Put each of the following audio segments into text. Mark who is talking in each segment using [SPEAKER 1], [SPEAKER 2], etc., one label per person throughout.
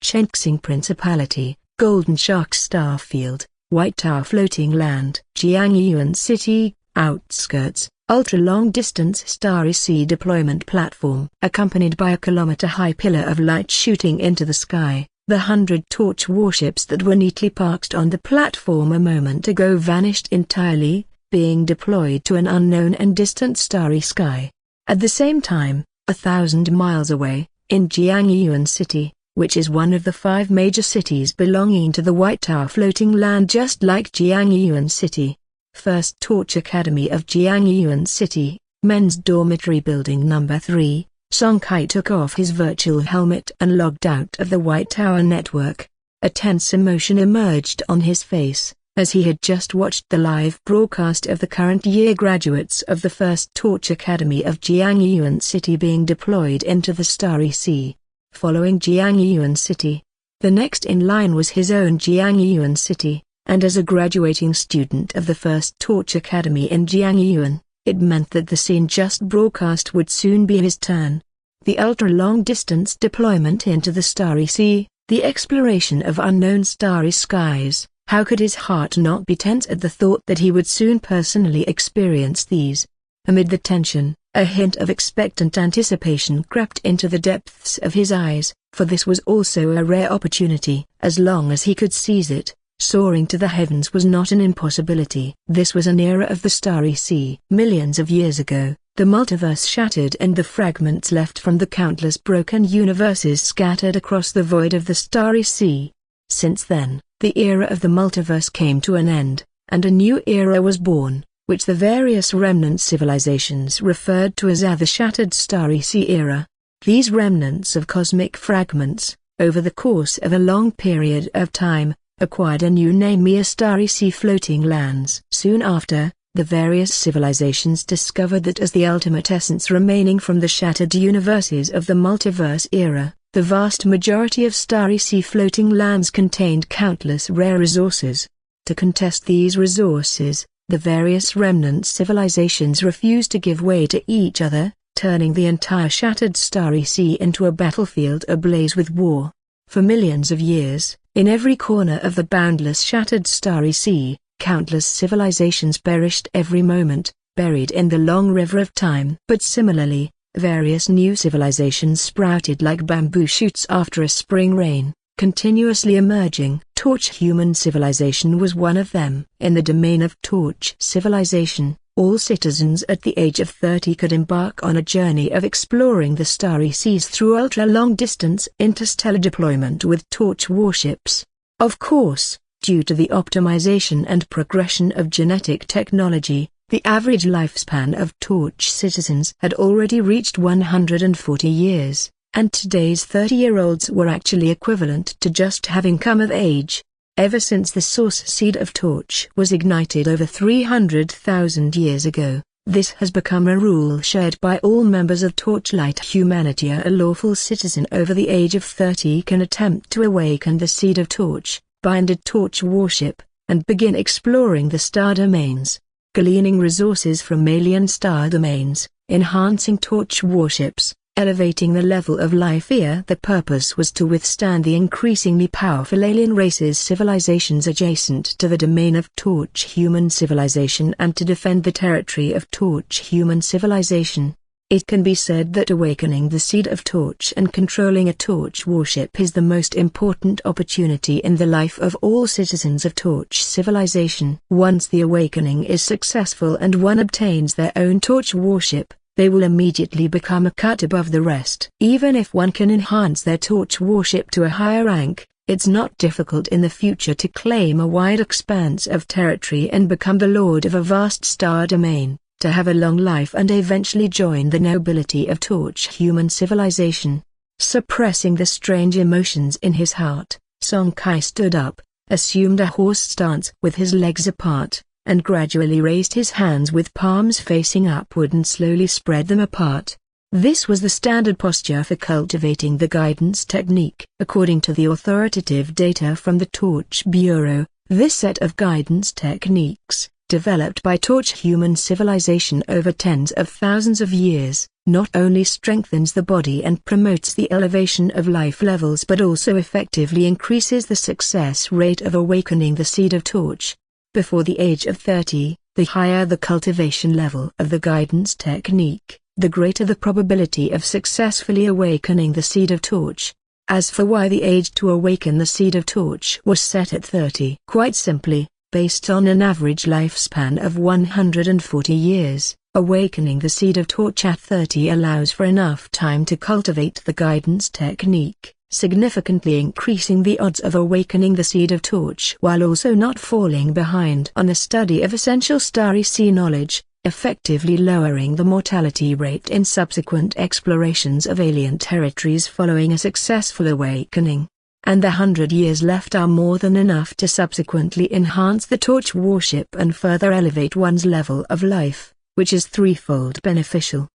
[SPEAKER 1] Chenxing Principality, Golden Shark Starfield, White Tower Floating Land, Jiangyuan City, Outskirts, Ultra-Long-Distance Starry Sea Deployment Platform. Accompanied by a kilometer-high pillar of light shooting into the sky, the 100 torch warships that were neatly parked on the platform a moment ago vanished entirely, being deployed to an unknown and distant starry sky. At the same time, 1,000 miles away, in Jiangyuan City, which is one of the 5 major cities belonging to the White Tower Floating Land just like Jiangyuan City. First Torch Academy of Jiangyuan City, Men's Dormitory Building Number 3, Song Kai took off his virtual helmet and logged out of the White Tower network. A tense emotion emerged on his face, as he had just watched the live broadcast of the current year graduates of the First Torch Academy of Jiangyuan City being deployed into the Starry Sea. Following Jiangyuan City, the next in line was his own Jiangyuan City, and as a graduating student of the First Torch Academy in Jiangyuan, it meant that the scene just broadcast would soon be his turn. The ultra-long-distance deployment into the Starry Sea, the exploration of unknown starry skies. How could his heart not be tense at the thought that he would soon personally experience these? Amid the tension, a hint of expectant anticipation crept into the depths of his eyes, for this was also a rare opportunity. As long as he could seize it, soaring to the heavens was not an impossibility. This was an era of the Starry Sea. Millions of years ago, the multiverse shattered and the fragments left from the countless broken universes scattered across the void of the Starry Sea. Since then, the era of the multiverse came to an end, and a new era was born, which the various remnant civilizations referred to as the Shattered Starry Sea era. These remnants of cosmic fragments, over the course of a long period of time, acquired a new name: mere Starry Sea Floating Lands. Soon after, the various civilizations discovered that as the ultimate essence remaining from the shattered universes of the multiverse era, the vast majority of Starry Sea Floating Lands contained countless rare resources. To contest these resources, the various remnant civilizations refused to give way to each other, turning the entire shattered Starry Sea into a battlefield ablaze with war. For millions of years, in every corner of the boundless shattered Starry Sea, countless civilizations perished every moment, buried in the long river of time. But similarly, various new civilizations sprouted like bamboo shoots after a spring rain, continuously emerging. Torch human civilization was one of them. In the domain of Torch civilization, all citizens at the age of 30 could embark on a journey of exploring the Starry Seas through ultra-long-distance interstellar deployment with Torch warships. Of course, due to the optimization and progression of genetic technology, the average lifespan of Torch citizens had already reached 140 years, and today's 30-year-olds were actually equivalent to just having come of age. Ever since the source seed of Torch was ignited over 300,000 years ago, this has become a rule shared by all members of Torchlight humanity. A lawful citizen over the age of 30 can attempt to awaken the seed of Torch, bind a Torch warship, and begin exploring the star domains, gleaning resources from alien star domains, enhancing Torch warships, elevating the level of life here. The purpose was to withstand the increasingly powerful alien races civilizations adjacent to the domain of Torch human civilization and to defend the territory of Torch human civilization. It can be said that awakening the seed of Torch and controlling a Torch warship is the most important opportunity in the life of all citizens of Torch civilization. Once the awakening is successful and one obtains their own Torch warship, they will immediately become a cut above the rest. Even if one can enhance their Torch warship to a higher rank, it's not difficult in the future to claim a wide expanse of territory and become the lord of a vast star domain, to have a long life and eventually join the nobility of Torch human civilization. Suppressing the strange emotions in his heart, Song Kai stood up, assumed a horse stance with his legs apart, and gradually raised his hands with palms facing upward and slowly spread them apart. This was the standard posture for cultivating the guidance technique. According to the authoritative data from the Torch Bureau, this set of guidance techniques, developed by Torch human civilization over tens of thousands of years, not only strengthens the body and promotes the elevation of life levels but also effectively increases the success rate of awakening the seed of Torch. Before the age of 30, the higher the cultivation level of the guidance technique, the greater the probability of successfully awakening the seed of Torch. As for why the age to awaken the seed of Torch was set at 30, quite simply, based on an average lifespan of 140 years, awakening the seed of Torch at 30 allows for enough time to cultivate the guidance technique, significantly increasing the odds of awakening the seed of Torch while also not falling behind on the study of essential Starry Sea knowledge, effectively lowering the mortality rate in subsequent explorations of alien territories following a successful awakening. And the 100 years left are more than enough to subsequently enhance the Torch worship and further elevate one's level of life, which is threefold beneficial.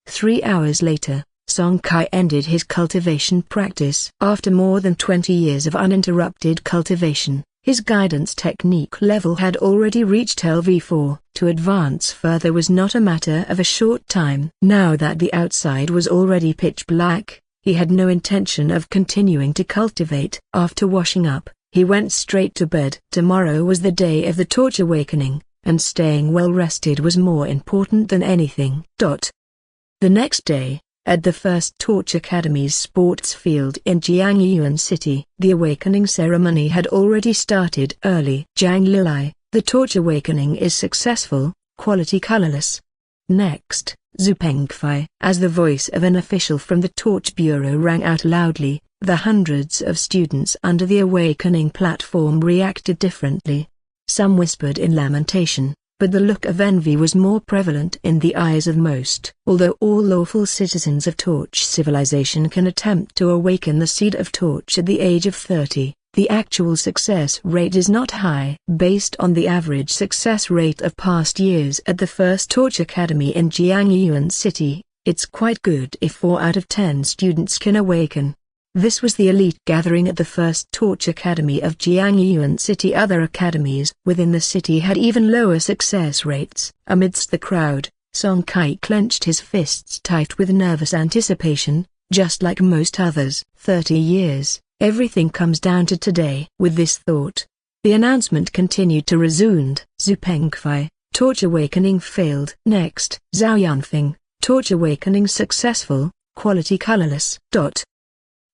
[SPEAKER 1] 3 hours later, Song Kai ended his cultivation practice. After more than 20 years of uninterrupted cultivation, his guidance technique level had already reached LV4. To advance further was not a matter of a short time. Now that the outside was already pitch black, he had no intention of continuing to cultivate. After washing up, he went straight to bed. Tomorrow was the day of the Torch awakening, and staying well rested was more important than anything. The next day, at the First Torch Academy's sports field in Jiangyuan City, the awakening ceremony had already started early. Zhang Lilai, the Torch awakening is successful, quality colorless. Next, Zhu Pengfei. As the voice of an official from the Torch Bureau rang out loudly, the hundreds of students under the awakening platform reacted differently. Some whispered in lamentation, but the look of envy was more prevalent in the eyes of most. Although all lawful citizens of Torch civilization can attempt to awaken the seed of Torch at the age of 30, the actual success rate is not high. Based on the average success rate of past years at the First Torch Academy in Jiangyuan City, it's quite good if 4 out of 10 students can awaken. This was the elite gathering at the First Torch Academy of Jiangyuan City. Other academies within the city had even lower success rates. Amidst the crowd, Song Kai clenched his fists tight with nervous anticipation, just like most others. 30 years, everything comes down to today. With this thought, the announcement continued to resound. Zhu Pengfei, Torch awakening failed. Next, Zhao Yanfeng, Torch awakening successful, quality colorless.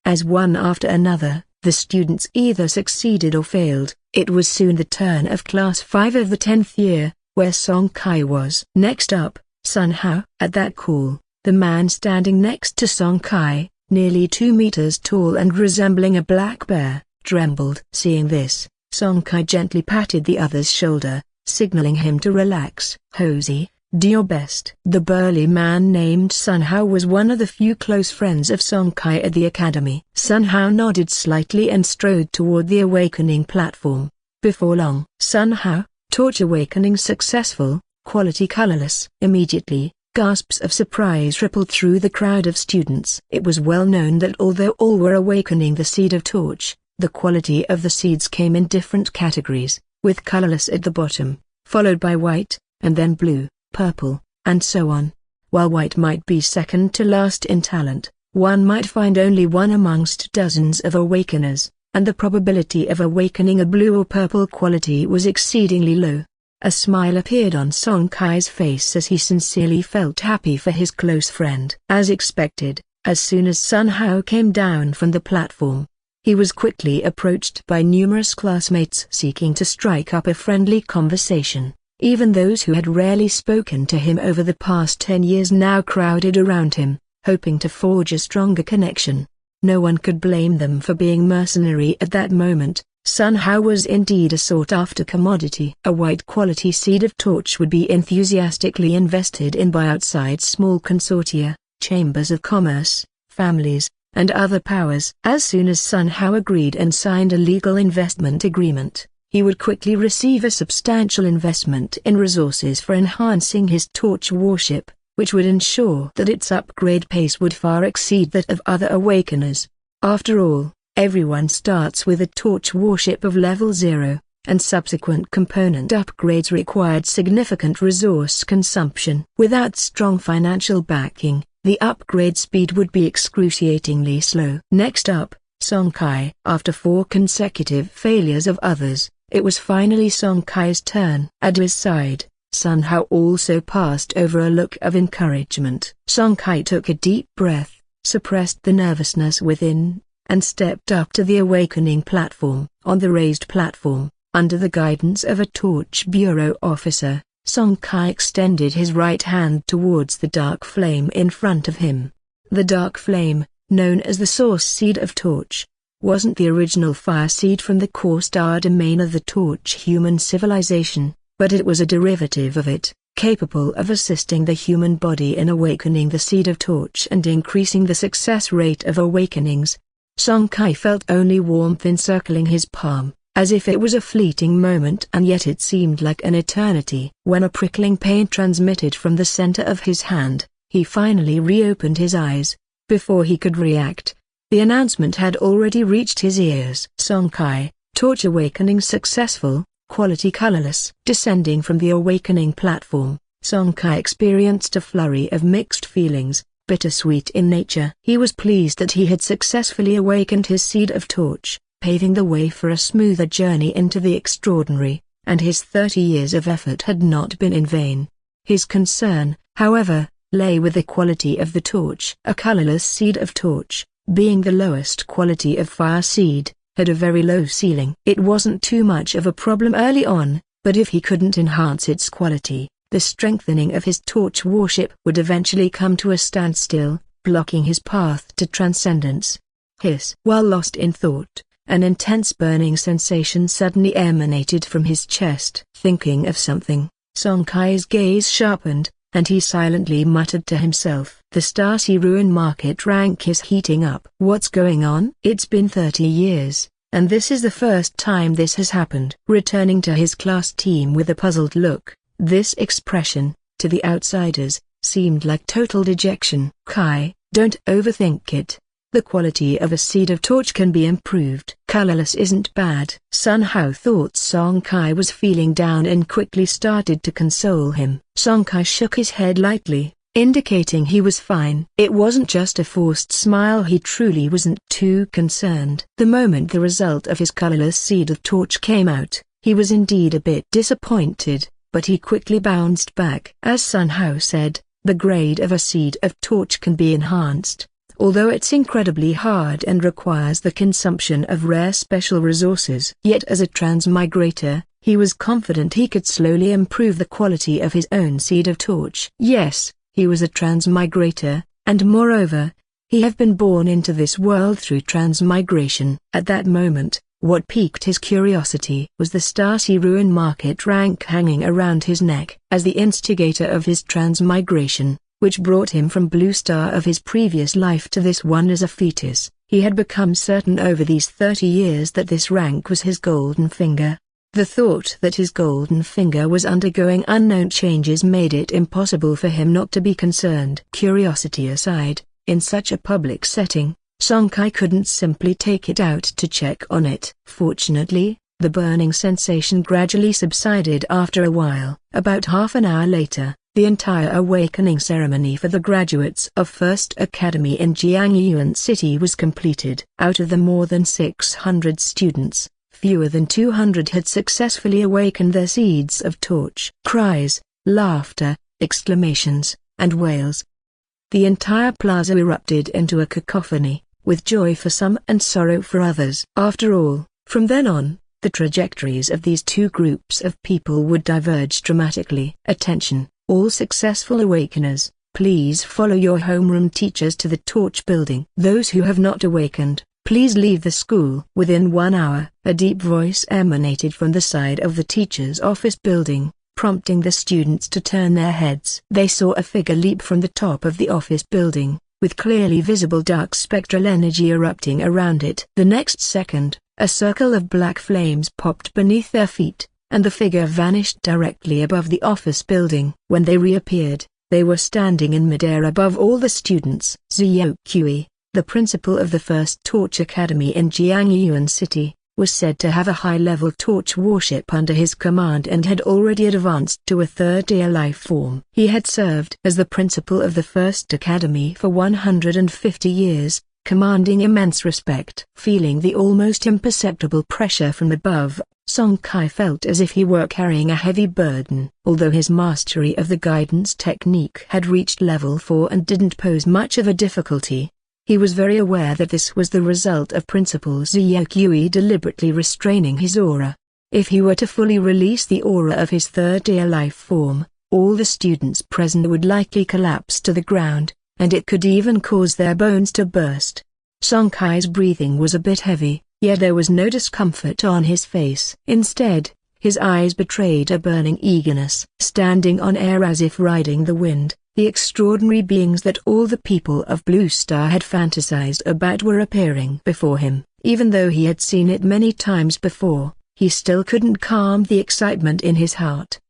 [SPEAKER 1] As one after another, the students either succeeded or failed. It was soon the turn of Class 5 of the 10th year, where Song Kai was. Next up, Sun Hao. At that call, the man standing next to Song Kai, nearly 2 meters tall and resembling a black bear, trembled. Seeing this, Song Kai gently patted the other's shoulder, signaling him to relax. Hosey, do your best. The burly man named Sun Hao was one of the few close friends of Song Kai at the academy. Sun Hao nodded slightly and strode toward the awakening platform. Before long, Sun Hao, Torch awakening successful, quality colorless. Immediately, gasps of surprise rippled through the crowd of students. It was well known that although all were awakening the seed of Torch, the quality of the seeds came in different categories, with colorless at the bottom, followed by white, and then blue, purple, and so on. While white might be second to last in talent, one might find only one amongst dozens of awakeners, and the probability of awakening a blue or purple quality was exceedingly low. A smile appeared on Song Kai's face as he sincerely felt happy for his close friend. As expected, as soon as Sun Hao came down from the platform, he was quickly approached by numerous classmates seeking to strike up a friendly conversation. Even those who had rarely spoken to him over the past 10 years now crowded around him, hoping to forge a stronger connection. No one could blame them for being mercenary at that moment. Sun Hao was indeed a sought-after commodity. A white quality seed of Torch would be enthusiastically invested in by outside small consortia, chambers of commerce, families, and other powers. As soon as Sun Hao agreed and signed a legal investment agreement, he would quickly receive a substantial investment in resources for enhancing his Torch worship, which would ensure that its upgrade pace would far exceed that of other awakeners. After all, everyone starts with a Torch worship of level 0, and subsequent component upgrades required significant resource consumption. Without strong financial backing, the upgrade speed would be excruciatingly slow. Next up, Song Kai. After 4 consecutive failures of others, it was finally Song Kai's turn. At his side, Sun Hao also passed over a look of encouragement. Song Kai took a deep breath, suppressed the nervousness within, and stepped up to the awakening platform. On the raised platform, under the guidance of a Torch Bureau officer, Song Kai extended his right hand towards the dark flame in front of him. The dark flame, known as the Source Seed of Torch, wasn't the original fire seed from the core star domain of the Torch human civilization, but it was a derivative of it, capable of assisting the human body in awakening the Seed of Torch and increasing the success rate of awakenings. Song Kai felt only warmth encircling his palm, as if it was a fleeting moment, and yet it seemed like an eternity. When a prickling pain transmitted from the center of his hand, he finally reopened his eyes. Before he could react, the announcement had already reached his ears. Song Kai, Torch awakening successful, quality colorless. Descending from the awakening platform, Song Kai experienced a flurry of mixed feelings, bittersweet in nature. He was pleased that he had successfully awakened his Seed of Torch, paving the way for a smoother journey into the extraordinary, and his 30 years of effort had not been in vain. His concern, however, lay with the quality of the torch. A colorless Seed of Torch, being the lowest quality of fire seed, had a very low ceiling. It wasn't too much of a problem early on, but if he couldn't enhance its quality, the strengthening of his torch worship would eventually come to a standstill, blocking his path to transcendence. Hiss. While lost in thought, an intense burning sensation suddenly emanated from his chest. Thinking of something, Song Kai's gaze sharpened, and he silently muttered to himself, "The Starcy Ruin market rank is heating up." What's going on? It's been 30 years, and this is the first time this has happened. Returning to his class team with a puzzled look, this expression, to the outsiders, seemed like total dejection. "Kai, don't overthink it. The quality of a Seed of Torch can be improved. Colorless isn't bad." Sun Hao thought Song Kai was feeling down and quickly started to console him. Song Kai shook his head lightly, indicating he was fine. It wasn't just a forced smile, he truly wasn't too concerned. The moment the result of his colorless Seed of Torch came out, he was indeed a bit disappointed, but he quickly bounced back. As Sun Hao said, the grade of a Seed of Torch can be enhanced, although it's incredibly hard and requires the consumption of rare special resources. Yet as a transmigrator, he was confident he could slowly improve the quality of his own Seed of Torch. Yes, he was a transmigrator, and moreover, he had been born into this world through transmigration. At that moment, what piqued his curiosity was the Starcy Ruin market rank hanging around his neck. As the instigator of his transmigration, which brought him from Blue Star of his previous life to this one as a fetus, he had become certain over these 30 years that this rank was his golden finger. The thought that his golden finger was undergoing unknown changes made it impossible for him not to be concerned. Curiosity aside, in such a public setting, Song Kai couldn't simply take it out to check on it. Fortunately, the burning sensation gradually subsided after a while. About half an hour later, the entire awakening ceremony for the graduates of First Academy in Jiangyuan City was completed. Out of the more than 600 students, fewer than 200 had successfully awakened their Seeds of Torch. Cries, laughter, exclamations, and wails. The entire plaza erupted into a cacophony, with joy for some and sorrow for others. After all, from then on, the trajectories of these two groups of people would diverge dramatically. Attention, all successful awakeners, please follow your homeroom teachers to the Torch building. Those who have not awakened, please leave the school. Within 1 hour, a deep voice emanated from the side of the teacher's office building, prompting the students to turn their heads. They saw a figure leap from the top of the office building, with clearly visible dark spectral energy erupting around it. The next second, a circle of black flames popped beneath their feet, and the figure vanished directly above the office building. When they reappeared, they were standing in midair above all the students. Zhou Qi, the principal of the First Torch Academy in Jiangyuan City, was said to have a high-level Torch warship under his command and had already advanced to a third-tier life form. He had served as the principal of the First Academy for 150 years, commanding immense respect. Feeling the almost imperceptible pressure from above, Song Kai felt as if he were carrying a heavy burden. Although his mastery of the guidance technique had reached level 4 and didn't pose much of a difficulty, he was very aware that this was the result of Principal Xiaoqui deliberately restraining his aura. If he were to fully release the aura of his third-tier life form, all the students present would likely collapse to the ground, and it could even cause their bones to burst. Song Kai's breathing was a bit heavy, yet there was no discomfort on his face. Instead, his eyes betrayed a burning eagerness. Standing on air as if riding the wind, the extraordinary beings that all the people of Blue Star had fantasized about were appearing before him. Even though he had seen it many times before, he still couldn't calm the excitement in his heart.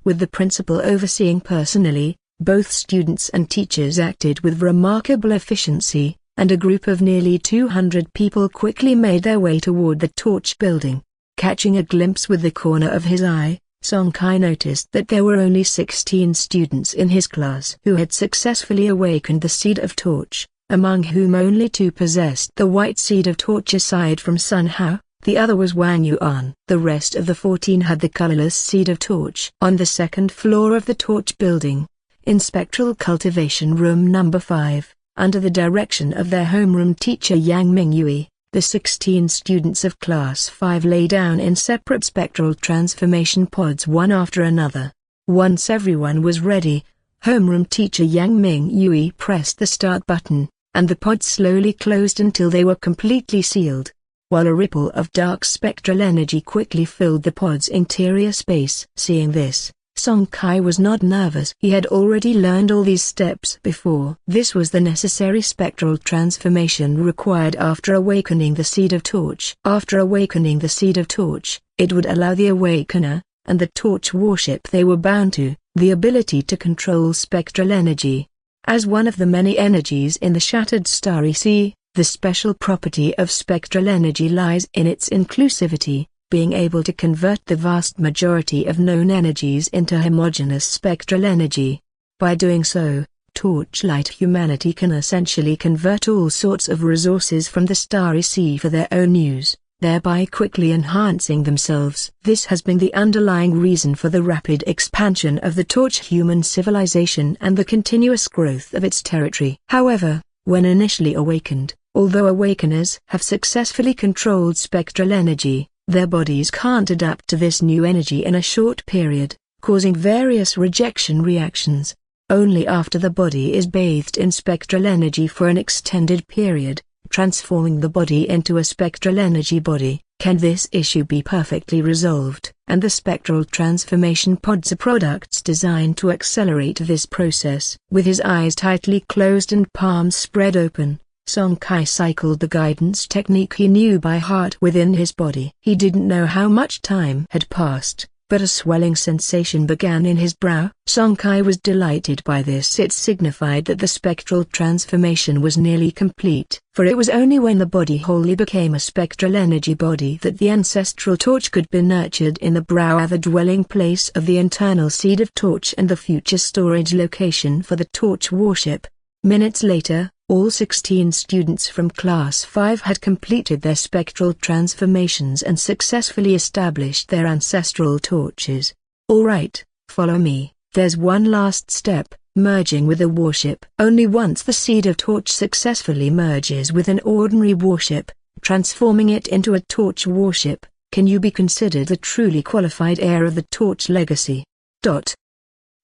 [SPEAKER 1] With the principal overseeing personally, both students and teachers acted with remarkable efficiency, and a group of nearly 200 people quickly made their way toward the Torch building. Catching a glimpse with the corner of his eye, Song Kai noticed that there were only 16 students in his class who had successfully awakened the Seed of Torch, among whom only 2 possessed the white Seed of Torch aside from Sun Hao. The other was Wang Yuan. The rest of the 14 had the colorless Seed of Torch. On the second floor of the Torch building, in Spectral Cultivation Room Number 5, under the direction of their homeroom teacher Yang Mingyue, the 16 students of Class 5 lay down in separate spectral transformation pods one after another. Once everyone was ready, homeroom teacher Yang Mingyue pressed the start button, and the pods slowly closed until they were completely sealed, while a ripple of dark spectral energy quickly filled the pod's interior space. Seeing this, Song Kai was not nervous. He had already learned all these steps before. This was the necessary spectral transformation required after awakening the Seed of Torch. After awakening the Seed of Torch, it would allow the Awakener, and the Torch warship they were bound to, the ability to control spectral energy. As one of the many energies in the Shattered Starry Sea, the special property of spectral energy lies in its inclusivity, being able to convert the vast majority of known energies into homogeneous spectral energy. By doing so, Torchlight humanity can essentially convert all sorts of resources from the Starry Sea for their own use, thereby quickly enhancing themselves. This has been the underlying reason for the rapid expansion of the Torch human civilization and the continuous growth of its territory. However, when initially awakened, although awakeners have successfully controlled spectral energy, their bodies can't adapt to this new energy in a short period, causing various rejection reactions. Only after the body is bathed in spectral energy for an extended period, transforming the body into a spectral energy body, can this issue be perfectly resolved. And the spectral transformation pods are products designed to accelerate this process. With his eyes tightly closed and palms spread open, Song Kai cycled the guidance technique he knew by heart within his body. He didn't know how much time had passed, but a swelling sensation began in his brow. Song Kai was delighted by this. It signified that the spectral transformation was nearly complete, for it was only when the body wholly became a spectral energy body that the ancestral torch could be nurtured in the brow, the dwelling place of the internal Seed of Torch and the future storage location for the Torch warship. Minutes later, all 16 students from Class 5 had completed their spectral transformations and successfully established their ancestral torches. Alright, follow me. There's one last step, merging with a warship. Only once the Seed of Torch successfully merges with an ordinary warship, transforming it into a Torch warship, can you be considered a truly qualified heir of the Torch legacy.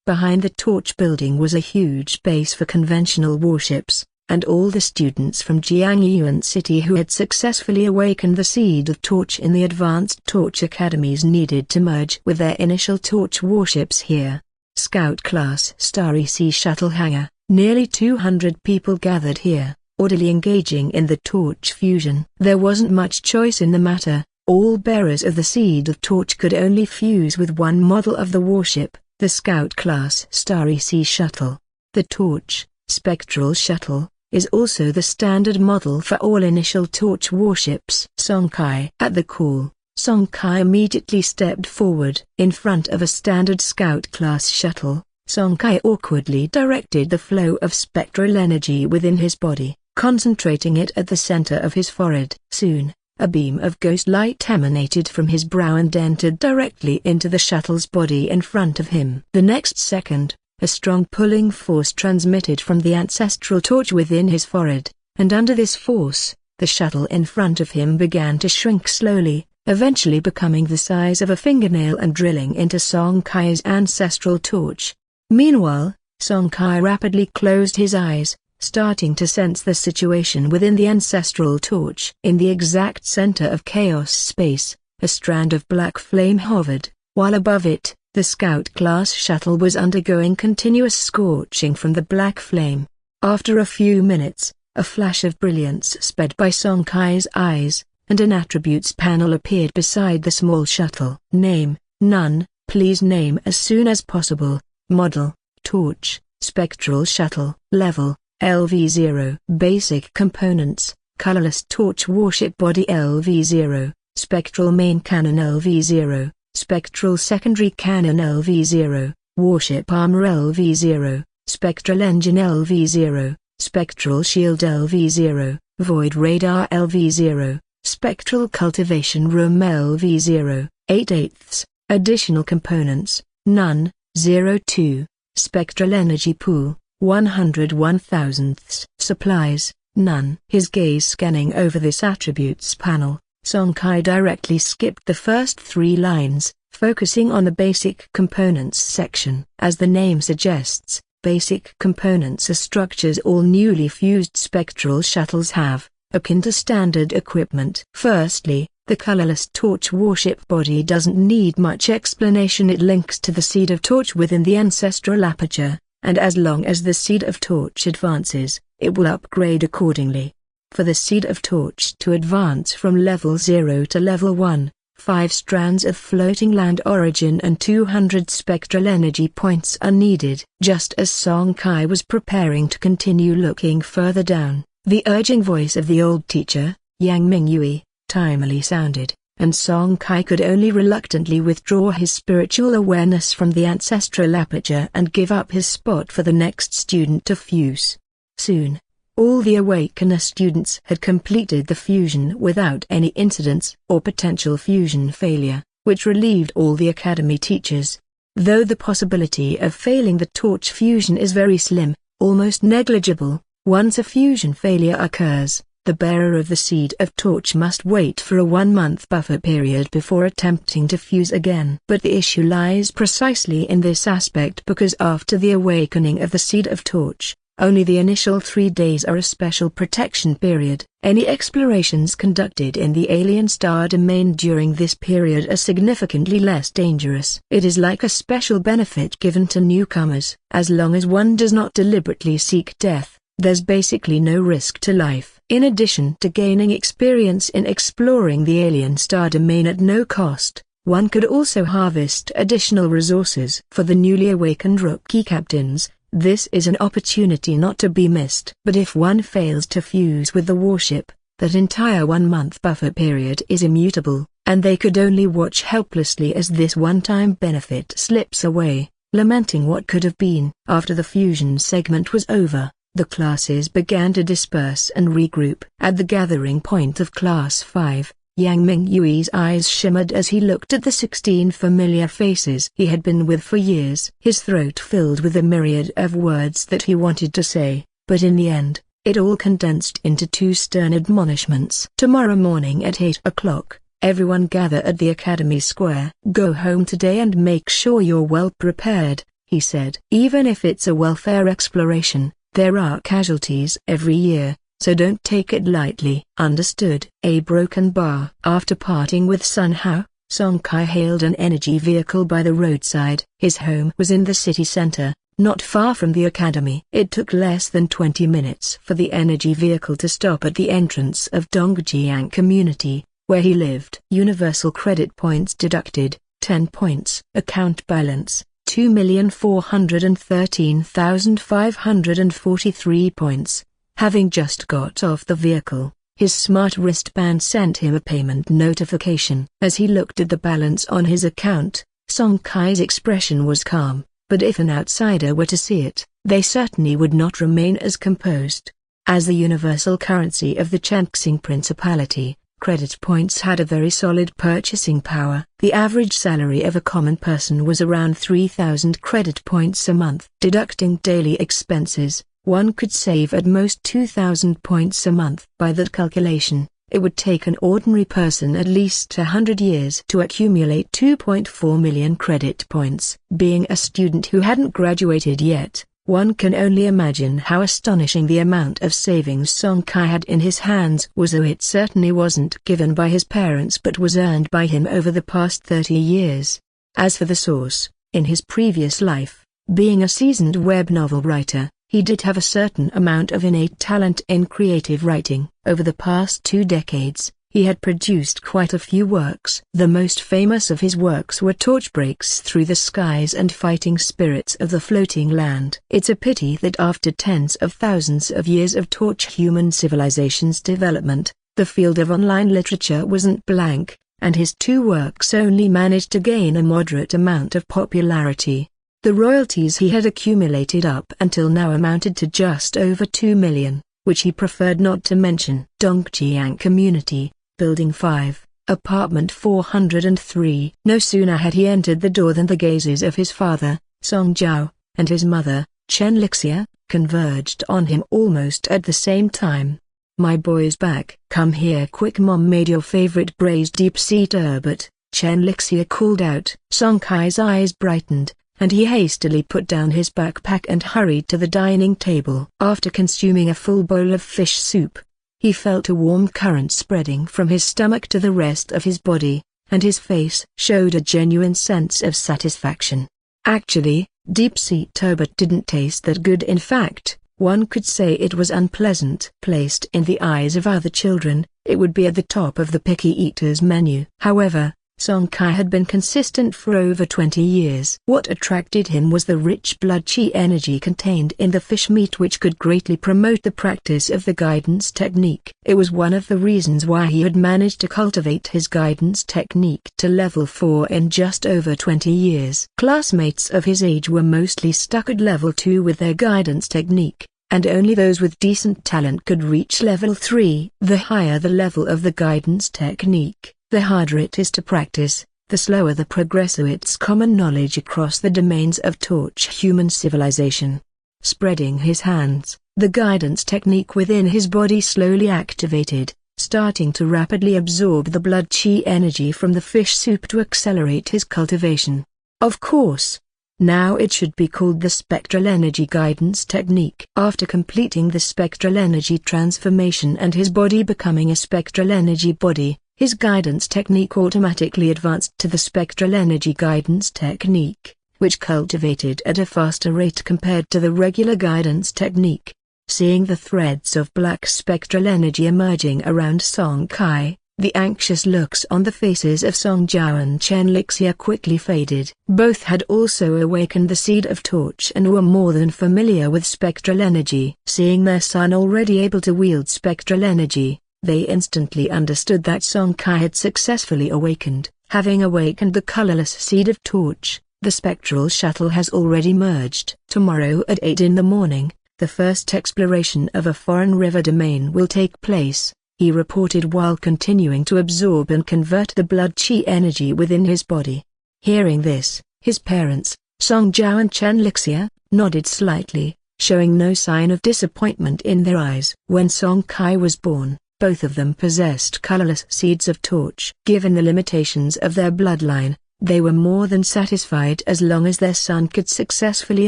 [SPEAKER 1] Behind the Torch building was a huge base for conventional warships, and all the students from Jiangyuan City who had successfully awakened the Seed of Torch in the advanced Torch academies needed to merge with their initial Torch warships here. Scout Class Starry Sea Shuttle Hangar. Nearly 200 people gathered here, orderly engaging in the Torch fusion. There wasn't much choice in the matter. All bearers of the Seed of Torch could only fuse with one model of the warship, the Scout Class Starry Sea Shuttle. The Torch Spectral Shuttle is also the standard model for all initial Torch warships. Song Kai. At the call, Song Kai immediately stepped forward. In front of a standard scout-class shuttle, Song Kai awkwardly directed the flow of spectral energy within his body, concentrating it at the center of his forehead. Soon, a beam of ghost light emanated from his brow and entered directly into the shuttle's body in front of him. The next second, a strong pulling force transmitted from the ancestral torch within his forehead, and under this force, the shuttle in front of him began to shrink slowly, eventually becoming the size of a fingernail and drilling into Song Kai's ancestral torch. Meanwhile, Song Kai rapidly closed his eyes, starting to sense the situation within the ancestral torch. In the exact center of chaos space, a strand of black flame hovered, while above it, the scout-class shuttle was undergoing continuous scorching from the black flame. After a few minutes, a flash of brilliance sped by Song Kai's eyes, and an attributes panel appeared beside the small shuttle. Name: none. Please name as soon as possible. Model: torch, spectral shuttle. Level: LV0. Basic components: colorless torch warship body LV0, spectral main cannon LV0, spectral secondary cannon LV0, warship armor LV0, spectral engine LV0, spectral shield LV0, void radar LV0, spectral cultivation room LV0, 8/8. Additional components: none. 02. Spectral energy pool, 101,000ths. Supplies: none. His gaze scanning over this attributes panel, Song Kai directly skipped the first 3 lines, focusing on the basic components section. As the name suggests, basic components are structures all newly fused spectral shuttles have, akin to standard equipment. Firstly, the colorless torch warship body doesn't need much explanation. It links to the seed of torch within the ancestral aperture, and as long as the seed of torch advances, it will upgrade accordingly. For the seed of torch to advance from level 0 to level 1, 5 strands of floating land origin and 200 spectral energy points are needed. Just as Song Kai was preparing to continue looking further down, the urging voice of the old teacher, Yang Mingyue, timely sounded, and Song Kai could only reluctantly withdraw his spiritual awareness from the ancestral aperture and give up his spot for the next student to fuse. Soon, all the Awakener students had completed the fusion without any incidents or potential fusion failure, which relieved all the academy teachers. Though the possibility of failing the torch fusion is very slim, almost negligible, once a fusion failure occurs, the bearer of the seed of torch must wait for a 1-month buffer period before attempting to fuse again. But the issue lies precisely in this aspect because after the awakening of the seed of torch, only the initial 3 days are a special protection period. Any explorations conducted in the alien star domain during this period are significantly less dangerous. It is like a special benefit given to newcomers. As long as one does not deliberately seek death, there's basically no risk to life. In addition to gaining experience in exploring the alien star domain at no cost, one could also harvest additional resources. For the newly awakened rookie captains, this is an opportunity not to be missed. But if one fails to fuse with the warship, that entire 1-month buffer period is immutable, and they could only watch helplessly as this one-time benefit slips away, lamenting what could have been. After the fusion segment was over, the classes began to disperse and regroup. At the gathering point of Class 5, Yang Mingyue's eyes shimmered as he looked at the 16 familiar faces he had been with for years. His throat filled with a myriad of words that he wanted to say, but in the end, it all condensed into 2 stern admonishments. Tomorrow morning at 8 o'clock, everyone gather at the Academy Square. Go home today and make sure you're well prepared, he said. Even if it's a welfare exploration, there are casualties every year, so don't take it lightly. Understood. A broken bar. After parting with Sun Hao, Song Kai hailed an energy vehicle by the roadside. His home was in the city center, not far from the academy. It took less than 20 minutes for the energy vehicle to stop at the entrance of Dongjiang Community, where he lived. Universal credit points deducted, 10 points. Account balance, 2,413,543 points. Having just got off the vehicle, His smart wristband sent him a payment notification. As he looked at the balance on his account, Song Kai's expression was calm, but if an outsider were to see it, they certainly would not remain as composed. As the universal currency of the Chanxing Principality, credit points had a very solid purchasing power. The average salary of a common person was around 3,000 credit points a month. Deducting daily expenses, one could save at most 2,000 points a month. By that calculation, it would take an ordinary person at least 100 years to accumulate 2.4 million credit points. Being a student who hadn't graduated yet, one can only imagine how astonishing the amount of savings Song Kai had in his hands was, though it certainly wasn't given by his parents but was earned by him over the past 30 years. As for the source, in his previous life, being a seasoned web novel writer, he did have a certain amount of innate talent in creative writing. Over the past 2 decades, he had produced quite a few works. The most famous of his works were Torch Breaks Through the Skies and Fighting Spirits of the Floating Land. It's a pity that after tens of thousands of years of torch human civilization's development, the field of online literature wasn't blank, and his 2 works only managed to gain a moderate amount of popularity. The royalties he had accumulated up until now amounted to just over 2 million, which he preferred not to mention. Dongjiang Community, Building 5, Apartment 403. No sooner had he entered the door than the gazes of his father, Song Jiao, and his mother, Chen Lixia, converged on him almost at the same time. "My boy's back. Come here quick, Mom made your favorite braised deep-sea turbot," Chen Lixia called out. Song Kai's eyes brightened, and he hastily put down his backpack and hurried to the dining table. After consuming a full bowl of fish soup, he felt a warm current spreading from his stomach to the rest of his body, and his face showed a genuine sense of satisfaction. Actually, deep-sea turbot didn't taste that good. In fact, one could say it was unpleasant. Placed in the eyes of other children, it would be at the top of the picky eater's menu. However, Song Kai had been consistent for over 20 years. What attracted him was the rich blood chi energy contained in the fish meat, which could greatly promote the practice of the guidance technique. It was one of the reasons why he had managed to cultivate his guidance technique to level 4 in just over 20 years. Classmates of his age were mostly stuck at level 2 with their guidance technique, and only those with decent talent could reach level 3. The higher the level of the guidance technique, the harder it is to practice, the slower the progress of its common knowledge across the domains of torch human civilization. Spreading his hands, the guidance technique within his body slowly activated, starting to rapidly absorb the blood chi energy from the fish soup to accelerate his cultivation. Of course, now it should be called the spectral energy guidance technique. After completing the spectral energy transformation and his body becoming a spectral energy body, his guidance technique automatically advanced to the spectral energy guidance technique, which cultivated at a faster rate compared to the regular guidance technique. Seeing the threads of black spectral energy emerging around Song Kai, the anxious looks on the faces of Song Jiao and Chen Lixia quickly faded. Both had also awakened the seed of torch and were more than familiar with spectral energy. Seeing their son already able to wield spectral energy, they instantly understood that Song Kai had successfully awakened. Having awakened the colorless seed of torch, the spectral shuttle has already merged. Tomorrow at 8 in the morning, the first exploration of a foreign river domain will take place, he reported while continuing to absorb and convert the blood chi energy within his body. Hearing this, his parents, Song Jiao and Chen Lixia, nodded slightly, showing no sign of disappointment in their eyes. When Song Kai was born, both of them possessed colorless seeds of torch. Given the limitations of their bloodline, they were more than satisfied as long as their son could successfully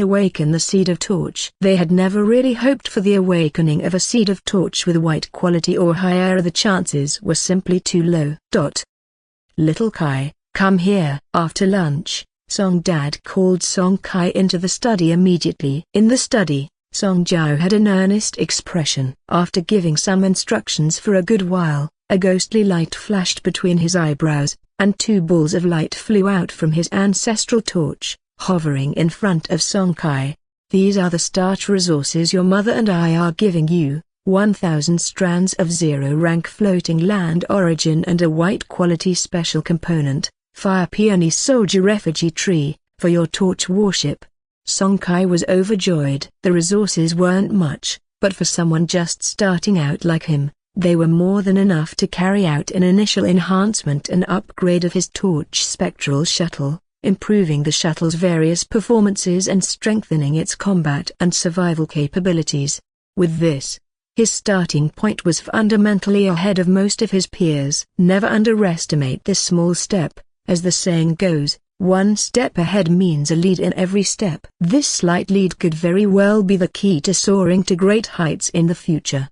[SPEAKER 1] awaken the seed of torch. They had never really hoped for the awakening of a seed of torch with white quality or higher. The chances were simply too low. Little Kai, come here. After lunch, Song Dad called Song Kai into the study immediately. In the study, Song Jiao had an earnest expression. After giving some instructions for a good while, a ghostly light flashed between his eyebrows, and 2 balls of light flew out from his ancestral torch, hovering in front of Song Kai. "These are the starch resources your mother and I are giving you," 1,000 strands of zero-rank floating land origin and a white quality special component, Fire Peony Soldier Refugee Tree, for your torch warship. Song Kai was overjoyed. The resources weren't much, but for someone just starting out like him, they were more than enough to carry out an initial enhancement and upgrade of his torch spectral shuttle, improving the shuttle's various performances and strengthening its combat and survival capabilities. With this, his starting point was fundamentally ahead of most of his peers. Never underestimate this small step, as the saying goes, one step ahead means a lead in every step. This slight lead could very well be the key to soaring to great heights in the future.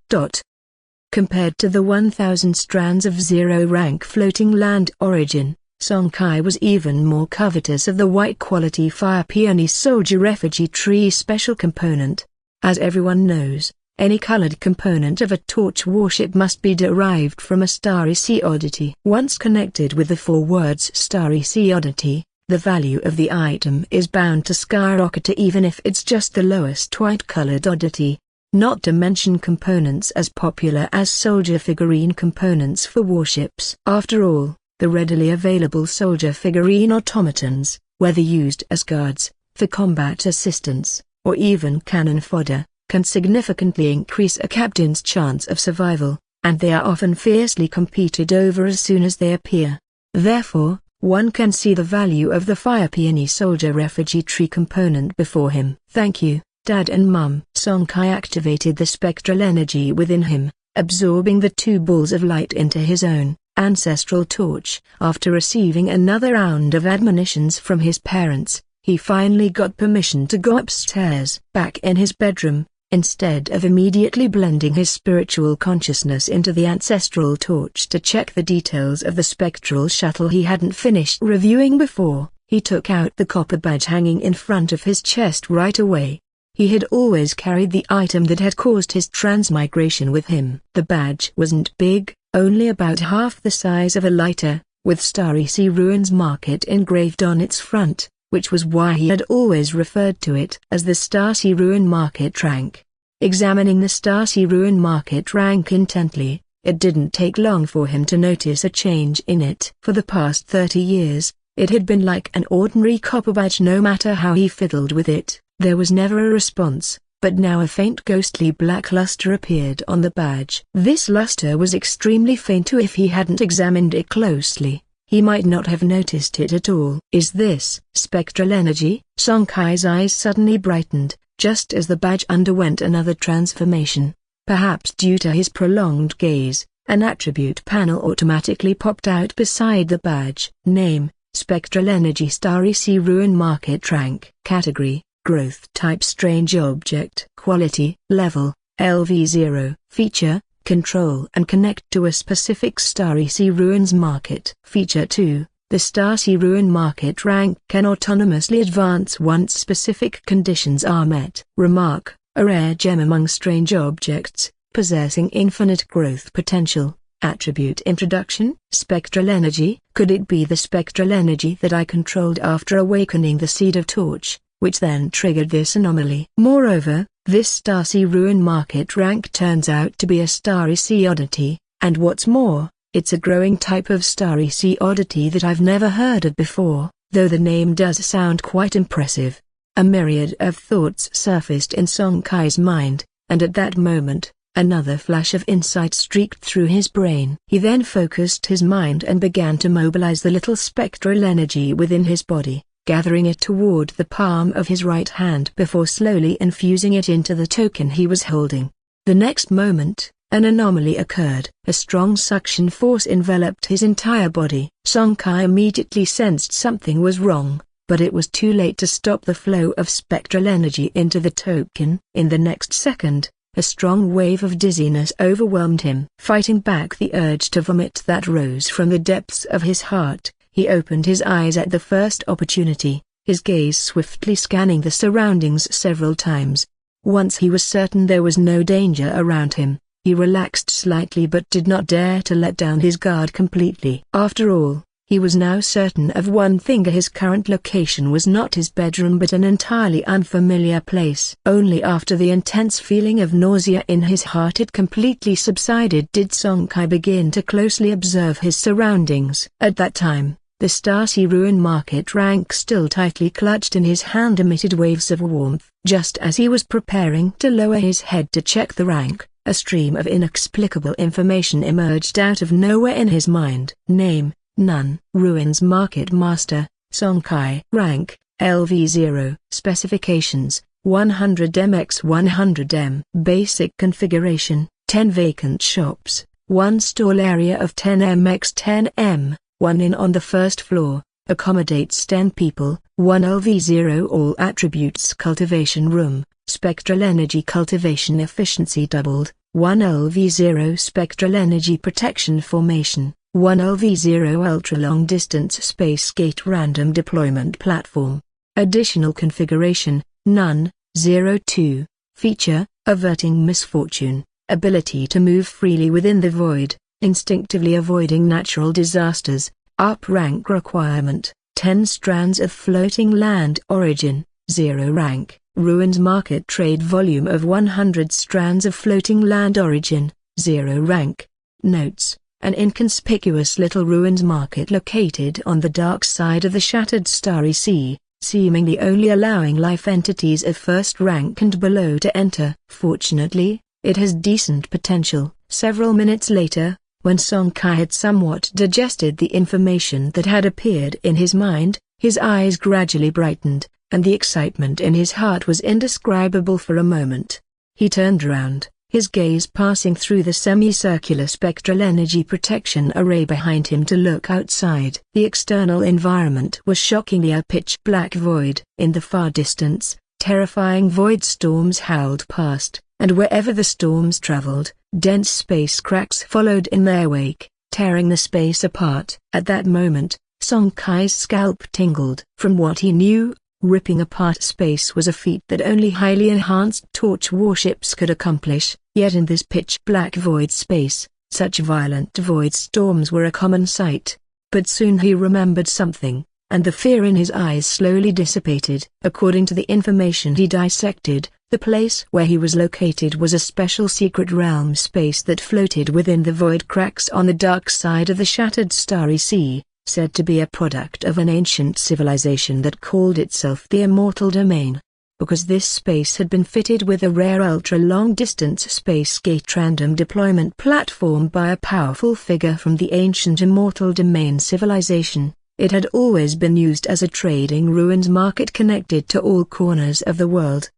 [SPEAKER 1] Compared to the 1,000 strands of zero-rank floating land origin, Song Kai was even more covetous of the white quality Fire Peony Soldier Refugee Tree special component. As everyone knows, any colored component of a torch warship must be derived from a Starry Sea oddity. Once connected with the 4 words Starry Sea oddity, the value of the item is bound to skyrocket even if it's just the lowest white-colored oddity. Not to mention components as popular as soldier figurine components for warships. After all, the readily available soldier figurine automatons, whether used as guards, for combat assistance, or even cannon fodder, can significantly increase a captain's chance of survival, and they are often fiercely competed over as soon as they appear. Therefore, one can see the value of the Fire Peony Soldier Refugee Tree component before him. Thank you, Dad and Mum. Song Kai activated the spectral energy within him, absorbing the 2 balls of light into his own ancestral torch. After receiving another round of admonitions from his parents, he finally got permission to go upstairs. Back in his bedroom, instead of immediately blending his spiritual consciousness into the ancestral torch to check the details of the spectral shuttle he hadn't finished reviewing before, he took out the copper badge hanging in front of his chest right away. He had always carried the item that had caused his transmigration with him. The badge wasn't big, only about half the size of a lighter, with Starry Sea Ruins Market engraved on its front, which was why he had always referred to it as the Starry Ruin Market rank. Examining the Starry Ruin Market rank intently, it didn't take long for him to notice a change in it. For the past 30 years, it had been like an ordinary copper badge. No matter how he fiddled with it, there was never a response, but now a faint ghostly black luster appeared on the badge. This luster was extremely faint, so if he hadn't examined it closely, he might not have noticed it at all. Is this spectral energy? Song Kai's eyes suddenly brightened, just as the badge underwent another transformation. Perhaps due to his prolonged gaze, an attribute panel automatically popped out beside the badge. Name: Spectral Energy Starry Sea Ruin Market rank. Category: Growth. Type: Strange Object. Quality: Level, LV0. Feature: Control and connect to a specific Starry Sea Ruins Market. Feature 2. The Starry Sea Ruin Market rank can autonomously advance once specific conditions are met. Remark: a rare gem among strange objects, possessing infinite growth potential. Attribute introduction: Spectral Energy. Could it be the spectral energy that I controlled after awakening the Seed of Torch, which then triggered this anomaly? Moreover, this Starry Sea Ruin Market rank turns out to be a Starry Sea oddity, and what's more, it's a growing type of Starry Sea oddity that I've never heard of before, though the name does sound quite impressive. A myriad of thoughts surfaced in Song Kai's mind, and at that moment, another flash of insight streaked through his brain. He then focused his mind and began to mobilize the little spectral energy within his body, gathering it toward the palm of his right hand before slowly infusing it into the token he was holding. The next moment, an anomaly occurred. A strong suction force enveloped his entire body. Song Kai immediately sensed something was wrong, but it was too late to stop the flow of spectral energy into the token. In the next second, a strong wave of dizziness overwhelmed him. Fighting back the urge to vomit that rose from the depths of his heart, he opened his eyes at the first opportunity, his gaze swiftly scanning the surroundings several times. Once he was certain there was no danger around him, he relaxed slightly but did not dare to let down his guard completely. After all, He was now certain of one thing: his current location was not his bedroom but an entirely unfamiliar place. Only after the intense feeling of nausea in his heart had completely subsided did Song Kai begin to closely observe his surroundings. At that time, the Starcy Ruin Market rank still tightly clutched in his hand emitted waves of warmth. Just as he was preparing to lower his head to check the rank, a stream of inexplicable information emerged out of nowhere in his mind. Name: none. Ruins Market Master, Song Kai. Rank: LV0. Specifications: 100M x 100M. Basic configuration: 10 vacant shops, 1 stall area of 10M x 10M, 1 inn on the first floor, accommodates 10 people, 1 LV0. All attributes: cultivation room, spectral energy cultivation efficiency doubled, 1 LV0. Spectral energy protection formation, 1 LV0. Ultra-long distance space gate random deployment platform. Additional configuration: none. 02. Feature: averting misfortune, ability to move freely within the void, instinctively avoiding natural disasters. Up rank requirement: 10 strands of floating land. Origin: 0 rank. Ruins Market trade volume of 100 strands of floating land. Origin: 0 rank. Notes: an inconspicuous little ruins market located on the dark side of the shattered Starry Sea, seemingly only allowing life entities of first rank and below to enter. Fortunately, it has decent potential. Several minutes later, when Song Kai had somewhat digested the information that had appeared in his mind, his eyes gradually brightened, and the excitement in his heart was indescribable. For a moment, he turned around, his gaze passing through the semicircular spectral energy protection array behind him to look outside. The external environment was shockingly a pitch-black void. In the far distance, terrifying void storms howled past, and wherever the storms traveled, dense space cracks followed in their wake, tearing the space apart. At that moment, Song Kai's scalp tingled. From what he knew, ripping apart space was a feat that only highly enhanced torch warships could accomplish, yet in this pitch-black void space, such violent void storms were a common sight. But soon he remembered something, and the fear in his eyes slowly dissipated. According to the information he dissected, the place where he was located was a special secret realm space that floated within the void cracks on the dark side of the shattered Starry Sea, said to be a product of an ancient civilization that called itself the Immortal Domain. Because this space had been fitted with a rare ultra-long-distance space gate random deployment platform by a powerful figure from the ancient Immortal Domain civilization, it had always been used as a trading ruins market connected to all corners of the world.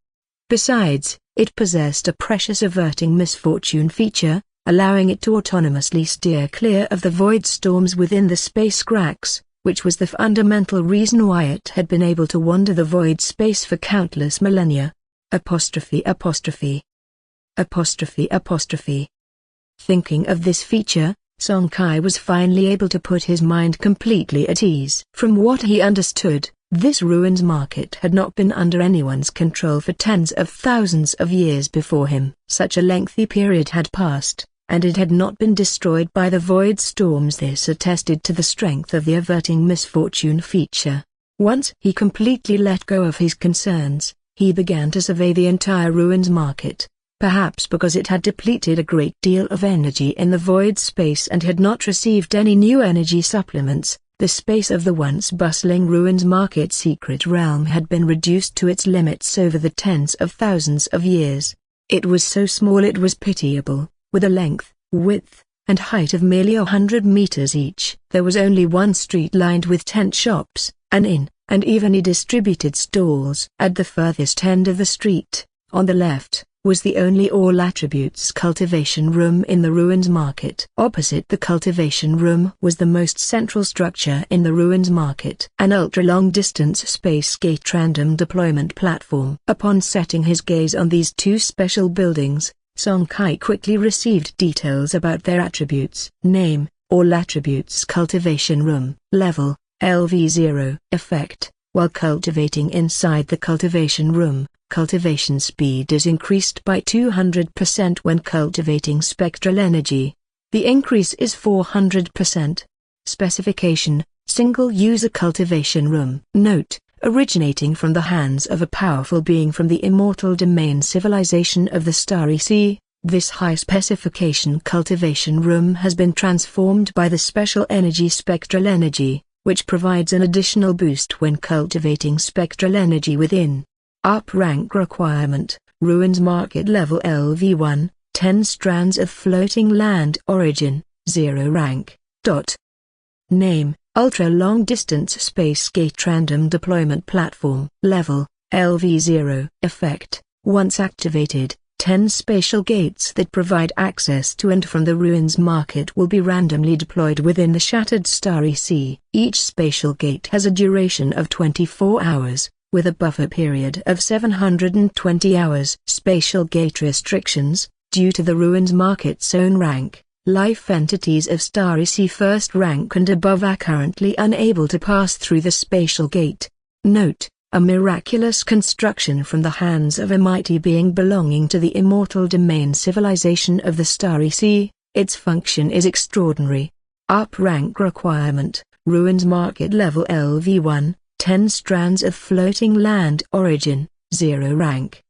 [SPEAKER 1] Besides, it possessed a precious averting misfortune feature, allowing it to autonomously steer clear of the void storms within the space cracks, which was the fundamental reason why it had been able to wander the void space for countless millennia. Apostrophe. Thinking of this feature, Song Kai was finally able to put his mind completely at ease. From what he understood, this ruins market had not been under anyone's control for tens of thousands of years before him. Such a lengthy period had passed, and it had not been destroyed by the void storms. This attested to the strength of the averting misfortune feature. Once he completely let go of his concerns, he began to survey the entire ruins market. Perhaps because it had depleted a great deal of energy in the void space and had not received any new energy supplements, the space of the once bustling ruins market secret realm had been reduced to its limits over the tens of thousands of years. It was so small it was pitiable, with a length, width, and height of merely 100 meters each. There was only one street lined with tent shops, an inn, and evenly distributed stalls. At the furthest end of the street, on the left, was the only all attributes cultivation room in the ruins market. Opposite the cultivation room was the most central structure in the ruins market, an ultra-long distance space gate random deployment platform. Upon setting his gaze on these two special buildings, Song Kai quickly received details about their attributes. Name: all attributes cultivation room. Level: LV0. Effect: while cultivating inside the cultivation room, cultivation speed is increased by 200% when cultivating spectral energy. The increase is 400%. Specification: Single-user cultivation room. Note: originating from the hands of a powerful being from the immortal domain civilization of the Starry Sea, this high-specification cultivation room has been transformed by the special energy Spectral Energy, which provides an additional boost when cultivating spectral energy within. Up rank requirement: Ruins Market Level LV1, 10 strands of floating land origin, 0 rank. Name: Ultra Long Distance Space Gate Random Deployment Platform. Level: LV0. Effect: once activated, 10 spatial gates that provide access to and from the Ruins Market will be randomly deployed within the Shattered Starry Sea. Each spatial gate has a duration of 24 hours, with a buffer period of 720 hours. Spatial gate restrictions: due to the Ruins Market's own rank, life entities of Starry Sea first rank and above are currently unable to pass through the spatial gate. Note: a miraculous construction from the hands of a mighty being belonging to the immortal domain civilization of the Starry Sea, its function is extraordinary. Up rank requirement: Ruins Market Level LV1, 10 strands of floating land origin, 0 rank.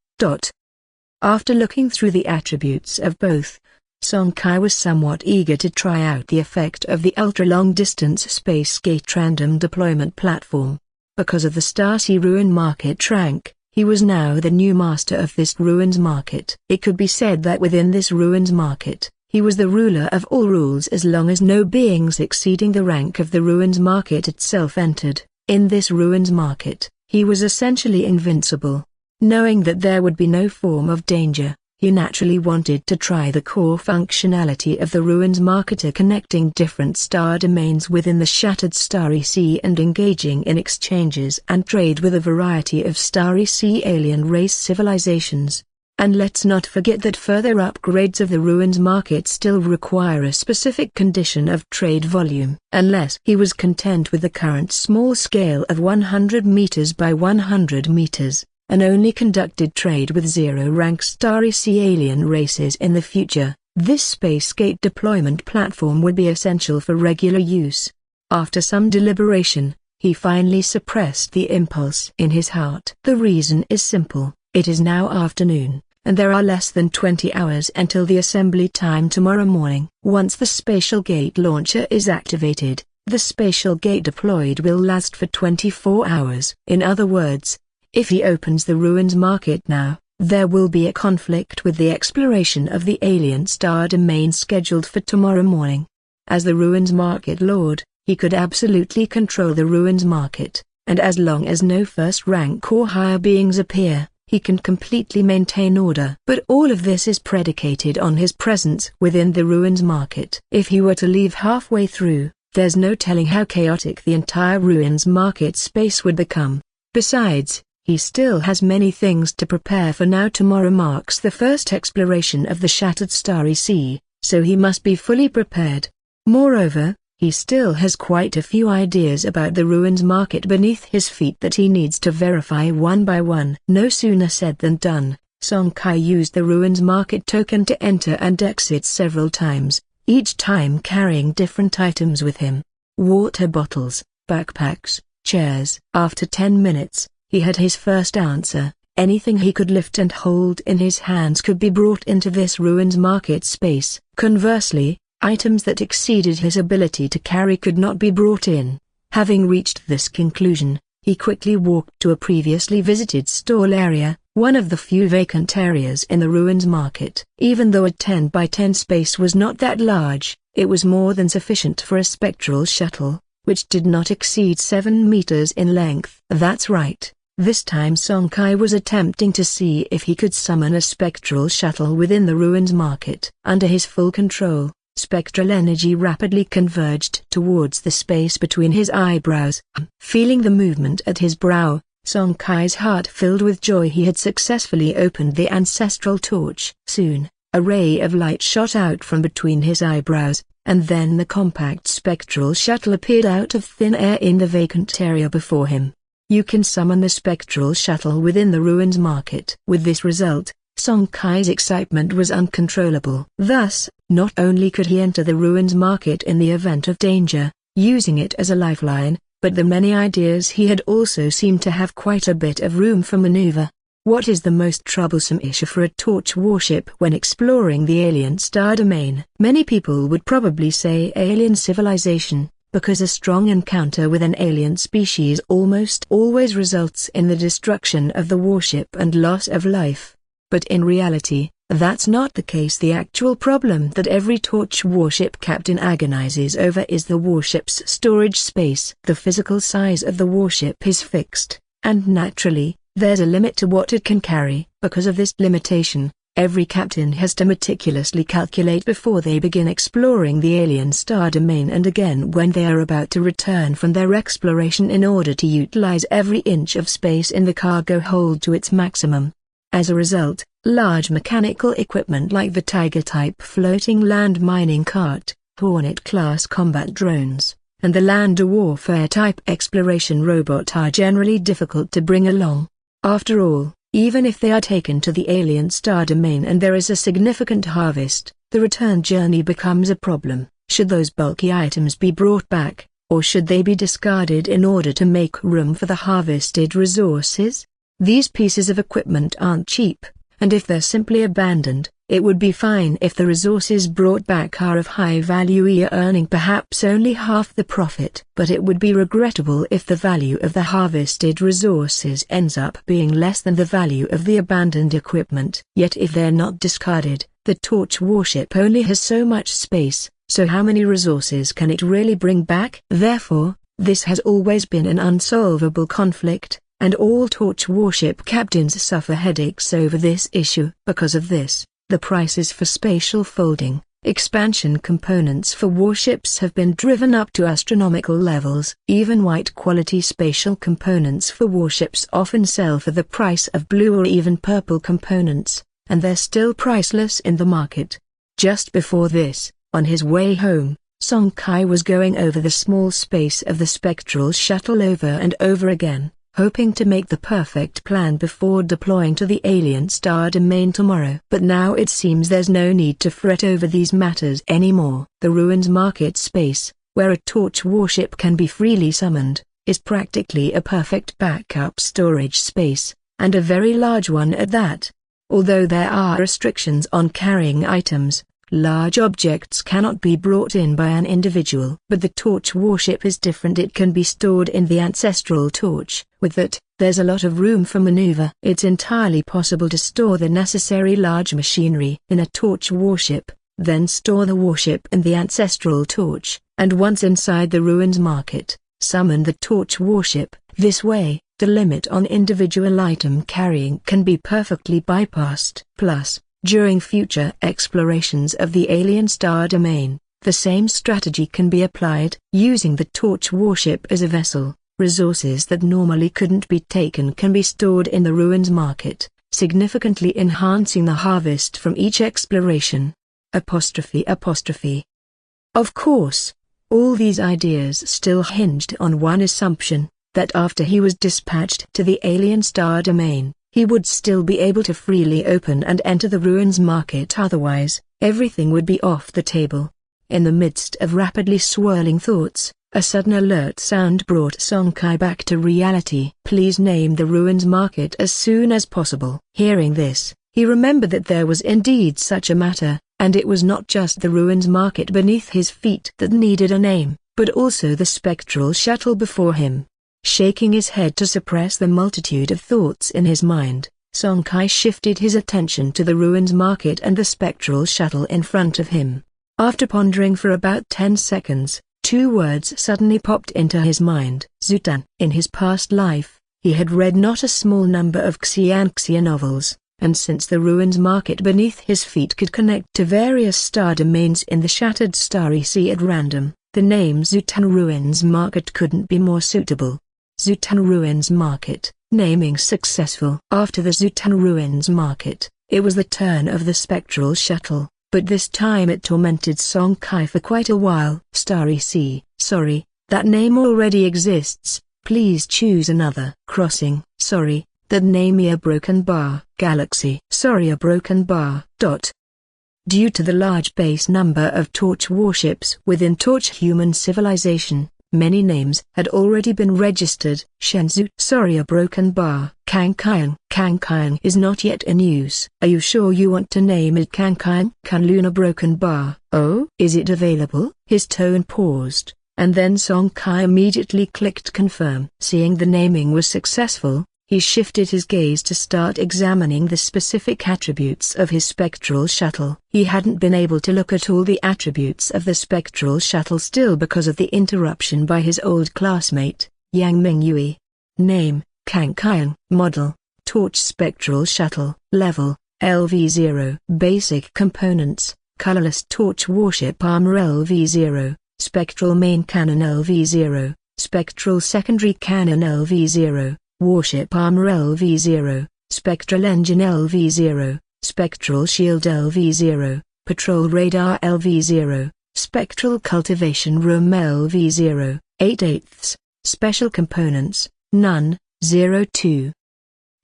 [SPEAKER 1] After looking through the attributes of both, Song Kai was somewhat eager to try out the effect of the ultra-long-distance space gate random deployment platform. Because of the Starsea Ruin Market rank, he was now the new master of this Ruins Market. It could be said that within this Ruins Market, he was the ruler of all rules as long as no beings exceeding the rank of the Ruins Market itself entered. In this Ruins Market, he was essentially invincible. Knowing that there would be no form of danger, he naturally wanted to try the core functionality of the Ruins Marketer, connecting different star domains within the Shattered Starry Sea and engaging in exchanges and trade with a variety of Starry Sea alien race civilizations. And let's not forget that further upgrades of the Ruins Market still require a specific condition of trade volume. Unless he was content with the current small scale of 100 meters by 100 meters, and only conducted trade with zero-rank Starry Sea alien races in the future, this Space Gate deployment platform would be essential for regular use. After some deliberation, he finally suppressed the impulse in his heart. The reason is simple: it is now afternoon, and there are less than 20 hours until the assembly time tomorrow morning. Once the Spatial Gate launcher is activated, the Spatial Gate deployed will last for 24 hours. In other words, if he opens the Ruins Market now, there will be a conflict with the exploration of the alien star domain scheduled for tomorrow morning. As the Ruins Market Lord, he could absolutely control the Ruins Market, and as long as no first rank or higher beings appear, he can completely maintain order. But all of this is predicated on his presence within the Ruins Market. If he were to leave halfway through, there's no telling how chaotic the entire Ruins Market space would become. Besides, he still has many things to prepare for. Now tomorrow marks the first exploration of the Shattered Starry Sea, so he must be fully prepared. Moreover, he still has quite a few ideas about the Ruins Market beneath his feet that he needs to verify one by one. No sooner said than done. Song Kai used the Ruins Market token to enter and exit several times, each time carrying different items with him: water bottles, backpacks, chairs. After 10 minutes, he had his first answer: anything he could lift and hold in his hands could be brought into this Ruins Market space. Conversely, items that exceeded his ability to carry could not be brought in. Having reached this conclusion, he quickly walked to a previously visited stall area, one of the few vacant areas in the Ruins Market. Even though a 10 by 10 space was not that large, it was more than sufficient for a spectral shuttle, which did not exceed 7 meters in length. That's right. This time Song Kai was attempting to see if he could summon a spectral shuttle within the Ruins Market. Under his full control, spectral energy rapidly converged towards the space between his eyebrows. Feeling the movement at his brow, Song Kai's heart filled with joy. He had successfully opened the ancestral torch. Soon, a ray of light shot out from between his eyebrows, and then the compact spectral shuttle appeared out of thin air in the vacant area before him. You can summon the spectral shuttle within the Ruins Market. With this result, Song Kai's excitement was uncontrollable. Thus, not only could he enter the Ruins Market in the event of danger, using it as a lifeline, but the many ideas he had also seemed to have quite a bit of room for maneuver. What is the most troublesome issue for a torch warship when exploring the alien star domain? Many people would probably say alien civilization, because a strong encounter with an alien species almost always results in the destruction of the warship and loss of life. But in reality, that's not the case. The actual problem that every torch warship captain agonizes over is the warship's storage space. The physical size of the warship is fixed, and naturally, there's a limit to what it can carry. Because of this limitation, every captain has to meticulously calculate before they begin exploring the alien star domain and again when they are about to return from their exploration in order to utilize every inch of space in the cargo hold to its maximum. As a result, large mechanical equipment like the Tiger-type floating land mining cart, Hornet-class combat drones, and the land warfare-type exploration robot are generally difficult to bring along. After all, even if they are taken to the alien star domain and there is a significant harvest, the return journey becomes a problem. Should those bulky items be brought back, or should they be discarded in order to make room for the harvested resources? These pieces of equipment aren't cheap, and if they're simply abandoned, it would be fine if the resources brought back are of high value, earning perhaps only half the profit. But it would be regrettable if the value of the harvested resources ends up being less than the value of the abandoned equipment. Yet if they're not discarded, the torch warship only has so much space, so how many resources can it really bring back? Therefore, this has always been an unsolvable conflict, and all torch warship captains suffer headaches over this issue. Because of this, the prices for spatial folding, expansion components for warships have been driven up to astronomical levels. Even white-quality spatial components for warships often sell for the price of blue or even purple components, and they're still priceless in the market. Just before this, on his way home, Song Kai was going over the small space of the spectral shuttle over and over again, hoping to make the perfect plan before deploying to the alien star domain tomorrow. But now it seems there's no need to fret over these matters anymore. The ruins market space, where a torch warship can be freely summoned, is practically a perfect backup storage space, and a very large one at that. Although there are restrictions on carrying items, large objects cannot be brought in by an individual. But the torch warship is different. It can be stored in the ancestral torch. With that, there's a lot of room for maneuver. It's entirely possible to store the necessary large machinery in a torch warship, then store the warship in the ancestral torch, and once inside the ruins market, summon the torch warship. This way, the limit on individual item carrying can be perfectly bypassed. Plus, during future explorations of the alien star domain, the same strategy can be applied. Using the torch warship as a vessel, resources that normally couldn't be taken can be stored in the ruins market, significantly enhancing the harvest from each exploration. Of course, all these ideas still hinged on one assumption, that after he was dispatched to the alien star domain, he would still be able to freely open and enter the ruins market. Otherwise, everything would be off the table. In the midst of rapidly swirling thoughts, a sudden alert sound brought Song Kai back to reality. Please name the ruins market as soon as possible. Hearing this, he remembered that there was indeed such a matter, and it was not just the ruins market beneath his feet that needed a name, but also the spectral shuttle before him. Shaking his head to suppress the multitude of thoughts in his mind, Song Kai shifted his attention to the ruins market and the spectral shuttle in front of him. After pondering for about 10 seconds, two words suddenly popped into his mind. Zutan. In his past life, he had read not a small number of Xianxia novels, and since the ruins market beneath his feet could connect to various star domains in the shattered starry sea at random, the name Zutan Ruins Market couldn't be more suitable. Zutan Ruins Market, naming successful. After the Zutan Ruins Market, it was the turn of the spectral shuttle, but this time it tormented Song Kai for quite a while. Starry Sea. Sorry, that name already exists, please choose another. Crossing. Sorry, that name. A broken bar. Galaxy. Sorry, a broken bar. Due to the large base number of Torch warships within Torch human civilization, many names had already been registered. Shenzhou, Soria Broken Bar. Kangkyang. Kangkyang is not yet in use. Are you sure you want to name it Kangkyang? Kunluna Broken Bar. Oh? Is it available? His tone paused, and then Song Kai immediately clicked confirm. Seeing the naming was successful, he shifted his gaze to start examining the specific attributes of his spectral shuttle. He hadn't been able to look at all the attributes of the spectral shuttle still because of the interruption by his old classmate, Yang Mingyue. Name, Kangkyang. Model, Torch Spectral Shuttle. Level, LV0. Basic components, colorless Torch Warship Armor LV0, Spectral Main Cannon LV0, Spectral Secondary Cannon LV0, Warship Armor LV0, Spectral Engine LV0, Spectral Shield LV0, Patrol Radar LV0, Spectral Cultivation Room LV0, 8/8. Special components, none, 02.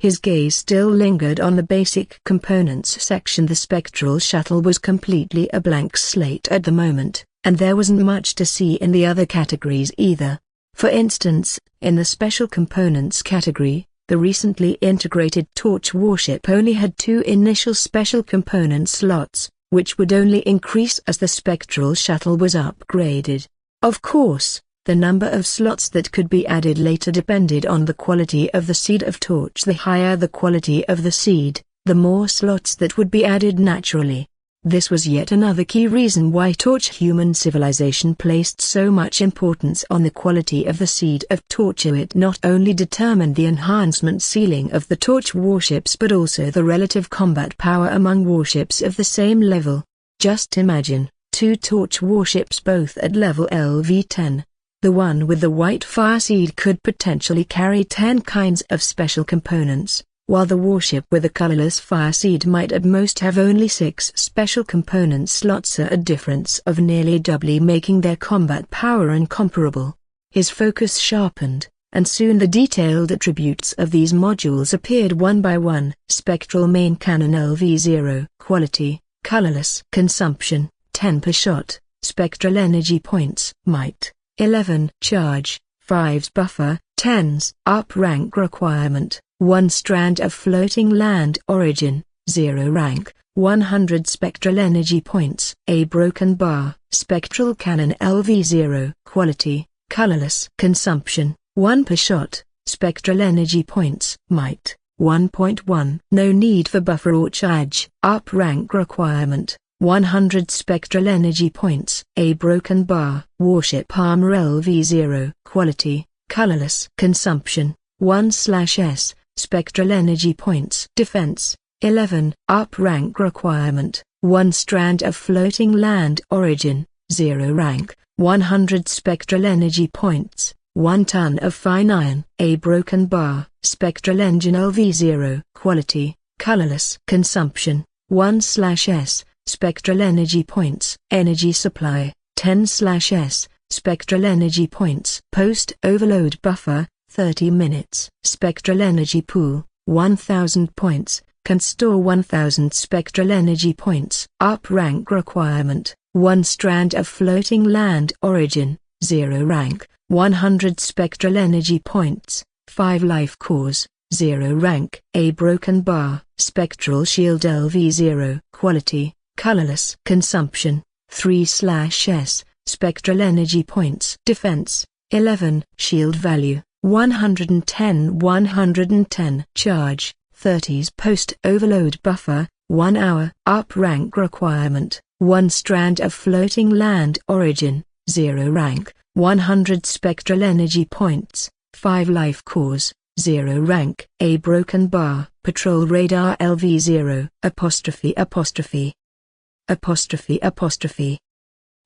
[SPEAKER 1] His gaze still lingered on the basic components section. The spectral shuttle was completely a blank slate at the moment, and there wasn't much to see in the other categories either. For instance, in the special components category, the recently integrated Torch warship only had 2 initial special component slots, which would only increase as the spectral shuttle was upgraded. Of course, the number of slots that could be added later depended on the quality of the seed of Torch. The higher the quality of the seed, the more slots that would be added naturally. This was yet another key reason why Torch human civilization placed so much importance on the quality of the seed of Torch. It not only determined the enhancement ceiling of the Torch warships but also the relative combat power among warships of the same level. Just imagine, 2 Torch warships both at level LV10. The one with the white fire seed could potentially carry 10 kinds of special components, while the warship with a colorless fire seed might at most have only 6 special component slots, a difference of nearly doubly, making their combat power incomparable. His focus sharpened, and soon the detailed attributes of these modules appeared one by one. Spectral Main Cannon LV0. Quality, colorless. Consumption, 10 per shot. Spectral Energy Points. Might, 11. Charge, 5s. Buffer, 10s. Up rank requirement, 1 strand of floating land origin, 0 rank, 100 spectral energy points. A broken bar. Spectral Cannon LV0. Quality, colorless. Consumption, 1 per shot. Spectral energy points. Might, 1.1. No need for buffer or charge. Up rank requirement, 100 spectral energy points. A broken bar. Warship Armor LV0. Quality, colorless. Consumption, 1/S. Spectral energy points. Defense, 11. Up rank requirement, 1 strand of floating land origin, 0 rank, 100 spectral energy points, 1 ton of fine iron. A broken bar. Spectral Engine LV0. Quality, colorless. Consumption, 1/S. Spectral energy points. Energy supply, 10/S. Spectral energy points. Post overload buffer, 30 minutes. Spectral energy pool, 1000 points, can store 1000 spectral energy points. Up rank requirement, 1 strand of floating land origin, 0 rank, 100 spectral energy points, 5 life cores, 0 rank. A broken bar. Spectral Shield LV0. Quality, colorless. Consumption, 3/S. Spectral energy points. Defense, 11. Shield value, 110. Charge, 30s. Post overload buffer, 1 hour. Up rank requirement, 1 strand of floating land origin, 0 rank, 100 spectral energy points, 5 life cores, 0 rank. A broken bar. Patrol Radar LV0.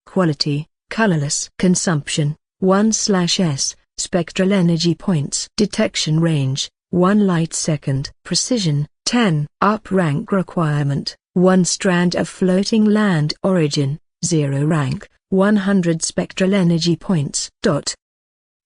[SPEAKER 1] Quality, colorless. Consumption, 1/S. Spectral energy points. Detection range, 1 light second. Precision, 10. Up rank requirement, 1 strand of floating land origin, 0 rank, 100 spectral energy points.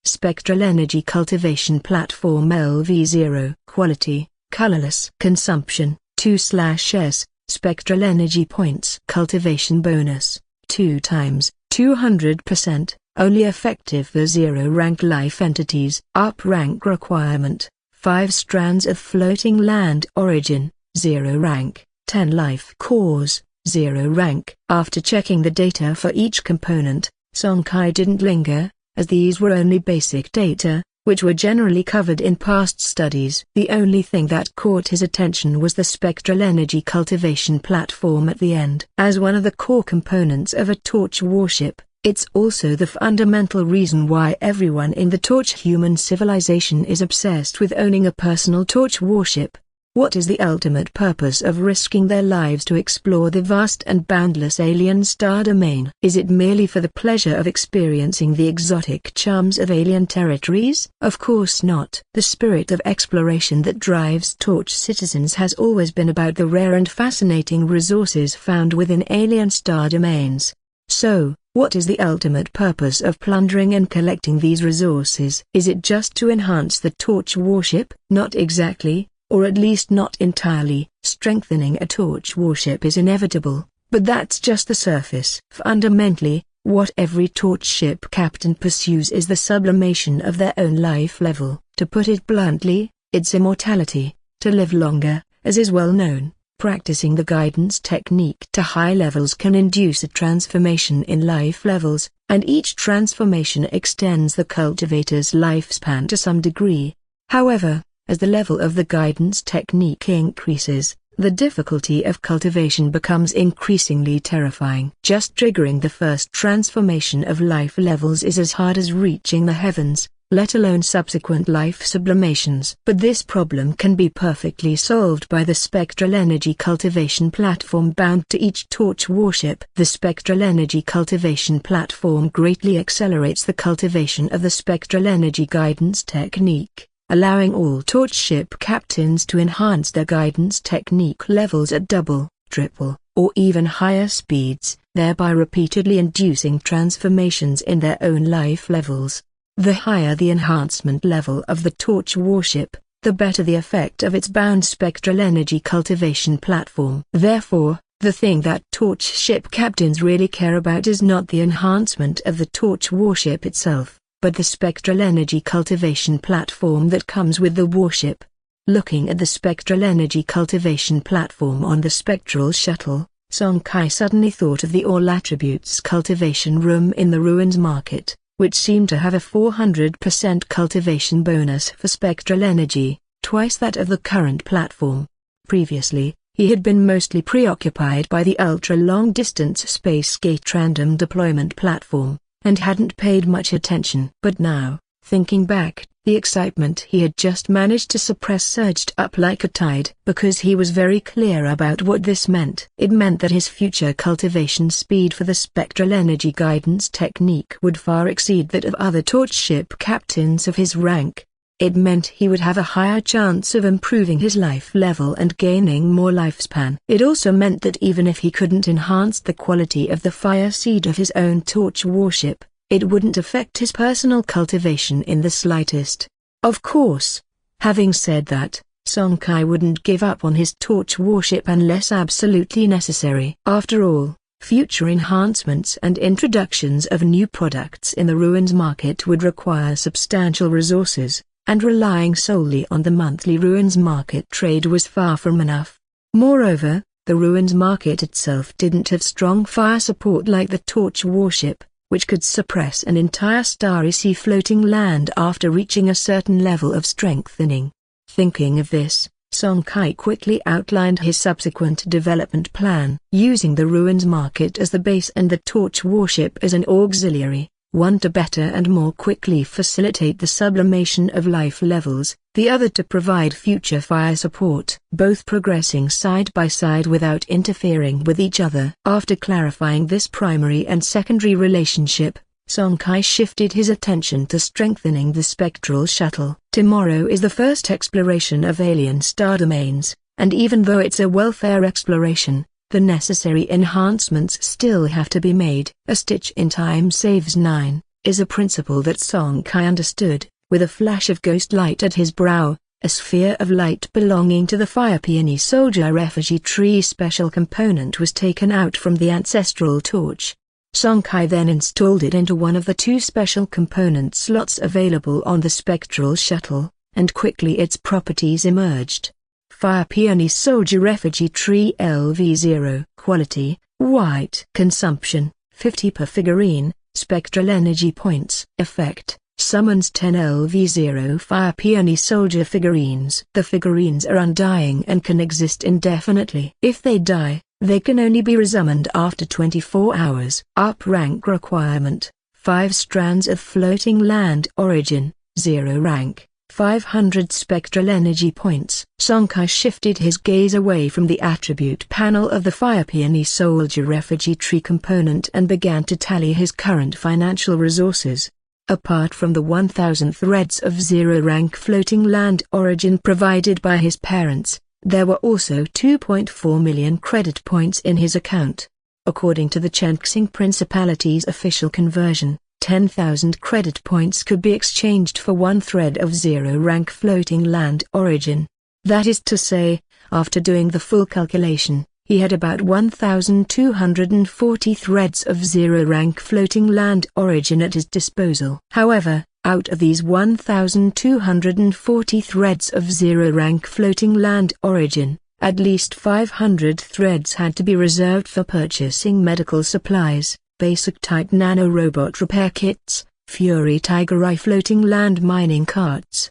[SPEAKER 1] Spectral Energy Cultivation Platform LV0. Quality, colorless. Consumption, 2/S. Spectral energy points. Cultivation bonus, 2 times, 200%, only effective for 0-rank life entities. Up rank requirement, 5 strands of floating land origin, 0 rank, 10 life cores, 0 rank. After checking the data for each component, Song Kai didn't linger, as these were only basic data, which were generally covered in past studies. The only thing that caught his attention was the spectral energy cultivation platform at the end. As one of the core components of a torch warship, it's also the fundamental reason why everyone in the Torch human civilization is obsessed with owning a personal torch warship. What is the ultimate purpose of risking their lives to explore the vast and boundless alien star domain? Is it merely for the pleasure of experiencing the exotic charms of alien territories? Of course not. The spirit of exploration that drives Torch citizens has always been about the rare and fascinating resources found within alien star domains. So, what is the ultimate purpose of plundering and collecting these resources? Is it just to enhance the Torch warship? Not exactly. Or at least not entirely. Strengthening a torch warship is inevitable, but that's just the surface. Fundamentally, what every torch ship captain pursues is the sublimation of their own life level. To put it bluntly, it's immortality. To live longer, as is well known, practicing the guidance technique to high levels can induce a transformation in life levels, and each transformation extends the cultivator's lifespan to some degree. However, as the level of the guidance technique increases, the difficulty of cultivation becomes increasingly terrifying. Just triggering the first transformation of life levels is as hard as reaching the heavens, let alone subsequent life sublimations. But this problem can be perfectly solved by the spectral energy cultivation platform bound to each torch warship. The spectral energy cultivation platform greatly accelerates the cultivation of the spectral energy guidance technique, allowing all torch ship captains to enhance their guidance technique levels at double, triple, or even higher speeds, thereby repeatedly inducing transformations in their own life levels. The higher the enhancement level of the torch warship, the better the effect of its bound spectral energy cultivation platform. Therefore, the thing that torch ship captains really care about is not the enhancement of the torch warship itself, but the spectral energy cultivation platform that comes with the warship. Looking at the spectral energy cultivation platform on the spectral shuttle, Song Kai suddenly thought of the all attributes cultivation room in the ruins market, which seemed to have a 400% cultivation bonus for spectral energy, twice that of the current platform. Previously, he had been mostly preoccupied by the ultra-long-distance Space Gate random deployment platform, and hadn't paid much attention. But now, thinking back, the excitement he had just managed to suppress surged up like a tide, because he was very clear about what this meant. It meant that his future cultivation speed for the spectral energy guidance technique would far exceed that of other torch ship captains of his rank. It meant he would have a higher chance of improving his life level and gaining more lifespan. It also meant that even if he couldn't enhance the quality of the fire seed of his own torch warship, it wouldn't affect his personal cultivation in the slightest. Of course, having said that, Song Kai wouldn't give up on his torch warship unless absolutely necessary. After all, future enhancements and introductions of new products in the ruins market would require substantial resources, and relying solely on the monthly ruins market trade was far from enough. Moreover, the ruins market itself didn't have strong fire support like the torch warship, which could suppress an entire starry sea floating land after reaching a certain level of strengthening. Thinking of this, Song Kai quickly outlined his subsequent development plan. Using the ruins market as the base and the torch warship as an auxiliary, one to better and more quickly facilitate the sublimation of life levels, the other to provide future fire support, both progressing side by side without interfering with each other. After clarifying this primary and secondary relationship, Song Kai shifted his attention to strengthening the spectral shuttle. Tomorrow is the first exploration of alien star domains, and even though it's a welfare exploration, the necessary enhancements still have to be made. A stitch in time saves 9, is a principle that Song Kai understood. With a flash of ghost light at his brow, A sphere of light belonging to the Fire Peony Soldier Refugee Tree special component was taken out from the ancestral torch. Song Kai then installed it into one of the two special component slots available on the spectral shuttle, and quickly its properties emerged. Fire Peony Soldier Refugee Tree LV0. Quality: white. Consumption: 50 per figurine. Spectral energy points. Effect: summons 10 LV0 Fire Peony Soldier figurines. The figurines are undying and can exist indefinitely. If they die, they can only be resummoned after 24 hours. Up rank requirement: 5 strands of floating land origin, 0 rank, 500 spectral energy points. Song Kai shifted his gaze away from the attribute panel of the Fire Peony Soldier Refugee Tree component and began to tally his current financial resources. Apart from the 1,000 threads of 0 rank floating land origin provided by his parents, there were also 2.4 million credit points in his account. According to the Chenxing Principality's official conversion, 10,000 credit points could be exchanged for 1 thread of 0 rank floating land origin. That is to say, after doing the full calculation, he had about 1,240 threads of 0 rank floating land origin at his disposal. However, out of these 1,240 threads of 0 rank floating land origin, at least 500 threads had to be reserved for purchasing medical supplies, basic type nanorobot repair kits, Fury Tiger Eye floating land mining carts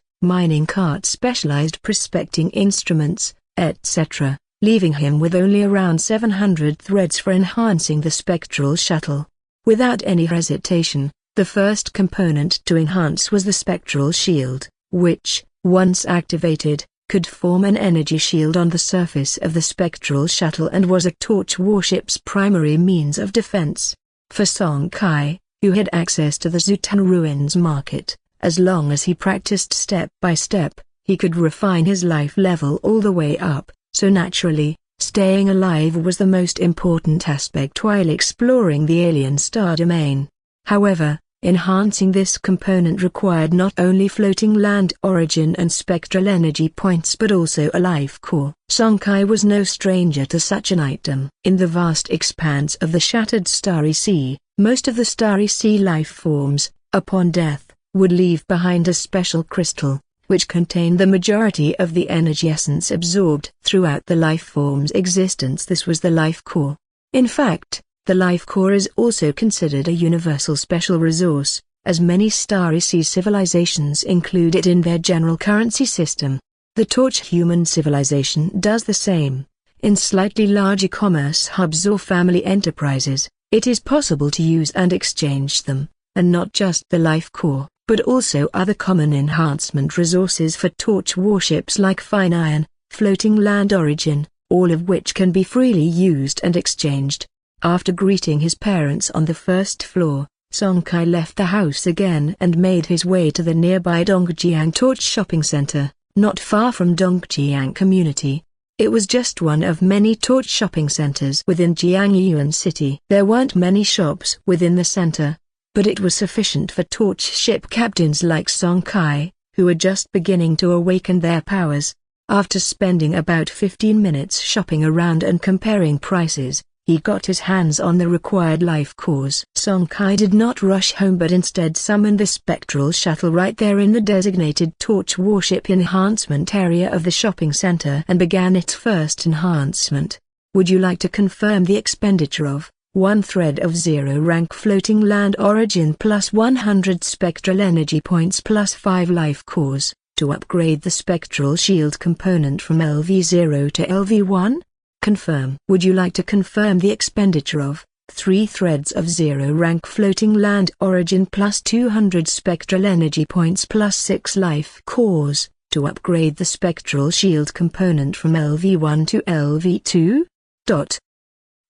[SPEAKER 1] specialized prospecting instruments, etc., leaving him with only around 700 threads for enhancing the spectral shuttle. Without any hesitation, the first component to enhance was the spectral shield, which, once activated, could form an energy shield on the surface of the spectral shuttle and was a torch warship's primary means of defense. For Song Kai, who had access to the Zutan Ruins market, as long as he practiced step by step, he could refine his life level all the way up. So naturally, staying alive was the most important aspect while exploring the alien star domain. However, enhancing this component required not only floating land origin and spectral energy points but also a life core. Song Kai was no stranger to such an item. In the vast expanse of the shattered starry sea, most of the starry sea life forms, upon death, would leave behind a special crystal, which contained the majority of the energy essence absorbed throughout the life form's existence. This was the life core. In fact, the life core is also considered a universal special resource, as many starry sea civilizations include it in their general currency system. The Torch human civilization does the same. In slightly larger commerce hubs or family enterprises, it is possible to use and exchange them, and not just the life core, but also other common enhancement resources for torch warships like fine iron, floating land origin, all of which can be freely used and exchanged. After greeting his parents on the first floor, Song Kai left the house again and made his way to the nearby Dongjiang Torch Shopping Center, not far from Dongjiang Community. It was just one of many torch shopping centers within Jiangyuan City. There weren't many shops within the center, but it was sufficient for torch ship captains like Song Kai, who were just beginning to awaken their powers. After spending about 15 minutes shopping around and comparing prices, he got his hands on the required life cores. Song Kai did not rush home but instead summoned the spectral shuttle right there in the designated torch warship enhancement area of the shopping center and began its first enhancement. Would you like to confirm the expenditure of 1 thread of 0 rank floating land origin plus 100 spectral energy points plus 5 life cores, to upgrade the spectral shield component from LV0 to LV1? Confirm. Would you like to confirm the expenditure of 3 threads of 0 rank floating land origin plus 200 spectral energy points plus 6 life cores, to upgrade the spectral shield component from LV1 to LV2?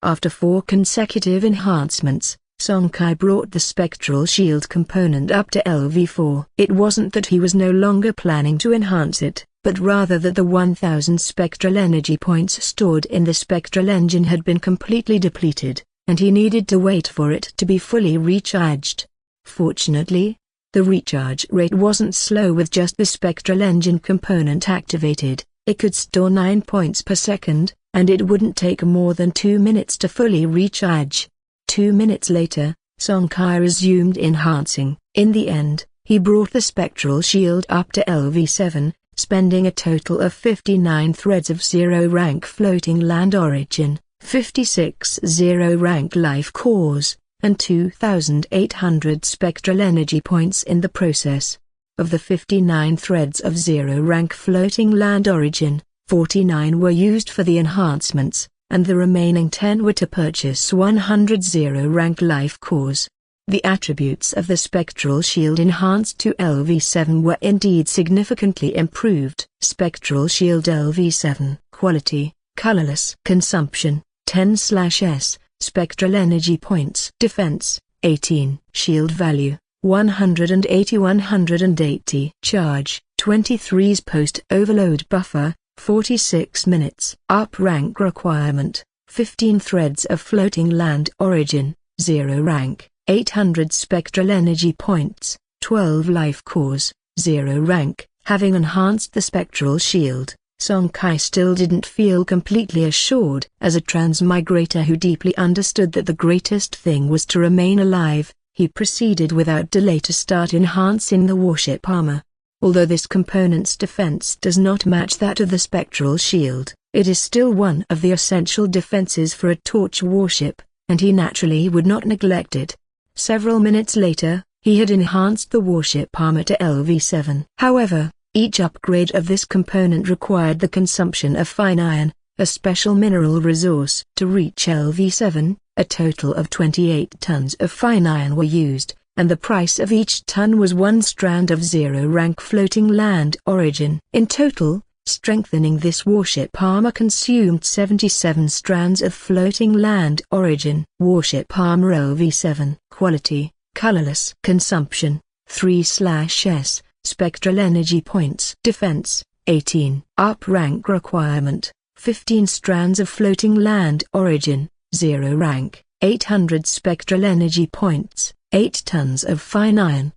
[SPEAKER 1] After 4 consecutive enhancements, Song Kai brought the spectral shield component up to LV4. It wasn't that he was no longer planning to enhance it, but rather that the 1,000 spectral energy points stored in the spectral engine had been completely depleted, and he needed to wait for it to be fully recharged. Fortunately, The recharge rate wasn't slow with just the spectral engine component activated. It could store 9 points per second, and it wouldn't take more than 2 minutes to fully recharge. 2 minutes later, Song Kai resumed enhancing. In the end, he brought the spectral shield up to LV7, spending a total of 59 threads of 0 rank floating land origin, 56 0 rank life cores, and 2,800 spectral energy points in the process. Of the 59 threads of 0 rank floating land origin, 49 were used for the enhancements, and the remaining 10 were to purchase 100 0 rank life cores. The attributes of the spectral shield enhanced to LV7 were indeed significantly improved. Spectral shield LV7 quality, colorless consumption, 10/S, spectral energy points. Defense, 18. Shield value, 180. Charge, 23's post-overload buffer, 46 minutes. Up rank requirement, 15 threads of floating land origin, 0 rank, 800 spectral energy points, 12 life cores, 0 rank. Having enhanced the spectral shield, Song Kai still didn't feel completely assured. As a transmigrator who deeply understood that the greatest thing was to remain alive, he proceeded without delay to start enhancing the warship armor. Although this component's defense does not match that of the spectral shield, it is still one of the essential defenses for a torch warship, and he naturally would not neglect it. Several minutes later, he had enhanced the warship armor to LV7. However, each upgrade of this component required the consumption of fine iron, a special mineral resource. To reach LV7, a total of 28 tons of fine iron were used, and the price of each ton was 1 strand of 0 rank floating land origin. In total, strengthening this warship armor consumed 77 strands of floating land origin. Warship armor LV7 quality, colorless consumption, 3/S, spectral energy points. Defense, 18. Up rank requirement, 15 strands of floating land origin, 0 rank, 800 spectral energy points, 8 tons of fine iron.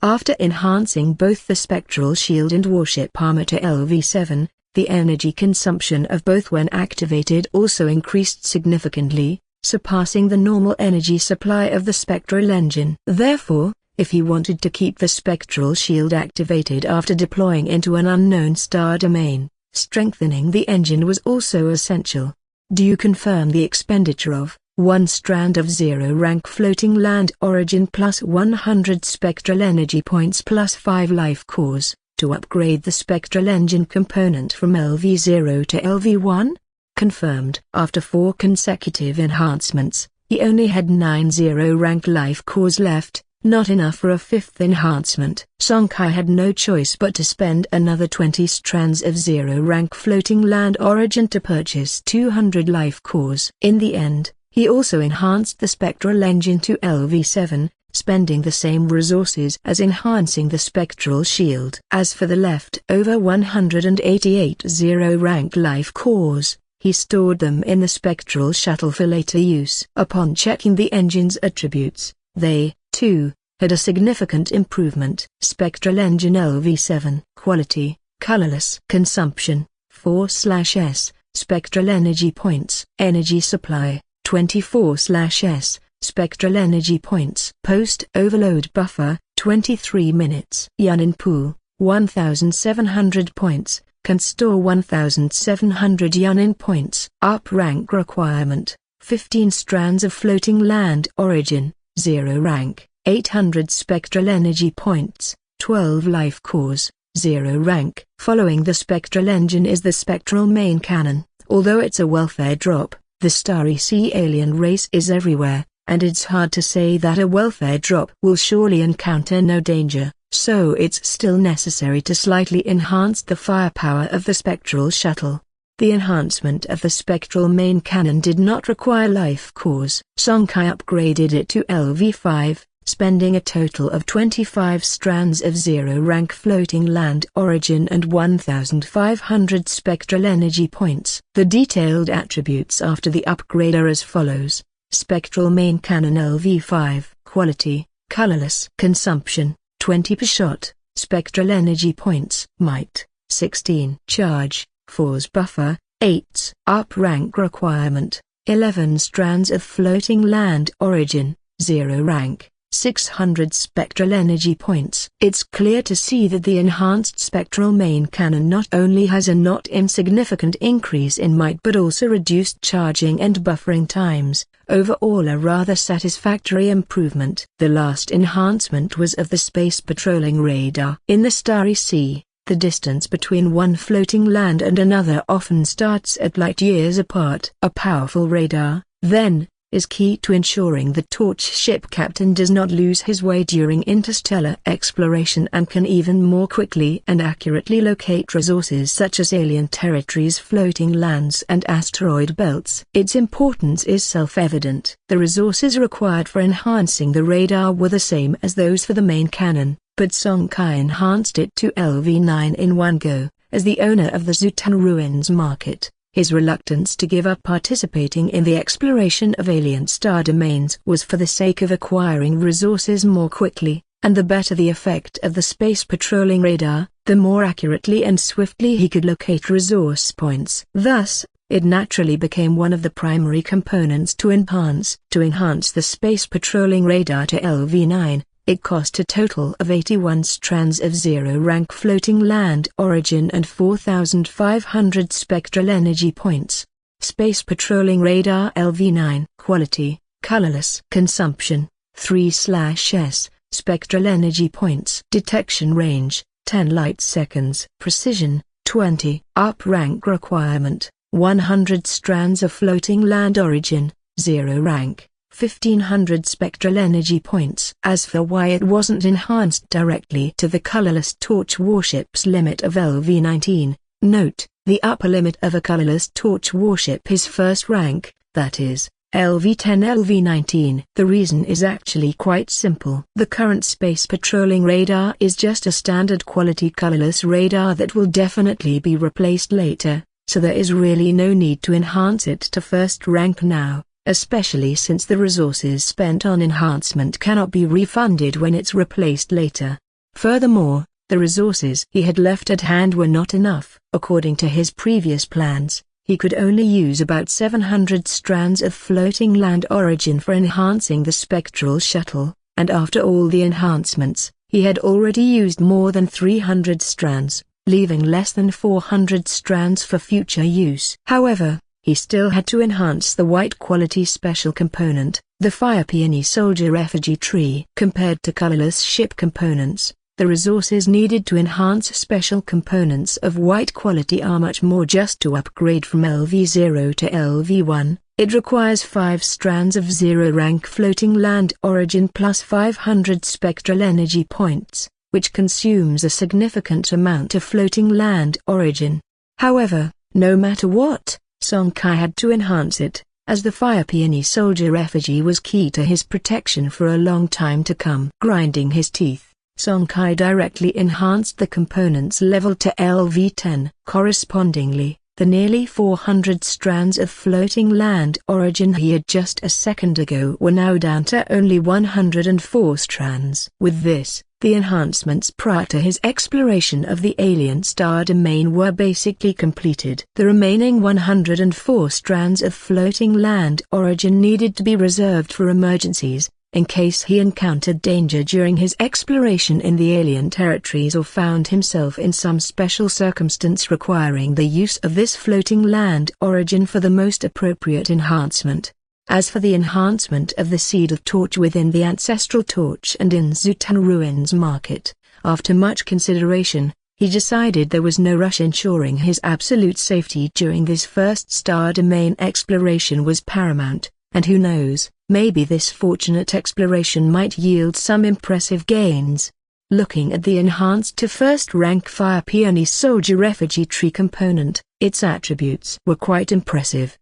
[SPEAKER 1] After enhancing both the spectral shield and warship armor to LV7, the energy consumption of both when activated also increased significantly, surpassing the normal energy supply of the spectral engine. Therefore, if he wanted to keep the spectral shield activated after deploying into an unknown star domain, strengthening the engine was also essential. Do you confirm the expenditure of 1 strand of 0 rank floating land origin plus 100 spectral energy points plus 5 life cores, to upgrade the spectral engine component from LV0 to LV1? Confirmed. After 4 consecutive enhancements, he only had 9 0 rank life cores left, not enough for a 5th enhancement. Song Kai had no choice but to spend another 20 strands of 0 rank floating land origin to purchase 200 life cores. In the end, he also enhanced the spectral engine to LV7, spending the same resources as enhancing the spectral shield. As for the left-over 188 0 rank life cores, he stored them in the spectral shuttle for later use. Upon checking the engine's attributes, they, too, had a significant improvement. Spectral engine LV7 quality, colorless consumption, 4/S, spectral energy points. Energy supply, 24/S, spectral energy points. Post-overload buffer, 23 minutes. Yunin pool, 1,700 points, can store 1,700 Yunin points. Up rank requirement, 15 strands of floating land origin, 0 rank, 800 spectral energy points, 12 life cores, 0 rank. Following the spectral engine is the spectral main cannon. Although it's a welfare drop, the starry sea alien race is everywhere, and it's hard to say that a welfare drop will surely encounter no danger, so it's still necessary to slightly enhance the firepower of the spectral shuttle. The enhancement of the spectral main cannon did not require life cores. Song Kai upgraded it to LV5, spending a total of 25 strands of 0 rank floating land origin and 1,500 spectral energy points. The detailed attributes after the upgrade are as follows. Spectral main cannon LV5 quality, Colorless consumption, 20 per shot. Spectral energy points. Might, 16. Charge, 4's buffer, 8's. Up rank requirement, 11 strands of floating land origin, 0 rank, 600 spectral energy points. It's clear to see that the enhanced spectral main cannon not only has a not insignificant increase in might but also reduced charging and buffering times, overall a rather satisfactory improvement. The last enhancement was of the space patrolling radar. In the Starry Sea, the distance between one floating land and another often starts at light years apart. A powerful radar, then, is key to ensuring the Torch ship captain does not lose his way during interstellar exploration and can even more quickly and accurately locate resources such as alien territories, floating lands and asteroid belts. Its importance is self-evident. The resources required for enhancing the radar were the same as those for the main cannon, but Song Kai enhanced it to LV9 in one go. As the owner of the Zutan Ruins market, his reluctance to give up participating in the exploration of alien star domains was for the sake of acquiring resources more quickly, and the better the effect of the space patrolling radar, the more accurately and swiftly he could locate resource points. Thus, it naturally became one of the primary components to enhance. To enhance the space patrolling radar to LV9, it cost a total of 81 strands of 0-rank floating land origin and 4,500 spectral energy points. Space patrolling radar LV9. Quality, colorless consumption, 3/S, spectral energy points. Detection range, 10 light seconds. Precision, 20. Up rank requirement, 100 strands of floating land origin, 0 rank. 1,500 spectral energy points. As for why it wasn't enhanced directly to the colorless Torch warship's limit of LV19, note, the upper limit of a colorless Torch warship is first rank, that is, LV10 LV19. The reason is actually quite simple. The current space patrolling radar is just a standard quality colorless radar that will definitely be replaced later, so there is really no need to enhance it to first rank now, especially since the resources spent on enhancement cannot be refunded when it's replaced later. Furthermore, the resources he had left at hand were not enough. According to his previous plans, he could only use about 700 strands of floating land origin for enhancing the spectral shuttle, and after all the enhancements, he had already used more than 300 strands, leaving less than 400 strands for future use. However, he still had to enhance the white quality special component, the Fire Peony Soldier Effigy Tree. Compared to colorless ship components, the resources needed to enhance special components of white quality are much more. Just to upgrade from LV0 to LV1, it requires 5 strands of 0-rank floating land origin plus 500 spectral energy points, which consumes a significant amount of floating land origin. However, no matter what, Song Kai had to enhance it, as the Fire Peony Soldier Effigy was key to his protection for a long time to come. Grinding his teeth, Song Kai directly enhanced the component's level to LV10. Correspondingly, the nearly 400 strands of floating land origin he had just a second ago were now down to only 104 strands. With this, the enhancements prior to his exploration of the alien star domain were basically completed. The remaining 104 strands of floating land origin needed to be reserved for emergencies, in case he encountered danger during his exploration in the alien territories or found himself in some special circumstance requiring the use of this floating land origin for the most appropriate enhancement. As for the enhancement of the Seed of Torch within the Ancestral Torch and in Zutan Ruins market, after much consideration, he decided there was no rush. Ensuring his absolute safety during this first star domain exploration was paramount, and who knows, maybe this fortunate exploration might yield some impressive gains. Looking at the enhanced to first rank Fire Peony Soldier Effigy Tree component, its attributes were quite impressive.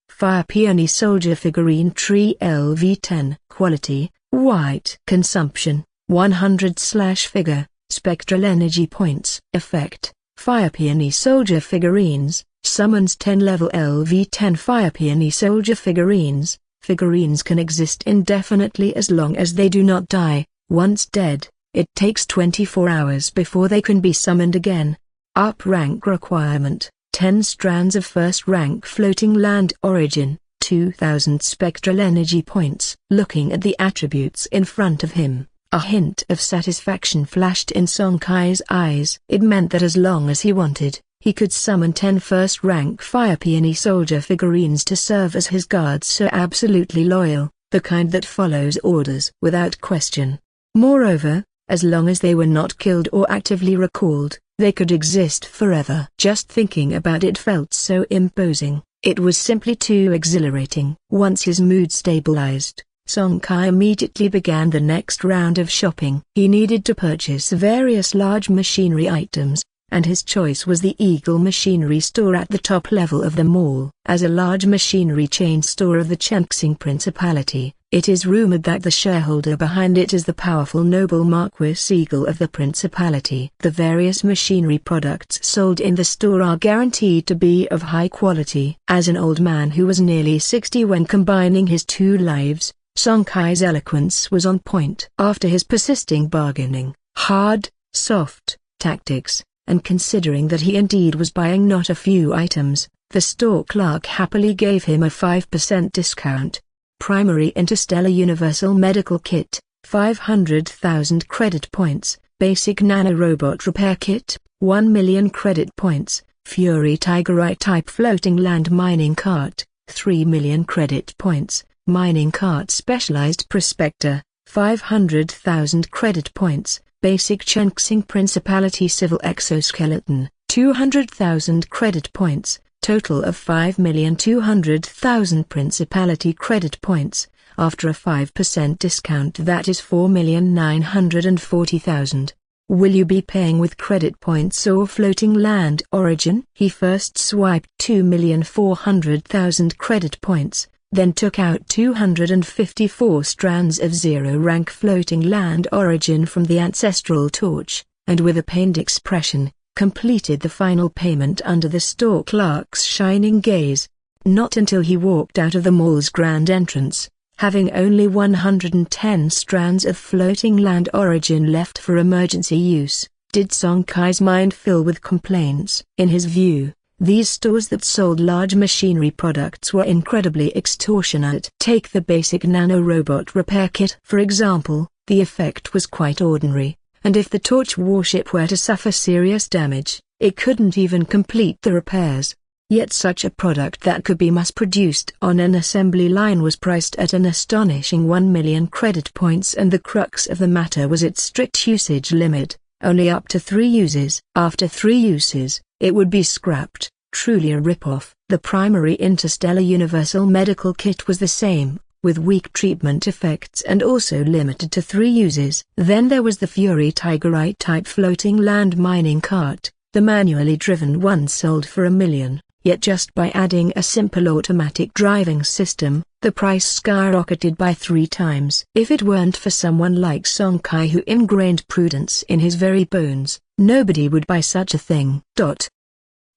[SPEAKER 1] Fire Peony Soldier Figurine Tree LV10. Quality, white. Consumption, 100/figure, spectral energy points. Effect, Fire Peony Soldier Figurines, Summons 10 level LV-10 Fire Peony Soldier figurines. Figurines can exist indefinitely as long as they do not die. Once dead, it takes 24 hours before they can be summoned again. Up rank requirement: 10 strands of first rank floating land origin, 2000 spectral energy points. Looking at the attributes in front of him, a hint of satisfaction flashed in Song Kai's eyes. It meant that as long as he wanted, he could summon 10 first-rank Fire Peony Soldier figurines to serve as his guards, so absolutely loyal, the kind that follows orders without question. Moreover, as long as they were not killed or actively recalled, they could exist forever. Just thinking about it felt so imposing. It was simply too exhilarating. Once his mood stabilized, Song Kai immediately began the next round of shopping. He needed to purchase various large machinery items, and his choice was the Eagle Machinery Store at the top level of the mall. As a large machinery chain store of the Chengxing Principality, it is rumored that the shareholder behind it is the powerful noble Marquis Eagle of the Principality. The various machinery products sold in the store are guaranteed to be of high quality. As an old man who was nearly 60 when combining his two lives, Song Kai's eloquence was on point. After his persisting bargaining, hard, soft, tactics, and considering that he indeed was buying not a few items, the store clerk happily gave him a 5% discount. Primary Interstellar Universal Medical Kit, 500,000 credit points. Basic Nanorobot Repair Kit, 1 million credit points. Fury Tigerite Type Floating Land Mining Cart, 3 million credit points. Mining Cart Specialized Prospector, 500,000 credit points. Basic Chengxing Principality Civil Exoskeleton, 200,000 credit points, total of 5,200,000 Principality credit points. After a 5% discount, that is 4,940,000. Will you be paying with credit points or floating land origin? He first swiped 2,400,000 credit points, then took out 254 strands of zero-rank floating land origin from the ancestral torch, and with a pained expression, completed the final payment under the store clerk's shining gaze. Not until he walked out of the mall's grand entrance, having only 110 strands of floating land origin left for emergency use, did Song Kai's mind fill with complaints. In his view, these stores that sold large machinery products were incredibly extortionate. Take the basic nanorobot repair kit for example. The effect was quite ordinary, and if the torch warship were to suffer serious damage, it couldn't even complete the repairs. Yet such a product that could be mass-produced on an assembly line was priced at an astonishing 1 million credit points, and the crux of the matter was its strict usage limit, only up to 3 uses. After 3 uses, it would be scrapped. Truly a rip-off. The primary Interstellar Universal Medical Kit was the same, with weak treatment effects and also limited to 3 uses. Then there was the Fury Tigerite Type Floating Land Mining Cart. The manually driven one sold for 1 million, yet just by adding a simple automatic driving system, the price skyrocketed by 3 times. If it weren't for someone like Song Kai who ingrained prudence in his very bones, nobody would buy such a thing.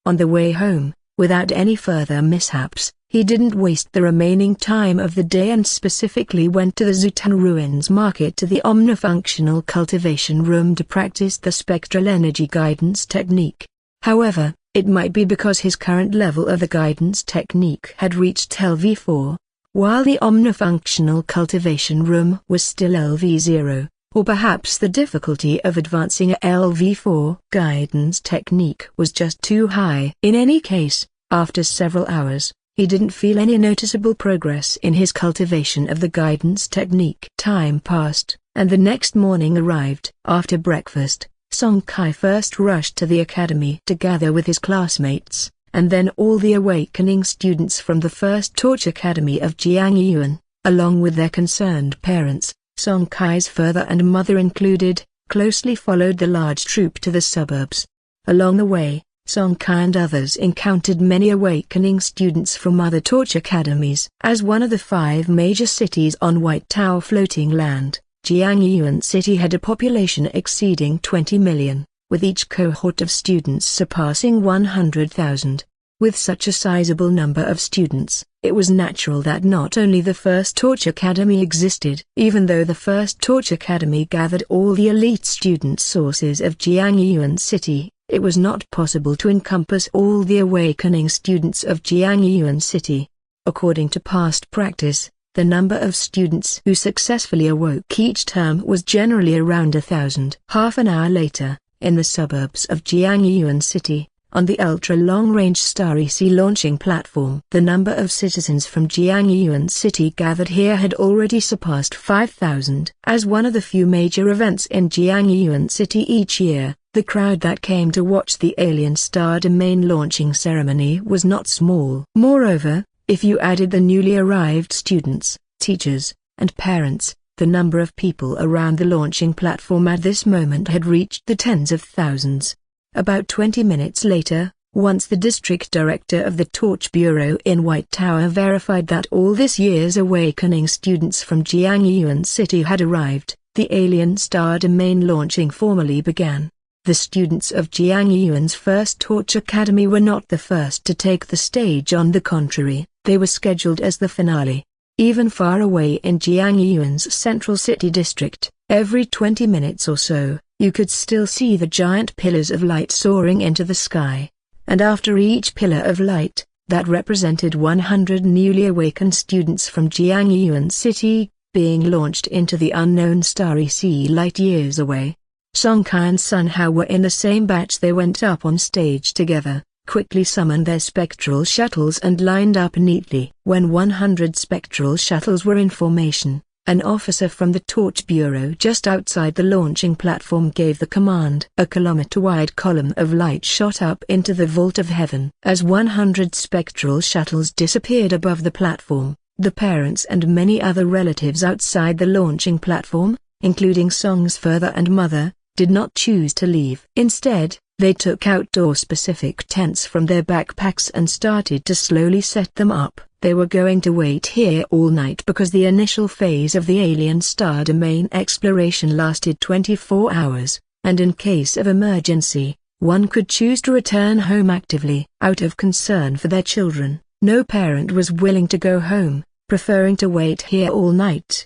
[SPEAKER 1] On the way home, without any further mishaps, he didn't waste the remaining time of the day and specifically went to the Zutan Ruins Market to the Omnifunctional Cultivation Room to practice the Spectral Energy Guidance Technique. However, it might be because his current level of the guidance technique had reached LV4, while the Omnifunctional Cultivation Room was still LV0. Or perhaps the difficulty of advancing a LV4 guidance technique was just too high. In any case, after several hours, he didn't feel any noticeable progress in his cultivation of the guidance technique. Time passed, and the next morning arrived. After breakfast, Song Kai first rushed to the academy to gather with his classmates, and then all the awakening students from the First Torch Academy of Jiangyuan, along with their concerned parents. Song Kai's father and mother included, closely followed the large troop to the suburbs. Along the way, Song Kai and others encountered many awakening students from other torch academies. As one of the 5 major cities on White Tower Floating Land, Jiangyuan City had a population exceeding 20 million, with each cohort of students surpassing 100,000. With such a sizable number of students, it was natural that not only the First Torch Academy existed. Even though the First Torch Academy gathered all the elite student sources of Jiangyuan City, it was not possible to encompass all the awakening students of Jiangyuan City. According to past practice, the number of students who successfully awoke each term was generally around 1,000. Half an hour later, in the suburbs of Jiangyuan City, on the ultra-long-range Starry Sea launching platform, the number of citizens from Jiangyuan City gathered here had already surpassed 5,000. As one of the few major events in Jiangyuan City each year, the crowd that came to watch the Alien Star Domain launching ceremony was not small. Moreover, if you added the newly arrived students, teachers, and parents, the number of people around the launching platform at this moment had reached the tens of thousands. About 20 minutes later, once the district director of the Torch Bureau in White Tower verified that all this year's awakening students from Jiangyuan City had arrived, the Alien Star Domain launching formally began. The students of Jiangyuan's First Torch Academy were not the first to take the stage. On the contrary, they were scheduled as the finale. Even far away in Jiangyuan's central city district, every 20 minutes or so, you could still see the giant pillars of light soaring into the sky. And after each pillar of light, that represented 100 newly awakened students from Jiangyuan City, being launched into the unknown Starry Sea light years away. Song Kai and Sun Hao were in the same batch. They went up on stage together, quickly summoned their spectral shuttles and lined up neatly. When 100 spectral shuttles were in formation, an officer from the Torch Bureau just outside the launching platform gave the command. A kilometer-wide column of light shot up into the vault of heaven. As 100 spectral shuttles disappeared above the platform, the parents and many other relatives outside the launching platform, including Song's father and mother, did not choose to leave. Instead, they took outdoor-specific tents from their backpacks and started to slowly set them up. They were going to wait here all night because the initial phase of the Alien Star Domain exploration lasted 24 hours, and in case of emergency, one could choose to return home actively. Out of concern for their children, no parent was willing to go home, preferring to wait here all night.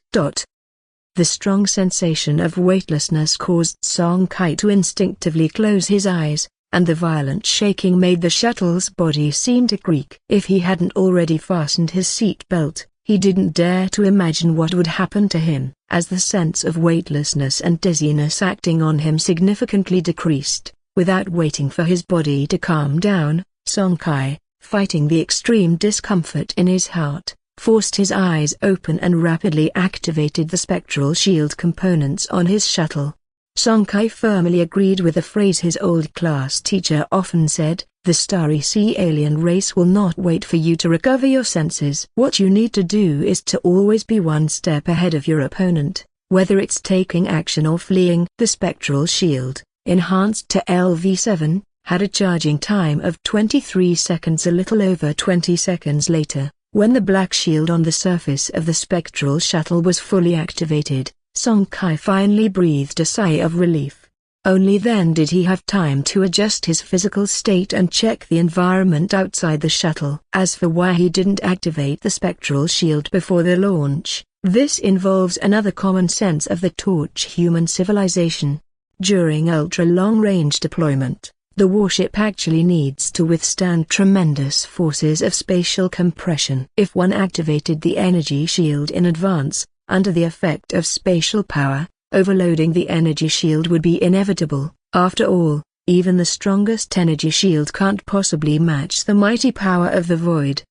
[SPEAKER 1] The strong sensation of weightlessness caused Song Kai to instinctively close his eyes, and the violent shaking made the shuttle's body seem to creak. If he hadn't already fastened his seat belt, he didn't dare to imagine what would happen to him. As the sense of weightlessness and dizziness acting on him significantly decreased, without waiting for his body to calm down, Song Kai, fighting the extreme discomfort in his heart, forced his eyes open and rapidly activated the spectral shield components on his shuttle. Song Kai firmly agreed with the phrase his old class teacher often said, "The Starry Sea alien race will not wait for you to recover your senses." What you need to do is to always be one step ahead of your opponent, whether it's taking action or fleeing. The spectral shield, enhanced to LV7, had a charging time of 23 seconds. A little over 20 seconds later, when the black shield on the surface of the spectral shuttle was fully activated, Song Kai finally breathed a sigh of relief. Only then did he have time to adjust his physical state and check the environment outside the shuttle. As for why he didn't activate the spectral shield before the launch, this involves another common sense of the Torch human civilization. During ultra-long-range deployment, the warship actually needs to withstand tremendous forces of spatial compression. If one activated the energy shield in advance, under the effect of spatial power, overloading the energy shield would be inevitable. After all, even the strongest energy shield can't possibly match the mighty power of the void.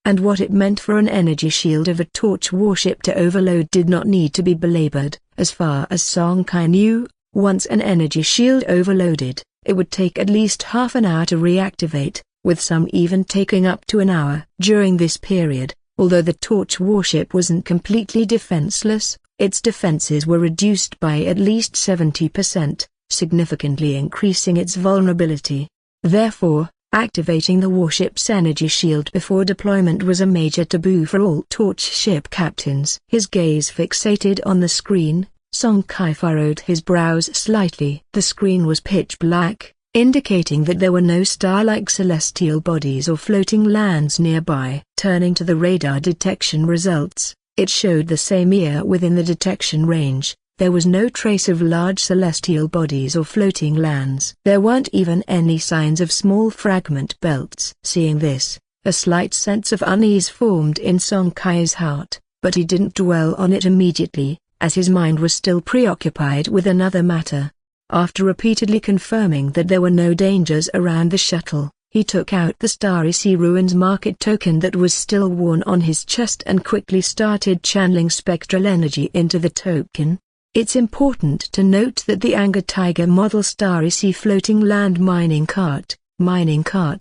[SPEAKER 1] And what it meant for an energy shield of a Torch warship to overload did not need to be belabored. As far as Song Kai knew, once an energy shield overloaded, it would take at least half an hour to reactivate, with some even taking up to an hour. During this period, although the Torch warship wasn't completely defenseless, its defenses were reduced by at least 70%, significantly increasing its vulnerability. Therefore, activating the warship's energy shield before deployment was a major taboo for all Torch ship captains. His gaze fixated on the screen, Song Kai furrowed his brows slightly. The screen was pitch black, indicating that there were no star-like celestial bodies or floating lands nearby. Turning to the radar detection results, it showed the same year within the detection range. There was no trace of large celestial bodies or floating lands. There weren't even any signs of small fragment belts. Seeing this, a slight sense of unease formed in Song Kai's heart, but he didn't dwell on it immediately, as his mind was still preoccupied with another matter. After repeatedly confirming that there were no dangers around the shuttle, he took out the Starry Sea Ruins market token that was still worn on his chest and quickly started channeling spectral energy into the token. It's important to note that the Anger Tiger model Starry Sea floating land mining cart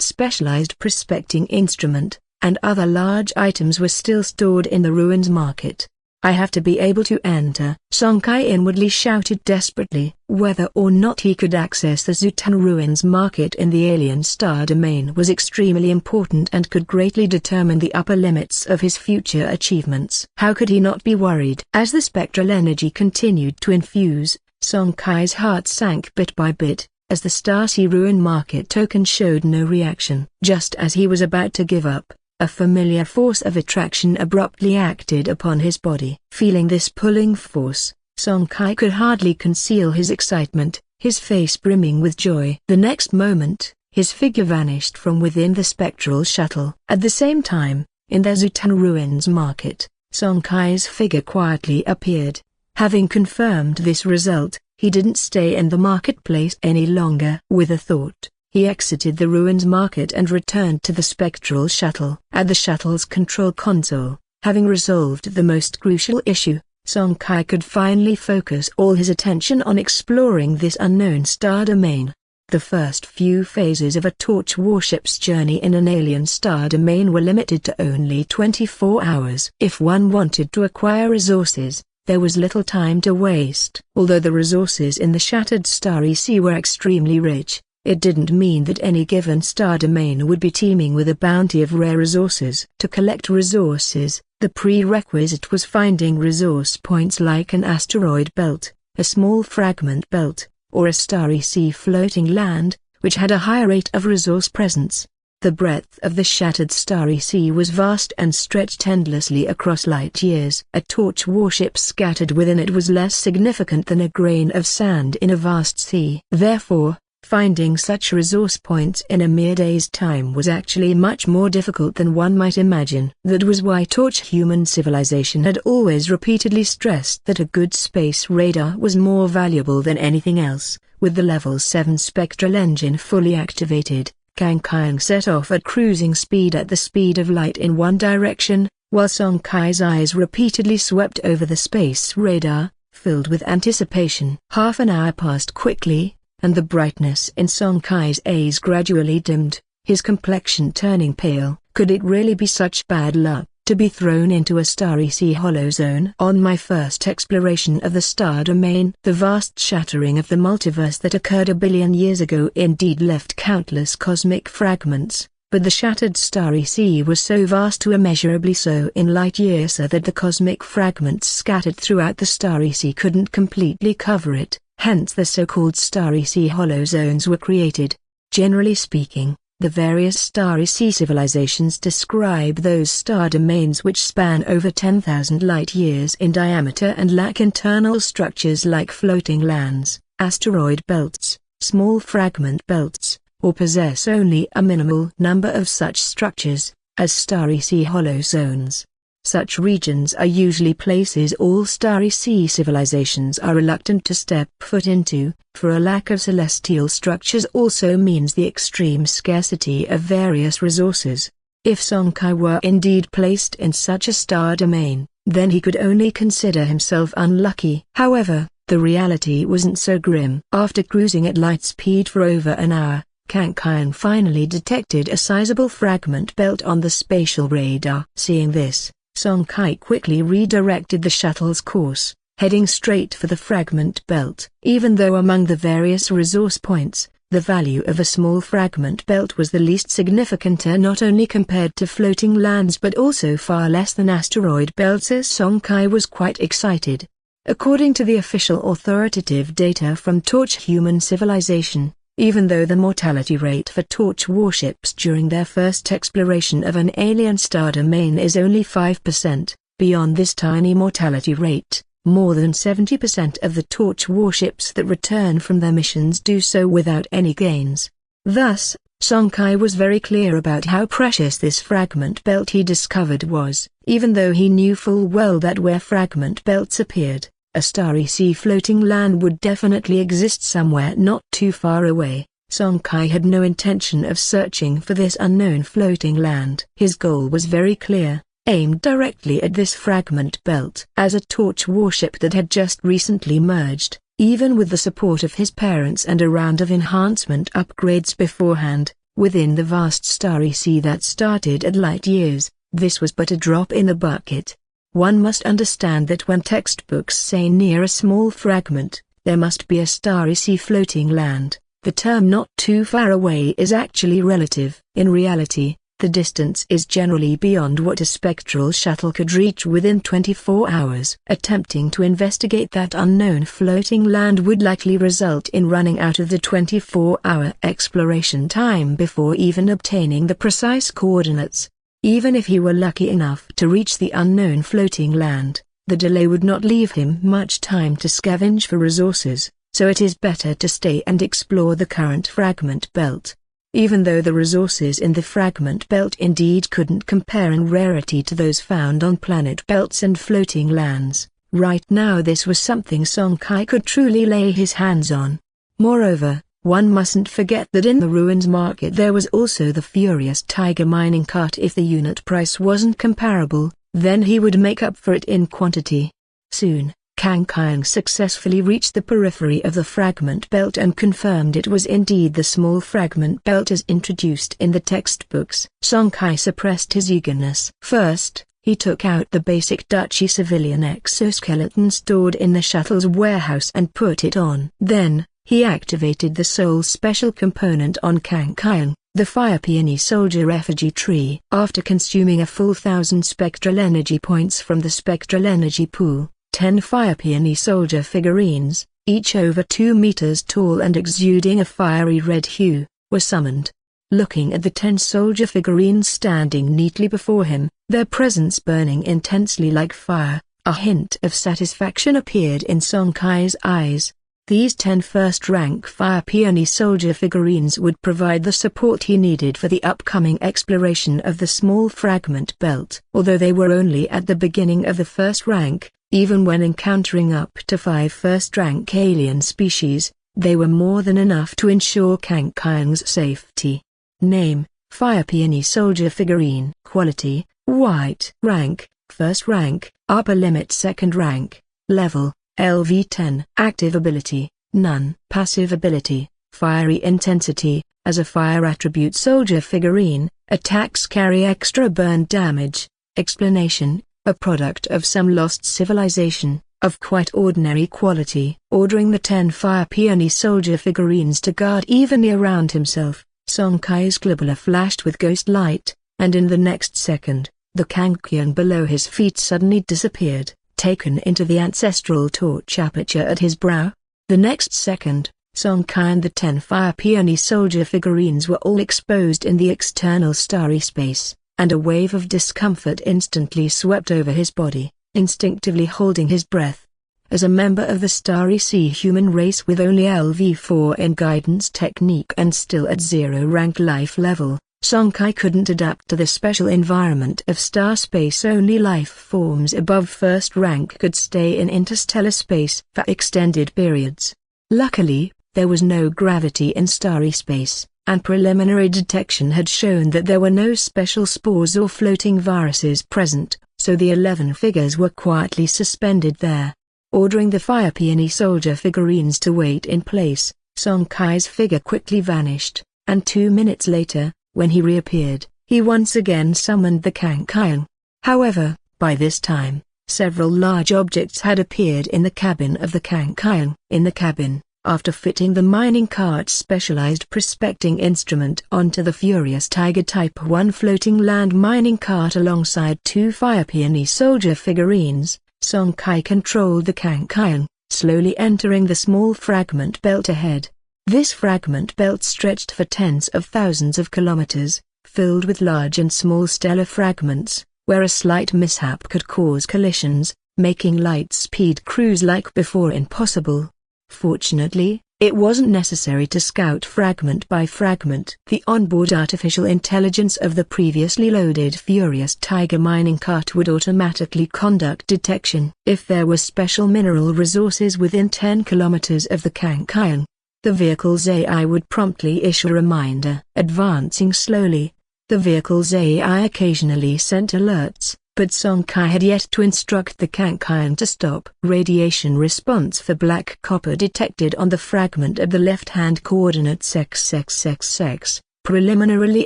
[SPEAKER 1] specialized prospecting instrument, and other large items were still stored in the ruins market. I have to be able to enter, Song Kai inwardly shouted desperately. Whether or not he could access the Zutan ruins market in the alien star domain was extremely important and could greatly determine the upper limits of his future achievements. How could he not be worried? As the spectral energy continued to infuse, Song Kai's heart sank bit by bit, as the Star Sea Ruin market token showed no reaction. Just as he was about to give up, a familiar force of attraction abruptly acted upon his body. Feeling this pulling force, Song Kai could hardly conceal his excitement, his face brimming with joy. The next moment, his figure vanished from within the spectral shuttle. At the same time, in the Zutan ruins market, Song Kai's figure quietly appeared. Having confirmed this result, he didn't stay in the marketplace any longer. With a thought, he exited the ruins market and returned to the spectral shuttle. At the shuttle's control console, having resolved the most crucial issue, Song Kai could finally focus all his attention on exploring this unknown star domain. The first few phases of a Torch warship's journey in an alien star domain were limited to only 24 hours. If one wanted to acquire resources, there was little time to waste. Although the resources in the Shattered Starry Sea were extremely rich, it didn't mean that any given star domain would be teeming with a bounty of rare resources. To collect resources, the prerequisite was finding resource points like an asteroid belt, a small fragment belt, or a starry sea floating land, which had a high rate of resource presence. The breadth of the Shattered Starry Sea was vast and stretched endlessly across light years. A Torch warship scattered within it was less significant than a grain of sand in a vast sea. Therefore, finding such resource points in a mere day's time was actually much more difficult than one might imagine. That was why Torch human civilization had always repeatedly stressed that a good space radar was more valuable than anything else. With the level 7 spectral engine fully activated, Kang Kai set off at cruising speed at the speed of light in one direction, while Song Kai's eyes repeatedly swept over the space radar, filled with anticipation. Half an hour passed quickly, and the brightness in Song Kai's eyes gradually dimmed, his complexion turning pale. Could it really be such bad luck, to be thrown into a starry sea hollow zone? On my first exploration of the star domain, the vast shattering of the multiverse that occurred a billion years ago indeed left countless cosmic fragments, but the Shattered Starry Sea was so vast to immeasurably so in light years so that the cosmic fragments scattered throughout the starry sea couldn't completely cover it. Hence the so-called Starry Sea Hollow Zones were created. Generally speaking, the various Starry Sea civilizations describe those star domains which span over 10,000 light-years in diameter and lack internal structures like floating lands, asteroid belts, small fragment belts, or possess only a minimal number of such structures, as Starry Sea Hollow Zones. Such regions are usually places all Starry Sea civilizations are reluctant to step foot into, for a lack of celestial structures also means the extreme scarcity of various resources. If Song Kai were indeed placed in such a star domain, then he could only consider himself unlucky. However, the reality wasn't so grim. After cruising at light speed for over an hour, Kang Kai finally detected a sizable fragment belt on the spatial radar. Seeing this, Song Kai quickly redirected the shuttle's course, heading straight for the fragment belt. Even though among the various resource points, the value of a small fragment belt was the least significant not only compared to floating lands but also far less than asteroid belts, Song Kai was quite excited. According to the official authoritative data from Torch Human Civilization, Even though the mortality rate for torch warships during their first exploration of an alien star domain is only 5%, beyond this tiny mortality rate, more than 70% of the torch warships that return from their missions do so without any gains. Thus, Song Kai was very clear about how precious this fragment belt he discovered was. Even though he knew full well that where fragment belts appeared, a starry sea floating land would definitely exist somewhere not too far away, Song Kai had no intention of searching for this unknown floating land. His goal was very clear, aimed directly at this fragment belt. As a torch warship that had just recently merged, even with the support of his parents and a round of enhancement upgrades beforehand, within the vast starry sea that started at light years, this was but a drop in the bucket. One must understand that when textbooks say near a small fragment, there must be a starry sea floating land, the term not too far away is actually relative. In reality, the distance is generally beyond what a spectral shuttle could reach within 24 hours. Attempting to investigate that unknown floating land would likely result in running out of the 24-hour exploration time before even obtaining the precise coordinates. Even if he were lucky enough to reach the unknown floating land, the delay would not leave him much time to scavenge for resources, so it is better to stay and explore the current fragment belt. Even though the resources in the fragment belt indeed couldn't compare in rarity to those found on planet belts and floating lands, right now this was something Song Kai could truly lay his hands on. Moreover, one mustn't forget that in the ruins market there was also the Furious Tiger mining cart. If the unit price wasn't comparable, then he would make up for it in quantity. Soon, Kang Kyung successfully reached the periphery of the fragment belt and confirmed it was indeed the small fragment belt as introduced in the textbooks. Song Kai suppressed his eagerness. First, he took out the basic Dutchy civilian exoskeleton stored in the shuttle's warehouse and put it on. Then, he activated the sole special component on Kang Kyung, the Fire Peony Soldier effigy tree. After consuming a full 1,000 spectral energy points from the spectral energy pool, 10 Fire Peony Soldier figurines, each over 2 meters tall and exuding a fiery red hue, were summoned. Looking at the 10 soldier figurines standing neatly before him, their presence burning intensely like fire, a hint of satisfaction appeared in Song Kai's eyes. These 10 first-rank Fire Peony Soldier figurines would provide the support he needed for the upcoming exploration of the small fragment belt. Although they were only at the beginning of the first rank, even when encountering up to 5 first-rank alien species, they were more than enough to ensure Kang Kyung's safety. Name: Fire Peony Soldier figurine. Quality: white. Rank: first rank. Upper limit second rank. Level: LV10. Active ability: none. Passive ability: fiery intensity. As a fire attribute soldier figurine, attacks carry extra burn damage. Explanation: a product of some lost civilization, of quite ordinary quality. Ordering the 10 Fire Peony Soldier figurines to guard evenly around himself, Song Kai's globula flashed with ghost light, and in the next second, the Kang Kyung below his feet suddenly disappeared, taken into the ancestral torch aperture at his brow. The next second, Song Kai and the 10 Fire Peony Soldier figurines were all exposed in the external starry space, and a wave of discomfort instantly swept over his body, instinctively holding his breath. As a member of the Starry Sea human race with only LV4 in guidance technique and still at 0 rank life level, Song Kai couldn't adapt to the special environment of star space. Only life forms above first rank could stay in interstellar space for extended periods. Luckily, there was no gravity in starry space, and preliminary detection had shown that there were no special spores or floating viruses present, so the 11 figures were quietly suspended there. Ordering the Fire Peony Soldier figurines to wait in place, Song Kai's figure quickly vanished, and 2 minutes later, when he reappeared, he once again summoned the Kang Kyung. However, by this time, several large objects had appeared in the cabin of the Kang Kyung. In the cabin, after fitting the mining cart's specialized prospecting instrument onto the Furious Tiger Type 1 floating land mining cart alongside 2 Fire Peony Soldier figurines, Song Kai controlled the Kang Kyung, slowly entering the small fragment belt ahead. This fragment belt stretched for tens of thousands of kilometers, filled with large and small stellar fragments, where a slight mishap could cause collisions, making light-speed cruise like before impossible. Fortunately, it wasn't necessary to scout fragment by fragment. The onboard artificial intelligence of the previously loaded Furious Tiger mining cart would automatically conduct detection if there were special mineral resources within 10 kilometers of the Kangkayang. The vehicle's AI would promptly issue a reminder. Advancing slowly, the vehicle's AI occasionally sent alerts, but Song Kai had yet to instruct the Kangkayang to stop. Radiation response for black copper detected on the fragment of the left-hand coordinates XXXX, preliminarily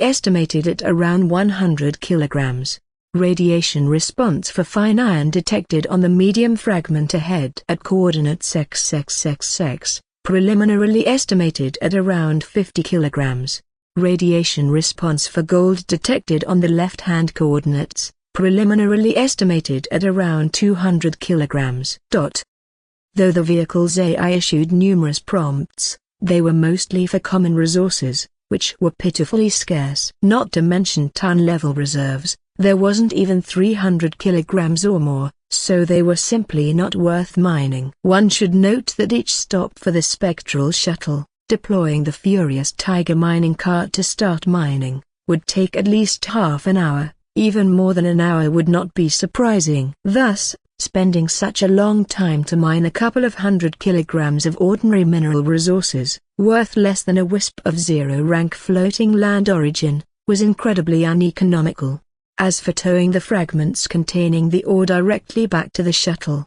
[SPEAKER 1] estimated at around 100 kilograms. Radiation response for fine iron detected on the medium fragment ahead at coordinates XXXX, preliminarily estimated at around 50 kilograms. Radiation response for gold detected on the left-hand coordinates, preliminarily estimated at around 200 kilograms. Though the vehicle's AI issued numerous prompts, they were mostly for common resources, which were pitifully scarce. Not to mention ton-level reserves, there wasn't even 300 kilograms or more, so they were simply not worth mining. One should note that each stop for the Spectral Shuttle, deploying the Furious Tiger mining cart to start mining, would take at least half an hour. Even more than an hour would not be surprising. Thus, spending such a long time to mine a couple of 100 kilograms of ordinary mineral resources, worth less than a wisp of zero-rank floating land origin, was incredibly uneconomical. As for towing the fragments containing the ore directly back to the shuttle,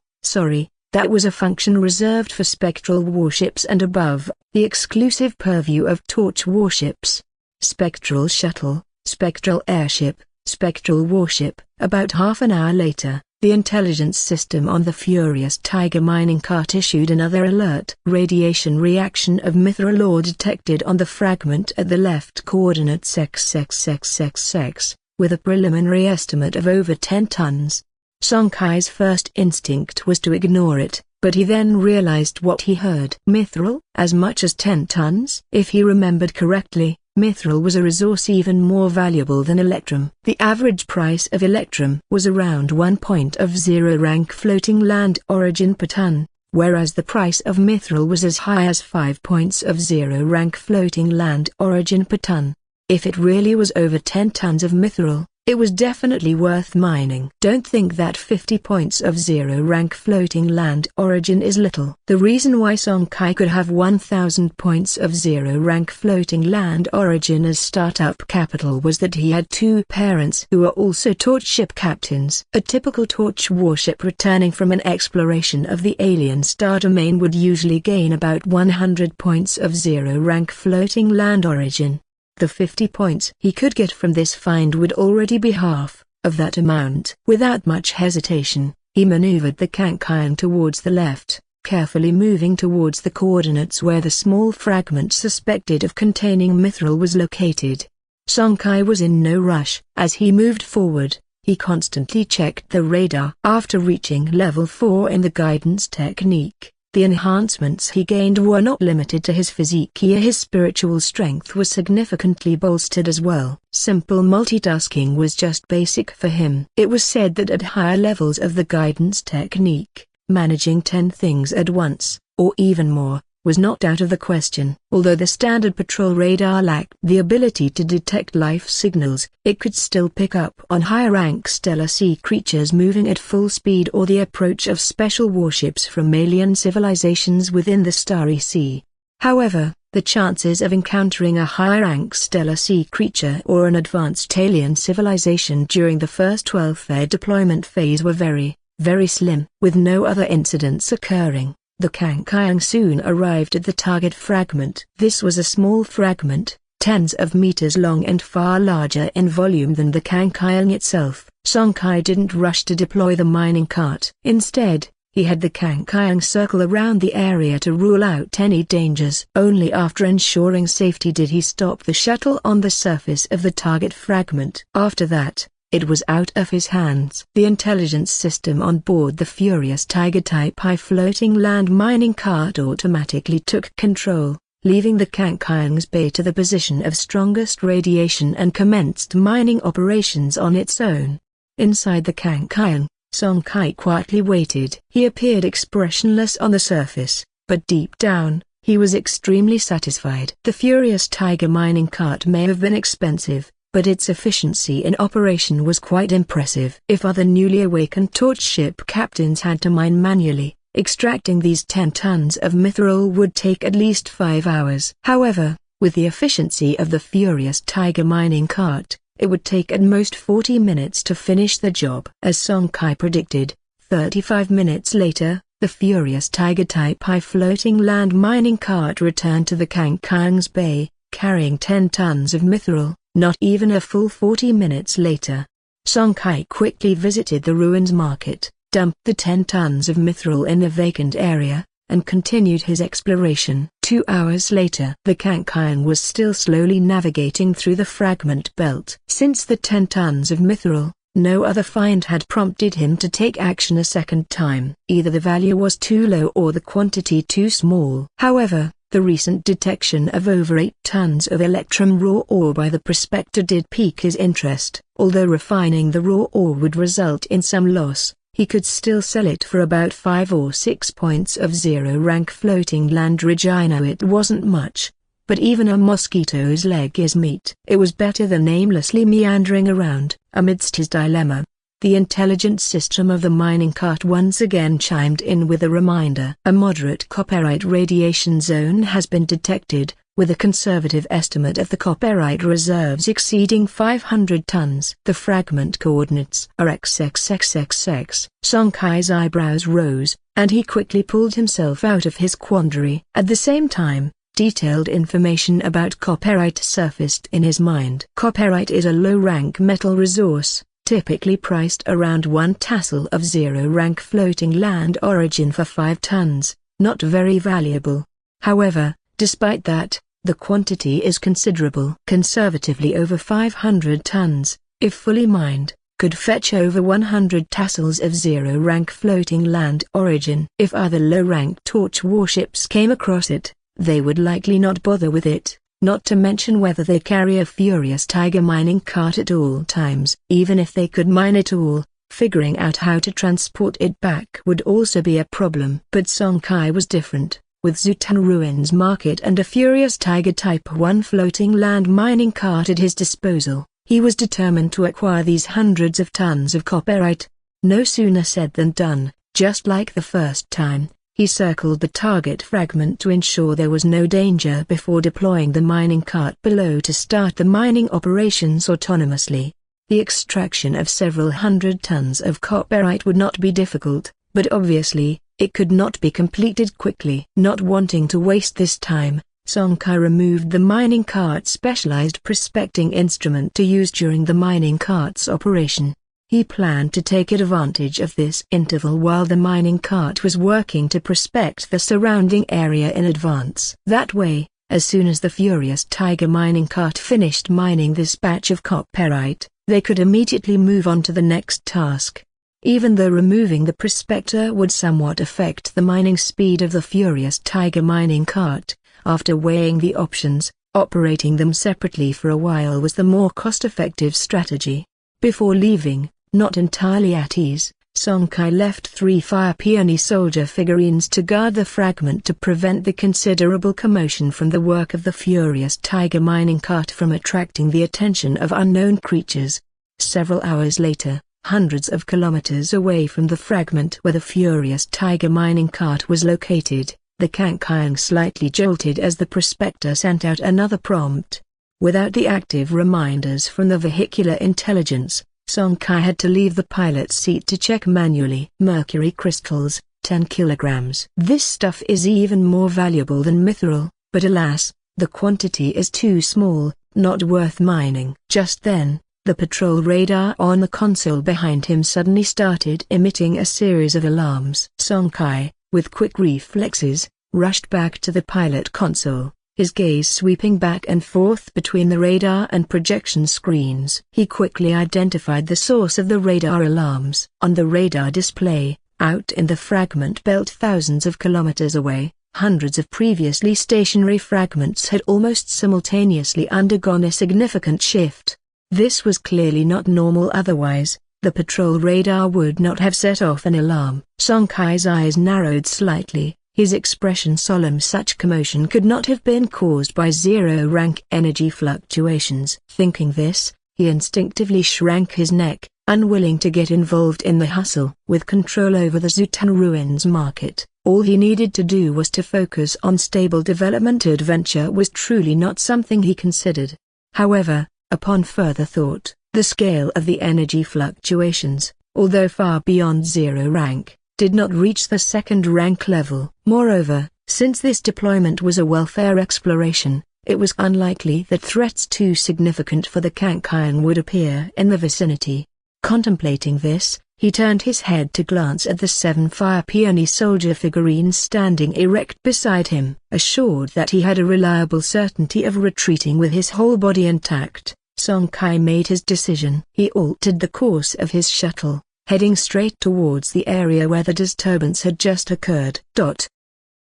[SPEAKER 1] that was a function reserved for spectral warships and above, the exclusive purview of torch warships. Spectral shuttle, spectral airship, spectral warship. About half an hour later, the intelligence system on the Furious Tiger mining cart issued another alert. Radiation reaction of mithril ore detected on the fragment at the left coordinates XXXXX, with a preliminary estimate of over 10 tons. Song Kai's first instinct was to ignore it, but he then realized what he heard. Mithril? As much as 10 tons? If he remembered correctly, mithril was a resource even more valuable than electrum. The average price of electrum was around 1.0 rank floating land origin per ton, whereas the price of mithril was as high as 5.0 rank floating land origin per ton. If it really was over 10 tons of mithril, it was definitely worth mining. Don't think that 50.0 rank floating land origin is little. The reason why Song Kai could have 1000.0 rank floating land origin as startup capital was that he had two parents who were also torch ship captains. A typical torch warship returning from an exploration of the alien star domain would usually gain about 100.0 rank floating land origin. The 50 points he could get from this find would already be half of that amount. Without much hesitation, he maneuvered the Kangkayang towards the left, carefully moving towards the coordinates where the small fragment suspected of containing mithril was located. Song Kai was in no rush. As he moved forward, he constantly checked the radar. After reaching level 4 in the guidance technique, the enhancements he gained were not limited to his physique. His spiritual strength was significantly bolstered as well. Simple multitasking was just basic for him. It was said that at higher levels of the guidance technique, managing 10 things at once, or even more, was not out of the question. Although the standard patrol radar lacked the ability to detect life signals, it could still pick up on higher-rank stellar sea creatures moving at full speed or the approach of special warships from alien civilizations within the Starry Sea. However, the chances of encountering a higher-rank stellar sea creature or an advanced alien civilization during the first 12th deployment phase were very, very slim. With no other incidents occurring, the Kangkayang soon arrived at the target fragment. This was a small fragment, tens of meters long and far larger in volume than the Kangkayang itself. Song Kai didn't rush to deploy the mining cart. Instead, he had the Kangkayang circle around the area to rule out any dangers. Only after ensuring safety did he stop the shuttle on the surface of the target fragment. After that, it was out of his hands. The intelligence system on board the Furious Tiger Type high floating land mining cart automatically took control. leaving the Kangkyang's Bay to the position of strongest radiation and commenced mining operations on its own. Inside the Kangkyang, Song Kai quietly waited. He appeared expressionless on the surface, but deep down, he was extremely satisfied. The Furious Tiger mining cart may have been expensive, but its efficiency in operation was quite impressive. If other newly awakened torch ship captains had to mine manually, extracting these 10 tons of mithril would take at least 5 hours. However, with the efficiency of the Furious Tiger mining cart, it would take at most 40 minutes to finish the job. As Song Kai predicted, 35 minutes later, the Furious Tiger Type high floating land mining cart returned to the Kangkyang's Bay, carrying 10 tons of mithril. Not even a full 40 minutes later, Song Kai quickly visited the ruins market, dumped the 10 tons of mithril in a vacant area, and continued his exploration. 2 hours later, the Kangkyang was still slowly navigating through the fragment belt. Since the 10 tons of mithril, no other find had prompted him to take action a second time. Either the value was too low or the quantity too small. However, the recent detection of over 8 tons of electrum raw ore by the prospector did pique his interest. Although refining the raw ore would result in some loss, he could still sell it for about 5 or 6 points of 0 rank floating land. I know it wasn't much, but even a mosquito's leg is meat. It was better than aimlessly meandering around. Amidst his dilemma, the intelligent system of the mining cart once again chimed in with a reminder. A moderate copperite radiation zone has been detected, with a conservative estimate of the copperite reserves exceeding 500 tons. The fragment coordinates are XXXXX. Song Kai's eyebrows rose, and he quickly pulled himself out of his quandary. At the same time, detailed information about copperite surfaced in his mind. Copperite is a low-rank metal resource, typically priced around 1 tassel of 0 rank floating land origin for 5 tons, not very valuable. However, despite that, the quantity is considerable. Conservatively over 500 tons, if fully mined, could fetch over 100 tassels of 0 rank floating land origin. If other low-rank torch warships came across it, they would likely not bother with it, not to mention whether they carry a Furious Tiger mining cart at all times. Even if they could mine it all, figuring out how to transport it back would also be a problem. But Song Kai was different. With Zutan Ruins Market and a Furious Tiger Type 1 floating land mining cart at his disposal, he was determined to acquire these hundreds of tons of copperite. No sooner said than done. Just like the first time, he circled the target fragment to ensure there was no danger before deploying the mining cart below to start the mining operations autonomously. The extraction of several hundred tons of copperite would not be difficult, but obviously, it could not be completed quickly. Not wanting to waste this time, Song Kai removed the mining cart's specialized prospecting instrument to use during the mining cart's operation. He planned to take advantage of this interval while the mining cart was working to prospect the surrounding area in advance. That way, as soon as the Furious Tiger mining cart finished mining this batch of copperite, they could immediately move on to the next task. Even though removing the prospector would somewhat affect the mining speed of the Furious Tiger mining cart, after weighing the options, operating them separately for a while was the more cost-effective strategy. Before leaving, not entirely at ease, Song Kai left 3 Fire Peony soldier figurines to guard the fragment to prevent the considerable commotion from the work of the Furious Tiger mining cart from attracting the attention of unknown creatures. Several hours later, hundreds of kilometers away from the fragment where the Furious Tiger mining cart was located, the Kangkyang slightly jolted as the prospector sent out another prompt. Without the active reminders from the vehicular intelligence, Song Kai had to leave the pilot's seat to check manually. Mercury crystals, 10 kilograms. This stuff is even more valuable than mithril, but alas, the quantity is too small, not worth mining. Just then, the patrol radar on the console behind him suddenly started emitting a series of alarms. Song Kai, with quick reflexes, rushed back to the pilot console, his gaze sweeping back and forth between the radar and projection screens. He quickly identified the source of the radar alarms. On the radar display, out in the fragment belt thousands of kilometers away, Hundreds of previously stationary fragments had almost simultaneously undergone a significant shift. This was clearly not normal, otherwise the patrol radar would not have set off an alarm. Song Kai's eyes narrowed slightly, his expression solemn. Such commotion could not have been caused by zero-rank energy fluctuations. Thinking this, he instinctively shrank his neck, unwilling to get involved in the hustle. With control over the Zutan ruins market, all he needed to do was to focus on stable development. Adventure was truly not something he considered. However, upon further thought, the scale of the energy fluctuations, although far beyond zero rank, did not reach the second rank level. Moreover, since this deployment was a welfare exploration, it was unlikely that threats too significant for the Kankian would appear in the vicinity. Contemplating this, he turned his head to glance at the 7 Fire Peony soldier figurines standing erect beside him. Assured that he had a reliable certainty of retreating with his whole body intact, Song Kai made his decision. He altered the course of his shuttle, heading straight towards the area where the disturbance had just occurred.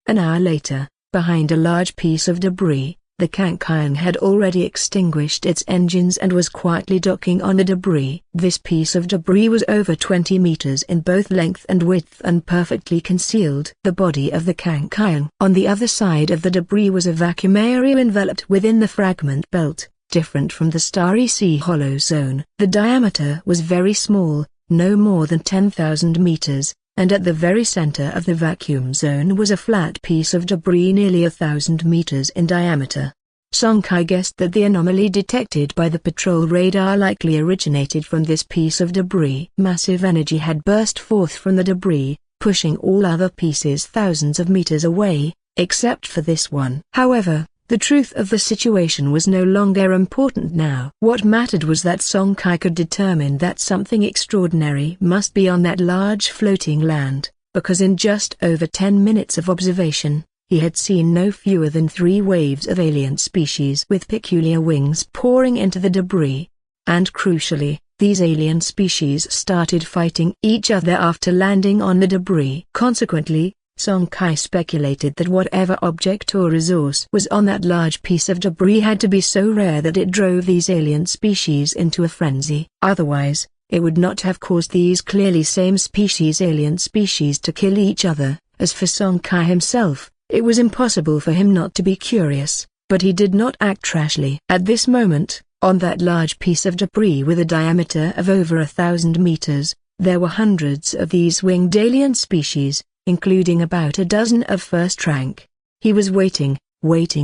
[SPEAKER 1] An hour later, behind a large piece of debris, the Kankian had already extinguished its engines and was quietly docking on the debris. This piece of debris was over 20 meters in both length and width and perfectly concealed the body of the Kankian. On the other side of the debris was a vacuum area enveloped within the fragment belt, different from the Starry Sea Hollow Zone. The diameter was very small, no more than 10,000 meters, and at the very center of the vacuum zone was a flat piece of debris nearly 1,000 meters in diameter. Song Kai guessed that the anomaly detected by the patrol radar likely originated from this piece of debris. Massive energy had burst forth from the debris, pushing all other pieces thousands of meters away, except for this one. However, the truth of the situation was no longer important now. What mattered was that Song Kai could determine that something extraordinary must be on that large floating land, because in just over 10 minutes of observation, he had seen no fewer than 3 waves of alien species with peculiar wings pouring into the debris. And crucially, these alien species started fighting each other after landing on the debris. Consequently, Song Kai speculated that whatever object or resource was on that large piece of debris had to be so rare that it drove these alien species into a frenzy. Otherwise, it would not have caused these clearly same species alien species to kill each other. As for Song Kai himself, it was impossible for him not to be curious, but he did not act rashly. At this moment, on that large piece of debris with a diameter of over 1,000 meters, there were hundreds of these winged alien species, including about a dozen of first rank. He was waiting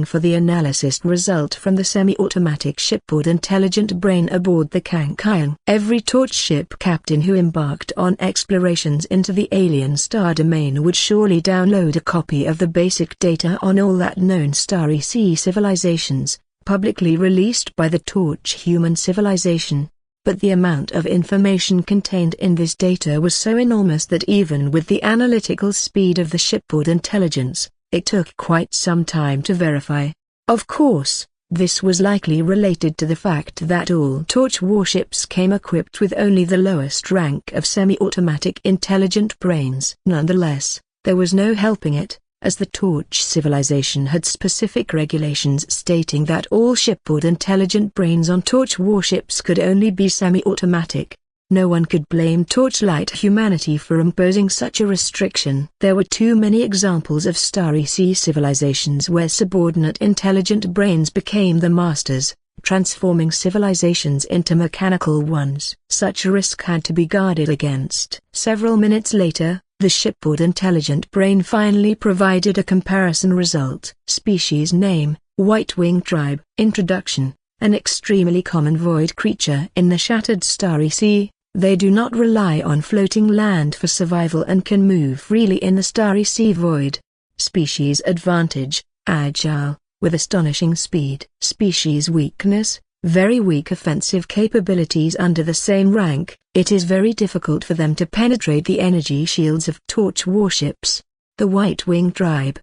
[SPEAKER 1] for the analysis result from the semi-automatic shipboard intelligent brain aboard the Kankian. Every torch ship captain who embarked on explorations into the alien star domain would surely download a copy of the basic data on all that known Starry Sea civilizations, publicly released by the Torch human civilization. But the amount of information contained in this data was so enormous that even with the analytical speed of the shipboard intelligence, it took quite some time to verify. Of course, this was likely related to the fact that all Torch warships came equipped with only the lowest rank of semi-automatic intelligent brains. Nonetheless, there was no helping it, as the Torch civilization had specific regulations stating that all shipboard intelligent brains on Torch warships could only be semi-automatic. No one could blame Torchlight humanity for imposing such a restriction. There were too many examples of Starry Sea civilizations where subordinate intelligent brains became the masters, transforming civilizations into mechanical ones. Such a risk had to be guarded against. Several minutes later, the shipboard intelligent brain finally provided a comparison result. Species name, White-winged tribe. Introduction: an extremely common void creature in the shattered Starry Sea. They do not rely on floating land for survival and can move freely in the Starry Sea void. Species advantage: agile, with astonishing speed. Species weakness: very weak offensive capabilities. Under the same rank, it is very difficult for them to penetrate the energy shields of Torch warships. The White-winged tribe,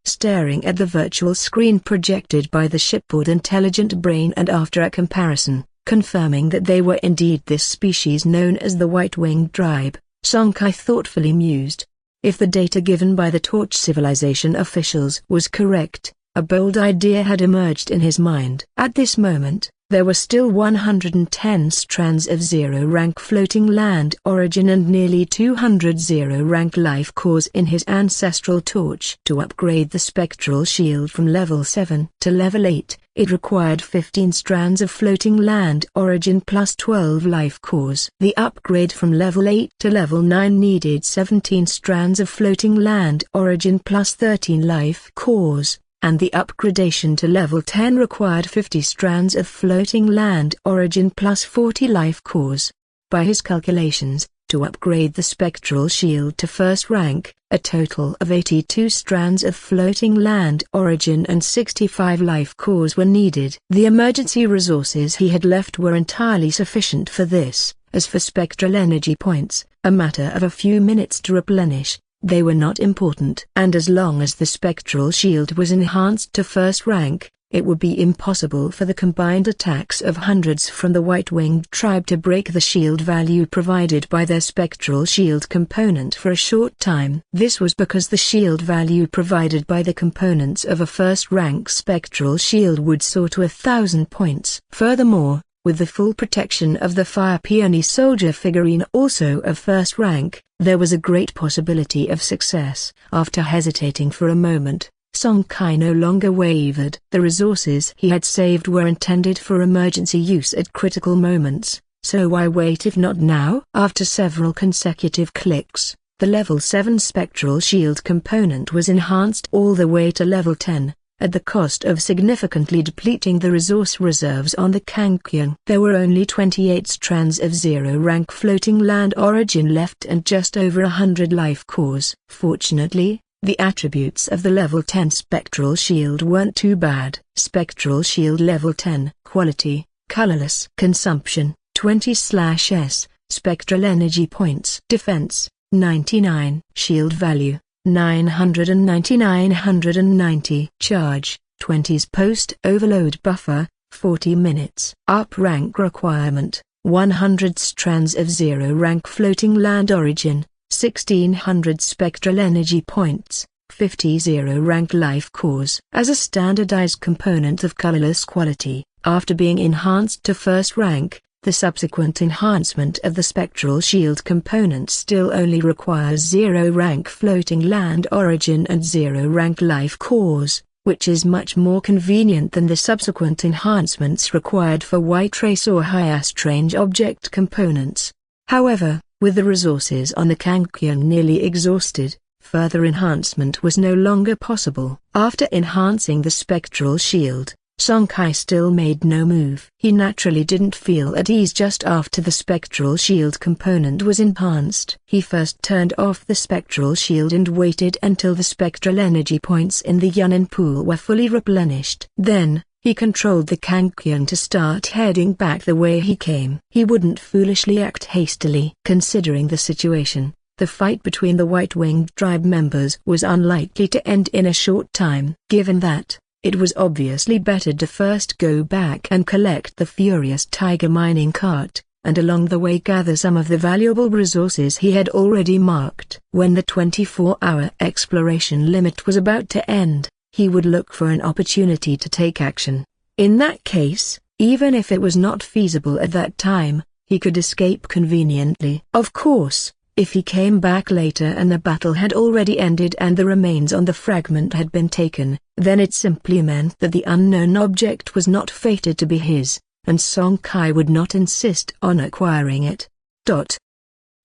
[SPEAKER 1] staring at the virtual screen projected by the shipboard intelligent brain and after a comparison, confirming that they were indeed this species known as the White-winged tribe, Song Kai thoughtfully mused. If the data given by the Torch Civilization officials was correct, a bold idea had emerged in his mind. At this moment, there were still 110 strands of zero-rank floating land origin and nearly 200 zero-rank life cores in his ancestral torch. To upgrade the spectral shield from level 7 to level 8, it required 15 strands of floating land origin plus 12 life cores. The upgrade from level 8 to level 9 needed 17 strands of floating land origin plus 13 life cores, and the upgradation to level 10 required 50 strands of floating land origin plus 40 life cores. By his calculations, to upgrade the spectral shield to first rank, a total of 82 strands of floating land origin and 65 life cores were needed. The emergency resources he had left were entirely sufficient for this. As for spectral energy points, a matter of a few minutes to replenish, they were not important. And as long as the spectral shield was enhanced to first rank, it would be impossible for the combined attacks of hundreds from the White-Winged tribe to break the shield value provided by their spectral shield component for a short time. This was because the shield value provided by the components of a first-rank spectral shield would soar to 1,000 points. Furthermore, with the full protection of the Fire Peony soldier figurine also of first rank, there was a great possibility of success. After hesitating for a moment, Song Kai no longer wavered. The resources he had saved were intended for emergency use at critical moments, so why wait if not now? After several consecutive clicks, the level 7 spectral shield component was enhanced all the way to level 10. At the cost of significantly depleting the resource reserves on the Kangkyung. There were only 28 strands of zero-rank floating land origin left and just over 100 life cores. Fortunately, the attributes of the level 10 spectral shield weren't too bad. Spectral shield level 10. Quality, colorless. Consumption, 20/S. Spectral energy points. Defense, 99. Shield value, 990. Charge, 20s. Post-overload buffer, 40 minutes. Up rank requirement, 100 strands of zero-rank floating land origin, 1600 spectral energy points, 50 zero-rank life cores. As a standardized component of colorless quality, after being enhanced to first rank, the subsequent enhancement of the spectral shield component still only requires zero-rank floating land origin and zero-rank life cores, which is much more convenient than the subsequent enhancements required for White Race or higher strange object components. However, with the resources on the Kangkyung nearly exhausted, further enhancement was no longer possible. After enhancing the spectral shield, Song Kai still made no move. He naturally didn't feel at ease just after the spectral shield component was enhanced. He first turned off the spectral shield and waited until the spectral energy points in the Yunnan pool were fully replenished. Then, he controlled the Kangkyung to start heading back the way he came. He wouldn't foolishly act hastily. Considering the situation, the fight between the White-Winged tribe members was unlikely to end in a short time. Given that, it was obviously better to first go back and collect the Furious Tiger mining cart, and along the way gather some of the valuable resources he had already marked. When the 24-hour exploration limit was about to end, he would look for an opportunity to take action. In that case, even if it was not feasible at that time, he could escape conveniently. Of course, if he came back later and the battle had already ended and the remains on the fragment had been taken, then it simply meant that the unknown object was not fated to be his, and Song Kai would not insist on acquiring it.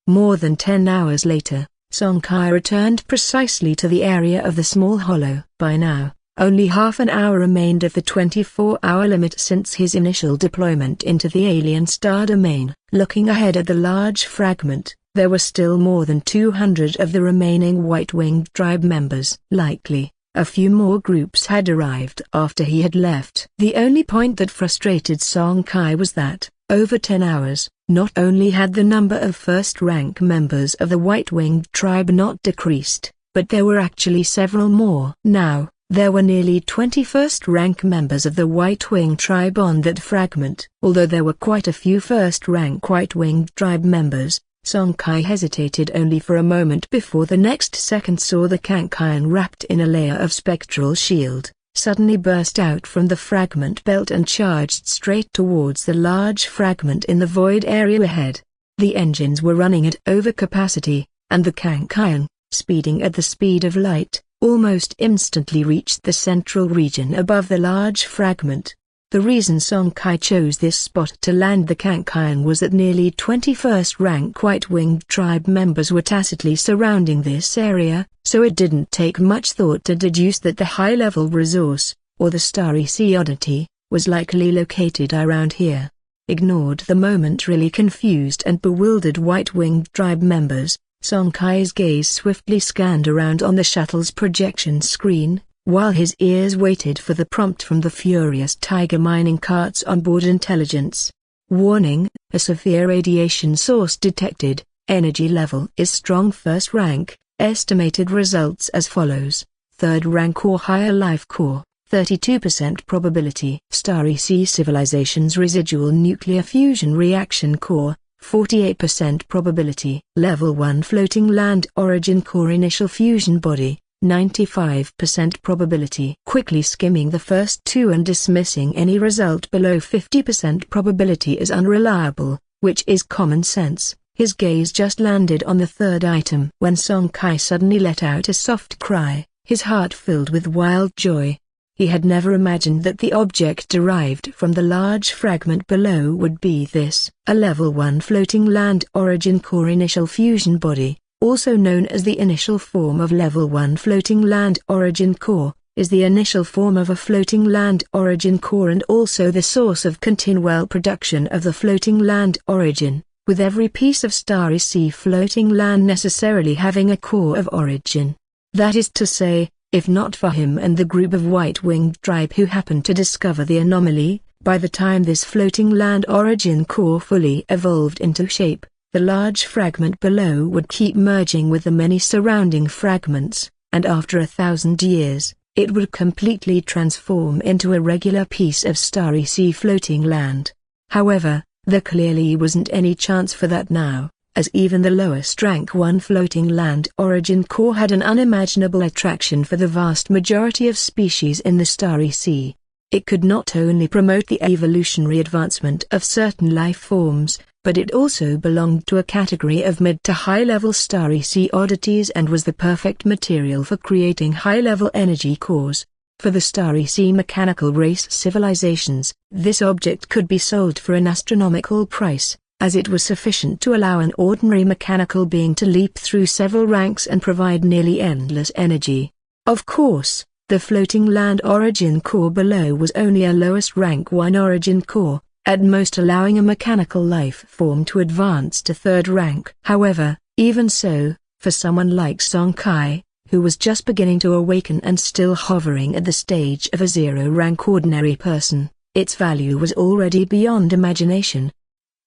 [SPEAKER 1] More than 10 hours later, Song Kai returned precisely to the area of the small hollow. By now, only half an hour remained of the 24-hour limit since his initial deployment into the alien star domain. Looking ahead at the large fragment, there were still more than 200 of the remaining White-Winged tribe members. Likely, a few more groups had arrived after he had left. The only point that frustrated Song Kai was that, over 10 hours, not only had the number of first-rank members of the White-Winged tribe not decreased, but there were actually several more. Now, there were nearly 20 first-rank members of the White-Winged tribe on that fragment. Although there were quite a few first-rank White-Winged tribe members, Song Kai hesitated only for a moment before the next second saw the Kankian wrapped in a layer of spectral shield, suddenly burst out from the fragment belt and charged straight towards the large fragment in the void area ahead. The engines were running at overcapacity, and the Kankian, speeding at the speed of light, almost instantly reached the central region above the large fragment. The reason Song Kai chose this spot to land the Kankian was that nearly 21st rank White-Winged Tribe members were tacitly surrounding this area, so it didn't take much thought to deduce that the high-level resource, or the Starry Sea oddity, was likely located around here. Ignored the momentarily confused and bewildered White-Winged Tribe members, Song Kai's gaze swiftly scanned around on the shuttle's projection screen, while his ears waited for the prompt from the furious Tiger mining cart's onboard intelligence. Warning, a severe radiation source detected, energy level is strong first rank, estimated results as follows: third rank or higher life core, 32% probability. Starry Sea Civilization's residual nuclear fusion reaction core, 48% probability. Level 1 floating land origin core initial fusion body, 95% probability. Quickly skimming the first two and dismissing any result below 50% probability as unreliable, which is common sense, his gaze just landed on the third item when Song Kai suddenly let out a soft cry, his heart filled with wild joy. He had never imagined that the object derived from the large fragment below would be this. A level 1 floating land origin core initial fusion body, also known as the initial form of level 1 floating land origin core, is the initial form of a floating land origin core and also the source of continual production of the floating land origin, with every piece of Starry Sea floating land necessarily having a core of origin. That is to say, if not for him and the group of White-Winged Tribe who happened to discover the anomaly, by the time this floating land origin core fully evolved into shape, the large fragment below would keep merging with the many surrounding fragments, and after 1,000 years, it would completely transform into a regular piece of Starry Sea floating land. However, there clearly wasn't any chance for that now, as even the lowest rank 1 floating land origin core had an unimaginable attraction for the vast majority of species in the Starry Sea. It could not only promote the evolutionary advancement of certain life forms, but it also belonged to a category of mid to high-level Starry Sea oddities and was the perfect material for creating high-level energy cores. For the Starry Sea mechanical race civilizations, this object could be sold for an astronomical price, as it was sufficient to allow an ordinary mechanical being to leap through several ranks and provide nearly endless energy. Of course, the floating land origin core below was only a lowest rank 1 origin core, at most allowing a mechanical life form to advance to third rank. However, even so, for someone like Song Kai, who was just beginning to awaken and still hovering at the stage of a zero-rank ordinary person, its value was already beyond imagination.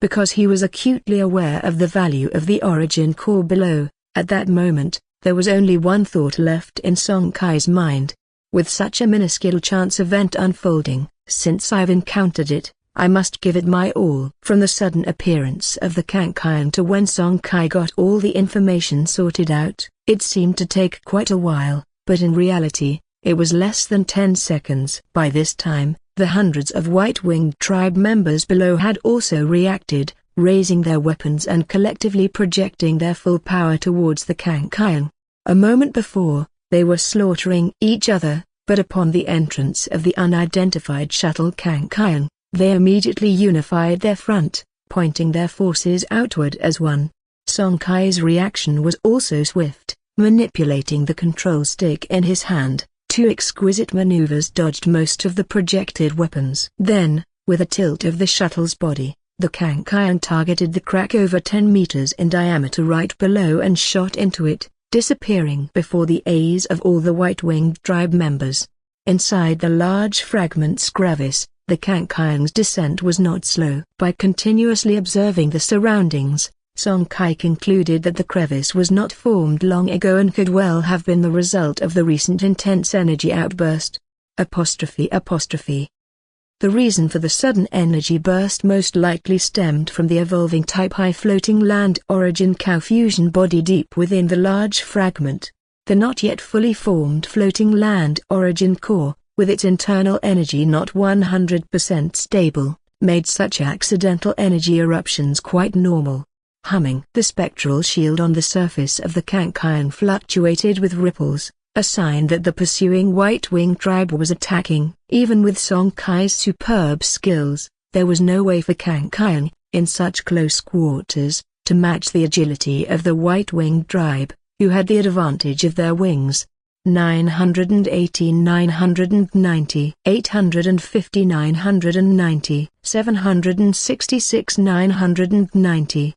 [SPEAKER 1] Because he was acutely aware of the value of the origin core below, at that moment, there was only one thought left in Song Kai's mind. With such a minuscule chance event unfolding, since I've encountered it, I must give it my all. From the sudden appearance of the Kankian to when Song Kai got all the information sorted out, it seemed to take quite a while, but in reality, it was less than 10 seconds. By this time, the hundreds of White-Winged Tribe members below had also reacted, raising their weapons and collectively projecting their full power towards the Kankian. A moment before, they were slaughtering each other, but upon the entrance of the unidentified shuttle Kankian, they immediately unified their front, pointing their forces outward as one. Song Kai's reaction was also swift, manipulating the control stick in his hand. 2 exquisite maneuvers dodged most of the projected weapons. Then, with a tilt of the shuttle's body, the Kankian targeted the crack over 10 meters in diameter right below and shot into it, disappearing before the eyes of all the White-Winged Tribe members. Inside the large fragment's crevice, the Kankian's descent was not slow. By continuously observing the surroundings, Song Kai concluded that the crevice was not formed long ago and could well have been the result of the recent intense energy outburst. The reason for the sudden energy burst most likely stemmed from the evolving Type I floating land origin cow fusion body deep within the large fragment. The not yet fully formed floating land origin core, with its internal energy not 100% stable, made such accidental energy eruptions quite normal. Humming. The spectral shield on the surface of the Kankian fluctuated with ripples, a sign that the pursuing White-Winged tribe was attacking. Even with Song Kai's superb skills, there was no way for Kankian, in such close quarters, to match the agility of the White-Winged tribe, who had the advantage of their wings. 918 990 850 990 766 990.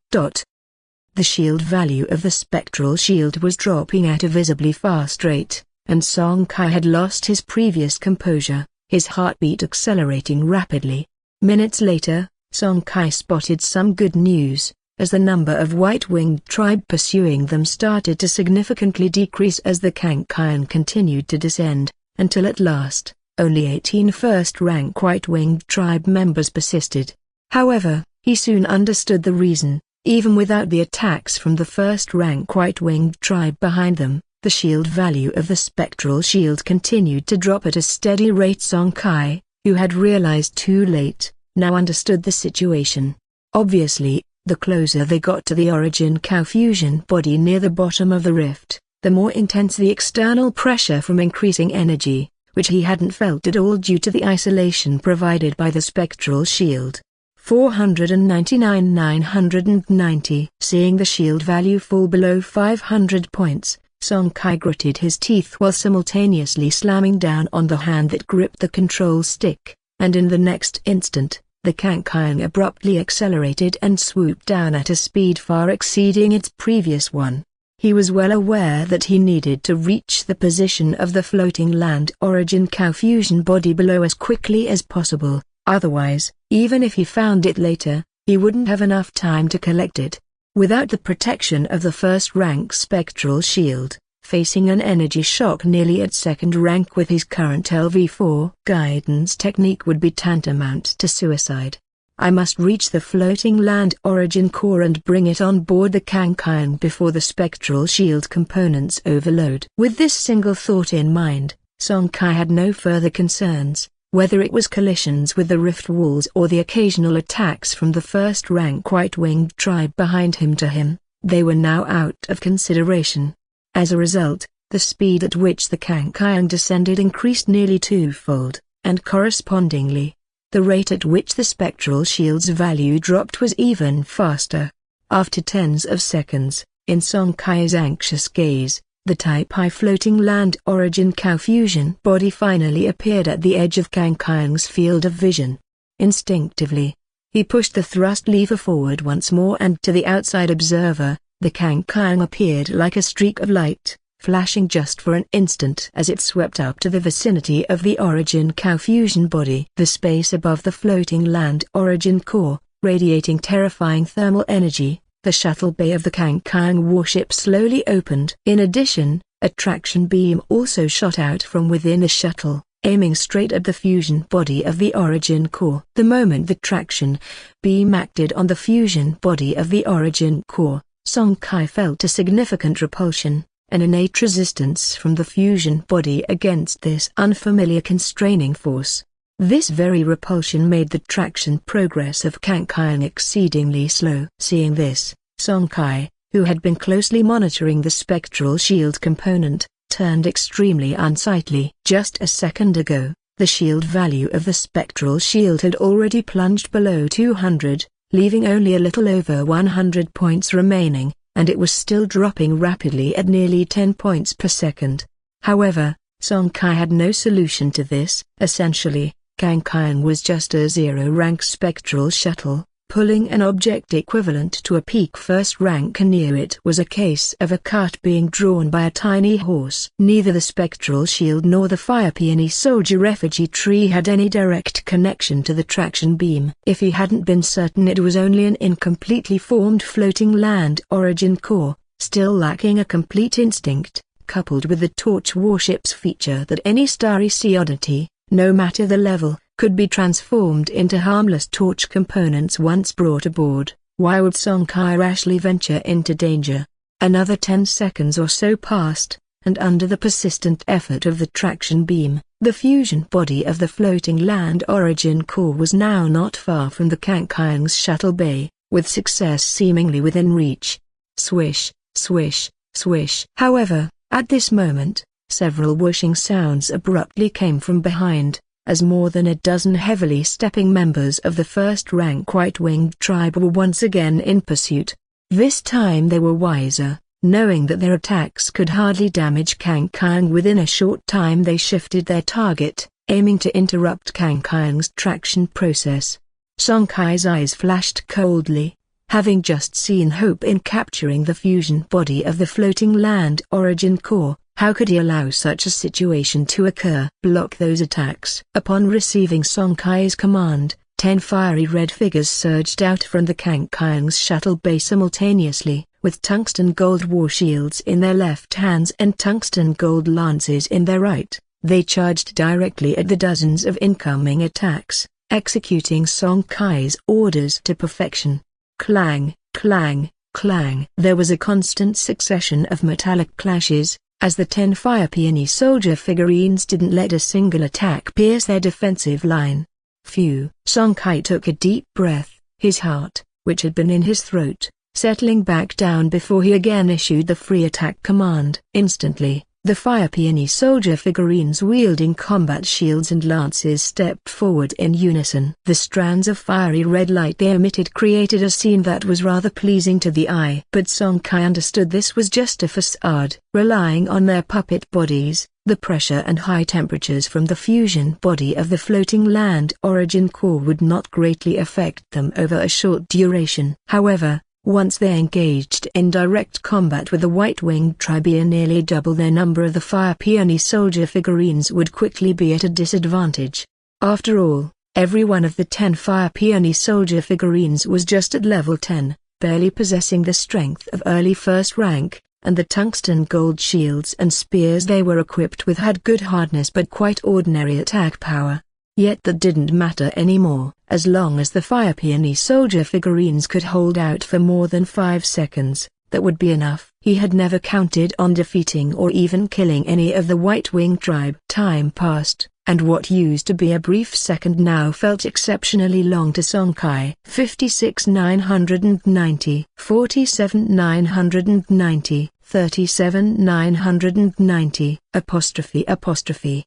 [SPEAKER 1] The shield value of the spectral shield was dropping at a visibly fast rate, and Song Kai had lost his previous composure, his heartbeat accelerating rapidly. Minutes later, Song Kai spotted some good news, as the number of White-Winged tribe pursuing them started to significantly decrease as the Kankian continued to descend, until at last, only 18 first-rank White-Winged tribe members persisted. However, he soon understood the reason. Even without the attacks from the first-rank White-Winged tribe behind them, the shield value of the spectral shield continued to drop at a steady rate. Song Kai, who had realized too late, now understood the situation. Obviously, the closer they got to the origin cow fusion body near the bottom of the rift, the more intense the external pressure from increasing energy, which he hadn't felt at all due to the isolation provided by the spectral shield. 499 990. Seeing the shield value fall below 500 points, Song Kai gritted his teeth while simultaneously slamming down on the hand that gripped the control stick, and in the next instant, the Kankian abruptly accelerated and swooped down at a speed far exceeding its previous one. He was well aware that he needed to reach the position of the floating land origin cow fusion body below as quickly as possible, otherwise, even if he found it later, he wouldn't have enough time to collect it. Without the protection of the first-rank spectral shield, facing an energy shock nearly at second rank with his current LV4 guidance technique would be tantamount to suicide. I must reach the floating land origin core and bring it on board the Kankian before the spectral shield components overload. With this single thought in mind, Song Kai had no further concerns, whether it was collisions with the rift walls or the occasional attacks from the first-rank White-Winged tribe behind him. To him, they were now out of consideration. As a result, the speed at which the Kankian descended increased nearly twofold, and correspondingly, the rate at which the spectral shield's value dropped was even faster. After tens of seconds, in Song Kai's anxious gaze, the Type I floating land origin cow fusion body finally appeared at the edge of Kankian's field of vision. Instinctively, he pushed the thrust lever forward once more, and to the outside observer, the Kankian appeared like a streak of light, flashing just for an instant as it swept up to the vicinity of the origin cow fusion body. The space above the floating land origin core, radiating terrifying thermal energy, the shuttle bay of the Kankian warship slowly opened. In addition, a traction beam also shot out from within the shuttle, aiming straight at the fusion body of the origin core. The moment the traction beam acted on the fusion body of the origin core, Song Kai felt a significant repulsion, an innate resistance from the fusion body against this unfamiliar constraining force. This very repulsion made the traction progress of Kankian exceedingly slow. Seeing this, Song Kai, who had been closely monitoring the spectral shield component, turned extremely unsightly. Just a second ago, the shield value of the spectral shield had already plunged below 200, leaving only a little over 100 points remaining, and it was still dropping rapidly at nearly 10 points per second. However, Song Kai had no solution to this. Essentially, Kankian was just a zero-rank spectral shuttle, pulling an object equivalent to a peak first rank, and near it was a case of a cart being drawn by a tiny horse. Neither the spectral shield nor the Fire Peony soldier effigy tree had any direct connection to the traction beam. If he hadn't been certain it was only an incompletely formed floating land origin core, still lacking a complete instinct, coupled with the torch warship's feature that any starry sea oddity, no matter the level, could be transformed into harmless torch components once brought aboard. Why would Song Kai rashly venture into danger? Another 10 seconds or so passed, and under the persistent effort of the traction beam, the fusion body of the floating land origin core was now not far from the Kangkaiang's shuttle bay, with success seemingly within reach. Swish, swish, swish. However, at this moment, several whooshing sounds abruptly came from behind, as more than a dozen heavily stepping members of the first-rank white-winged tribe were once again in pursuit. This time they were wiser. Knowing that their attacks could hardly damage Kangkaiang within a short time, they shifted their target, aiming to interrupt Kangkaiang's traction process. Song Kai's eyes flashed coldly. Having just seen hope in capturing the fusion body of the floating land origin core, how could he allow such a situation to occur? Block those attacks. Upon receiving Song Kai's command, 10 fiery red figures surged out from the Kangkaiang's shuttle bay simultaneously, with tungsten gold war shields in their left hands and tungsten gold lances in their right. They charged directly at the dozens of incoming attacks, executing Song Kai's orders to perfection. Clang, clang, clang. There was a constant succession of metallic clashes, as the 10 fire peony soldier figurines didn't let a single attack pierce their defensive line. Phew. Song Kai took a deep breath, his heart, which had been in his throat, settling back down before he again issued the free attack command. Instantly, the fire peony soldier figurines wielding combat shields and lances stepped forward in unison. The strands of fiery red light they emitted created a scene that was rather pleasing to the eye. But Song Kai understood this was just a facade. Relying on their puppet bodies, the pressure and high temperatures from the fusion body of the floating land origin core would not greatly affect them over a short duration. However, once they engaged in direct combat with the white-winged tribe, nearly double their number of the fire peony soldier figurines would quickly be at a disadvantage. After all, every one of the 10 fire peony soldier figurines was just at level 10, barely possessing the strength of early first rank, and the tungsten gold shields and spears they were equipped with had good hardness but quite ordinary attack power. Yet that didn't matter anymore. As long as the fire peony soldier figurines could hold out for more than 5 seconds, that would be enough. He had never counted on defeating or even killing any of the white-wing tribe. Time passed, and what used to be a brief second now felt exceptionally long to Song Kai. 56,990, 47,990, 37,990, apostrophe.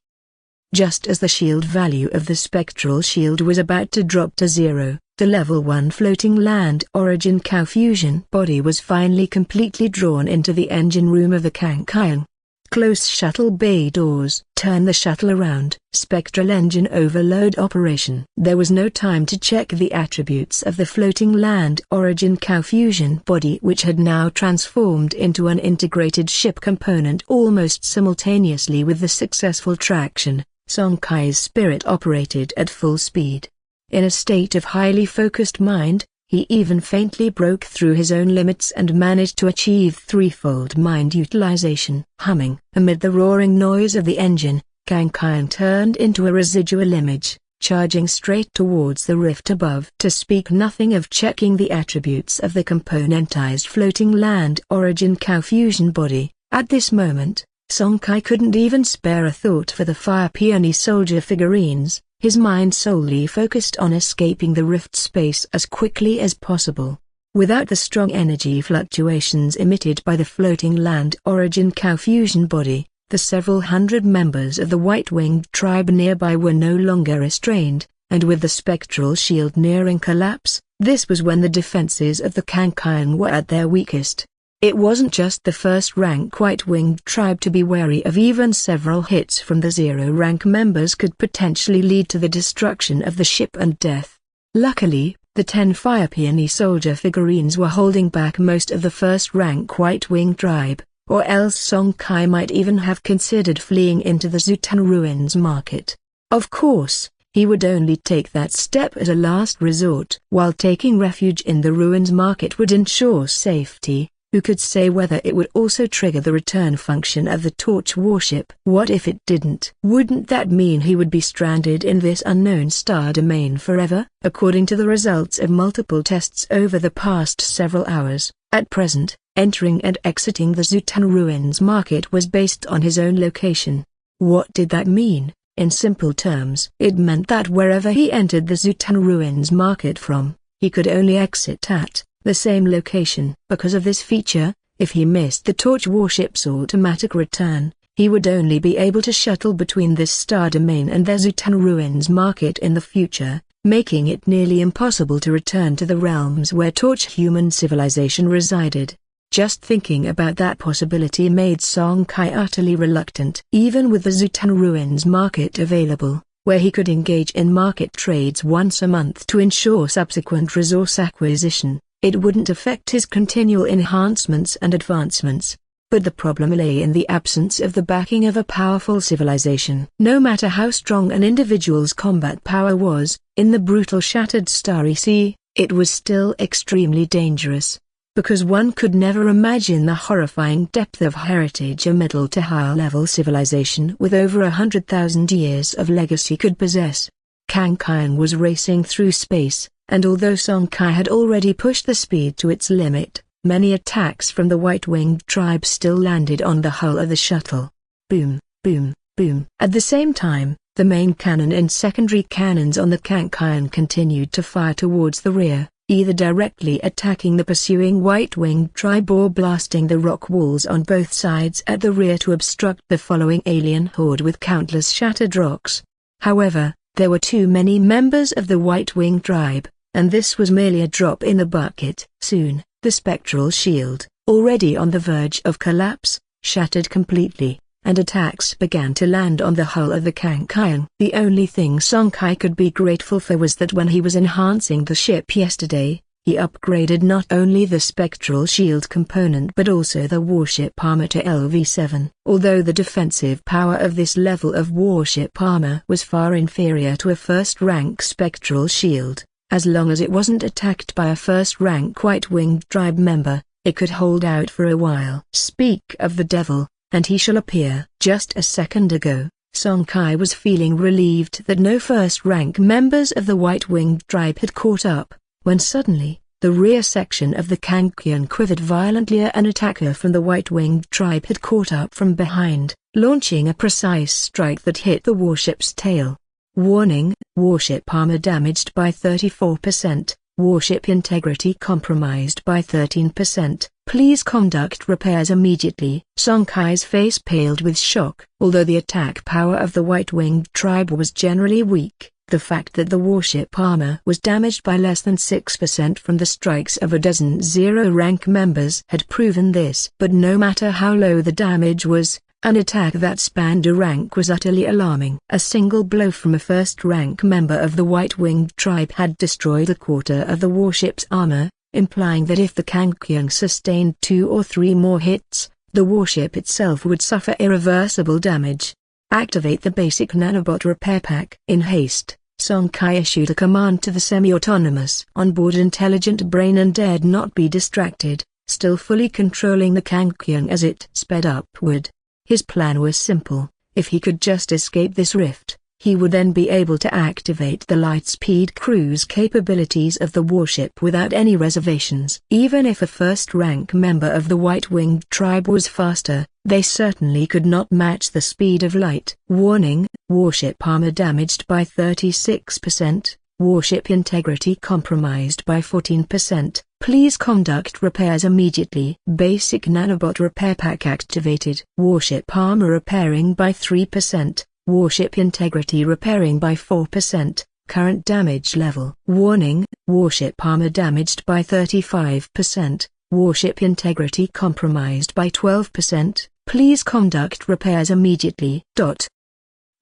[SPEAKER 1] Just as the shield value of the spectral shield was about to drop to 0, the level 1 floating land origin cow fusion body was finally completely drawn into the engine room of the Kangkaiang. Close shuttle bay doors. Turn the shuttle around. Spectral engine overload operation. There was no time to check the attributes of the floating land origin cow fusion body, which had now transformed into an integrated ship component almost simultaneously with the successful traction. Song Kai's spirit operated at full speed. In a state of highly focused mind, he even faintly broke through his own limits and managed to achieve threefold mind utilization. Humming. Amid the roaring noise of the engine, Kangkaiang turned into a residual image, charging straight towards the rift above. To speak nothing of checking the attributes of the componentized floating land origin cow fusion body. At this moment, Song Kai couldn't even spare a thought for the fire peony soldier figurines, his mind solely focused on escaping the rift space as quickly as possible. Without the strong energy fluctuations emitted by the floating land origin cow fusion body, the several hundred members of the white-winged tribe nearby were no longer restrained, and with the spectral shield nearing collapse, this was when the defenses of the Kangkaiang were at their weakest. It wasn't just the first-rank white-winged tribe to be wary of. Even several hits from the zero-rank members could potentially lead to the destruction of the ship and death. Luckily, the 10 fire peony soldier figurines were holding back most of the first-rank white-winged tribe, or else Song Kai might even have considered fleeing into the Zutan ruins market. Of course, he would only take that step as a last resort. While taking refuge in the ruins market would ensure safety, Who could say whether it would also trigger the return function of the torch warship? What if it didn't? Wouldn't that mean he would be stranded in this unknown star domain forever? According to the results of multiple tests over the past several hours, at present, entering and exiting the Zutan Ruins market was based on his own location. What did that mean? In simple terms, it meant that wherever he entered the Zutan Ruins market from, he could only exit at the same location. Because of this feature, if he missed the torch warship's automatic return, he would only be able to shuttle between this star domain and the Zutan Ruins market in the future, making it nearly impossible to return to the realms where torch human civilization resided. Just thinking about that possibility made Song Kai utterly reluctant. Even with the Zutan Ruins market available, where he could engage in market trades once a month to ensure subsequent resource acquisition, it wouldn't affect his continual enhancements and advancements. But the problem lay in the absence of the backing of a powerful civilization. No matter how strong an individual's combat power was, in the brutal shattered starry sea, it was still extremely dangerous. Because one could never imagine the horrifying depth of heritage a middle to higher level civilization with over 100,000 years of legacy could possess. Kang Kian was racing through space, and although Song Kai had already pushed the speed to its limit, many attacks from the white-winged tribe still landed on the hull of the shuttle. Boom, boom, boom. At the same time, the main cannon and secondary cannons on the Kang Kian continued to fire towards the rear, either directly attacking the pursuing white-winged tribe or blasting the rock walls on both sides at the rear to obstruct the following alien horde with countless shattered rocks. However, there were too many members of the white-winged tribe, and this was merely a drop in the bucket. Soon, the spectral shield, already on the verge of collapse, shattered completely, and attacks began to land on the hull of the Kang Kian. The only thing Song Kai could be grateful for was that when he was enhancing the ship yesterday, he upgraded not only the spectral shield component but also the warship armor to LV7. Although the defensive power of this level of warship armor was far inferior to a first-rank spectral shield, as long as it wasn't attacked by a first-rank white-winged tribe member, it could hold out for a while. Speak of the devil, and he shall appear. Just a second ago, Song Kai was feeling relieved that no first-rank members of the white-winged tribe had caught up, when suddenly, the rear section of the Kang Kian quivered violently. An attacker from the white-winged tribe had caught up from behind, launching a precise strike that hit the warship's tail. Warning: warship armor damaged by 34%, warship integrity compromised by 13%. Please conduct repairs immediately. Song Kai's face paled with shock. Although the attack power of the white-winged tribe was generally weak, the fact that the warship armor was damaged by less than 6% from the strikes of a dozen zero-rank members had proven this. But no matter how low the damage was, an attack that spanned a rank was utterly alarming. A single blow from a first-rank member of the white-winged tribe had destroyed a quarter of the warship's armor, implying that if the Kang Kian sustained 2 or 3 more hits, the warship itself would suffer irreversible damage. Activate the basic nanobot repair pack. In haste, Song Kai issued a command to the semi-autonomous onboard intelligent brain and dared not be distracted, still fully controlling the Kang Kian as it sped upward. His plan was simple: if he could just escape this rift, he would then be able to activate the light-speed cruise capabilities of the warship without any reservations. Even if a first-rank member of the white-winged tribe was faster, they certainly could not match the speed of light. Warning: warship armor damaged by 36%, warship integrity compromised by 14%. Please conduct repairs immediately. Basic nanobot repair pack activated. Warship armor repairing by 3%. Warship integrity repairing by 4%. Current damage level. Warning: warship armor damaged by 35%. Warship integrity compromised by 12%. Please conduct repairs immediately.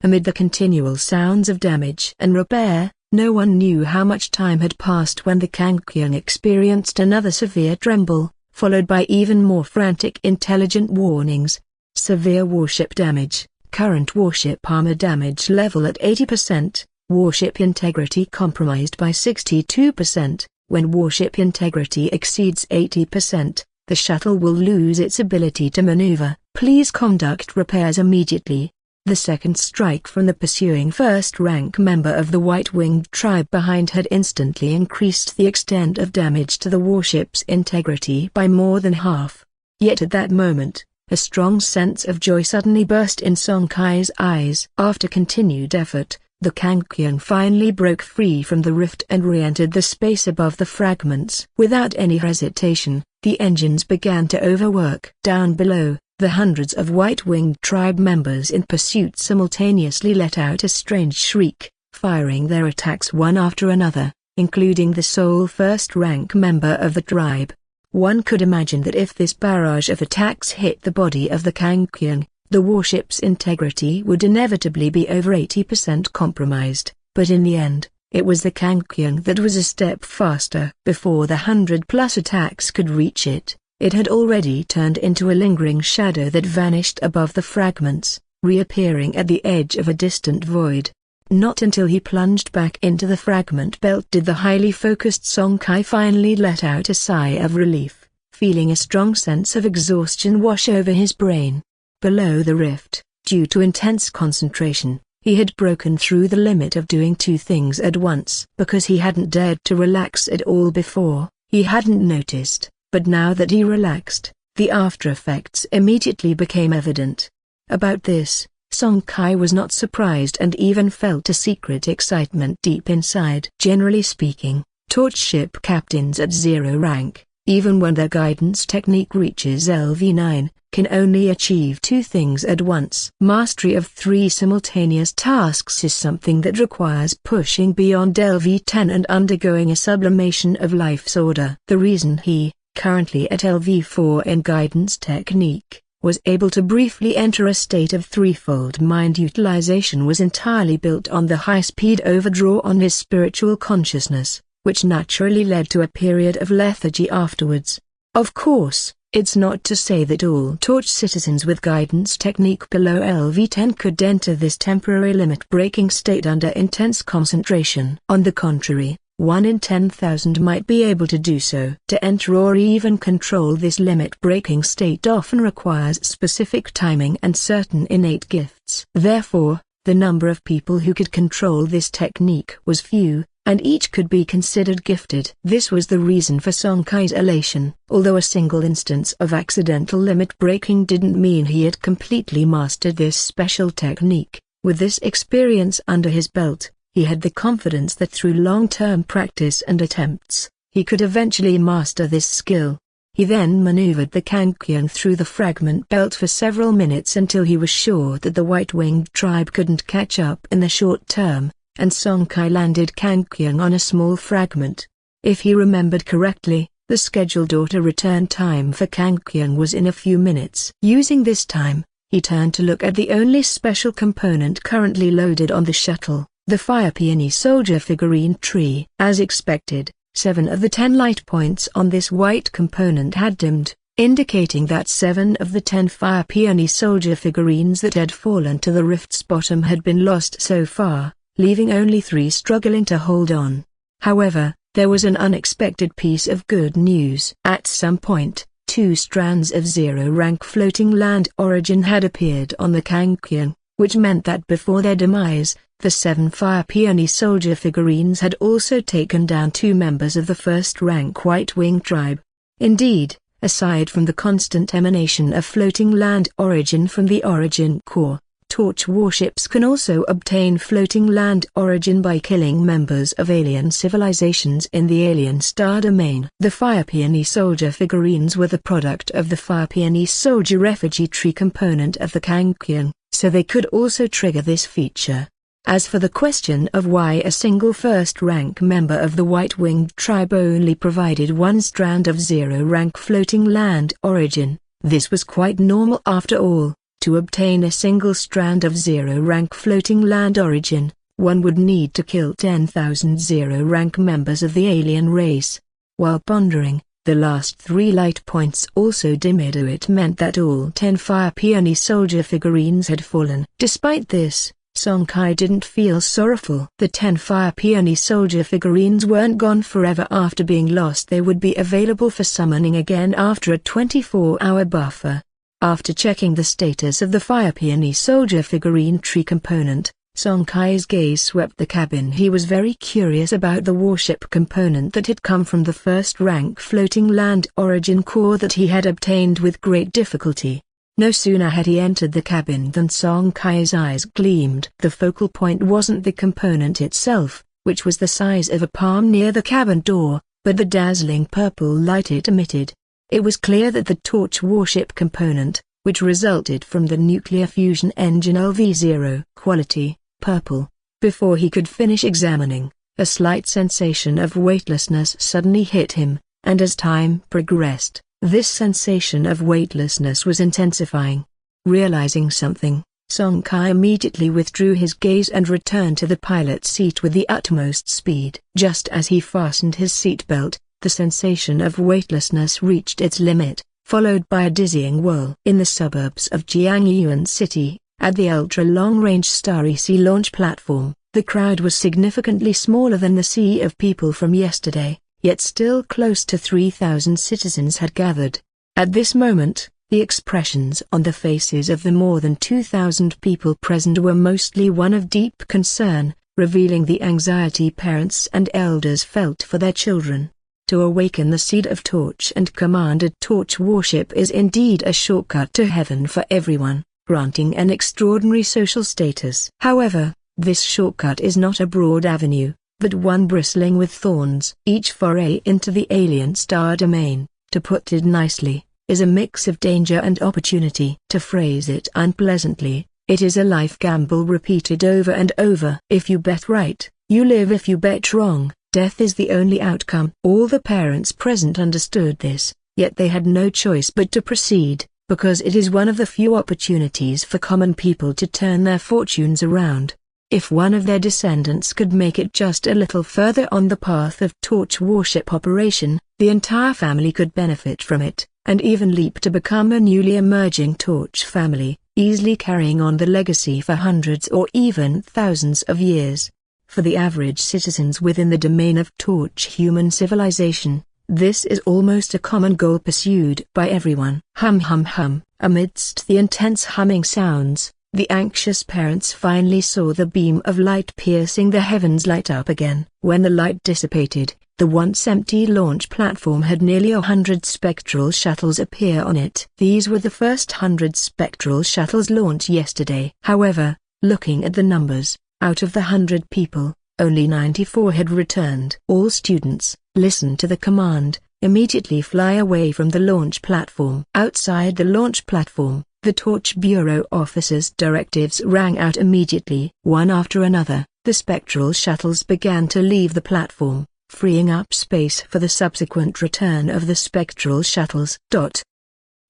[SPEAKER 1] Amid the continual sounds of damage and repair, no one knew how much time had passed when the Kang Kian experienced another severe tremble, followed by even more frantic intelligent warnings. Severe warship damage. Current warship armor damage level at 80%, warship integrity compromised by 62%. When warship integrity exceeds 80%, the shuttle will lose its ability to maneuver. Please conduct repairs immediately. The second strike from the pursuing first-rank member of the White-Winged tribe behind had instantly increased the extent of damage to the warship's integrity by more than half. Yet at that moment, a strong sense of joy suddenly burst in Song Kai's eyes. After continued effort, the Kangkyung finally broke free from the rift and re-entered the space above the fragments. Without any hesitation, the engines began to overwork. Down below, the hundreds of White-Winged tribe members in pursuit simultaneously let out a strange shriek, firing their attacks one after another, including the sole first-rank member of the tribe. One could imagine that if this barrage of attacks hit the body of the Kangkyung, the warship's integrity would inevitably be over 80% compromised, but in the end, it was the Kangkyung that was a step faster. Before the 100+ attacks could reach it, it had already turned into a lingering shadow that vanished above the fragments, reappearing at the edge of a distant void. Not until he plunged back into the fragment belt did the highly focused Song Kai finally let out a sigh of relief, feeling a strong sense of exhaustion wash over his brain. Below the rift, due to intense concentration, he had broken through the limit of doing two things at once. Because he hadn't dared to relax at all before, he hadn't noticed. But now that he relaxed, the after-effects immediately became evident. About this, Song Kai was not surprised and even felt a secret excitement deep inside. Generally speaking, torch ship captains at 0 rank, even when their guidance technique reaches LV9, can only achieve two things at once. Mastery of 3 simultaneous tasks is something that requires pushing beyond LV10 and undergoing a sublimation of life's order. The reason he, currently at LV4 in guidance technique, was able to briefly enter a state of threefold mind utilization was entirely built on the high-speed overdraw on his spiritual consciousness, which naturally led to a period of lethargy afterwards. Of course, it's not to say that all torch citizens with guidance technique below LV10 could enter this temporary limit-breaking state under intense concentration. On the contrary, 1 in 10,000 might be able to do so. To enter or even control this limit-breaking state often requires specific timing and certain innate gifts. Therefore, the number of people who could control this technique was few, and each could be considered gifted. This was the reason for Song Kai's elation. Although a single instance of accidental limit-breaking didn't mean he had completely mastered this special technique, with this experience under his belt, he had the confidence that through long-term practice and attempts, he could eventually master this skill. He then maneuvered the Kangkyung through the fragment belt for several minutes until he was sure that the White-Winged tribe couldn't catch up in the short term, and Song Kai landed Kangkyung on a small fragment. If he remembered correctly, the scheduled auto-return time for Kangkyung was in a few minutes. Using this time, he turned to look at the only special component currently loaded on the shuttle, the Fire Peony Soldier figurine tree. As expected, 7 of the 10 light points on this white component had dimmed, indicating that 7 of the 10 Fire Peony Soldier figurines that had fallen to the rift's bottom had been lost so far, leaving only 3 struggling to hold on. However, there was an unexpected piece of good news. At some point, 2 strands of 0-rank floating land origin had appeared on the Kangkyung, which meant that before their demise, the 7 Fire Peony Soldier figurines had also taken down 2 members of the first-rank White-Winged tribe. Indeed, aside from the constant emanation of floating land origin from the origin core, torch warships can also obtain floating land origin by killing members of alien civilizations in the alien star domain. The Fire Peony Soldier figurines were the product of the Fire Peony Soldier refugee tree component of the Kangkyung, so they could also trigger this feature. As for the question of why a single first-rank member of the White-Winged tribe only provided 1 strand of 0-rank floating land origin, this was quite normal after all. To obtain a single strand of 0-rank floating land origin, one would need to kill 10,000 0-rank members of the alien race. While pondering, the last 3 light points also dimmed. It meant that all 10 Fire Peony Soldier figurines had fallen. Despite this, Song Kai didn't feel sorrowful. The 10 Fire Peony soldier figurines weren't gone forever after being lost. They would be available for summoning again after a 24-hour buffer. After checking the status of the Fire Peony soldier figurine tree component, Song Kai's gaze swept the cabin. He was very curious about the warship component that had come from the first-rank floating land origin core that he had obtained with great difficulty. No sooner had he entered the cabin than Song Kai's eyes gleamed. The focal point wasn't the component itself, which was the size of a palm near the cabin door, but the dazzling purple light it emitted. It was clear that the torch warship component, which resulted from the nuclear fusion engine LV0 quality, purple. Before he could finish examining, a slight sensation of weightlessness suddenly hit him, and as time progressed, this sensation of weightlessness was intensifying. Realizing something, Song Kai immediately withdrew his gaze and returned to the pilot's seat with the utmost speed. Just as he fastened his seatbelt, the sensation of weightlessness reached its limit, followed by a dizzying whirl. In the suburbs of Jiangyuan City, at the ultra-long-range Starry Sea launch platform, the crowd was significantly smaller than the sea of people from yesterday, yet still close to 3,000 citizens had gathered. At this moment, the expressions on the faces of the more than 2,000 people present were mostly one of deep concern, revealing the anxiety parents and elders felt for their children. To awaken the seed of torch and command a torch warship is indeed a shortcut to heaven for everyone, granting an extraordinary social status. However, this shortcut is not a broad avenue, but one bristling with thorns. Each foray into the alien star domain, to put it nicely, is a mix of danger and opportunity. To phrase it unpleasantly, it is a life gamble repeated over and over. If you bet right, you live. If you bet wrong, death is the only outcome. All the parents present understood this, yet they had no choice but to proceed, because it is one of the few opportunities for common people to turn their fortunes around. If one of their descendants could make it just a little further on the path of torch warship operation, the entire family could benefit from it, and even leap to become a newly emerging torch family, easily carrying on the legacy for hundreds or even thousands of years. For the average citizens within the domain of torch human civilization, this is almost a common goal pursued by everyone. Hum hum hum. Amidst the intense humming sounds, the anxious parents finally saw the beam of light piercing the heavens light up again. When the light dissipated, the once empty launch platform had nearly 100 spectral shuttles appear on it. These were the first 100 spectral shuttles launched yesterday. However, looking at the numbers, out of the 100 people, only 94 had returned. All students, listen to the command, immediately fly away from the launch platform. Outside the launch platform, the Torch Bureau officers' directives rang out immediately. One after another, the spectral shuttles began to leave the platform, freeing up space for the subsequent return of the spectral shuttles.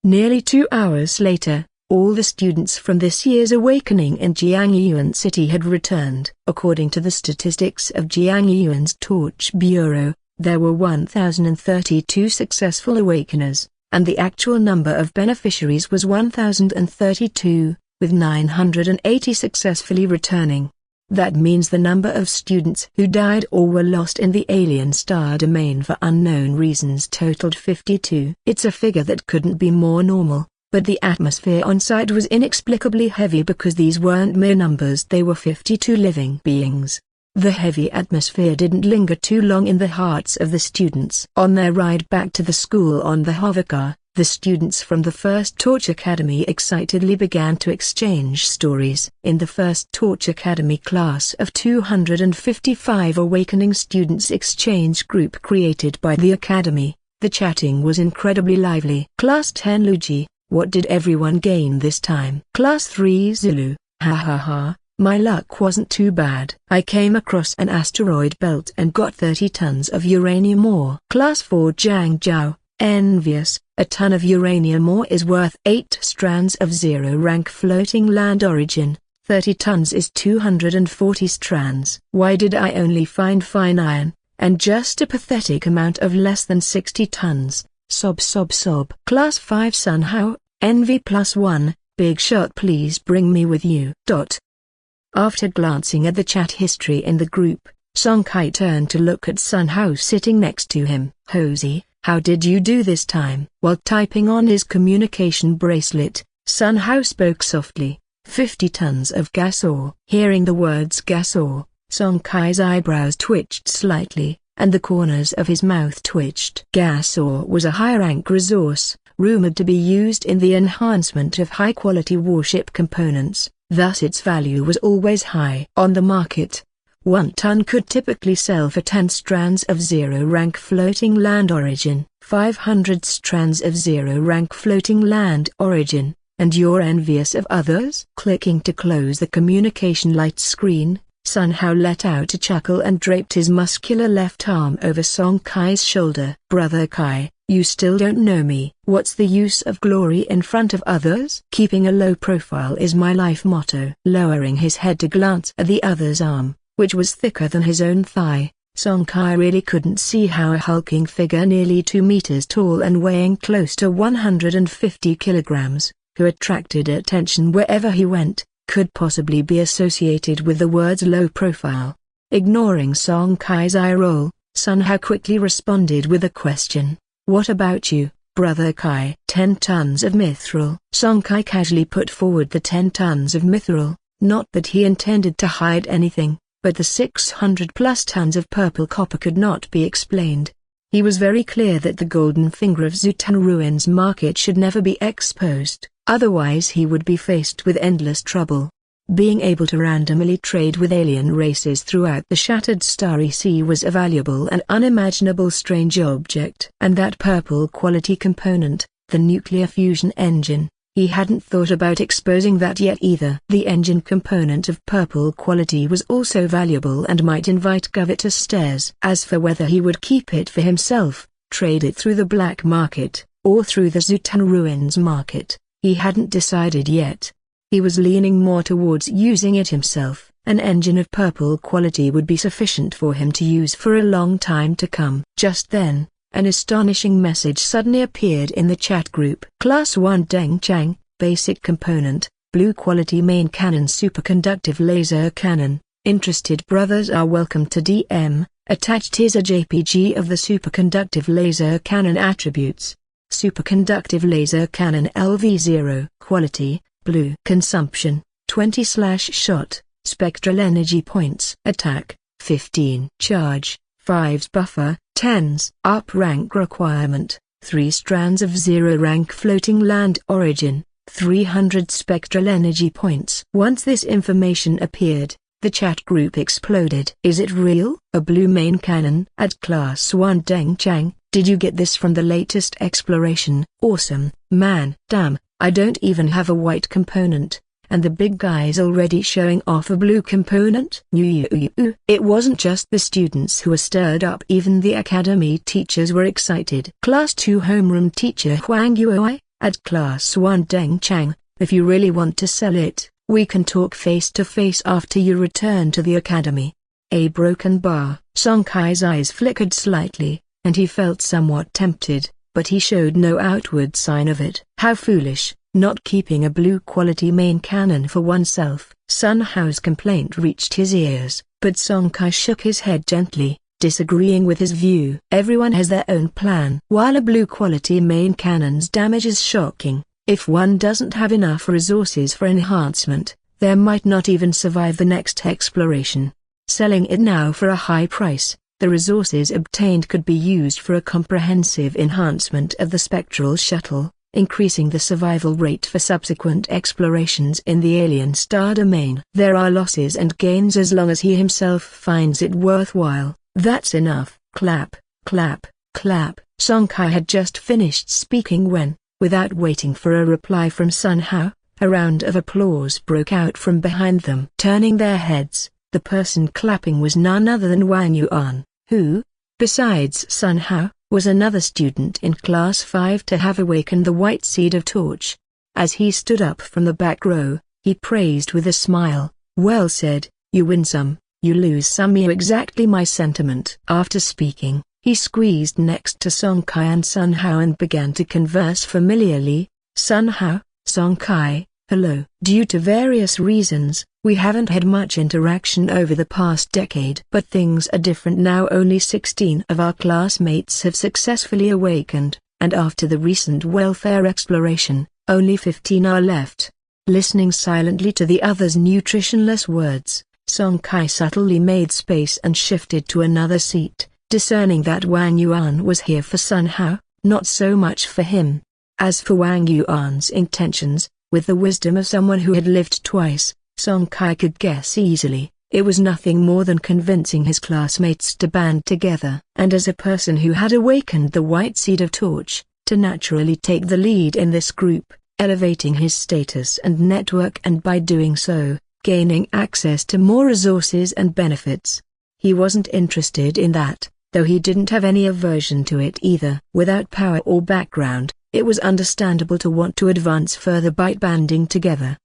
[SPEAKER 1] Nearly 2 hours later, all the students from this year's awakening in Jiangyuan City had returned. According to the statistics of Jiangyuan's Torch Bureau, there were 1,032 successful awakeners, and the actual number of beneficiaries was 1,032, with 980 successfully returning. That means the number of students who died or were lost in the alien star domain for unknown reasons totaled 52. It's a figure that couldn't be more normal. But the atmosphere on site was inexplicably heavy because these weren't mere numbers, they were 52 living beings. The heavy atmosphere didn't linger too long in the hearts of the students. On their ride back to the school on the hovercar, the students from the first Torch Academy excitedly began to exchange stories. In the first Torch Academy class of 255 awakening students exchange group created by the Academy, the chatting was incredibly lively. Class 10 Luji. What did everyone gain this time? Class 3 Zulu, ha ha ha, my luck wasn't too bad. I came across an asteroid belt and got 30 tons of uranium ore. Class 4 Zhang Zhao, envious, a ton of uranium ore is worth 8 strands of zero-rank floating land origin, 30 tons is 240 strands. Why did I only find fine iron, and just a pathetic amount of less than 60 tons? Sob sob sob. Class 5 Sun Hao, envy +1, big shot, please bring me with you. After glancing at the chat history in the group, Song Kai turned to look at Sun Hao sitting next to him. "Hosey, how did you do this time?" While typing on his communication bracelet, Sun Hao spoke softly. 50 tons of gas ore. Hearing the words gas ore, Song Kai's eyebrows twitched slightly, and the corners of his mouth twitched. Gas ore was a high-rank resource, rumored to be used in the enhancement of high-quality warship components, thus its value was always high. On the market, 1 ton could typically sell for 10 strands of zero-rank floating land origin, 500 strands of zero-rank floating land origin, and you're envious of others? Clicking to close the communication light screen, Sun Hao let out a chuckle and draped his muscular left arm over Song Kai's shoulder. "Brother Kai, you still don't know me. What's the use of glory in front of others? Keeping a low profile is my life motto." Lowering his head to glance at the other's arm, which was thicker than his own thigh, Song Kai really couldn't see how a hulking figure nearly 2 meters tall and weighing close to 150 kilograms, who attracted attention wherever he went, could possibly be associated with the words low profile. Ignoring Song Kai's eye roll, Sun Hao quickly responded with a question. "What about you, Brother Kai?" 10 tons of mithril. Song Kai casually put forward the 10 tons of mithril, not that he intended to hide anything, but the 600+ tons of purple copper could not be explained. He was very clear that the Golden Finger of Zutan Ruins market should never be exposed, otherwise he would be faced with endless trouble. Being able to randomly trade with alien races throughout the Shattered Starry Sea was a valuable and unimaginable strange object. And that purple quality component, the nuclear fusion engine, he hadn't thought about exposing that yet either. The engine component of purple quality was also valuable and might invite covetous stares. As for whether he would keep it for himself, trade it through the black market, or through the Zutan Ruins market, he hadn't decided yet. He was leaning more towards using it himself. An engine of purple quality would be sufficient for him to use for a long time to come. Just then, an astonishing message suddenly appeared in the chat group. Class 1 Deng Chang, basic component, blue quality main cannon superconductive laser cannon. Interested brothers are welcome to DM. Attached is a JPG of the superconductive laser cannon attributes. Superconductive laser cannon LV0. Quality, blue. Consumption, 20/shot. Spectral energy points. Attack, 15. Charge, 5's buffer, 10's. Up rank requirement, 3 strands of zero-rank floating land origin, 300 spectral energy points. Once this information appeared, the chat group exploded. Is it real? A blue main cannon at Class 1 Deng Chang, did you get this from the latest exploration? Awesome, man. Damn, I don't even have a white component. And the big guy's already showing off a blue component? It wasn't just the students who were stirred up, even the academy teachers were excited. Class 2 homeroom teacher Huang Yuoi, at Class 1 Deng Chang, if you really want to sell it, we can talk face to face after you return to the academy. A broken bar. Song Kai's eyes flickered slightly, and he felt somewhat tempted, but he showed no outward sign of it. How foolish. Not keeping a blue quality main cannon for oneself. Sun Hao's complaint reached his ears, but Song Kai shook his head gently, disagreeing with his view. Everyone has their own plan. While a blue quality main cannon's damage is shocking, if one doesn't have enough resources for enhancement, there might not even survive the next exploration. Selling it now for a high price, the resources obtained could be used for a comprehensive enhancement of the spectral shuttle, increasing the survival rate for subsequent explorations in the alien star domain. There are losses and gains as long as he himself finds it worthwhile. That's enough. Clap, clap, clap. Song Kai had just finished speaking when, without waiting for a reply from Sun Hao, a round of applause broke out from behind them. Turning their heads, the person clapping was none other than Wang Yuan, who, besides Sun Hao, was another student in Class 5 to have awakened the white seed of torch. As he stood up from the back row, he praised with a smile, "Well said, you win some, you lose some." Exactly my sentiment. After speaking, he squeezed next to Song Kai and Sun Hao and began to converse familiarly. Sun Hao, Song Kai, Hello. Due to various reasons, we haven't had much interaction over the past decade. But things are different now. Only 16 of our classmates have successfully awakened, and after the recent welfare exploration, only 15 are left. Listening silently to the others' nutritionless words, Song Kai subtly made space and shifted to another seat, discerning that Wang Yuan was here for Sun Hao, not so much for him. As for Wang Yuan's intentions, with the wisdom of someone who had lived twice, Song Kai could guess easily. It was nothing more than convincing his classmates to band together, and as a person who had awakened the white seed of Torch, to naturally take the lead in this group, elevating his status and network, and by doing so, gaining access to more resources and benefits. He wasn't interested in that, though he didn't have any aversion to it either. Without power or background, it was understandable to want to advance further by banding together.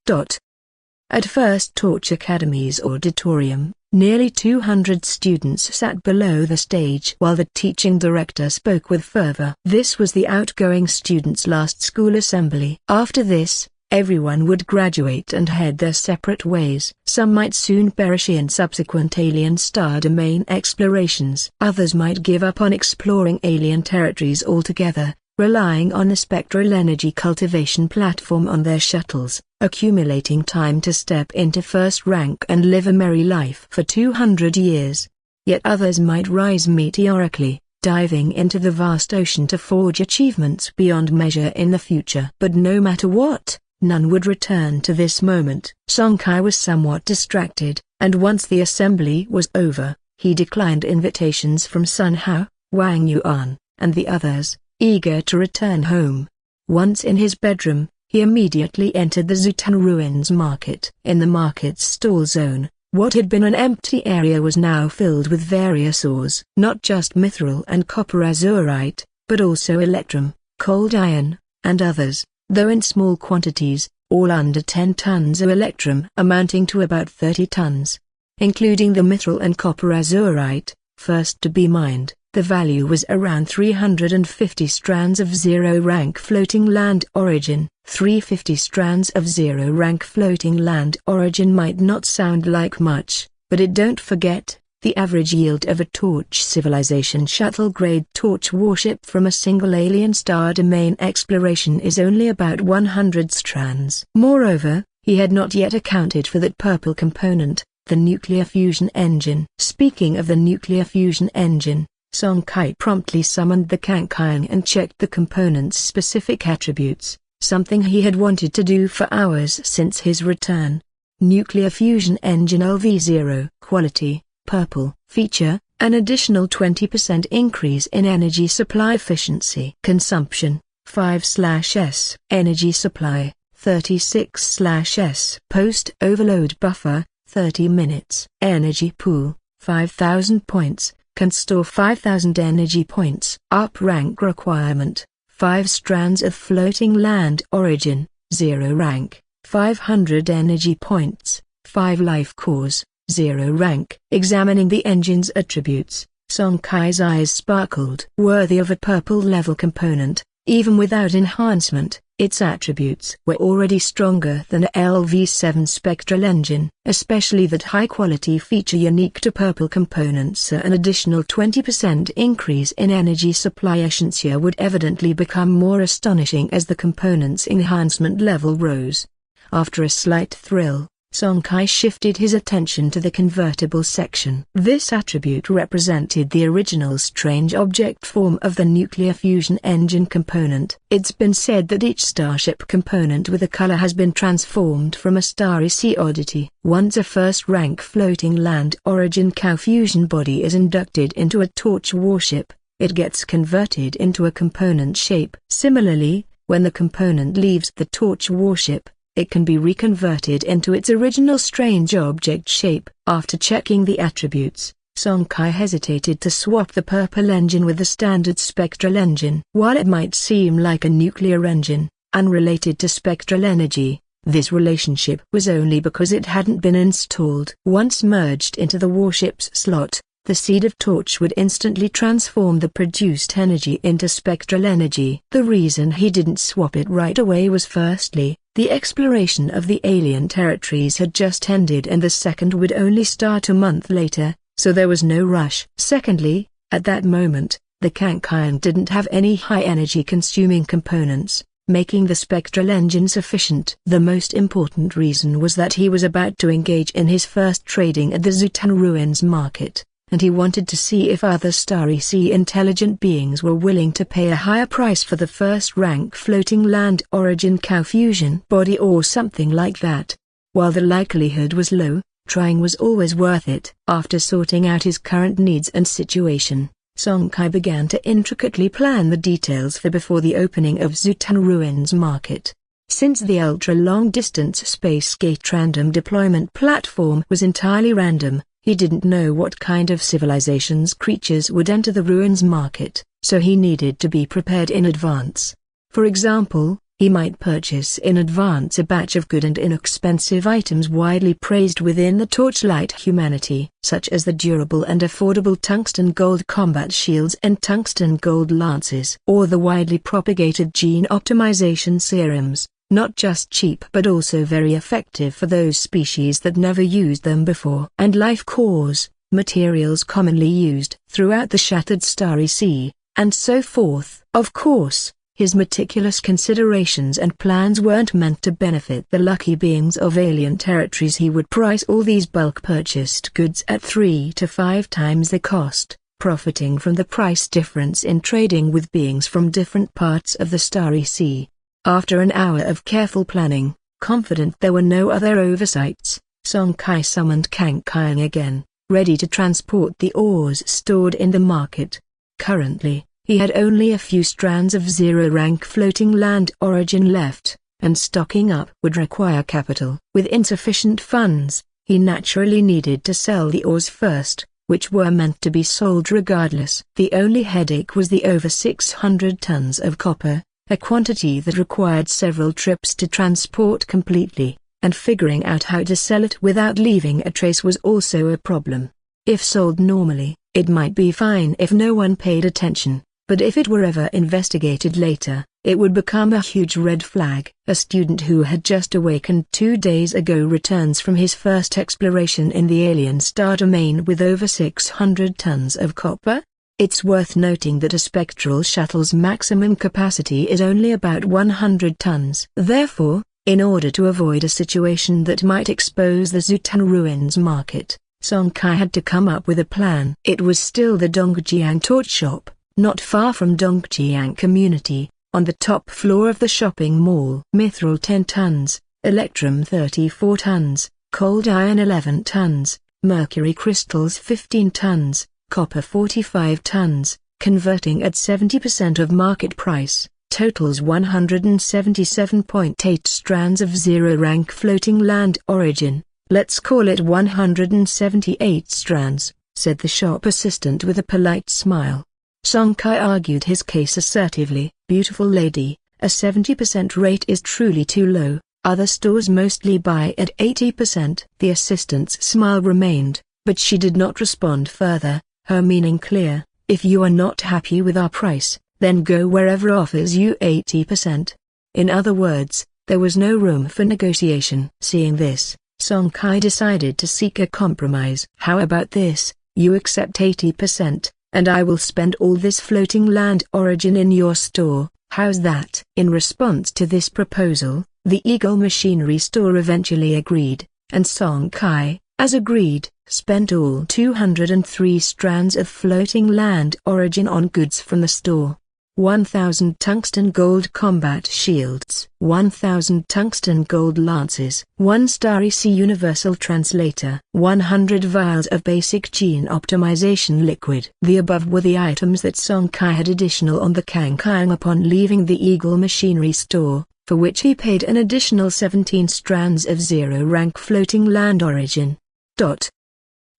[SPEAKER 1] At First Torch Academy's auditorium, nearly 200 students sat below the stage while the teaching director spoke with fervor. This was the outgoing students' last school assembly. After this, everyone would graduate and head their separate ways. Some might soon perish in subsequent alien star domain explorations. Others might give up on exploring alien territories altogether, relying on the spectral energy cultivation platform on their shuttles, accumulating time to step into first rank and live a merry life for 200 years. Yet others might rise meteorically, diving into the vast ocean to forge achievements beyond measure in the future. But no matter what, none would return to this moment. Song Kai was somewhat distracted, and once the assembly was over, he declined invitations from Sun Hao, Wang Yuan, and the others, eager to return home. Once in his bedroom, he immediately entered the Zutan Ruins market. In the market's stall zone, what had been an empty area was now filled with various ores. Not just mithril and copper azurite, but also electrum, cold iron, and others, though in small quantities, all under 10 tons of electrum, amounting to about 30 tons. Including the mithril and copper azurite, first to be mined, the value was around 350 strands of zero-rank floating land origin. 350 strands of zero-rank floating land origin might not sound like much, but don't forget, the average yield of a Torch civilization shuttle-grade Torch warship from a single alien star domain exploration is only about 100 strands. Moreover, he had not yet accounted for that purple component, the nuclear fusion engine. Speaking of the nuclear fusion engine, Song Kai promptly summoned the Kankian and checked the component's specific attributes, something he had wanted to do for hours since his return. Nuclear fusion engine LV0. Quality, purple. Feature, an additional 20% increase in energy supply efficiency. Consumption, 5/S. Energy supply, 36/S. Post-overload buffer, 30 minutes. Energy pool, 5,000 points. Can store 5,000 energy points. Up rank requirement, 5 strands of floating land origin, 0 rank, 500 energy points, 5 life cores, 0 rank. Examining the engine's attributes, Song Kai's eyes sparkled. Worthy of a purple level component, even without enhancement, its attributes were already stronger than a LV7 spectral engine, especially that high-quality feature unique to purple components. An additional 20% increase in energy supply efficiency would evidently become more astonishing as the component's enhancement level rose. After a slight thrill, Song Kai shifted his attention to the convertible section. This attribute represented the original strange object form of the nuclear fusion engine component. It's been said that each starship component with a color has been transformed from a starry sea oddity. Once a first-rank floating land origin cow fusion body is inducted into a Torch warship, it gets converted into a component shape. Similarly, when the component leaves the Torch warship, it can be reconverted into its original strange object shape. After checking the attributes, Song Kai hesitated to swap the purple engine with the standard spectral engine. While it might seem like a nuclear engine, unrelated to spectral energy, this relationship was only because it hadn't been installed. Once merged into the warship's slot, the seed of Torch would instantly transform the produced energy into spectral energy. The reason he didn't swap it right away was firstly, The exploration of the alien territories had just ended and the second would only start a month later, so there was no rush. Secondly, at that moment, the Kankian didn't have any high-energy consuming components, making the spectral engine sufficient. The most important reason was that he was about to engage in his first trading at the Zutan Ruins market, and he wanted to see if other Starry Sea intelligent beings were willing to pay a higher price for the first-rank floating land origin cow fusion body or something like that. While the likelihood was low, trying was always worth it. After sorting out his current needs and situation, Song Kai began to intricately plan the details for before the opening of Zutan Ruins market. Since the ultra-long-distance space gate random deployment platform was entirely random, he didn't know what kind of civilization's creatures would enter the ruins market, so he needed to be prepared in advance. For example, he might purchase in advance a batch of good and inexpensive items widely praised within the Torchlight humanity, such as the durable and affordable tungsten gold combat shields and tungsten gold lances, or the widely propagated gene optimization serums, not just cheap but also very effective for those species that never used them before, and life cores, materials commonly used throughout the Shattered Starry Sea, and so forth. Of course, his meticulous considerations and plans weren't meant to benefit the lucky beings of alien territories. He would price all these bulk purchased goods at 3 to 5 times the cost, profiting from the price difference in trading with beings from different parts of the Starry Sea. After an hour of careful planning, confident there were no other oversights, Song Kai summoned Kankian again, ready to transport the ores stored in the market. Currently, he had only a few strands of zero-rank floating land origin left, and stocking up would require capital. With insufficient funds, he naturally needed to sell the ores first, which were meant to be sold regardless. The only headache was the over 600 tons of copper, a quantity that required several trips to transport completely, and figuring out how to sell it without leaving a trace was also a problem. If sold normally, it might be fine if no one paid attention, but if it were ever investigated later, it would become a huge red flag. A student who had just awakened 2 days ago returns from his first exploration in the alien star domain with over 600 tons of copper? It's worth noting that a spectral shuttle's maximum capacity is only about 100 tons. Therefore, in order to avoid a situation that might expose the Zutan Ruins market, Song Kai had to come up with a plan. It was still the Dongjiang Torch Shop, not far from Dongjiang Community, on the top floor of the shopping mall. Mithril 10 tons, Electrum 34 tons, Cold Iron 11 tons, Mercury Crystals 15 tons, Copper 45 tons, converting at 70% of market price, totals 177.8 strands of zero-rank floating land origin. Let's call it 178 strands, said the shop assistant with a polite smile. Song Kai argued his case assertively. Beautiful lady, a 70% rate is truly too low, other stores mostly buy at 80%. The assistant's smile remained, but she did not respond further, her meaning clear: if you are not happy with our price, then go wherever offers you 80%. In other words, there was no room for negotiation. Seeing this, Song Kai decided to seek a compromise. How about this, you accept 80%, and I will spend all this floating land origin in your store, how's that? In response to this proposal, the Eagle Machinery store eventually agreed, and Song Kai, as agreed, spent all 203 strands of floating land origin on goods from the store. 1,000 tungsten gold combat shields, 1,000 tungsten gold lances, 1 Starry Sea universal translator, 100 vials of basic gene optimization liquid. The above were the items that Song Kai had additional on the Kankian upon leaving the Eagle Machinery store, for which he paid an additional 17 strands of zero-rank floating land origin.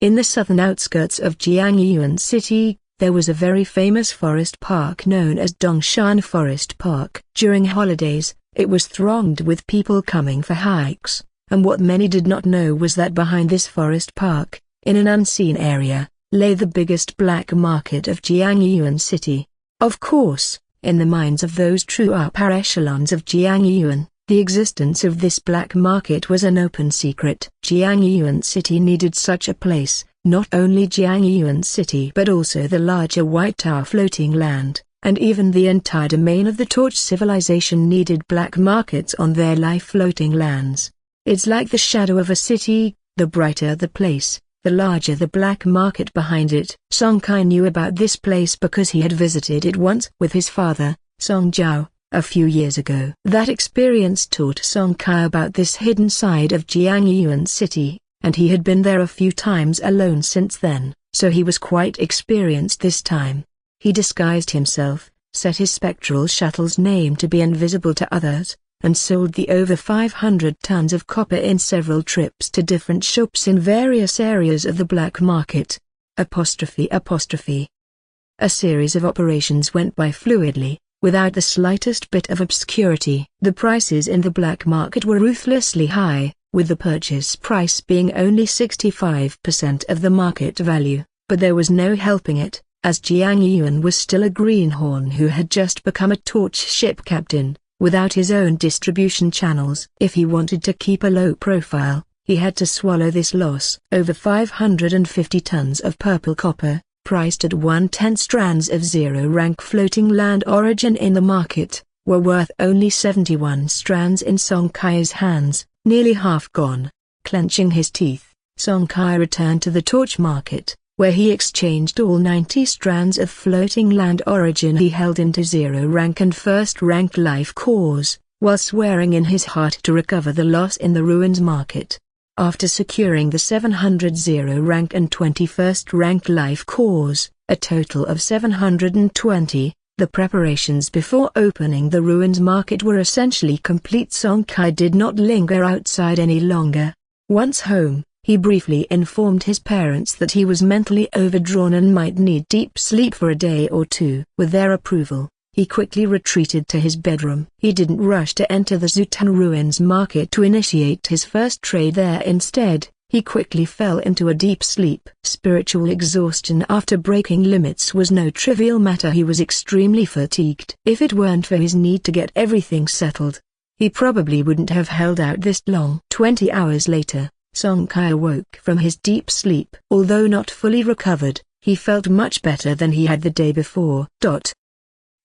[SPEAKER 1] In the southern outskirts of Jiangyuan City, there was a very famous forest park known as Dongshan Forest Park. During holidays, it was thronged with people coming for hikes, and what many did not know was that behind this forest park, in an unseen area, lay the biggest black market of Jiangyuan City. Of course, in the minds of those true upper echelons of Jiangyuan, The existence of this black market was an open secret. Jiangyuan City needed such a place, not only Jiangyuan City but also the larger White Tower floating land, and even the entire domain of the Torch civilization needed black markets on their life floating lands. It's like the shadow of a city, the brighter the place, the larger the black market behind it. Song Kai knew about this place because he had visited it once with his father, Song Jiao, a few years ago. That experience taught Song Kai about this hidden side of Jiangyuan City, and he had been there a few times alone since then, so he was quite experienced this time. He disguised himself, set his spectral shuttle's name to be invisible to others, and sold the over 500 tons of copper in several trips to different shops in various areas of the black market. A series of operations went by fluidly, without the slightest bit of obscurity. The prices in the black market were ruthlessly high, with the purchase price being only 65% of the market value, but there was no helping it, as Jiangyuan was still a greenhorn who had just become a Torch ship captain, without his own distribution channels. If he wanted to keep a low profile, he had to swallow this loss. Over 550 tons of purple copper, priced at 1/10 strands of zero-rank floating land origin in the market, were worth only 71 strands in Song Kai's hands, nearly half gone. Clenching his teeth, Song Kai returned to the Torch market, where he exchanged all 90 strands of floating land origin he held into zero-rank and first-rank life cores, while swearing in his heart to recover the loss in the ruins market. After securing the 700 zero-rank and 21st-rank life cores, a total of 720, the preparations before opening the ruins market were essentially complete. Song Kai did not linger outside any longer. Once home, he briefly informed his parents that he was mentally overdrawn and might need deep sleep for a day or two. With their approval, he quickly retreated to his bedroom. He didn't rush to enter the Zutan Ruins market to initiate his first trade there. Instead, he quickly fell into a deep sleep. Spiritual exhaustion after breaking limits was no trivial matter. He was extremely fatigued. If it weren't for his need to get everything settled, he probably wouldn't have held out this long. 20 hours later, Song Kai awoke from his deep sleep. Although not fully recovered, he felt much better than he had the day before.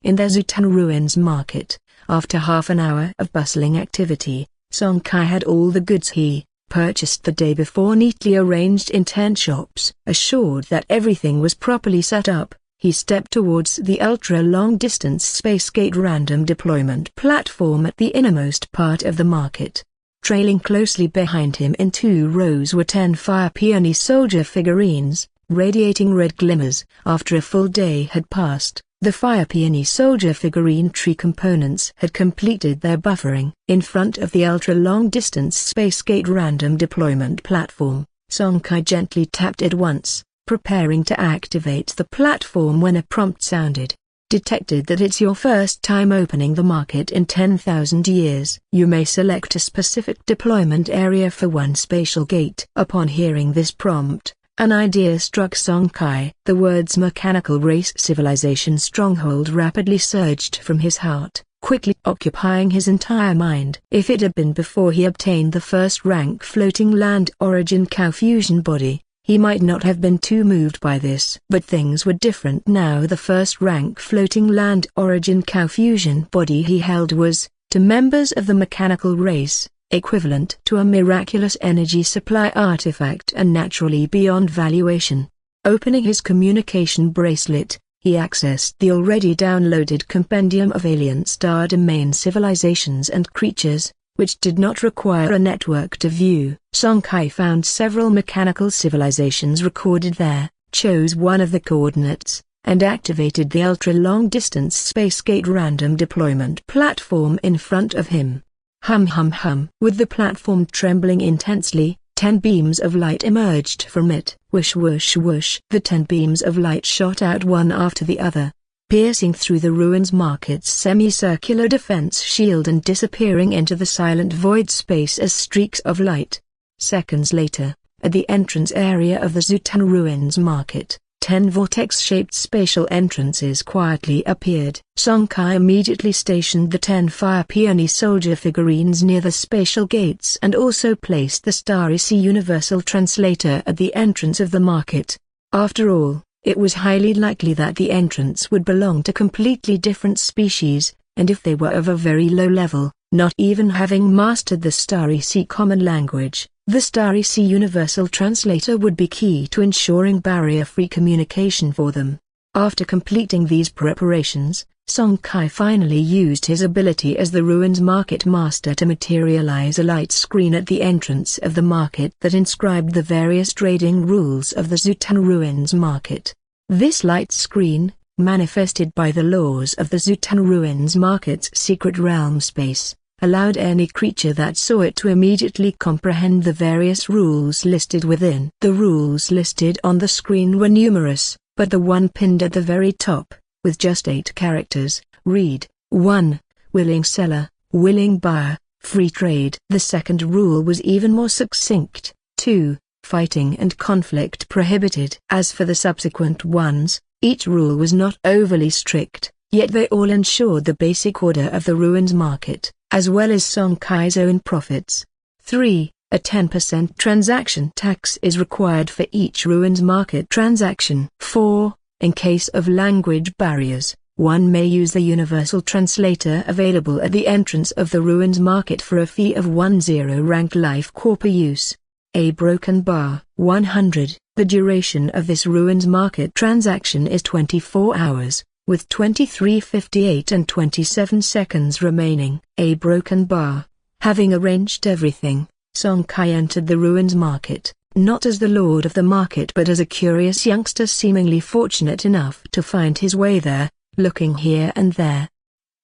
[SPEAKER 1] In the Zutan Ruins market, after half an hour of bustling activity, Song Kai had all the goods he purchased the day before neatly arranged in 10 shops. Assured that everything was properly set up, he stepped towards the ultra-long-distance Spacegate random deployment platform at the innermost part of the market. Trailing closely behind him in 2 rows were 10 Fire Peony soldier figurines, radiating red glimmers. After a full day had passed, the Fire Peony soldier figurine tree components had completed their buffering. In front of the ultra-long-distance Spacegate random deployment platform, Song Kai gently tapped it once, preparing to activate the platform when a prompt sounded. Detected that it's your first time opening the market in 10,000 years. You may select a specific deployment area for one spatial gate. Upon hearing this prompt, an idea struck Song Kai. The words mechanical race civilization stronghold rapidly surged from his heart, quickly occupying his entire mind. If it had been before he obtained the first-rank floating land origin Cow fusion body, he might not have been too moved by this. But things were different now. The first-rank floating land origin Cow fusion body he held was, to members of the mechanical race, equivalent to a miraculous energy supply artifact and naturally beyond valuation. Opening his communication bracelet, he accessed the already downloaded compendium of alien star domain civilizations and creatures, which did not require a network to view. Song Kai found several mechanical civilizations recorded there, chose one of the coordinates, and activated the ultra-long-distance Spacegate random deployment platform in front of him. Hum hum hum. With the platform trembling intensely, 10 beams of light emerged from it. Whoosh whoosh whoosh. The 10 beams of light shot out one after the other, piercing through the ruins market's semicircular defense shield and disappearing into the silent void space as streaks of light. Seconds later, at the entrance area of the Zutan Ruins market, 10 vortex-shaped spatial entrances quietly appeared. Song Kai immediately stationed the 10 Fire Peony soldier figurines near the spatial gates and also placed the Starry Sea Universal Translator at the entrance of the market. After all, it was highly likely that the entrants would belong to completely different species, and if they were of a very low level, not even having mastered the Starry Sea common language, the Starry Sea Universal Translator would be key to ensuring barrier-free communication for them. After completing these preparations, Song Kai finally used his ability as the Ruins Market Master to materialize a light screen at the entrance of the market that inscribed the various trading rules of the Zutan Ruins Market. This light screen, manifested by the laws of the Zutan Ruins Market's secret realm space, allowed any creature that saw it to immediately comprehend the various rules listed within. The rules listed on the screen were numerous, but the one pinned at the very top, with just 8 characters, read: 1. Willing seller, willing buyer, free trade. The second rule was even more succinct: 2. Fighting and conflict prohibited. As for the subsequent ones, each rule was not overly strict, yet they all ensured the basic order of the Ruins Market, as well as Song Kai's own profits. 3. A 10% transaction tax is required for each Ruins Market transaction. 4. In case of language barriers, one may use the universal translator available at the entrance of the Ruins Market for a fee of 10 rank life core per use. A broken bar. 100. The duration of this Ruins Market transaction is 24 hours, with 23:58 and 27 seconds remaining. A broken bar. Having arranged everything, Song Kai entered the Ruins Market, not as the lord of the market but as a curious youngster seemingly fortunate enough to find his way there, looking here and there.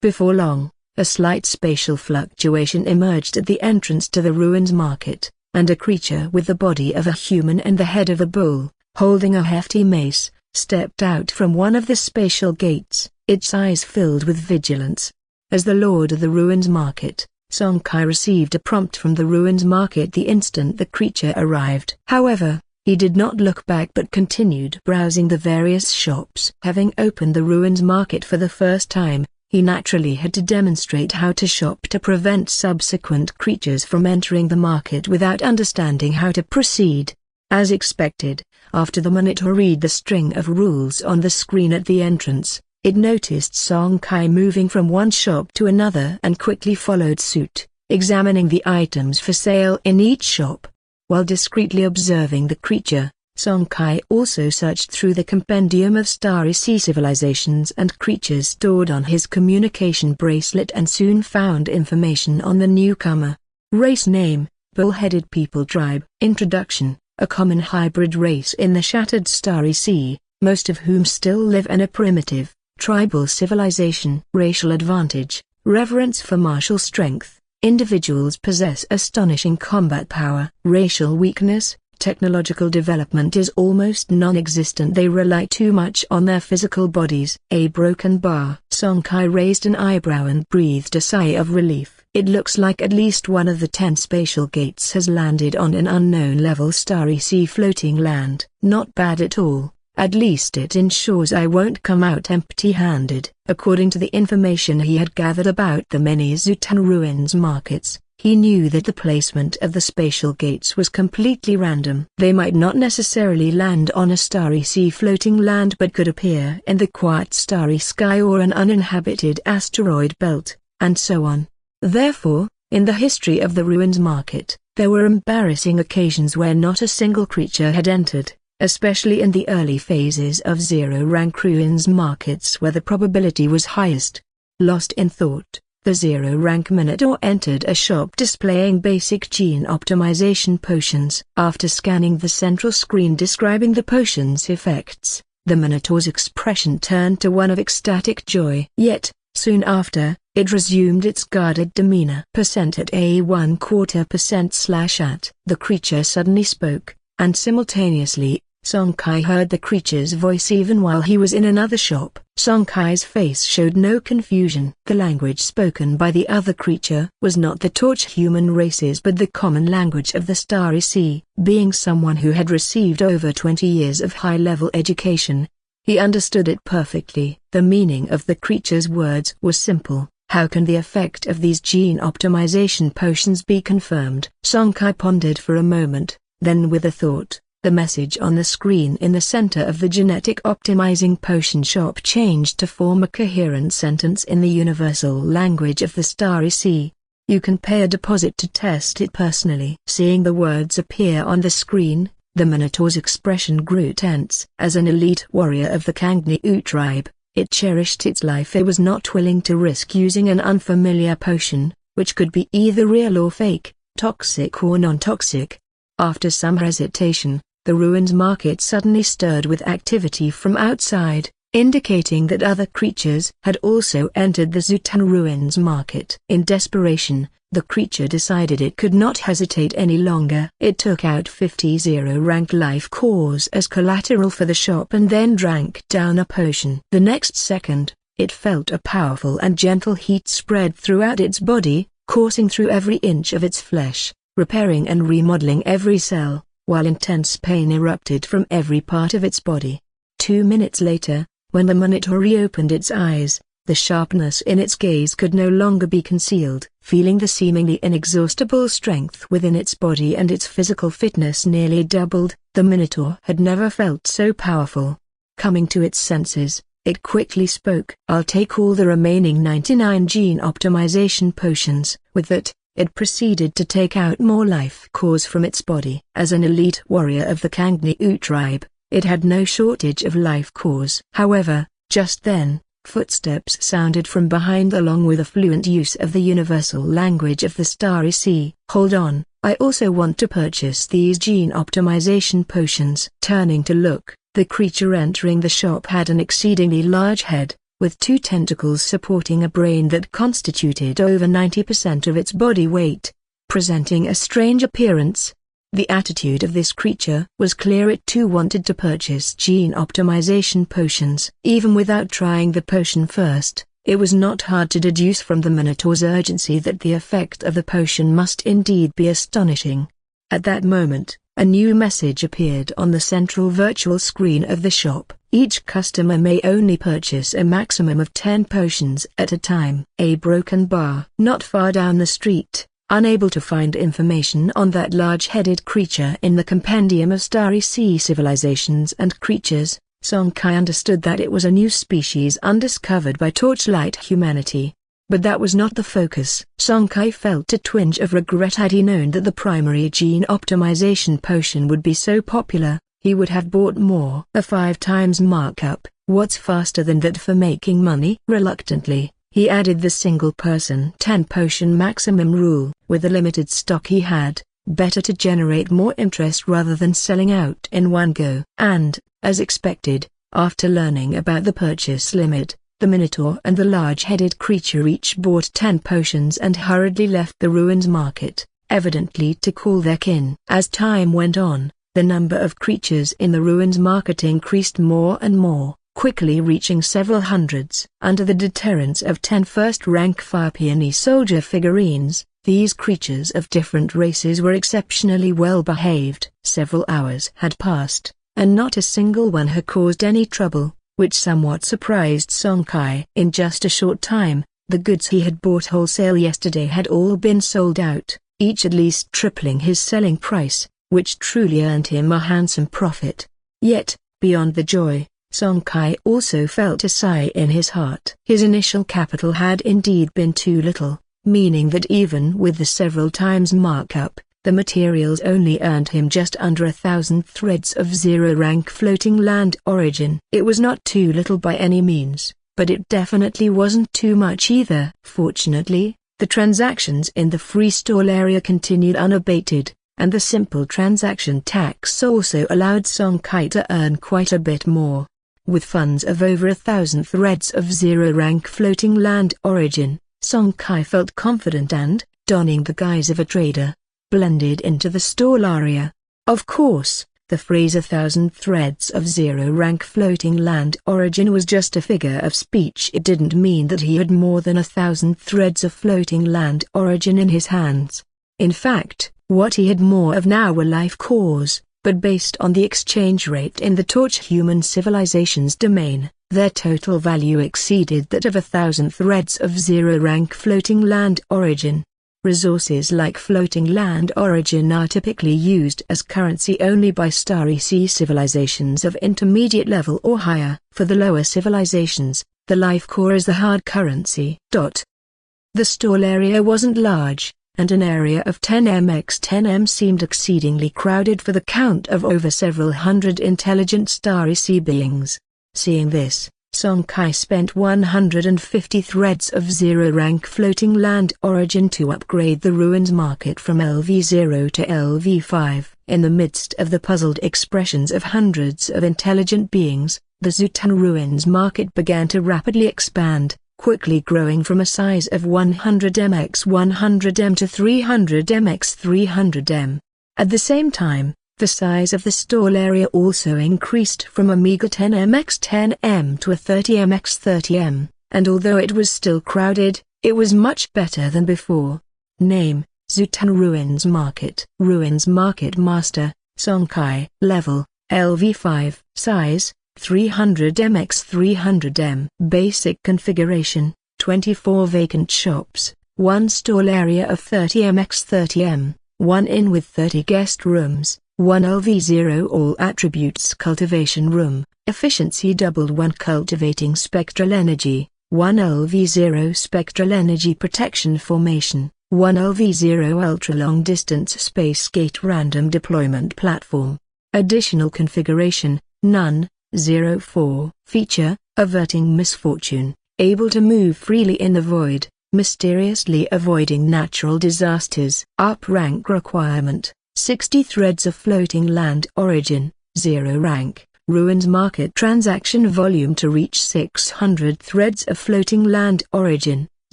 [SPEAKER 1] Before long, a slight spatial fluctuation emerged at the entrance to the Ruins Market, and a creature with the body of a human and the head of a bull, holding a hefty mace, stepped out from one of the spatial gates, its eyes filled with vigilance. As the lord of the Ruins Market, Song Kai received a prompt from the Ruins Market the instant the creature arrived. However, he did not look back but continued browsing the various shops. Having opened the Ruins Market for the first time, he naturally had to demonstrate how to shop to prevent subsequent creatures from entering the market without understanding how to proceed. As expected, after the monitor read the string of rules on the screen at the entrance, it noticed Song Kai moving from one shop to another and quickly followed suit, examining the items for sale in each shop. While discreetly observing the creature, Song Kai also searched through the compendium of Starry Sea civilizations and creatures stored on his communication bracelet and soon found information on the newcomer. Race name: Bull-headed People Tribe. Introduction: a common hybrid race in the shattered Starry Sea, most of whom still live in a primitive, tribal civilization. Racial advantage: reverence for martial strength. Individuals possess astonishing combat power. Racial weakness: technological development is almost non-existent. They rely too much on their physical bodies. A broken bar. Song Kai raised an eyebrow and breathed a sigh of relief. It looks like at least one of the 10 spatial gates has landed on an unknown level Starry Sea floating land. Not bad at all. At least it ensures I won't come out empty-handed. According to the information he had gathered about the many Zutan Ruins markets, he knew that the placement of the spatial gates was completely random. They might not necessarily land on a Starry Sea floating land but could appear in the quiet starry sky or an uninhabited asteroid belt, and so on. Therefore, in the history of the Ruins Market, there were embarrassing occasions where not a single creature had entered, especially in the early phases of zero-rank Ruins markets where the probability was highest. Lost in thought, the zero-rank Minotaur entered a shop displaying basic gene optimization potions. After scanning the central screen describing the potions' effects, the Minotaur's expression turned to one of ecstatic joy. Yet, soon after, it resumed its guarded demeanor. Percent at a 1/4% / at. The creature suddenly spoke, and simultaneously, Song Kai heard the creature's voice even while he was in another shop. Song Kai's face showed no confusion. The language spoken by the other creature was not the torch human races but the common language of the Starry Sea. Being someone who had received over 20 years of high-level education, he understood it perfectly. The meaning of the creature's words was simple. How can the effect of these gene optimization potions be confirmed? Song Kai pondered for a moment, then with a thought, the message on the screen in the center of the genetic optimizing potion shop changed to form a coherent sentence in the universal language of the Starry Sea. You can pay a deposit to test it personally. Seeing the words appear on the screen, the Minotaur's expression grew tense. As an elite warrior of the Kangni tribe, it cherished its life. It was not willing to risk using an unfamiliar potion, which could be either real or fake, toxic or non-toxic. After some hesitation, the ruins market suddenly stirred with activity from outside, indicating that other creatures had also entered the Zutan ruins market. In desperation, the creature decided it could not hesitate any longer. It took out 50 zero-rank life cores as collateral for the shop and then drank down a potion. The next second, it felt a powerful and gentle heat spread throughout its body, coursing through every inch of its flesh, repairing and remodeling every cell, while intense pain erupted from every part of its body. 2 minutes later, when the Minotaur reopened its eyes, the sharpness in its gaze could no longer be concealed. Feeling the seemingly inexhaustible strength within its body and its physical fitness nearly doubled, the Minotaur had never felt so powerful. Coming to its senses, it quickly spoke. I'll take all the remaining 99 gene optimization potions. With that, it proceeded to take out more life cores from its body. As an elite warrior of the Kangni tribe, it had no shortage of life cores. However, just then, footsteps sounded from behind along with a fluent use of the universal language of the Starry Sea. Hold on, I also want to purchase these gene optimization potions. Turning to look, the creature entering the shop had an exceedingly large head, with 2 tentacles supporting a brain that constituted over 90% of its body weight, presenting a strange appearance. The attitude of this creature was clear. It too wanted to purchase gene optimization potions. Even without trying the potion first, it was not hard to deduce from the Minotaur's urgency that the effect of the potion must indeed be astonishing. At that moment, a new message appeared on the central virtual screen of the shop. Each customer may only purchase a maximum of 10 potions at a time. A broken bar. Not far down the street, unable to find information on that large-headed creature in the compendium of Starry Sea civilizations and creatures, Song Kai understood that it was a new species undiscovered by Torchlight humanity. But that was not the focus. Song Kai felt a twinge of regret. Had he known that the primary gene optimization potion would be so popular, he would have bought more. A 5 times markup, what's faster than that for making money? Reluctantly, he added the single-person 10 potion maximum rule. With the limited stock he had, better to generate more interest rather than selling out in one go. And, as expected, after learning about the purchase limit, the Minotaur and the large-headed creature each bought 10 potions and hurriedly left the ruins market, evidently to call their kin. As time went on, the number of creatures in the ruins market increased more and more, quickly reaching several hundreds. Under the deterrence of 10 first-rank Fire Peony soldier figurines, these creatures of different races were exceptionally well behaved. Several hours had passed, and not a single one had caused any trouble, which somewhat surprised Song Kai. In just a short time, the goods he had bought wholesale yesterday had all been sold out, each at least tripling his selling price, which truly earned him a handsome profit. Yet, beyond the joy, Song Kai also felt a sigh in his heart. His initial capital had indeed been too little, meaning that even with the several times markup, the materials only earned him just under 1,000 threads of zero-rank floating land origin. It was not too little by any means, but it definitely wasn't too much either. Fortunately, the transactions in the free stall area continued unabated, and the simple transaction tax also allowed Song Kai to earn quite a bit more. With funds of over 1,000 threads of zero-rank floating land origin, Song Kai felt confident and, donning the guise of a trader, blended into the stall area. Of course, The phrase 1,000 threads of zero-rank floating land origin was just a figure of speech. It didn't mean that he had more than 1,000 threads of floating land origin in his hands. In fact, what he had more of now were life cores, but based on the exchange rate in the Torch human civilization's domain, their total value exceeded that of 1,000 threads of zero-rank floating land origin. Resources like floating land origin are typically used as currency only by Starry Sea civilizations of intermediate level or higher. For the lower civilizations, the life core is the hard currency. The stall area wasn't large, and an area of 10m x 10m seemed exceedingly crowded for the count of over several hundred intelligent Starry Sea beings. Seeing this, Song Kai spent 150 threads of zero-rank floating land origin to upgrade the ruins market from LV0 to LV5. In the midst of the puzzled expressions of hundreds of intelligent beings, the Zutan ruins market began to rapidly expand, quickly growing from a size of 100m x 100m to 300m x 300m. At the same time, the size of the stall area also increased from a meager 10m x 10m to a 30m x 30m, and although it was still crowded, it was much better than before. Name: Zutan Ruins Market. Ruins Market Master, Song Kai. Level: LV5. Size: 300m x 300m. Basic configuration: 24 vacant shops, 1 stall area of 30m x 30m, 1 inn with 30 guest rooms, 1 LV0 all attributes cultivation room, efficiency doubled 1 cultivating spectral energy, 1 LV0 spectral energy protection formation, 1 LV0 ultra long distance space gate random deployment platform. Additional configuration: none. 04. Feature: averting misfortune, able to move freely in the void, mysteriously avoiding natural disasters. Up rank requirement: 60 threads of floating land origin, 0 rank. Ruins market transaction volume to reach 600 threads of floating land origin,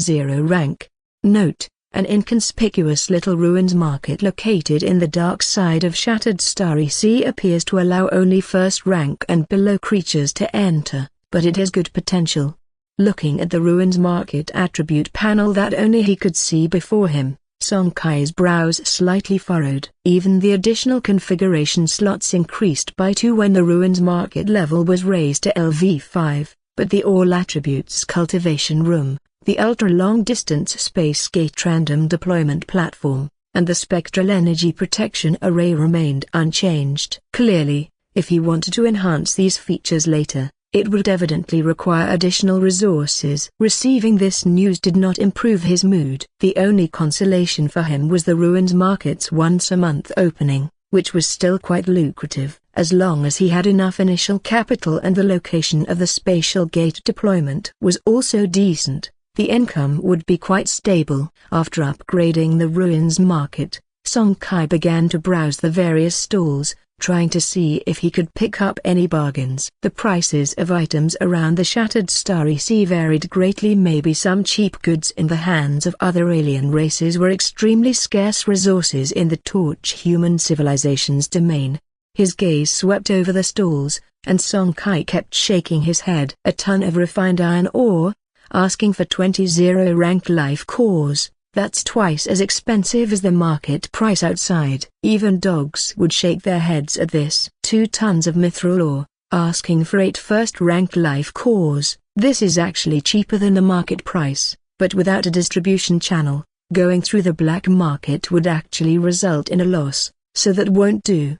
[SPEAKER 1] 0 rank. Note: an inconspicuous little ruins market located in the dark side of shattered Starry Sea appears to allow only first rank and below creatures to enter, but it has good potential. Looking at the ruins market attribute panel that only he could see before him, Song Kai's brows slightly furrowed. Even the additional configuration slots increased by 2 when the ruins market level was raised to LV5, but the all attributes cultivation room, the ultra-long-distance space gate random deployment platform, and the spectral energy protection array remained unchanged. Clearly, if he wanted to enhance these features later, it would evidently require additional resources. Receiving this news did not improve his mood. The only consolation for him was the ruins market's once-a-month opening, which was still quite lucrative, as long as he had enough initial capital, and the location of the spatial gate deployment was also decent. The income would be quite stable. After upgrading the ruins market, Song Kai began to browse the various stalls, trying to see if he could pick up any bargains. The prices of items around the shattered Starry Sea varied greatly. Maybe some cheap goods in the hands of other alien races were extremely scarce resources in the Torch human civilization's domain. His gaze swept over the stalls, and Song Kai kept shaking his head. A ton of refined iron ore, asking for 20 zero-rank life cores. That's twice as expensive as the market price outside. Even dogs would shake their heads at this. 2 tons of mithril ore, asking for 8 first-rank life cores. This is actually cheaper than the market price, but without a distribution channel, going through the black market would actually result in a loss, so that won't do.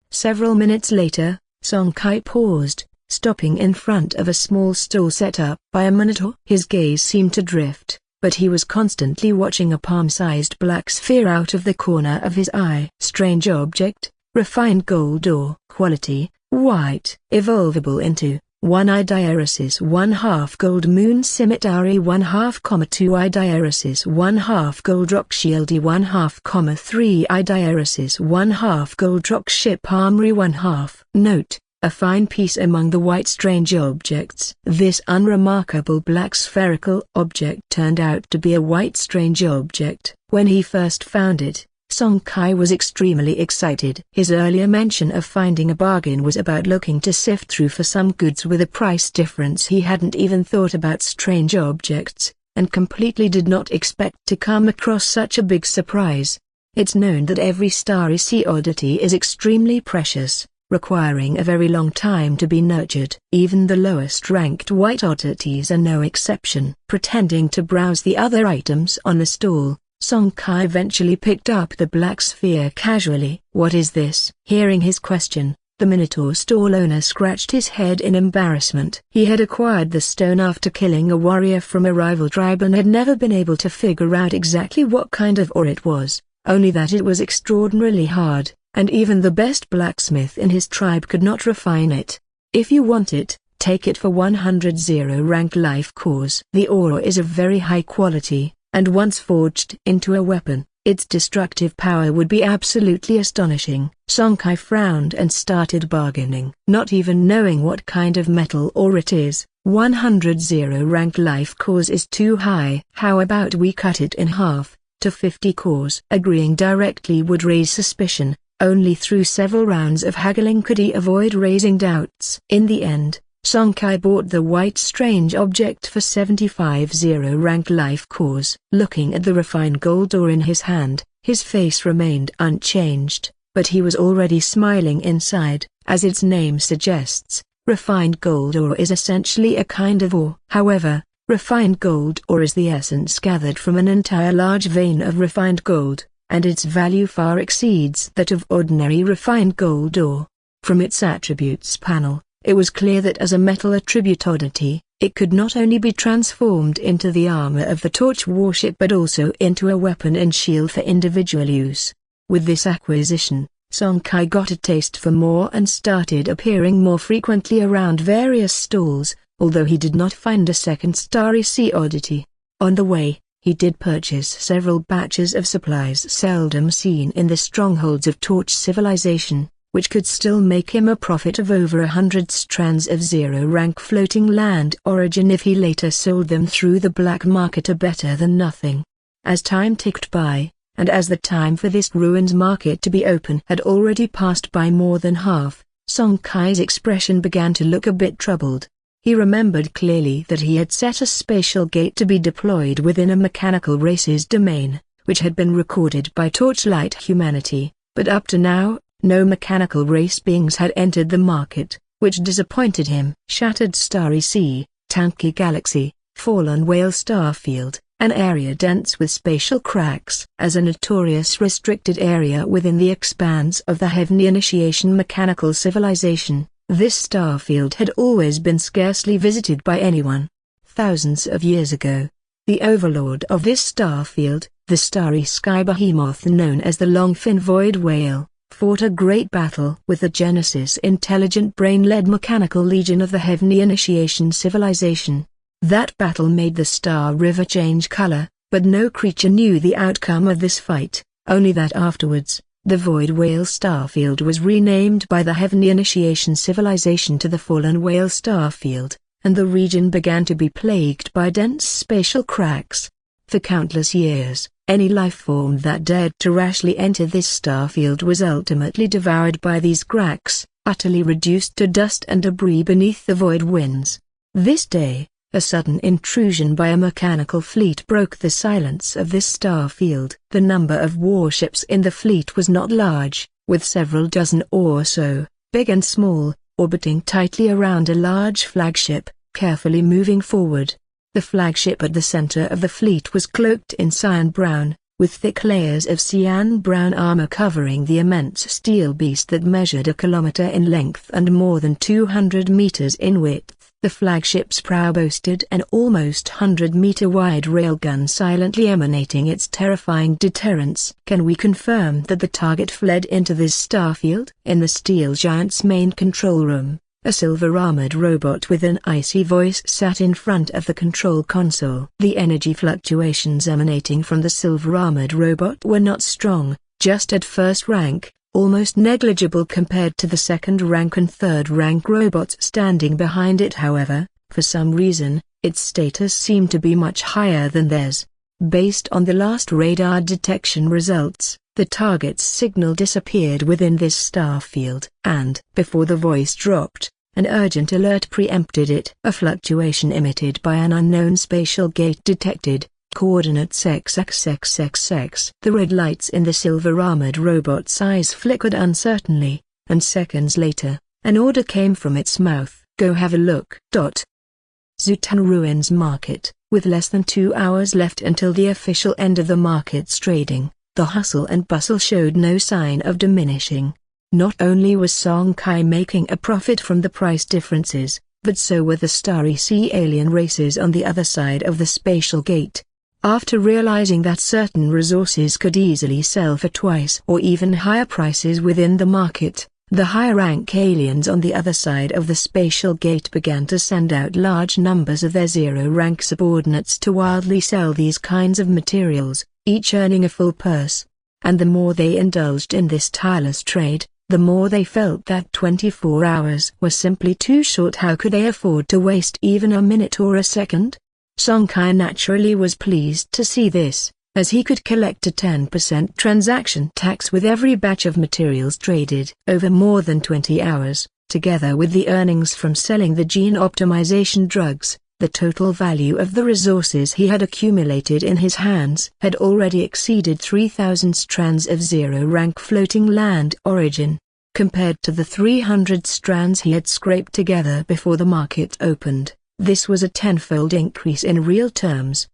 [SPEAKER 1] Several minutes later, Song Kai paused, stopping in front of a small stall set up by a monitor. His gaze seemed to drift, but he was constantly watching a palm-sized black sphere out of the corner of his eye. Strange object, refined gold ore. Quality, white. Evolvable into 1 Idiaresis 1/2 gold moon scimitari 1/2, 2 Idiaresis 1/2 gold rock shieldy 1/2, 3 Idiaresis 1/2 gold rock ship armory 1/2. Note: a fine piece among the white strange objects. This unremarkable black spherical object turned out to be a white strange object. When he first found it, Song Kai was extremely excited. His earlier mention of finding a bargain was about looking to sift through for some goods with a price difference. He hadn't even thought about strange objects, and completely did not expect to come across such a big surprise. It's known that every Starry Sea oddity is extremely precious, requiring a very long time to be nurtured. Even the lowest ranked white oddities are no exception. Pretending to browse the other items on the stall, Song Kai eventually picked up the black sphere casually. "What is this?" Hearing his question, the Minotaur stall owner scratched his head in embarrassment. He had acquired the stone after killing a warrior from a rival tribe and had never been able to figure out exactly what kind of ore it was, only that it was extraordinarily hard, and even the best blacksmith in his tribe could not refine it. "If you want it, take it for 100 rank life cores." The ore is of very high quality, and once forged into a weapon, its destructive power would be absolutely astonishing. Song Kai frowned and started bargaining. Not even knowing what kind of metal ore it is, 100 rank life cores is too high. "How about we cut it in half, to 50 cores?" Agreeing directly would raise suspicion. Only through several rounds of haggling could he avoid raising doubts. In the end, Song Kai bought the white strange object for 75 rank life cores. Looking at the refined gold ore in his hand, his face remained unchanged, but he was already smiling inside. As its name suggests, refined gold ore is essentially a kind of ore. However, refined gold ore is the essence gathered from an entire large vein of refined gold, and its value far exceeds that of ordinary refined gold ore. From its attributes panel, it was clear that as a metal attribute oddity, it could not only be transformed into the armor of the Torch warship but also into a weapon and shield for individual use. With this acquisition, Song Kai got a taste for more and started appearing more frequently around various stalls, although he did not find a second Starry Sea oddity. On the way, he did purchase several batches of supplies seldom seen in the strongholds of Torch civilization, which could still make him a profit of over 100 strands of 0-rank floating land origin if he later sold them through the black market at better than nothing. As time ticked by, and as the time for this ruins market to be open had already passed by more than half, Song Kai's expression began to look a bit troubled. He remembered clearly that he had set a spatial gate to be deployed within a mechanical race's domain, which had been recorded by Torchlight humanity, but up to now, no mechanical race beings had entered the market, which disappointed him. Shattered Starry Sea, Tanky Galaxy, Fallen Whale Starfield, an area dense with spatial cracks. As a notorious restricted area within the expanse of the Heavenly Initiation mechanical civilization, this starfield had always been scarcely visited by anyone. Thousands of years ago, the overlord of this starfield, the starry sky behemoth known as the Longfin Void Whale, fought a great battle with the Genesis intelligent brain-led mechanical legion of the Heavenly Initiation civilization. That battle made the Star River change color, but no creature knew the outcome of this fight, only that afterwards, the Void Whale Starfield was renamed by the Heavenly Initiation civilization to the Fallen Whale Starfield, and the region began to be plagued by dense spatial cracks. For countless years, any life form that dared to rashly enter this starfield was ultimately devoured by these cracks, utterly reduced to dust and debris beneath the void winds. This day, a sudden intrusion by a mechanical fleet broke the silence of this starfield. The number of warships in the fleet was not large, with several dozen or so, big and small, orbiting tightly around a large flagship, carefully moving forward. The flagship at the center of the fleet was cloaked in cyan brown, with thick layers of cyan brown armor covering the immense steel beast that measured a kilometer in length and more than 200 meters in width. The flagship's prow boasted an almost 100-meter wide railgun silently emanating its terrifying deterrence. "Can we confirm that the target fled into this starfield?" In the steel giant's main control room, a silver-armored robot with an icy voice sat in front of the control console. The energy fluctuations emanating from the silver-armored robot were not strong, just at first rank, almost negligible compared to the second-rank and third-rank robots standing behind it. However, for some reason, its status seemed to be much higher than theirs. Based on the last radar detection results, The target's signal disappeared within this star field, and, before the voice dropped, an urgent alert preempted it. A fluctuation emitted by an unknown spatial gate detected. Coordinates XXXXX. The red lights in the silver-armored robot's eyes flickered uncertainly, and seconds later, an order came from its mouth. Go have a look. Zutan Ruins Market. With less than 2 hours left until the official end of the market's trading, the hustle and bustle showed no sign of diminishing. Not only was Song Kai making a profit from the price differences, but so were the Starry Sea alien races on the other side of the spatial gate. After realizing that certain resources could easily sell for twice or even higher prices within the market, the higher-rank aliens on the other side of the spatial gate began to send out large numbers of their zero-rank subordinates to wildly sell these kinds of materials, each earning a full purse. And the more they indulged in this tireless trade, the more they felt that 24 hours were simply too short. How could they afford to waste even a minute or a second? Song Kai naturally was pleased to see this, as he could collect a 10% transaction tax with every batch of materials traded over more than 20 hours. Together with the earnings from selling the gene optimization drugs, the total value of the resources he had accumulated in his hands had already exceeded 3,000 strands of zero-rank floating land origin, compared to the 300 strands he had scraped together before the market opened. This was a tenfold increase in real terms.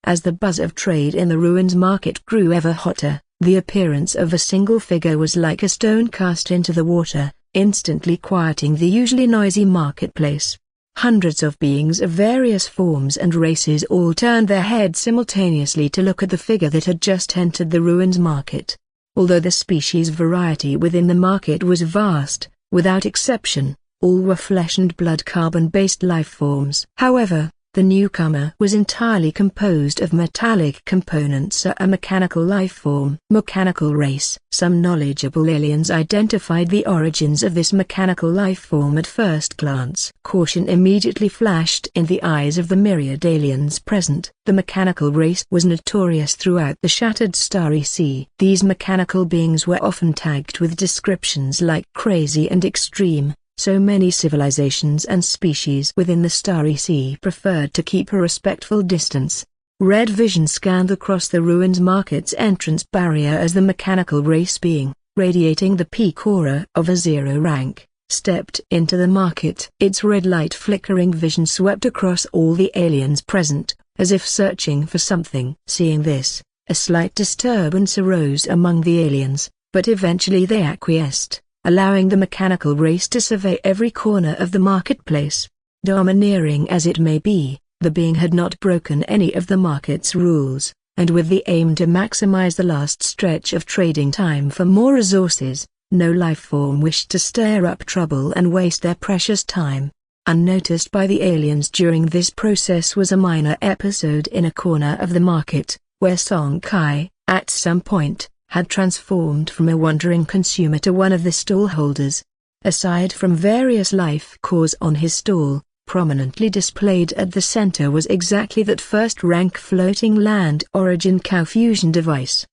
[SPEAKER 1] As the buzz of trade in the ruins market grew ever hotter, the appearance of a single figure was like a stone cast into the water, instantly quieting the usually noisy marketplace. Hundreds of beings of various forms and races all turned their heads simultaneously to look at the figure that had just entered the ruins market. Although the species variety within the market was vast, without exception, all were flesh and blood carbon-based life forms. However, the newcomer was entirely composed of metallic components, a mechanical life form. Mechanical race. Some knowledgeable aliens identified the origins of this mechanical life form at first glance. Caution immediately flashed in the eyes of the myriad aliens present. The mechanical race was notorious throughout the shattered Starry Sea. These mechanical beings were often tagged with descriptions like crazy and extreme. So many civilizations and species within the Starry Sea preferred to keep a respectful distance. Red vision scanned across the ruins market's entrance barrier as the mechanical race being, radiating the peak aura of a zero rank, stepped into the market. Its red light flickering vision swept across all the aliens present, as if searching for something. Seeing this, a slight disturbance arose among the aliens, but eventually they acquiesced, allowing the mechanical race to survey every corner of the marketplace. Domineering as it may be, the being had not broken any of the market's rules, and with the aim to maximize the last stretch of trading time for more resources, no life form wished to stir up trouble and waste their precious time. Unnoticed by the aliens during this process was a minor episode in a corner of the market, where Song Kai, at some point, had transformed from a wandering consumer to one of the stall holders. Aside from various life cores on his stall, prominently displayed at the center was exactly that first-rank floating land origin cow fusion device.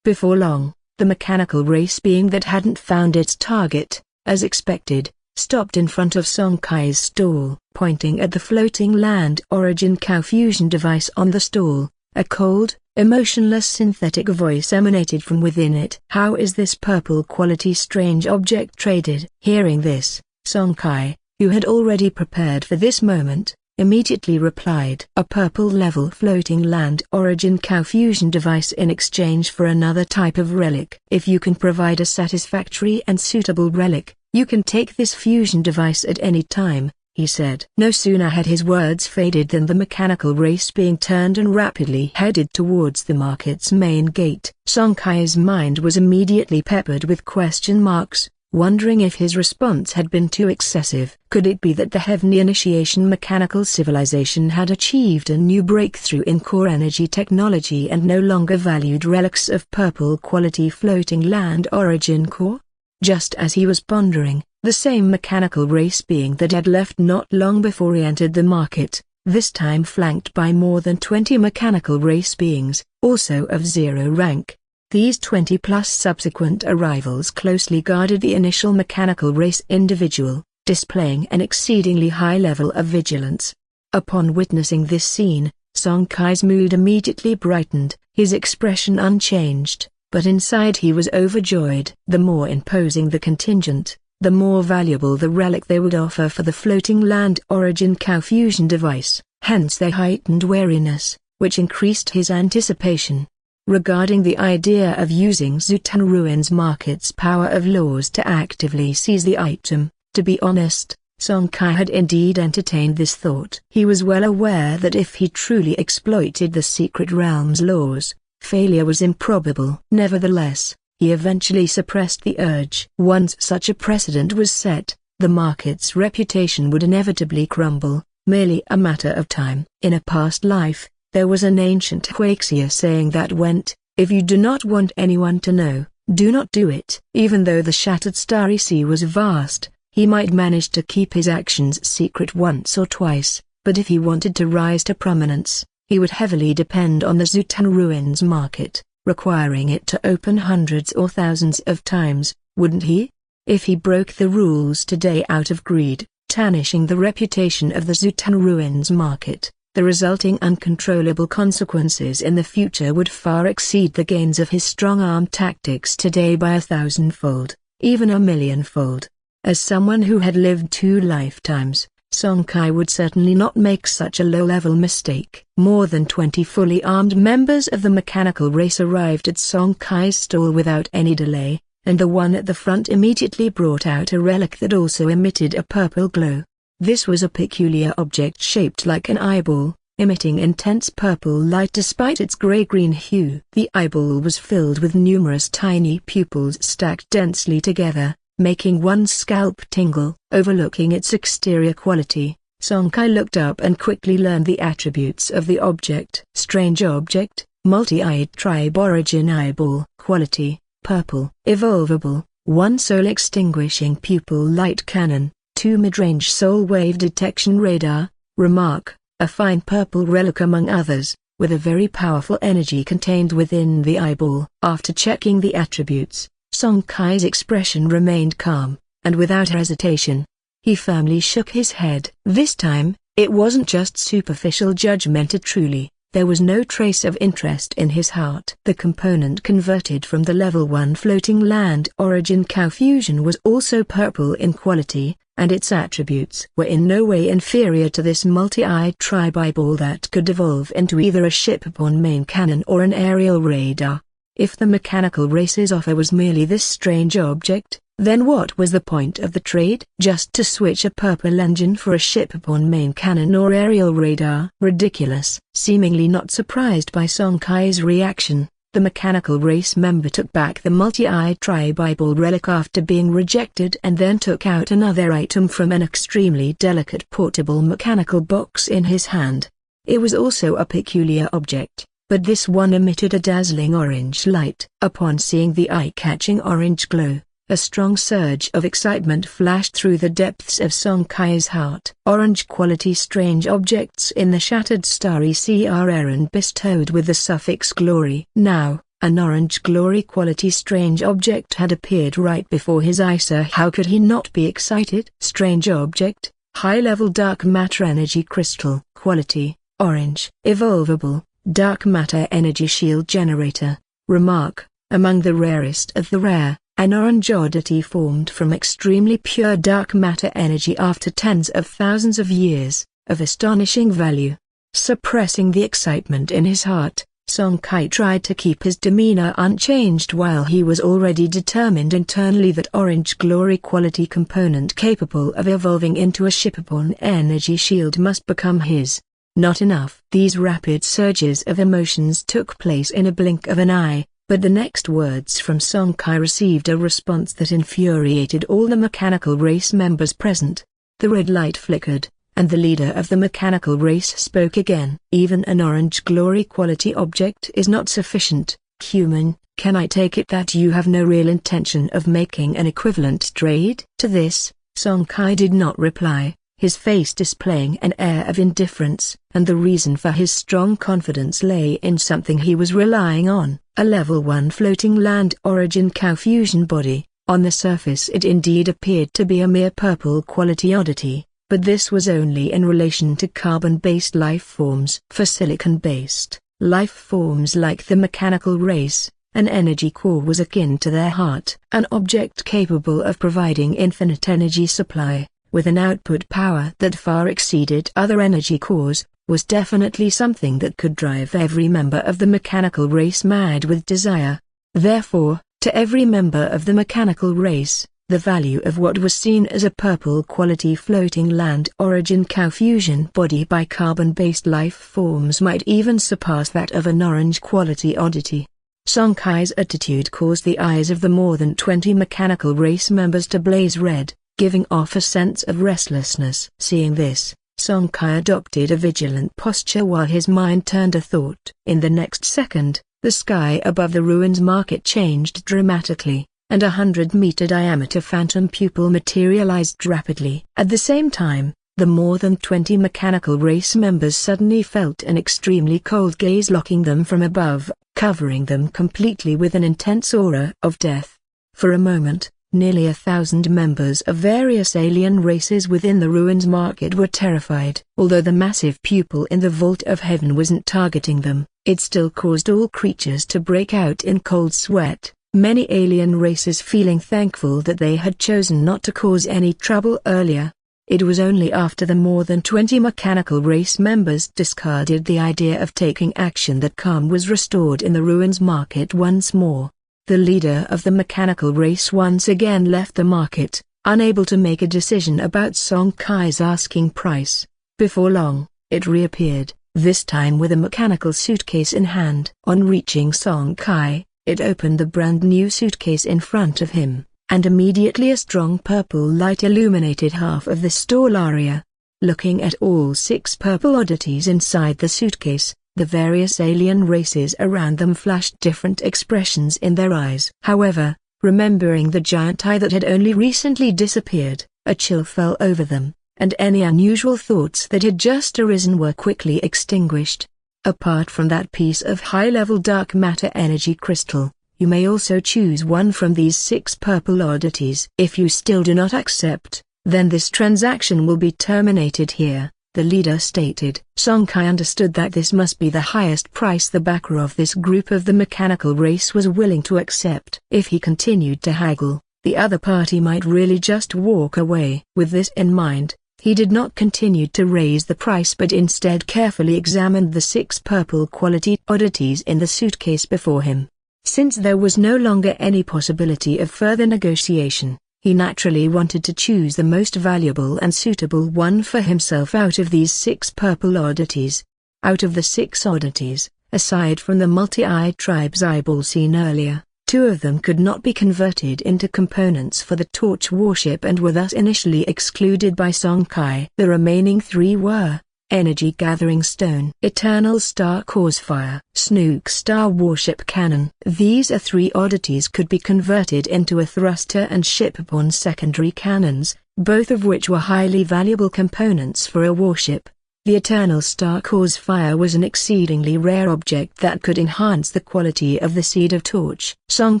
[SPEAKER 1] Before long, the mechanical race being that hadn't found its target, as expected, stopped in front of Song Kai's stall. Pointing at the floating land origin cow fusion device on the stall, a cold, emotionless synthetic voice emanated from within it. How is this purple quality strange object traded? Hearing this, Song Kai, who had already prepared for this moment, immediately replied. A purple-level floating land origin cow fusion device in exchange for another type of relic. If you can provide a satisfactory and suitable relic, you can take this fusion device at any time, he said. No sooner had his words faded than the mechanical race being turned and rapidly headed towards the market's main gate. Song Kai's mind was immediately peppered with question marks, wondering if his response had been too excessive. Could it be that the Heavenly Initiation mechanical civilization had achieved a new breakthrough in core energy technology and no longer valued relics of purple quality floating land origin core? Just as he was pondering, the same mechanical race being that had left not long before he entered the market, this time flanked by more than 20 mechanical race beings, also of 0 rank. These 20+ subsequent arrivals closely guarded the initial mechanical race individual, displaying an exceedingly high level of vigilance. Upon witnessing this scene, Song Kai's mood immediately brightened, his expression unchanged, but inside he was overjoyed. The more imposing the contingent, the more valuable the relic they would offer for the floating land origin Cow fusion device, hence their heightened wariness, which increased his anticipation. Regarding the idea of using Zutan Ruins Market's power of laws to actively seize the item, to be honest, Song Kai had indeed entertained this thought. He was well aware that if he truly exploited the secret realm's laws, failure was improbable. Nevertheless, he eventually suppressed the urge. Once such a precedent was set, the market's reputation would inevitably crumble, merely a matter of time. In a past life, there was an ancient Huaxia saying that went, "If you do not want anyone to know, do not do it." Even though the shattered starry sea was vast, he might manage to keep his actions secret once or twice, but if he wanted to rise to prominence, he would heavily depend on the Zutan Ruins Market, requiring it to open hundreds or thousands of times, wouldn't he? If he broke the rules today out of greed, tarnishing the reputation of the Zutan Ruins Market, the resulting uncontrollable consequences in the future would far exceed the gains of his strong-arm tactics today by 1,000-fold, even 1,000,000-fold. As someone who had lived 2 lifetimes, Song Kai would certainly not make such a low-level mistake. More than 20 fully armed members of the mechanical race arrived at Song Kai's stall without any delay, and the one at the front immediately brought out a relic that also emitted a purple glow. This was a peculiar object shaped like an eyeball, emitting intense purple light despite its gray-green hue. The eyeball was filled with numerous tiny pupils stacked densely together, making one's scalp tingle. Overlooking its exterior quality, Song Kai looked up and quickly learned the attributes of the object. Strange object, multi-eyed tribe origin eyeball. Quality, purple. Evolvable, 1 soul extinguishing pupil light cannon, 2 mid-range soul wave detection radar. Remark, a fine purple relic among others, with a very powerful energy contained within the eyeball. After checking the attributes, Song Kai's expression remained calm, and without hesitation. He firmly shook his head. This time, it wasn't just superficial judgment. Truly, there was no trace of interest in his heart. The component converted from the level 1 floating land origin Cow fusion was also purple in quality, and its attributes were in no way inferior to this multi-eyed tribe eyeball that could evolve into either a shipborne main cannon or an aerial radar. If the mechanical race's offer was merely this strange object, then what was the point of the trade? Just to switch a purple engine for a shipborne main cannon or aerial radar? Ridiculous. Seemingly not surprised by Song Kai's reaction, the mechanical race member took back the multi-eyed tribe eyeball relic after being rejected and then took out another item from an extremely delicate portable mechanical box in his hand. It was also a peculiar object, but this one emitted a dazzling orange light. Upon seeing the eye-catching orange glow, a strong surge of excitement flashed through the depths of Song Kai's heart. Orange quality strange objects in the shattered starry sea are rare and bestowed with the suffix glory. Now, an orange glory quality strange object had appeared right before his eyes. How could he not be excited? Strange object, high-level dark matter energy crystal. Quality, orange. Evolvable, dark matter energy shield generator. Remark, among the rarest of the rare, an orange oddity formed from extremely pure dark matter energy after tens of thousands of years, of astonishing value. Suppressing the excitement in his heart, Song Kai tried to keep his demeanor unchanged while he was already determined internally that orange glory quality component capable of evolving into a shipborne energy shield must become his. Not enough. These rapid surges of emotions took place in a blink of an eye. But the next words from Song Kai received a response that infuriated all the mechanical race members present. The red light flickered, and the leader of the mechanical race spoke again. Even an orange glory quality object is not sufficient. Human, can I take it that you have no real intention of making an equivalent trade? To this, Song Kai did not reply. his face displaying an air of indifference, and the reason for his strong confidence lay in something he was relying on, a level 1 floating land origin cow fusion body. On the surface it indeed appeared to be a mere purple quality oddity, but this was only in relation to carbon-based life forms. For silicon-based life forms like the mechanical race, an energy core was akin to their heart, an object capable of providing infinite energy supply, with an output power that far exceeded other energy cores, was definitely something that could drive every member of the mechanical race mad with desire. Therefore, to every member of the mechanical race, the value of what was seen as a purple quality floating land origin cow fusion body by carbon-based life forms might even surpass that of an orange quality oddity. Song Kai's attitude caused the eyes of the more than 20 mechanical race members to blaze red, giving off a sense of restlessness. Seeing this, Song Kai adopted a vigilant posture while his mind turned to thought. In the next second, the sky above the ruins market changed dramatically, and a 100-meter diameter phantom pupil materialized rapidly. At the same time, the more than 20 mechanical race members suddenly felt an extremely cold gaze locking them from above, covering them completely with an intense aura of death. For a moment, nearly 1,000 members of various alien races within the ruins market were terrified. Although the massive pupil in the vault of heaven wasn't targeting them, it still caused all creatures to break out in cold sweat, many alien races feeling thankful that they had chosen not to cause any trouble earlier. It was only after the more than 20 mechanical race members discarded the idea of taking action that calm was restored in the ruins market once more. The leader of the mechanical race once again left the market, unable to make a decision about Song Kai's asking price. Before long, it reappeared, this time with a mechanical suitcase in hand. On reaching Song Kai, it opened the brand new suitcase in front of him, and immediately a strong purple light illuminated half of the stall area. Looking at all 6 purple oddities inside the suitcase, the various alien races around them flashed different expressions in their eyes. However, remembering the giant eye that had only recently disappeared, a chill fell over them, and any unusual thoughts that had just arisen were quickly extinguished. Apart from that piece of high-level dark matter energy crystal, you may also choose one from these 6 purple oddities. If you still do not accept, then this transaction will be terminated here, the leader stated. Song Kai understood that this must be the highest price the backer of this group of the mechanical race was willing to accept. If he continued to haggle, the other party might really just walk away. With this in mind, he did not continue to raise the price but instead carefully examined the 6 purple quality oddities in the suitcase before him. Since there was no longer any possibility of further negotiation, he naturally wanted to choose the most valuable and suitable one for himself out of these 6 purple oddities. Out of the 6 oddities, aside from the multi-eyed tribe's eyeball seen earlier, 2 of them could not be converted into components for the torch warship and were thus initially excluded by Song Kai. The remaining 3 were Energy Gathering Stone, Eternal Star Cause Fire, Snook Star Warship Cannon. These 3 oddities could be converted into a thruster and shipborne secondary cannons, both of which were highly valuable components for a warship. The Eternal Star Cause Fire was an exceedingly rare object that could enhance the quality of the Seed of Torch. Song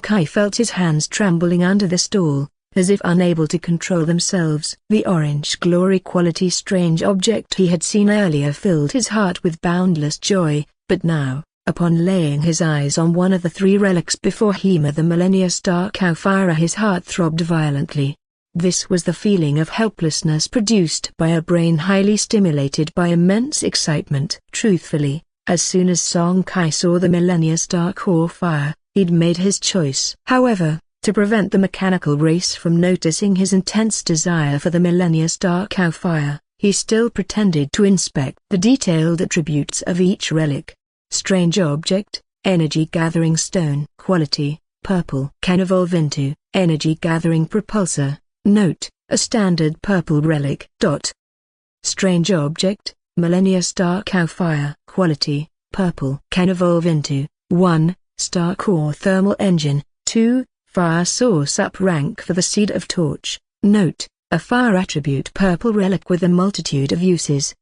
[SPEAKER 1] Kai felt his hands trembling under the stall, as if unable to control themselves. The Orange Glory quality strange object he had seen earlier filled his heart with boundless joy, but now, upon laying his eyes on one of the 3 relics before him, the Millennia Star Cow Fire, his heart throbbed violently. This was the feeling of helplessness produced by a brain highly stimulated by immense excitement. Truthfully, as soon as Song Kai saw the Millennia Star Core Fire, he'd made his choice. However, to prevent the mechanical race from noticing his intense desire for the Millennia Star Cow Fire, he still pretended to inspect the detailed attributes of each relic. Strange object, Energy Gathering Stone. Quality, purple. Can evolve into Energy Gathering Propulsor. Note, a standard purple relic. Strange object, Millennia Star Cow Fire. Quality, purple. Can evolve into 1. Star Core Thermal Engine. 2. Fire Source. Up rank for the Seed of Torch. Note, a fire attribute purple relic with a multitude of uses.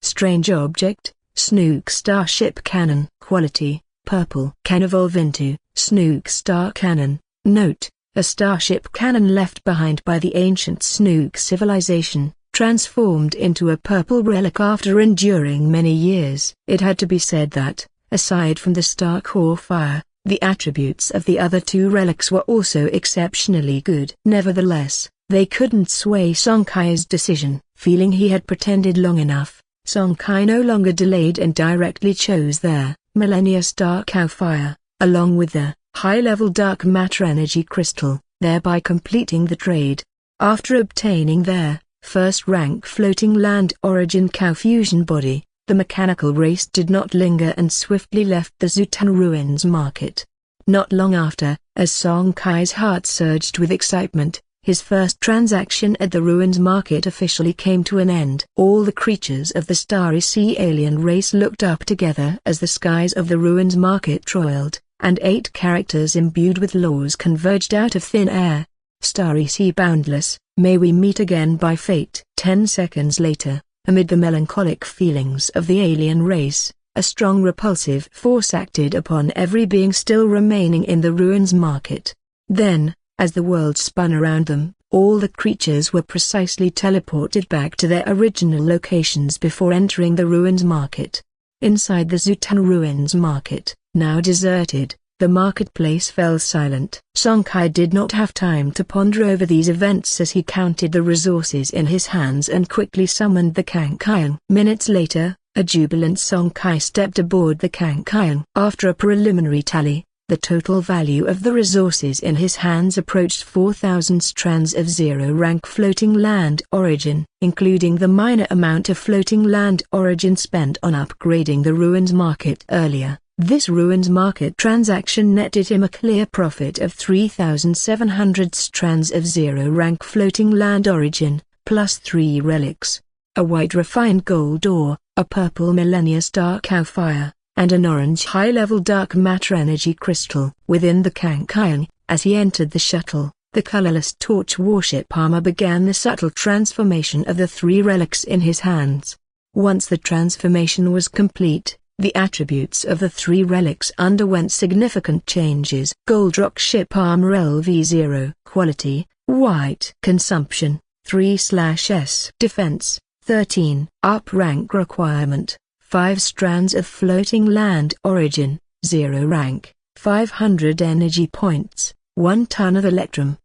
[SPEAKER 1] Strange object, Snook Starship Cannon. Quality, purple. Can evolve into Snook Star Cannon. Note: a starship cannon left behind by the ancient Snook civilization, transformed into a purple relic after enduring many years. It had to be said that, aside from the star core fire, the attributes of the other two relics were also exceptionally good. Nevertheless, they couldn't sway Song Kai's decision. Feeling he had pretended long enough, Song Kai no longer delayed and directly chose their Millennia Star Cow Fire, along with the high-level dark matter energy crystal, thereby completing the trade. After obtaining their first-rank floating land origin cow fusion body, the mechanical race did not linger and swiftly left the Zutan Ruins market. Not long after, as Song Kai's heart surged with excitement, his first transaction at the Ruins market officially came to an end. All the creatures of the Starry Sea alien race looked up together as the skies of the Ruins market roiled, and 8 characters imbued with laws converged out of thin air. Starry Sea boundless, may we meet again by fate. 10 seconds later, amid the melancholic feelings of the alien race, a strong repulsive force acted upon every being still remaining in the Ruins market. Then, as the world spun around them, all the creatures were precisely teleported back to their original locations before entering the Ruins market. Inside the Zutan Ruins market, now deserted, the marketplace fell silent. Song Kai did not have time to ponder over these events as he counted the resources in his hands and quickly summoned the Kankian. Minutes later, a jubilant Song Kai stepped aboard the Kankian. After a preliminary tally, the total value of the resources in his hands approached 4,000 strands of zero-rank floating land origin, including the minor amount of floating land origin spent on upgrading the Ruins market earlier. This Ruins market transaction netted him a clear profit of 3,700 strands of zero-rank floating land origin, plus 3 relics, a white refined gold ore, a purple Millennia Star Cow Fire, and an orange high-level dark matter energy crystal. Within the Kankian, as he entered the shuttle, the colorless torch warship armor began the subtle transformation of the 3 relics in his hands. Once the transformation was complete, the attributes of the 3 relics underwent significant changes. Gold Rock Ship Armor LV0. Quality, white. Consumption, 3/S. Defense, 13. Up rank requirement, 5 strands of floating land origin, 0 rank, 500 energy points, 1 ton of electrum.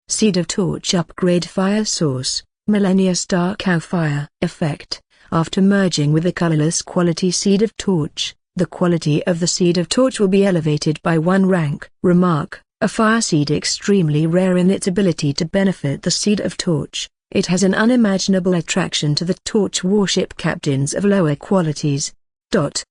[SPEAKER 1] Seed of Torch upgrade fire source, Millennia Star Cow Fire. Effect: after merging with the colorless quality Seed of Torch, the quality of the Seed of Torch will be elevated by 1 rank. Remark: a fire seed extremely rare in its ability to benefit the Seed of Torch. It has an unimaginable attraction to the Torch warship captains of lower qualities. Dark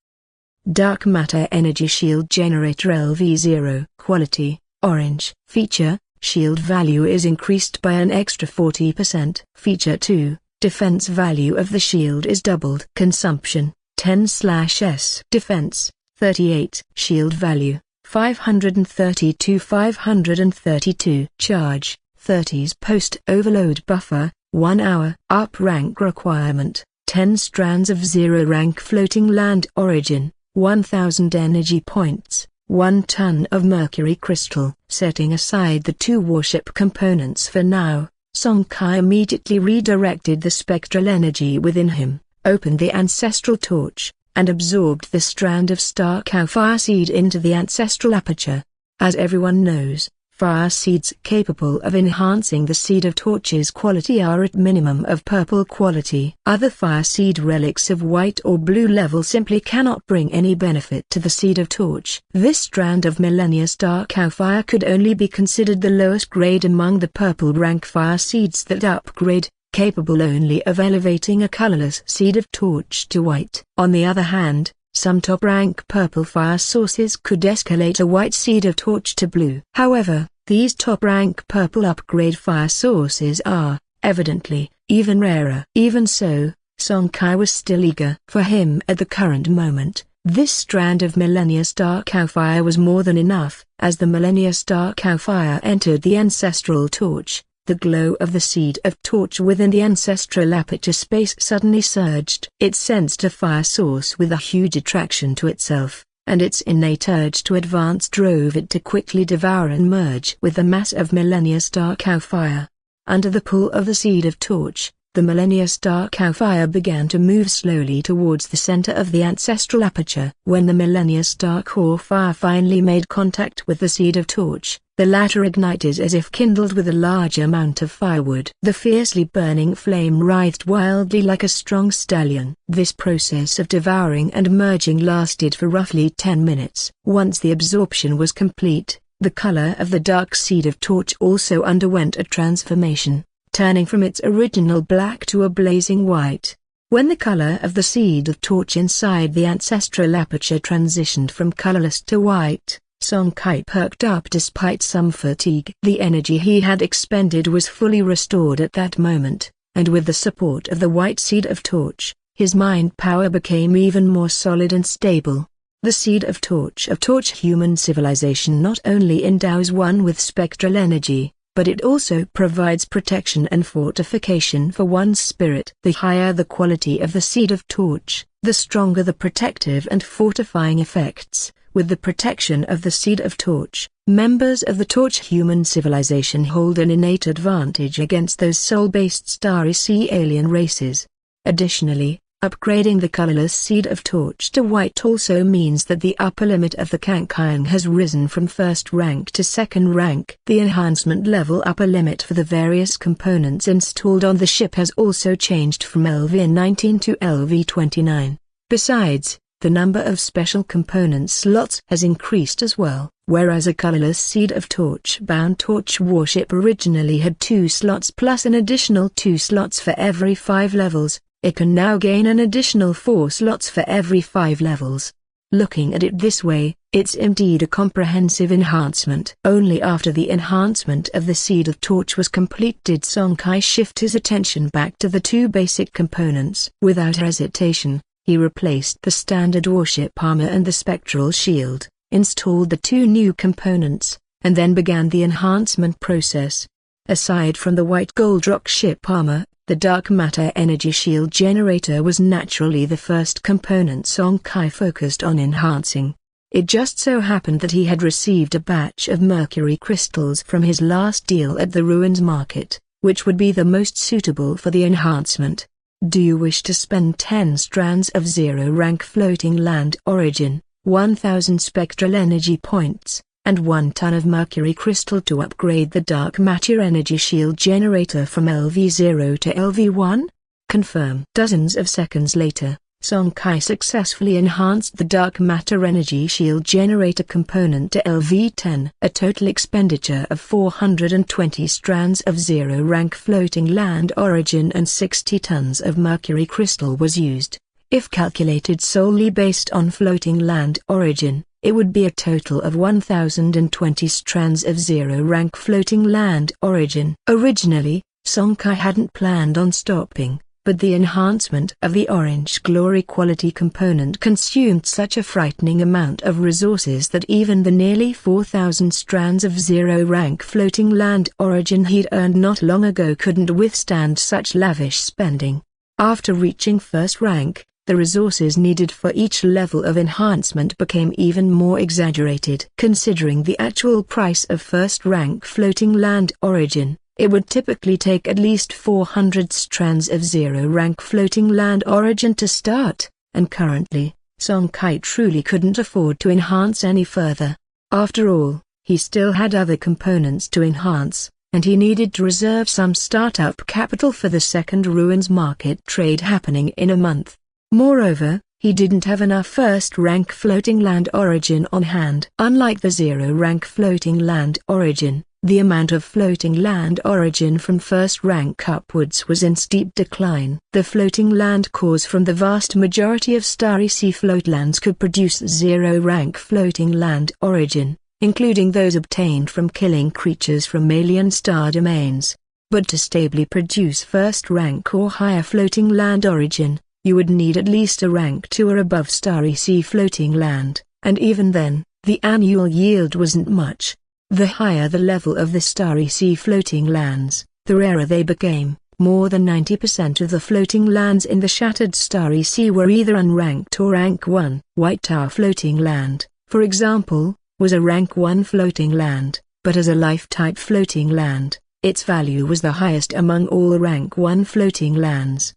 [SPEAKER 1] Matter Energy Shield Generator LV0. Quality, orange. Feature: shield value is increased by an extra 40%. Feature 2, defense value of the shield is doubled. Consumption, 10/S. Defense, 38. Shield value, 532. Charge, 30s. Post-overload buffer, 1 hour. Up rank requirement, 10 strands of zero-rank floating land origin, 1,000 energy points, 1 ton of mercury crystal. Setting aside the 2 warship components for now, Song Kai immediately redirected the spectral energy within him, opened the ancestral torch, and absorbed the strand of Star Cow Fire Seed into the ancestral aperture. As everyone knows, fire seeds capable of enhancing the Seed of Torch's quality are at minimum of purple quality. Other fire seed relics of white or blue level simply cannot bring any benefit to the Seed of Torch. This strand of Millennia Star Cow Fire could only be considered the lowest grade among the purple rank fire seeds that upgrade, capable only of elevating a colorless Seed of Torch to white. On the other hand, some top-rank purple fire sources could escalate a white Seed of Torch to blue. However, these top-rank purple upgrade fire sources are, evidently, even rarer. Even so, Song Kai was still eager. For him at the current moment, This strand of Millennia Star Cow Fire was more than enough. As the Millennia Star Cow Fire entered the ancestral torch, the glow of the seed of torch within the ancestral aperture space suddenly surged. It sensed a fire source with a huge attraction to itself, and its innate urge to advance drove it to quickly devour and merge with the mass of Millennia Star Cow Fire. Under the pull of the seed of torch, the Millennia Star Cow Fire began to move slowly towards the center of the ancestral aperture. When the Millennia Star Cow Fire finally made contact with the seed of torch, the latter ignited as if kindled with a large amount of firewood. The fiercely burning flame writhed wildly like a strong stallion. This process of devouring and merging lasted for roughly 10 minutes. Once the absorption was complete, the color of the dark seed of torch also underwent a transformation, turning from its original black to a blazing white. When the color of the seed of torch inside the ancestral aperture transitioned from colorless to white, Song Kai perked up despite some fatigue. The energy he had expended was fully restored at that moment, and with the support of the white seed of torch, his mind power became even more solid and stable. The seed of torch human civilization not only endows one with spectral energy, but it also provides protection and fortification for one's spirit. The higher the quality of the seed of torch, the stronger the protective and fortifying effects. With the protection of the seed of torch, members of the torch human civilization hold an innate advantage against those soul-based starry sea alien races. Additionally, upgrading the colorless seed of torch to white also means that the upper limit of the Kankian has risen from first rank to second rank. The enhancement level upper limit for the various components installed on the ship has also changed from LV-19 to LV-29. Besides, the number of special component slots has increased as well. Whereas a colorless seed of torch-bound torch warship originally had 2 slots plus an additional 2 slots for every 5 levels, it can now gain an additional 4 slots for every 5 levels. Looking at it this way, it's indeed a comprehensive enhancement. Only after the enhancement of the seed of torch was complete did Song Kai shift his attention back to the 2 basic components. Without hesitation, he replaced the standard warship armor and the spectral shield, installed the 2 new components, and then began the enhancement process. Aside from the white gold rock ship armor, the dark matter energy shield generator was naturally the first component Song Kai focused on enhancing. It just so happened that he had received a batch of mercury crystals from his last deal at the ruins market, which would be the most suitable for the enhancement. Do you wish to spend 10 strands of 0-rank floating land origin, 1000 spectral energy points, and 1 ton of mercury crystal to upgrade the dark matter energy shield generator from LV0 to LV1? Confirm. Dozens of seconds later, Song Kai successfully enhanced the dark matter energy shield generator component to LV10. A total expenditure of 420 strands of 0-rank floating land origin and 60 tons of mercury crystal was used. If calculated solely based on floating land origin, it would be a total of 1020 strands of 0-rank floating land origin. Originally, Song Kai hadn't planned on stopping, but the enhancement of the orange glory quality component consumed such a frightening amount of resources that even the nearly 4,000 strands of 0-rank floating land origin he'd earned not long ago couldn't withstand such lavish spending. After reaching first rank, the resources needed for each level of enhancement became even more exaggerated. Considering the actual price of first rank floating land origin, it would typically take at least 400 strands of 0-rank floating land origin to start, and currently, Song Kai truly couldn't afford to enhance any further. After all, he still had other components to enhance, and he needed to reserve some startup capital for the second ruins market trade happening in a month. Moreover, he didn't have enough first-rank floating land origin on hand. Unlike the 0-rank floating land origin, the amount of floating land origin from first rank upwards was in steep decline. The floating land cores from the vast majority of starry sea floatlands could produce 0-rank floating land origin, including those obtained from killing creatures from alien star domains. But to stably produce first rank or higher floating land origin, you would need at least a rank 2 or above Starry Sea floating land, and even then, the annual yield wasn't much. The higher the level of the Starry Sea floating lands, the rarer they became. More than 90% of the floating lands in the Shattered Starry Sea were either unranked or rank 1. White Tower floating land, for example, was a rank 1 floating land, but as a life-type floating land, its value was the highest among all rank 1 floating lands.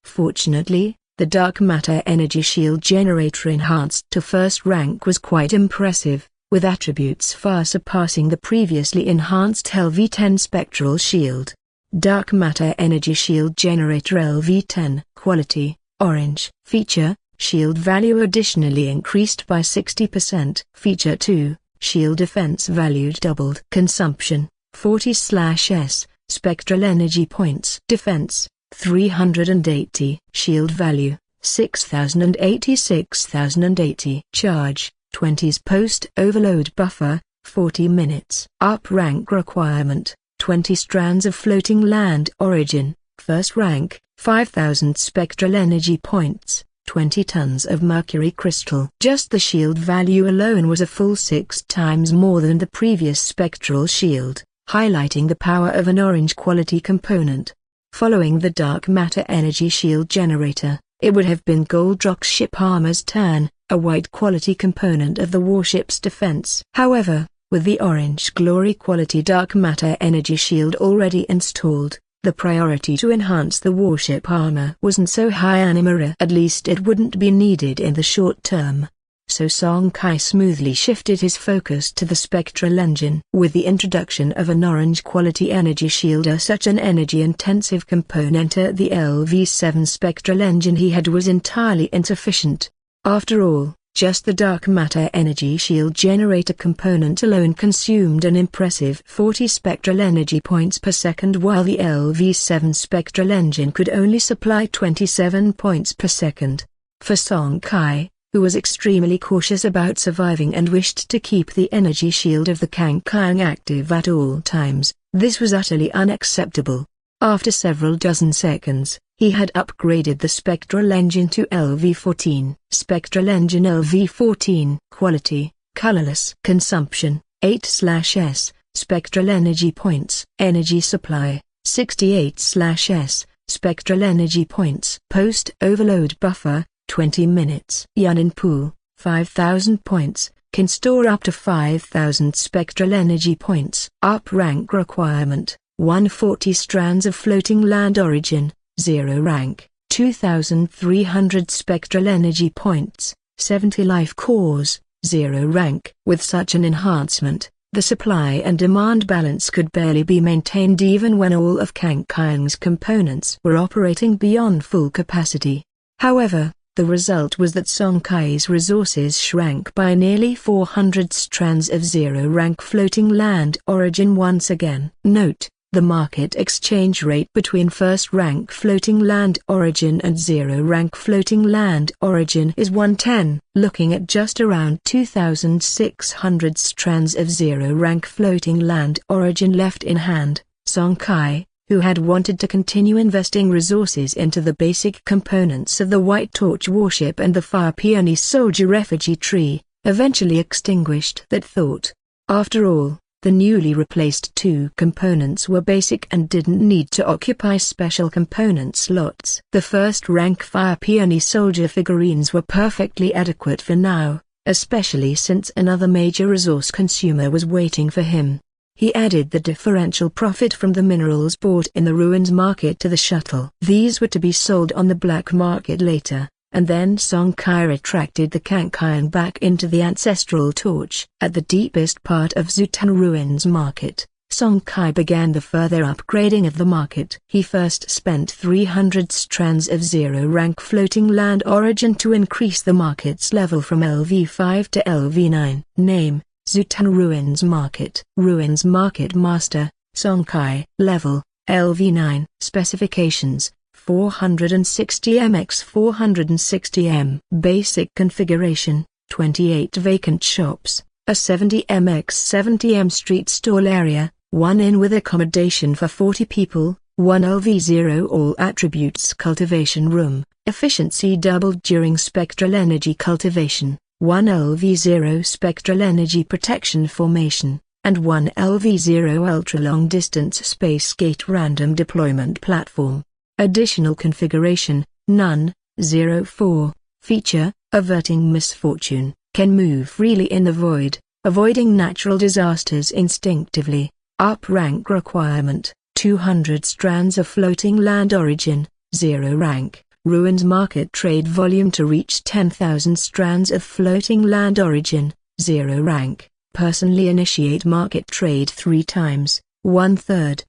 [SPEAKER 1] Fortunately, the Dark Matter Energy Shield Generator enhanced to first rank was quite impressive, with attributes far surpassing the previously enhanced LV-10 Spectral Shield. Dark Matter Energy Shield Generator LV-10 Quality, Orange. Feature, Shield value additionally increased by 60%. Feature 2, Shield defense value doubled. Consumption, 40/s, Spectral Energy Points. Defense, 380. Shield value, 6080 6080. Charge, 20s. Post-overload buffer, 40 minutes. Up rank requirement, 20 strands of floating land origin. First rank, 5000 spectral energy points, 20 tons of mercury crystal. Just the shield value alone was a full 6 times more than the previous spectral shield, highlighting the power of an orange quality component. Following the Dark Matter Energy Shield Generator, it would have been Goldrock Ship Armor's turn, a white quality component of the warship's defense. However, with the Orange Glory quality Dark Matter Energy Shield already installed, the priority to enhance the warship armor wasn't so high anymore. At least it wouldn't be needed in the short term. So Song Kai smoothly shifted his focus to the Spectral Engine. With the introduction of an orange quality energy shield or such an energy-intensive component, the LV-7 Spectral Engine he had was entirely insufficient. After all, just the Dark Matter Energy Shield Generator component alone consumed an impressive 40 spectral energy points per second, while the LV-7 Spectral Engine could only supply 27 points per second. For Song Kai, who was extremely cautious about surviving and wished to keep the energy shield of the Kangkang active at all times, this was utterly unacceptable. After several dozen seconds, he had upgraded the Spectral Engine to LV-14. Spectral Engine LV-14. Quality, colorless. Consumption, 8/s, Spectral Energy Points. Energy Supply, 68/s, Spectral Energy Points. Post-overload buffer, 20 minutes. Yunin Pool, 5000 points, can store up to 5000 spectral energy points. Up rank requirement, 140 strands of floating land origin, 0 rank, 2300 spectral energy points, 70 life cores, 0 rank. With such an enhancement, the supply and demand balance could barely be maintained even when all of Kangkang's components were operating beyond full capacity. However, the result was that Song Kai's resources shrank by nearly 400 strands of 0 rank floating land origin once again. Note, the market exchange rate between first rank floating land origin and 0 rank floating land origin is 1:10. Looking at just around 2,600 strands of 0 rank floating land origin left in hand, Song Kai, who had wanted to continue investing resources into the basic components of the White Torch warship and the Fire Peony Soldier refugee tree, eventually extinguished that thought. After all, the newly replaced two components were basic and didn't need to occupy special component slots. The first-rank Fire Peony Soldier figurines were perfectly adequate for now, especially since another major resource consumer was waiting for him. He added the differential profit from the minerals bought in the ruins market to the shuttle. These were to be sold on the black market later, and then Song Kai retracted the Kangkang back into the ancestral torch. At the deepest part of Zutan ruins market, Song Kai began the further upgrading of the market. He first spent 300 strands of 0 rank floating land origin to increase the market's level from LV5 to LV9. Name: Zutan Ruins Market. Ruins Market Master, Song Kai. Level, LV9. Specifications, 460m x 460m. Basic configuration, 28 vacant shops, a 70m x 70m street stall area, 1 inn with accommodation for 40 people, 1 LV0 All Attributes Cultivation Room, efficiency doubled during spectral energy cultivation, 1 LV0 Spectral Energy Protection Formation, and 1 LV0 Ultra Long Distance Space Gate Random Deployment Platform. Additional configuration, none, 04, feature, averting misfortune, can move freely in the void, avoiding natural disasters instinctively. Up rank requirement, 200 strands of floating land origin, 0 rank, ruins market trade volume to reach 10,000 strands of floating land origin, 0 rank, personally initiate market trade 3 times, 1/3.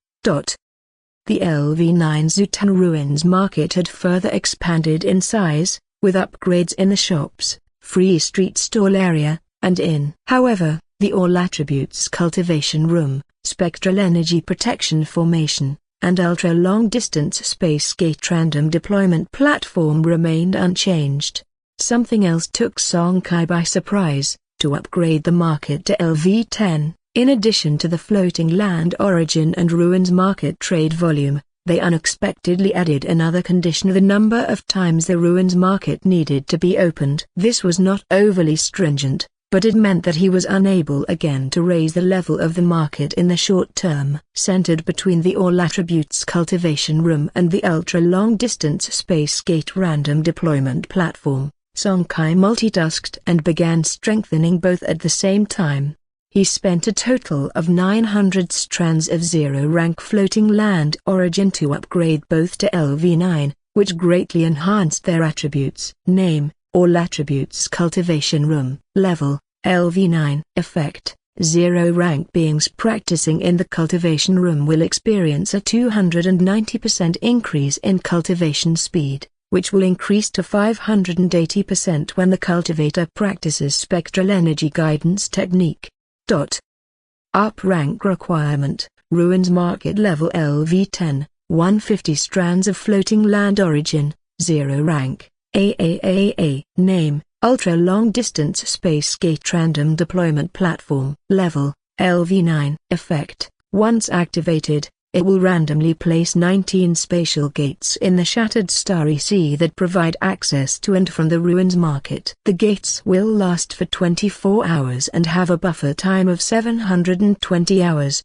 [SPEAKER 1] The LV9 Zutan ruins market had further expanded in size, with upgrades in the shops, free street stall area, and in. However, the All Attributes Cultivation Room, Spectral Energy Protection Formation, and Ultra Long Distance Space Gate Random Deployment Platform remained unchanged. Something else took Song Kai by surprise: to upgrade the market to LV10, in addition to the floating land origin and ruins market trade volume, they unexpectedly added another condition: the number of times the ruins market needed to be opened. This was not overly stringent, but it meant that he was unable again to raise the level of the market in the short term. Centered between the All Attributes Cultivation Room and the Ultra Long Distance Space Gate Random Deployment Platform, Song Kai multitasked and began strengthening both at the same time. He spent a total of 900 strands of 0 rank floating land origin to upgrade both to LV9, which greatly enhanced their attributes. Name: All Attributes Cultivation Room. Level: LV9. Effect: 0 rank beings practicing in the cultivation room will experience a 290% increase in cultivation speed, which will increase to 580% when the cultivator practices spectral energy guidance technique. Up rank requirement, ruins market level LV10, 150 strands of floating land origin, 0 rank, AAAA. Name: Ultra Long Distance Space Gate Random Deployment Platform. Level: LV9. Effect: once activated, it will randomly place 19 spatial gates in the Shattered Starry Sea that provide access to and from the ruins market. The gates will last for 24 hours and have a buffer time of 720 hours.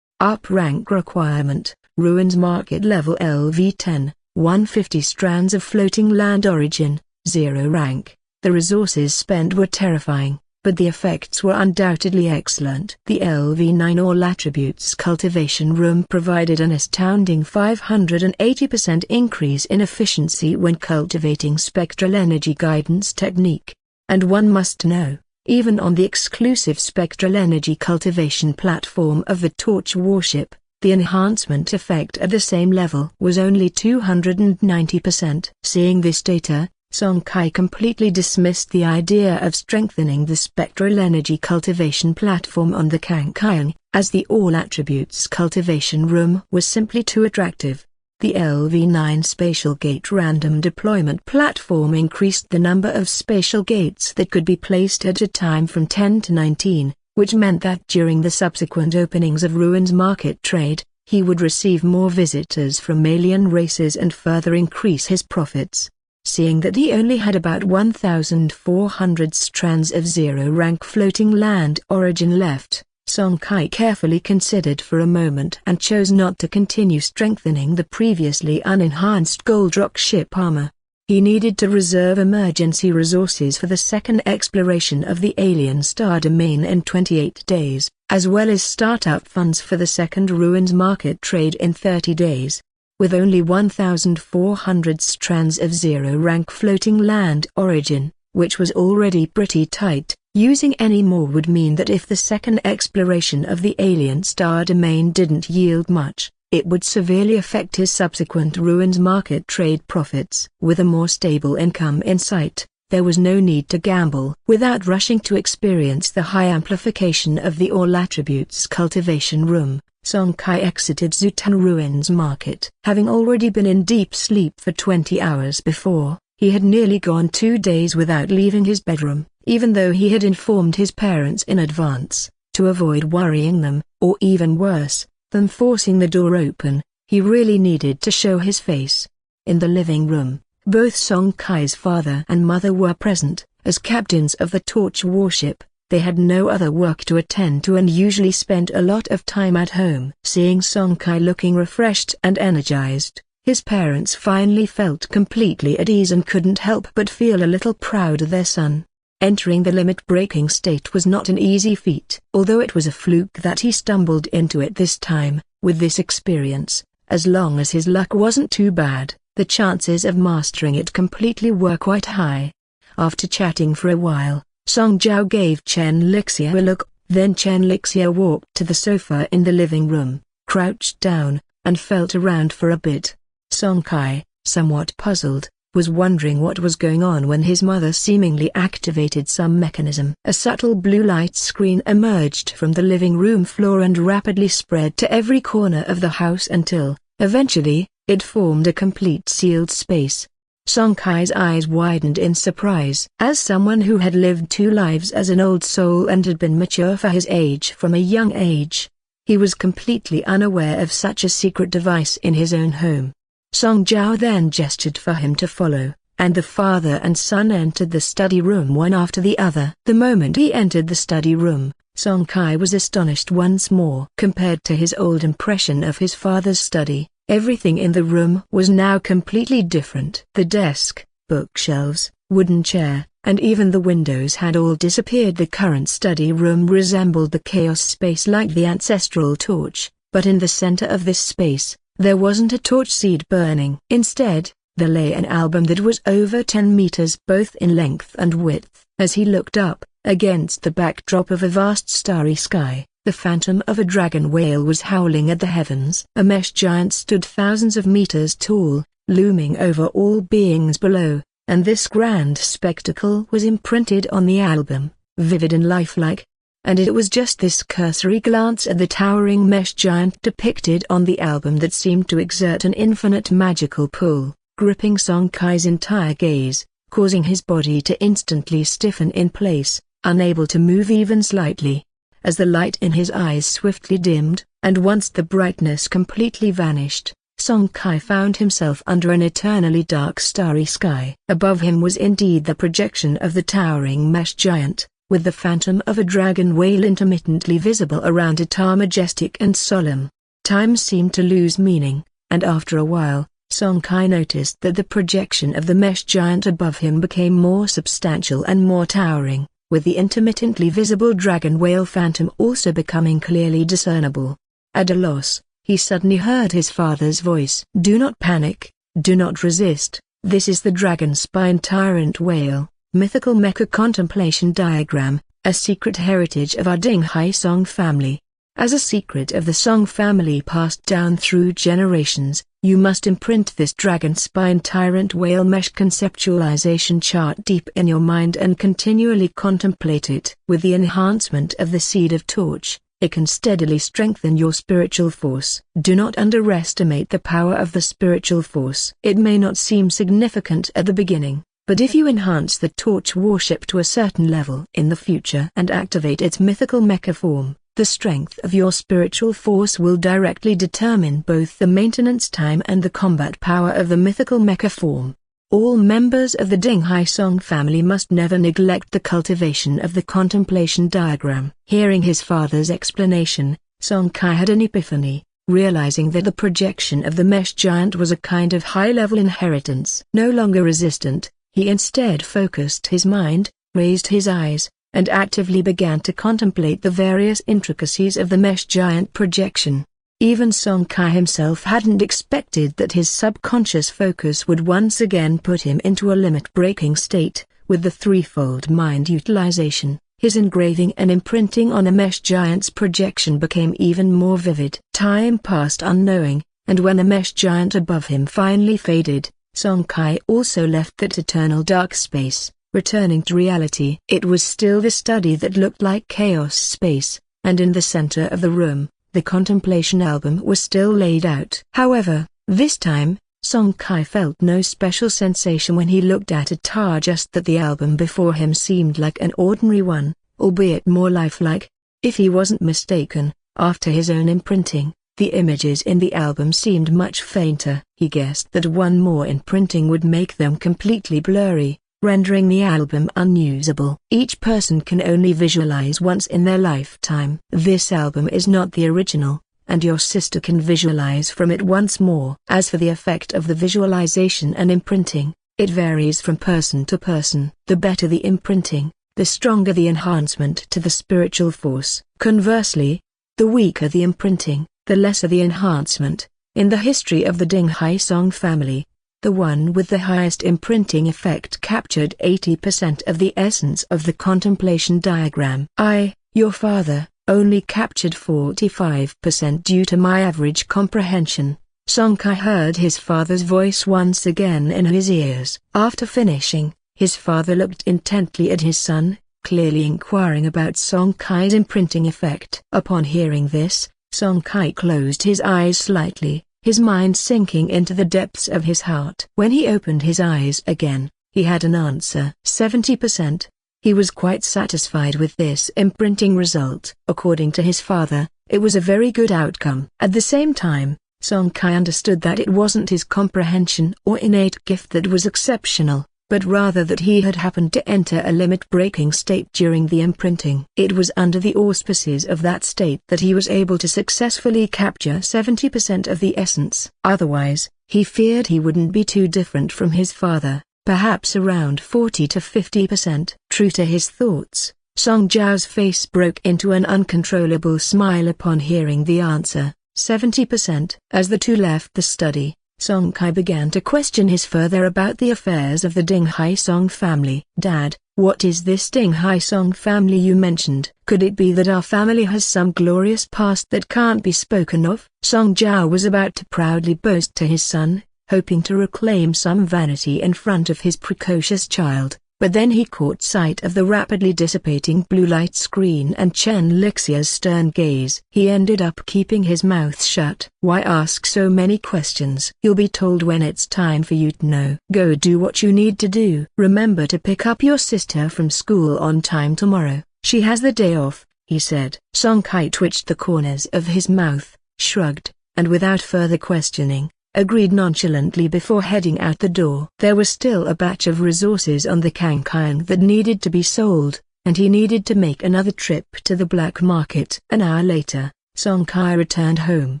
[SPEAKER 1] Up rank requirement, ruins market level LV10, 150 strands of floating land origin, 0 rank. The resources spent were terrifying, but the effects were undoubtedly excellent. The LV9 All Attributes Cultivation Room provided an astounding 580% increase in efficiency when cultivating spectral energy guidance technique. And one must know, even on the exclusive spectral energy cultivation platform of the Torch warship, the enhancement effect at the same level was only 290%. Seeing this data, Song Kai completely dismissed the idea of strengthening the spectral energy cultivation platform on the Kangkayang, as the All Attributes Cultivation Room was simply too attractive. The LV9 Spatial Gate Random Deployment Platform increased the number of spatial gates that could be placed at a time from 10 to 19, which meant that during the subsequent openings of ruins market trade, he would receive more visitors from alien races and further increase his profits. Seeing that he only had about 1,400 strands of 0 rank floating land origin left, Song Kai carefully considered for a moment and chose not to continue strengthening the previously unenhanced Gold Rock ship armor. He needed to reserve emergency resources for the second exploration of the alien star domain in 28 days, as well as startup funds for the second ruins market trade in 30 days. With only 1,400 strands of 0 rank floating land origin, which was already pretty tight, using any more would mean that if the second exploration of the alien star domain didn't yield much, it would severely affect his subsequent ruins market trade profits. With a more stable income in sight, there was no need to gamble. Without rushing to experience the high amplification of the All Attributes Cultivation Room, Song Kai exited Zutan Ruins Market. Having already been in deep sleep for 20 hours before, he had nearly gone 2 days without leaving his bedroom, even though he had informed his parents in advance, to avoid worrying them, or even worse, than forcing the door open. He really needed to show his face. In the living room, both Song Kai's father and mother were present. As captains of the torch warship, they had no other work to attend to and usually spent a lot of time at home. Seeing Song Kai looking refreshed and energized, his parents finally felt completely at ease and couldn't help but feel a little proud of their son. Entering the limit-breaking state was not an easy feat. Although it was a fluke that he stumbled into it this time, with this experience, as long as his luck wasn't too bad, the chances of mastering it completely were quite high. After chatting for a while, Song Jiao gave Chen Lixia a look, then Chen Lixia walked to the sofa in the living room, crouched down, and felt around for a bit. Song Kai, somewhat puzzled, was wondering what was going on when his mother seemingly activated some mechanism. A subtle blue light screen emerged from the living room floor and rapidly spread to every corner of the house until, eventually, it formed a complete sealed space. Song Kai's eyes widened in surprise. As someone who had lived 2 lives as an old soul and had been mature for his age from a young age, he was completely unaware of such a secret device in his own home. Song Jiao then gestured for him to follow, and the father and son entered the study room one after the other. The moment he entered the study room, Song Kai was astonished once more. Compared to his old impression of his father's study, everything in the room was now completely different. The desk, bookshelves, wooden chair, and even the windows had all disappeared. The current study room resembled the chaos space like the ancestral torch, but in the center of this space, there wasn't a torch seed burning. Instead, there lay an album that was over 10 meters both in length and width. As he looked up, against the backdrop of a vast starry sky, the phantom of a dragon whale was howling at the heavens. A mesh giant stood thousands of meters tall, looming over all beings below, and this grand spectacle was imprinted on the album, vivid and lifelike. And it was just this cursory glance at the towering mesh giant depicted on the album that seemed to exert an infinite magical pull, gripping Song Kai's entire gaze, causing his body to instantly stiffen in place, unable to move even slightly. As the light in his eyes swiftly dimmed, and once the brightness completely vanished, Song Kai found himself under an eternally dark starry sky. Above him was indeed the projection of the towering mesh giant, with the phantom of a dragon whale intermittently visible around it, majestic and solemn. Time seemed to lose meaning, and after a while, Song Kai noticed that the projection of the mesh giant above him became more substantial and more towering, with the intermittently visible dragon whale phantom also becoming clearly discernible. At a loss, he suddenly heard his father's voice. "Do not panic, do not resist, this is the dragon spine tyrant whale, mythical mecha contemplation diagram, a secret heritage of our Dinghai Song family. As a secret of the Song family passed down through generations, you must imprint this dragon spine tyrant whale mesh conceptualization chart deep in your mind and continually contemplate it. With the enhancement of the seed of torch, it can steadily strengthen your spiritual force. Do not underestimate the power of the spiritual force. It may not seem significant at the beginning, but if you enhance the torch warship to a certain level in the future and activate its mythical mecha form, the strength of your spiritual force will directly determine both the maintenance time and the combat power of the mythical mecha form. All members of the Dinghai Song family must never neglect the cultivation of the contemplation diagram." Hearing his father's explanation, Song Kai had an epiphany, realizing that the projection of the mesh giant was a kind of high-level inheritance. No longer resistant, he instead focused his mind, raised his eyes, and actively began to contemplate the various intricacies of the mesh giant projection. Even Song Kai himself hadn't expected that his subconscious focus would once again put him into a limit-breaking state. With the threefold mind utilization, his engraving and imprinting on a mesh giant's projection became even more vivid. Time passed unknowing, and when the mesh giant above him finally faded, Song Kai also left that eternal dark space, returning to reality. It was still the study that looked like chaos space, and in the center of the room, the contemplation album was still laid out. However, this time, Song Kai felt no special sensation when he looked at it, just that the album before him seemed like an ordinary one, albeit more lifelike. If he wasn't mistaken, after his own imprinting, The images in the album seemed much fainter. He guessed that one more imprinting would make them completely blurry, rendering the album unusable. Each person can only visualize once in their lifetime. This album is not the original, and your sister can visualize from it once more. As for the effect of the visualization and imprinting, it varies from person to person. The better the imprinting, the stronger the enhancement to the spiritual force. Conversely, the weaker the imprinting, the lesser the enhancement. In the history of the Ding Hai Song family, the one with the highest imprinting effect captured 80% of the essence of the contemplation diagram. I, your father, only captured 45% due to my average comprehension. Song Kai heard his father's voice once again in his ears. After finishing, his father looked intently at his son, clearly inquiring about Song Kai's imprinting effect. Upon hearing this, Song Kai closed his eyes slightly, his mind sinking into the depths of his heart. When he opened his eyes again, he had an answer. 70%. He was quite satisfied with this imprinting result. According to his father, it was a very good outcome. At the same time, Song Kai understood that it wasn't his comprehension or innate gift that was exceptional, but rather that he had happened to enter a limit-breaking state during the imprinting. It was under the auspices of that state that he was able to successfully capture 70% of the essence. Otherwise, he feared he wouldn't be too different from his father, perhaps around 40 to 50%. True to his thoughts, Song Jiao's face broke into an uncontrollable smile upon hearing the answer, 70%. As the two left the study, Song Kai began to question his father about the affairs of the Ding Hai Song family. Dad, what is this Ding Hai Song family you mentioned? Could it be that our family has some glorious past that can't be spoken of? Song Jiao was about to proudly boast to his son, hoping to reclaim some vanity in front of his precocious child, but then he caught sight of the rapidly dissipating blue light screen and Chen Lixia's stern gaze. He ended up keeping his mouth shut. Why ask so many questions? You'll be told when it's time for you to know. Go do what you need to do. Remember to pick up your sister from school on time tomorrow. She has the day off, he said. Song Kai twitched the corners of his mouth, shrugged, and without further questioning, agreed nonchalantly before heading out the door. There was still a batch of resources on the Kangkang that needed to be sold, and he needed to make another trip to the black market. An hour later, Song Kai returned home.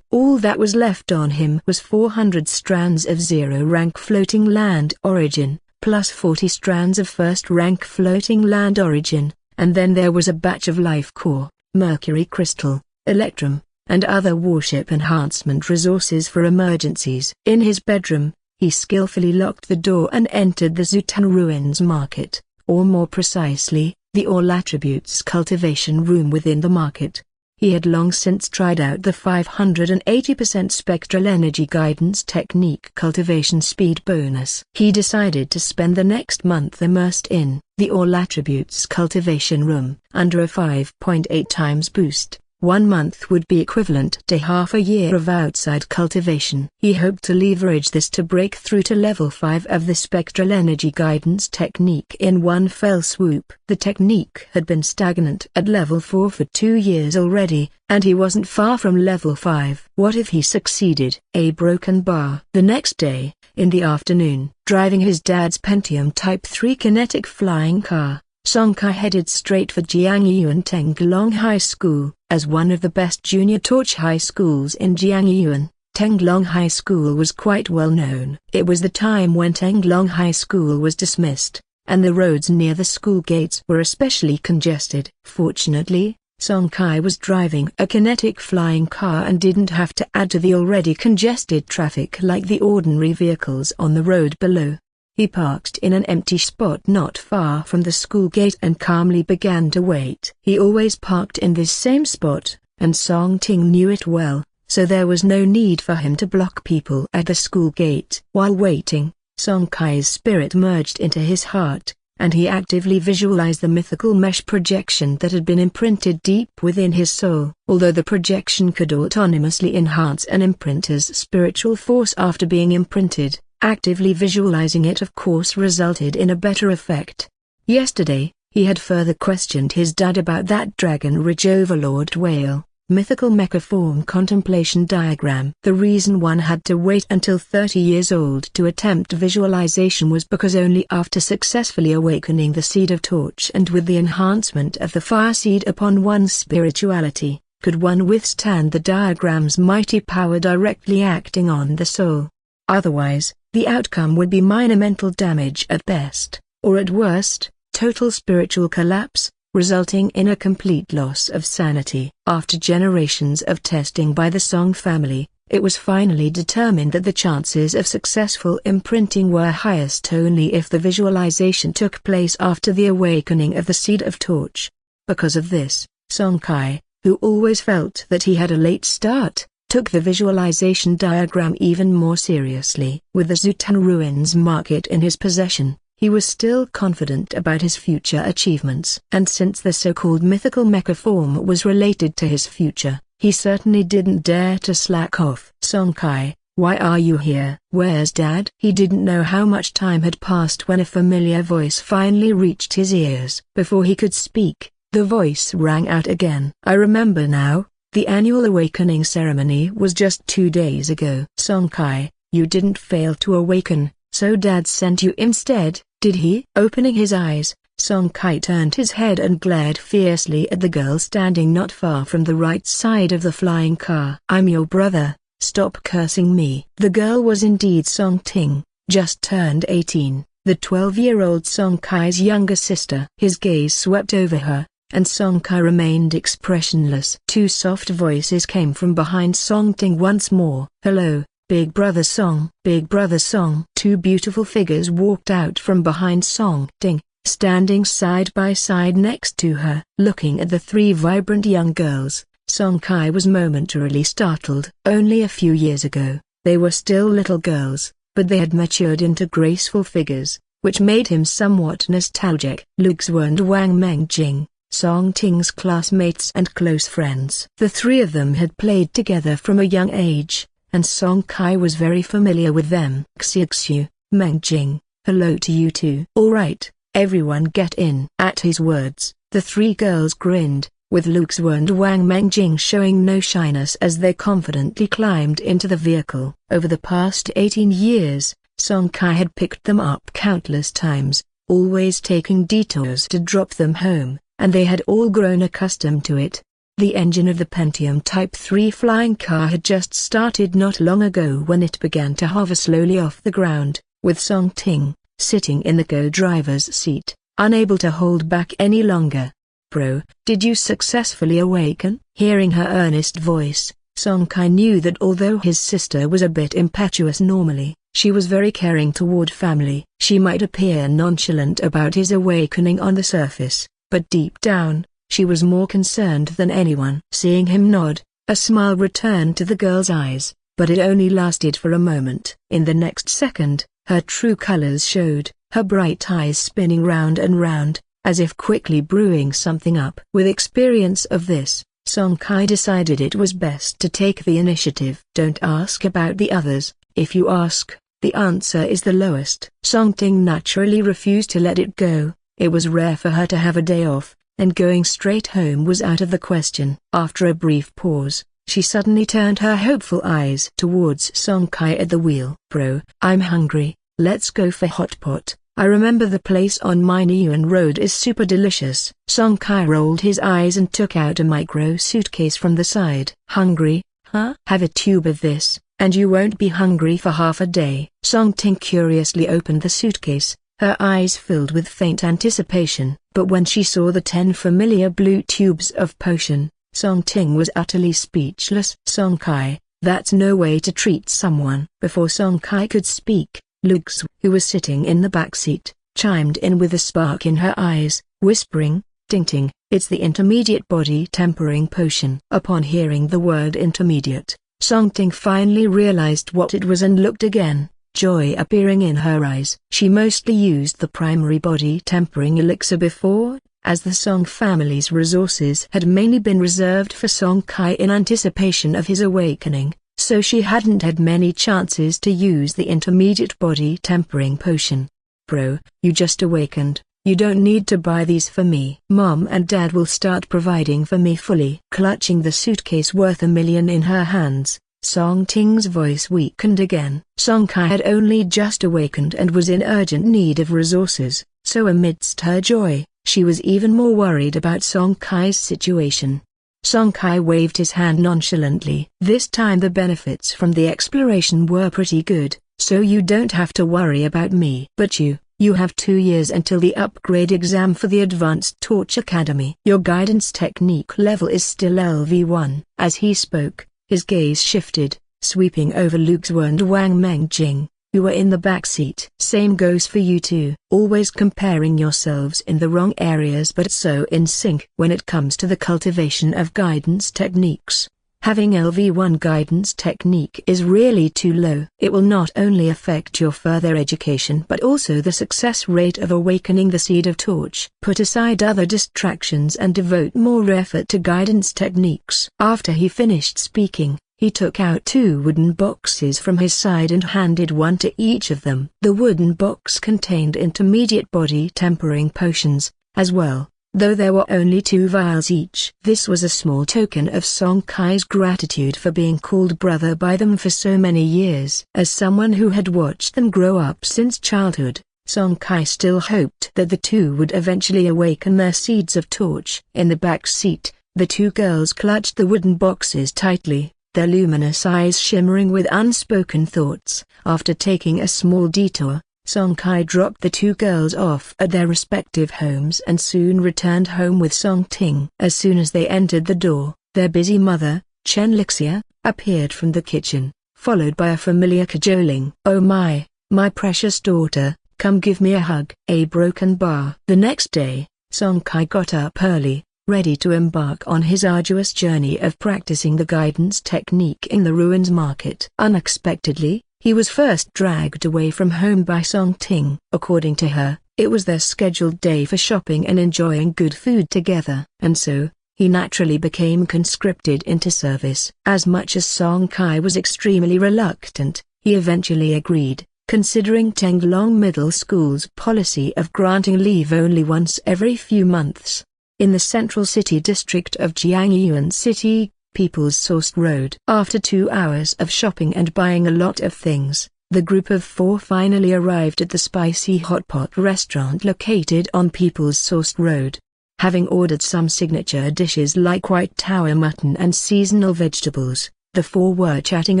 [SPEAKER 1] All that was left on him was 400 strands of zero-rank floating land origin, plus 40 strands of first-rank floating land origin, and then there was a batch of life core, mercury crystal, electrum, and other warship enhancement resources for emergencies. In his bedroom, he skillfully locked the door and entered the Zutan Ruins market, or more precisely, the All Attributes cultivation room within the market. He had long since tried out the 580% spectral energy guidance technique cultivation speed bonus. He decided to spend the next month immersed in the All Attributes cultivation room. Under a 5.8 times boost, 1 month would be equivalent to half a year of outside cultivation. He hoped to leverage this to break through to level 5 of the spectral energy guidance technique in one fell swoop. The technique had been stagnant at level 4 for 2 years already, and he wasn't far from level 5. What if he succeeded? A broken bar. The next day, in the afternoon, driving his dad's Pentium Type 3 kinetic flying car, Song Kai headed straight for Jiangyuan Tenglong High School. As one of the best junior torch high schools in Jiangyuan, Tenglong High School was quite well known. It was the time when Tenglong High School was dismissed, and the roads near the school gates were especially congested. Fortunately, Song Kai was driving a kinetic flying car and didn't have to add to the already congested traffic like the ordinary vehicles on the road below. He parked in an empty spot not far from the school gate and calmly began to wait. He always parked in this same spot, and Song Ting knew it well, so there was no need for him to block people at the school gate. While waiting, Song Kai's spirit merged into his heart, and he actively visualized the mythical mesh projection that had been imprinted deep within his soul. Although the projection could autonomously enhance an imprinter's spiritual force after being imprinted, actively visualizing it of course resulted in a better effect. Yesterday, he had further questioned his dad about that Dragon Ridge Overlord whale, Mythical Mecha Form Contemplation Diagram. The reason one had to wait until 30 years old to attempt visualization was because only after successfully awakening the seed of torch and with the enhancement of the fire seed upon one's spirituality, could one withstand the diagram's mighty power directly acting on the soul. Otherwise, the outcome would be minor mental damage at best, or at worst, total spiritual collapse, resulting in a complete loss of sanity. After generations of testing by the Song family, it was finally determined that the chances of successful imprinting were highest only if the visualization took place after the awakening of the seed of torch. Because of this, Song Kai, who always felt that he had a late start, took the visualization diagram even more seriously. With the Zutan ruins market in his possession, he was still confident about his future achievements. And since the so-called mythical mecha form was related to his future, he certainly didn't dare to slack off. Song Kai, why are you here? Where's Dad? He didn't know how much time had passed when a familiar voice finally reached his ears. Before he could speak, the voice rang out again. I remember now, the annual awakening ceremony was just 2 days ago. Song Kai, you didn't fail to awaken, so Dad sent you instead, did he? Opening his eyes, Song Kai turned his head and glared fiercely at the girl standing not far from the right side of the flying car. I'm your brother, stop cursing me. The girl was indeed Song Ting, just turned 18, the 12-year-old Song Kai's younger sister. His gaze swept over her, and Song Kai remained expressionless. Two soft voices came from behind Song Ting once more. Hello, Big Brother Song. Big Brother Song. Two beautiful figures walked out from behind Song Ting, standing side by side next to her. Looking at the three vibrant young girls, Song Kai was momentarily startled. Only a few years ago, they were still little girls, but they had matured into graceful figures, which made him somewhat nostalgic. Lu Xue and Wang Mengjing, Song Ting's classmates and close friends. The three of them had played together from a young age, and Song Kai was very familiar with them. Xiexu, Mengjing, hello to you too. Alright, everyone get in. At his words, the three girls grinned, with Lu Xue and Wang Mengjing showing no shyness as they confidently climbed into the vehicle. Over the past 18 years, Song Kai had picked them up countless times, always taking detours to drop them home, and they had all grown accustomed to it. The engine of the Pentium Type 3 flying car had just started not long ago when it began to hover slowly off the ground, with Song Ting, sitting in the co-driver's seat, unable to hold back any longer. Bro, did you successfully awaken? Hearing her earnest voice, Song Kai knew that although his sister was a bit impetuous normally, she was very caring toward family. She might appear nonchalant about his awakening on the surface, but deep down, she was more concerned than anyone. Seeing him nod, a smile returned to the girl's eyes, but it only lasted for a moment. In the next second, her true colors showed, her bright eyes spinning round and round, as if quickly brewing something up. With experience of this, Song Kai decided it was best to take the initiative. Don't ask about the others, if you ask, the answer is the lowest. Song Ting naturally refused to let it go. It was rare for her to have a day off, and going straight home was out of the question. After a brief pause, she suddenly turned her hopeful eyes towards Song Kai at the wheel. Bro, I'm hungry, let's go for hot pot. I remember the place on Mineyuan Road is super delicious. Song Kai rolled his eyes and took out a micro suitcase from the side. Hungry, huh? Have a tube of this, and you won't be hungry for half a day. Song Ting curiously opened the suitcase, her eyes filled with faint anticipation. But when she saw the 10 familiar blue tubes of potion, Song Ting was utterly speechless. Song Kai, that's no way to treat someone. Before Song Kai could speak, Lu Xue, who was sitting in the back seat, chimed in with a spark in her eyes, whispering, Ting Ting, it's the intermediate body tempering potion. Upon hearing the word intermediate, Song Ting finally realized what it was and looked again, joy appearing in her eyes. She mostly used the primary body tempering elixir before, as the Song family's resources had mainly been reserved for Song Kai in anticipation of his awakening, so she hadn't had many chances to use the intermediate body tempering potion. Bro, you just awakened, You don't need to buy these for me. Mom and Dad will start providing for me fully." Clutching the suitcase worth $1 million in her hands, Song Ting's voice weakened again. Song Kai had only just awakened and was in urgent need of resources, so amidst her joy, she was even more worried about Song Kai's situation. Song Kai waved his hand nonchalantly. "This time the benefits from the exploration were pretty good, so you don't have to worry about me. But you have 2 years until the upgrade exam for the Advanced Torch Academy. Your guidance technique level is still LV1. As he spoke, his gaze shifted, sweeping over Luke Zhuo and Wang Mengjing, who were in the back seat. "Same goes for you too. Always comparing yourselves in the wrong areas but so in sync when it comes to the cultivation of guidance techniques. Having LV1 guidance technique is really too low. It will not only affect your further education but also the success rate of awakening the seed of torch. Put aside other distractions and devote more effort to guidance techniques." After he finished speaking, he took out 2 wooden boxes from his side and handed one to each of them. The wooden box contained intermediate body tempering potions, as well, though there were only 2 vials each. This was a small token of Song Kai's gratitude for being called brother by them for so many years. As someone who had watched them grow up since childhood, Song Kai still hoped that the two would eventually awaken their seeds of torch. In the back seat, the 2 girls clutched the wooden boxes tightly, their luminous eyes shimmering with unspoken thoughts. After taking a small detour, Song Kai dropped the 2 girls off at their respective homes and soon returned home with Song Ting. As soon as they entered the door, their busy mother, Chen Lixia, appeared from the kitchen, followed by a familiar cajoling. "Oh my precious daughter, come give me a hug." A broken bar. The next day, Song Kai got up early, ready to embark on his arduous journey of practicing the guidance technique in the ruins market. Unexpectedly, he was first dragged away from home by Song Ting. According to her, it was their scheduled day for shopping and enjoying good food together. And so, he naturally became conscripted into service. As much as Song Kai was extremely reluctant, he eventually agreed, considering Tenglong Middle School's policy of granting leave only once every few months. In the central city district of Jiangyuan City, People's Source Road. After 2 hours of shopping and buying a lot of things, the group of 4 finally arrived at the spicy hot pot restaurant located on People's Source Road. Having ordered some signature dishes like white tower mutton and seasonal vegetables, the 4 were chatting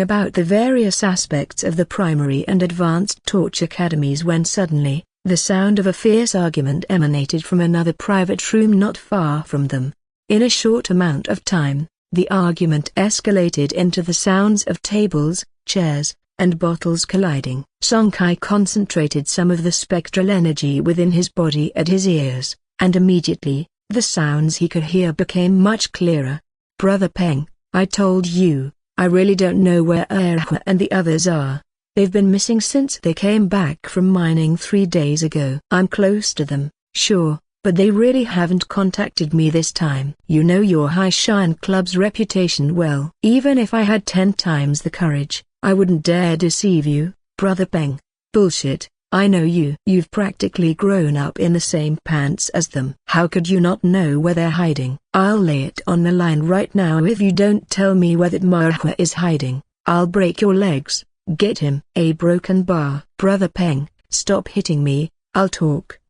[SPEAKER 1] about the various aspects of the primary and advanced torch academies when suddenly, the sound of a fierce argument emanated from another private room not far from them. In a short amount of time, the argument escalated into the sounds of tables, chairs, and bottles colliding. Song Kai concentrated some of the spectral energy within his body at his ears, and immediately, the sounds he could hear became much clearer. "Brother Peng, I told you, I really don't know where Erhua and the others are. They've been missing since they came back from mining 3 days ago. I'm close to them, sure, but they really haven't contacted me this time. You know your High Shan Club's reputation well. Even if I had 10 times the courage, I wouldn't dare deceive you, Brother Peng." "Bullshit, I know you. You've practically grown up in the same pants as them. How could you not know where they're hiding? I'll lay it on the line right now. If you don't tell me where that Marhua is hiding, I'll break your legs." "Get him." A broken bar. "Brother Peng, stop hitting me, I'll talk.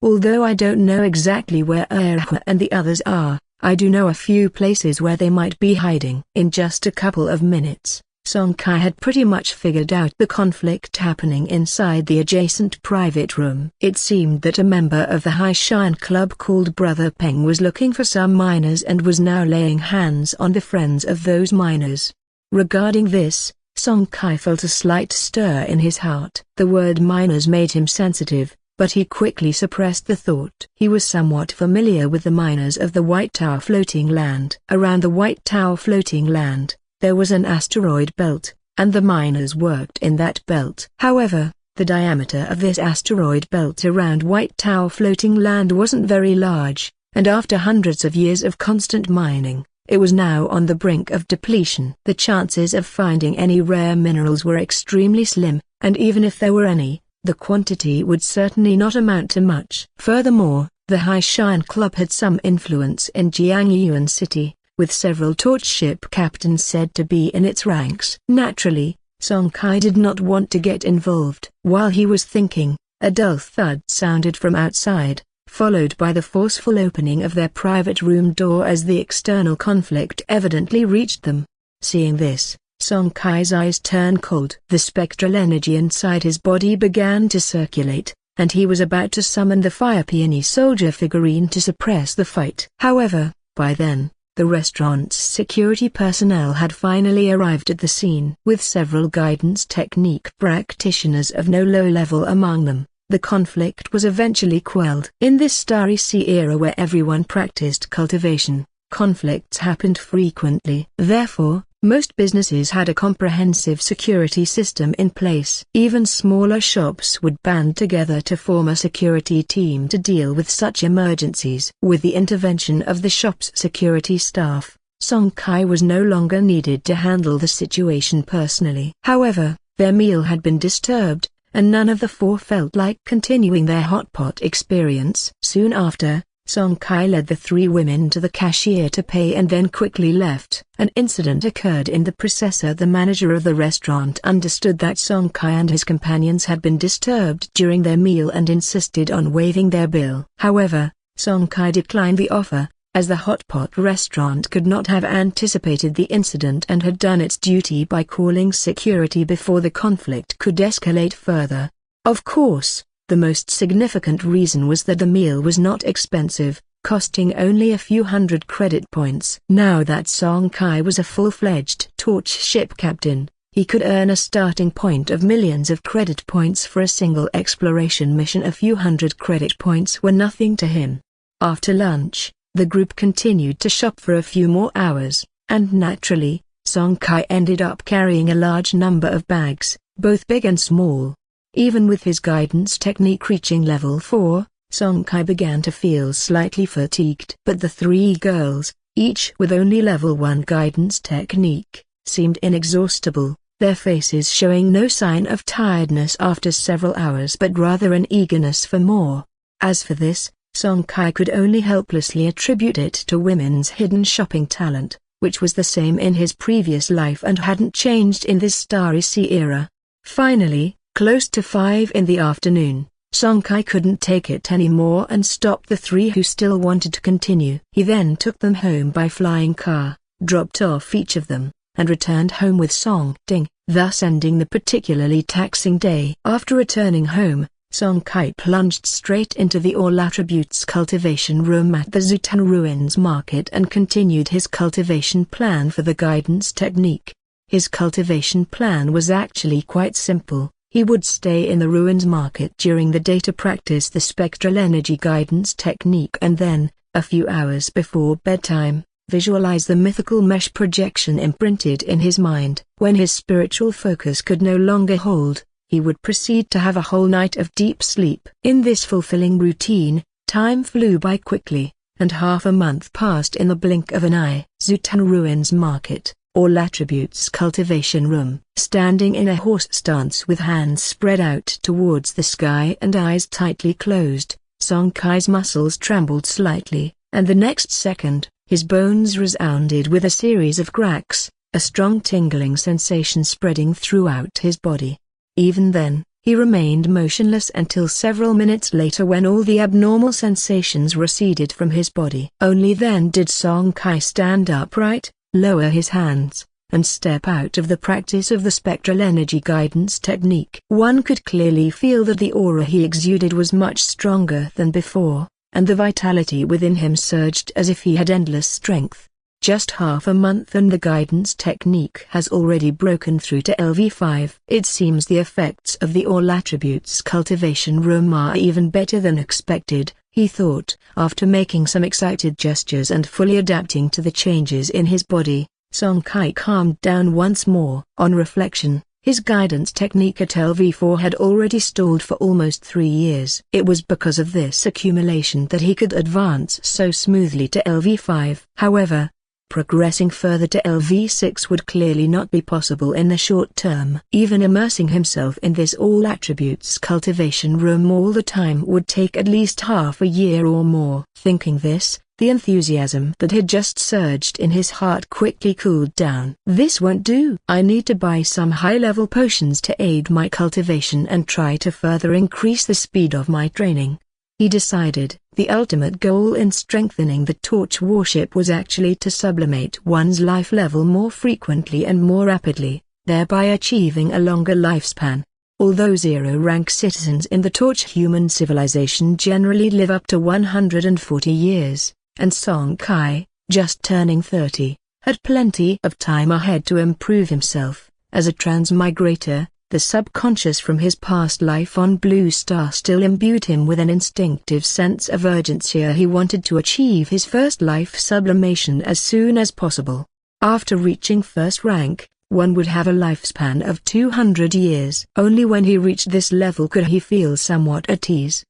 [SPEAKER 1] Although I don't know exactly where Erhua and the others are, I do know a few places where they might be hiding." In just a couple of minutes, Song Kai had pretty much figured out the conflict happening inside the adjacent private room. It seemed that a member of the High Shan Club called Brother Peng was looking for some miners and was now laying hands on the friends of those miners. Regarding this, Song Kai felt a slight stir in his heart. The word miners made him sensitive, but he quickly suppressed the thought. He was somewhat familiar with the miners of the White Tower Floating Land. Around the White Tower Floating Land, there was an asteroid belt, and the miners worked in that belt. However, the diameter of this asteroid belt around White Tower Floating Land wasn't very large, and after hundreds of years of constant mining, it was now on the brink of depletion. The chances of finding any rare minerals were extremely slim, and even if there were any, the quantity would certainly not amount to much. Furthermore, the Hai Shan Club had some influence in Jiangyuan City, with several torch ship captains said to be in its ranks. Naturally, Song Kai did not want to get involved. While he was thinking, a dull thud sounded from outside, followed by the forceful opening of their private room door as the external conflict evidently reached them. Seeing this, Song Kai's eyes turned cold. The spectral energy inside his body began to circulate, and he was about to summon the Fire Peony Soldier figurine to suppress the fight. However, by then, the restaurant's security personnel had finally arrived at the scene. With several guidance technique practitioners of no low level among them, the conflict was eventually quelled. In this Starry Sea era where everyone practiced cultivation, conflicts happened frequently. Therefore, most businesses had a comprehensive security system in place. Even smaller shops would band together to form a security team to deal with such emergencies. With the intervention of the shop's security staff, Song Kai was no longer needed to handle the situation personally. However, their meal had been disturbed, and none of the four felt like continuing their hot pot experience. Soon after, Song Kai led the three women to the cashier to pay and then quickly left. An incident occurred in the processor. The manager of the restaurant understood that Song Kai and his companions had been disturbed during their meal and insisted on waiving their bill. However, Song Kai declined the offer, as the hot pot restaurant could not have anticipated the incident and had done its duty by calling security before the conflict could escalate further. Of course, the most significant reason was that the meal was not expensive, costing only a few hundred credit points. Now that Song Kai was a full-fledged torch ship captain, he could earn a starting point of millions of credit points for a single exploration mission. A few hundred credit points were nothing to him. After lunch, the group continued to shop for a few more hours, and naturally, Song Kai ended up carrying a large number of bags, both big and small. Even with his guidance technique reaching level 4, Song Kai began to feel slightly fatigued. But the three girls, each with only level 1 guidance technique, seemed inexhaustible, their faces showing no sign of tiredness after several hours but rather an eagerness for more. As for this, Song Kai could only helplessly attribute it to women's hidden shopping talent, which was the same in his previous life and hadn't changed in this Starry Sea era. Finally, close to 5 in the afternoon, Song Kai couldn't take it anymore and stopped the three who still wanted to continue. He then took them home by flying car, dropped off each of them, and returned home with Song Ding, thus ending the particularly taxing day. After returning home, Song Kai plunged straight into the All Attributes cultivation room at the Zutan Ruins Market and continued his cultivation plan for the guidance technique. His cultivation plan was actually quite simple. He would stay in the Ruins Market during the day to practice the spectral energy guidance technique and then, a few hours before bedtime, visualize the mythical mesh projection imprinted in his mind. When his spiritual focus could no longer hold, he would proceed to have a whole night of deep sleep. In this fulfilling routine, time flew by quickly, and half a month passed in the blink of an eye. Zutan Ruins Market, All Attributes cultivation room. Standing in a horse stance with hands spread out towards the sky and eyes tightly closed, Song Kai's muscles trembled slightly, and the next second, his bones resounded with a series of cracks, a strong tingling sensation spreading throughout his body. Even then, he remained motionless until several minutes later when all the abnormal sensations receded from his body. Only then did Song Kai stand upright, lower his hands, and step out of the practice of the spectral energy guidance technique. One could clearly feel that the aura he exuded was much stronger than before, and the vitality within him surged as if he had endless strength. Just half a month and the guidance technique has already broken through to LV5. It seems the effects of the All Attributes cultivation room are even better than expected, he thought, after making some excited gestures and fully adapting to the changes in his body. Song Kai calmed down once more. On reflection, his guidance technique at LV4 had already stalled for almost 3 years. It was because of this accumulation that he could advance so smoothly to LV5. However, Progressing further to LV6 would clearly not be possible in the short term. Even immersing himself in this all-attributes cultivation room all the time would take at least half a year or more. Thinking this, the enthusiasm that had just surged in his heart quickly cooled down. This won't do. I need to buy some high-level potions to aid my cultivation and try to further increase the speed of my training. He decided, the ultimate goal in strengthening the torch warship was actually to sublimate one's life level more frequently and more rapidly, thereby achieving a longer lifespan. Although zero-rank citizens in the torch human civilization generally live up to 140 years, and Song Kai, just turning 30, had plenty of time ahead to improve himself, as a transmigrator, the subconscious from his past life on Blue Star still imbued him with an instinctive sense of urgency. He wanted to achieve his first life sublimation as soon as possible. After reaching first rank, one would have a lifespan of 200 years. Only when he reached this level could he feel somewhat at ease.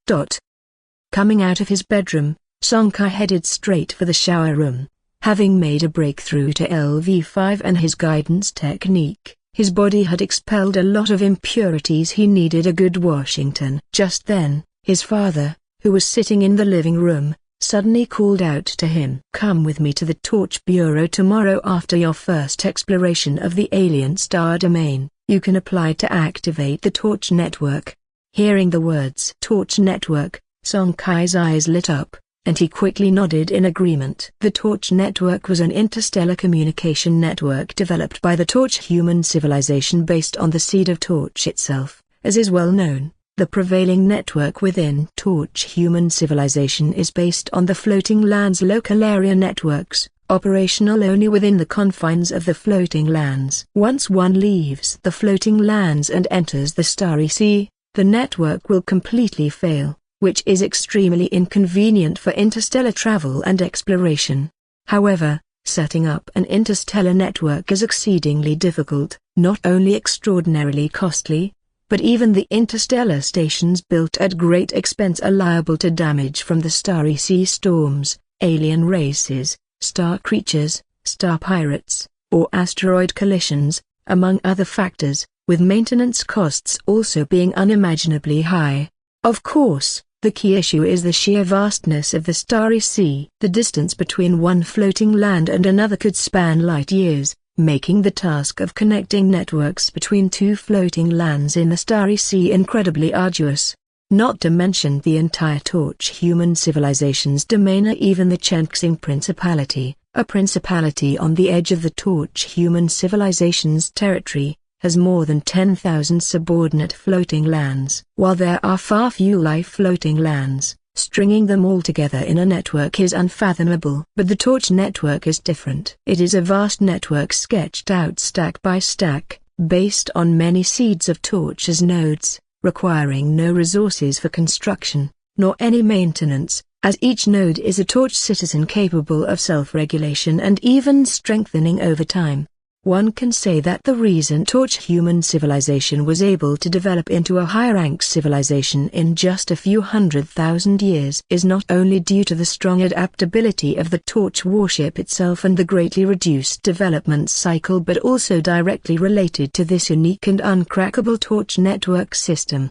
[SPEAKER 1] Coming out of his bedroom, Song Kai headed straight for the shower room. Having made a breakthrough to LV5 and his guidance technique, his body had expelled a lot of impurities. He needed a good washington. Just then, his father, who was sitting in the living room, suddenly called out to him. Come with me to the Torch Bureau tomorrow after your first exploration of the alien star domain. You can apply to activate the Torch Network. Hearing the words Torch Network, Song Kai's eyes lit up, and he quickly nodded in agreement. The Torch Network was an interstellar communication network developed by the Torch human civilization based on the seed of Torch itself. As is well known, the prevailing network within Torch human civilization is based on the Floating Lands local area networks, operational only within the confines of the Floating Lands. Once one leaves the Floating Lands and enters the Starry Sea, the network will completely fail, which is extremely inconvenient for interstellar travel and exploration. However, setting up an interstellar network is exceedingly difficult, not only extraordinarily costly, but even the interstellar stations built at great expense are liable to damage from the Starry Sea storms, alien races, star creatures, star pirates, or asteroid collisions, among other factors, with maintenance costs also being unimaginably high. Of course, the key issue is the sheer vastness of the Starry Sea. The distance between one floating land and another could span light years, making the task of connecting networks between two floating lands in the Starry Sea incredibly arduous. Not to mention the entire Torch human civilization's domain or even the Chenxing Principality, a principality on the edge of the Torch human civilization's territory, has more than 10,000 subordinate floating lands. While there are far few live floating lands, stringing them all together in a network is unfathomable. But the Torch network is different. It is a vast network sketched out stack by stack, based on many seeds of Torch as nodes, requiring no resources for construction, nor any maintenance, as each node is a Torch citizen capable of self-regulation and even strengthening over time. One can say that the reason Torch human civilization was able to develop into a high-rank civilization in just a few 100,000 years is not only due to the strong adaptability of the Torch warship itself and the greatly reduced development cycle, but also directly related to this unique and uncrackable Torch network system.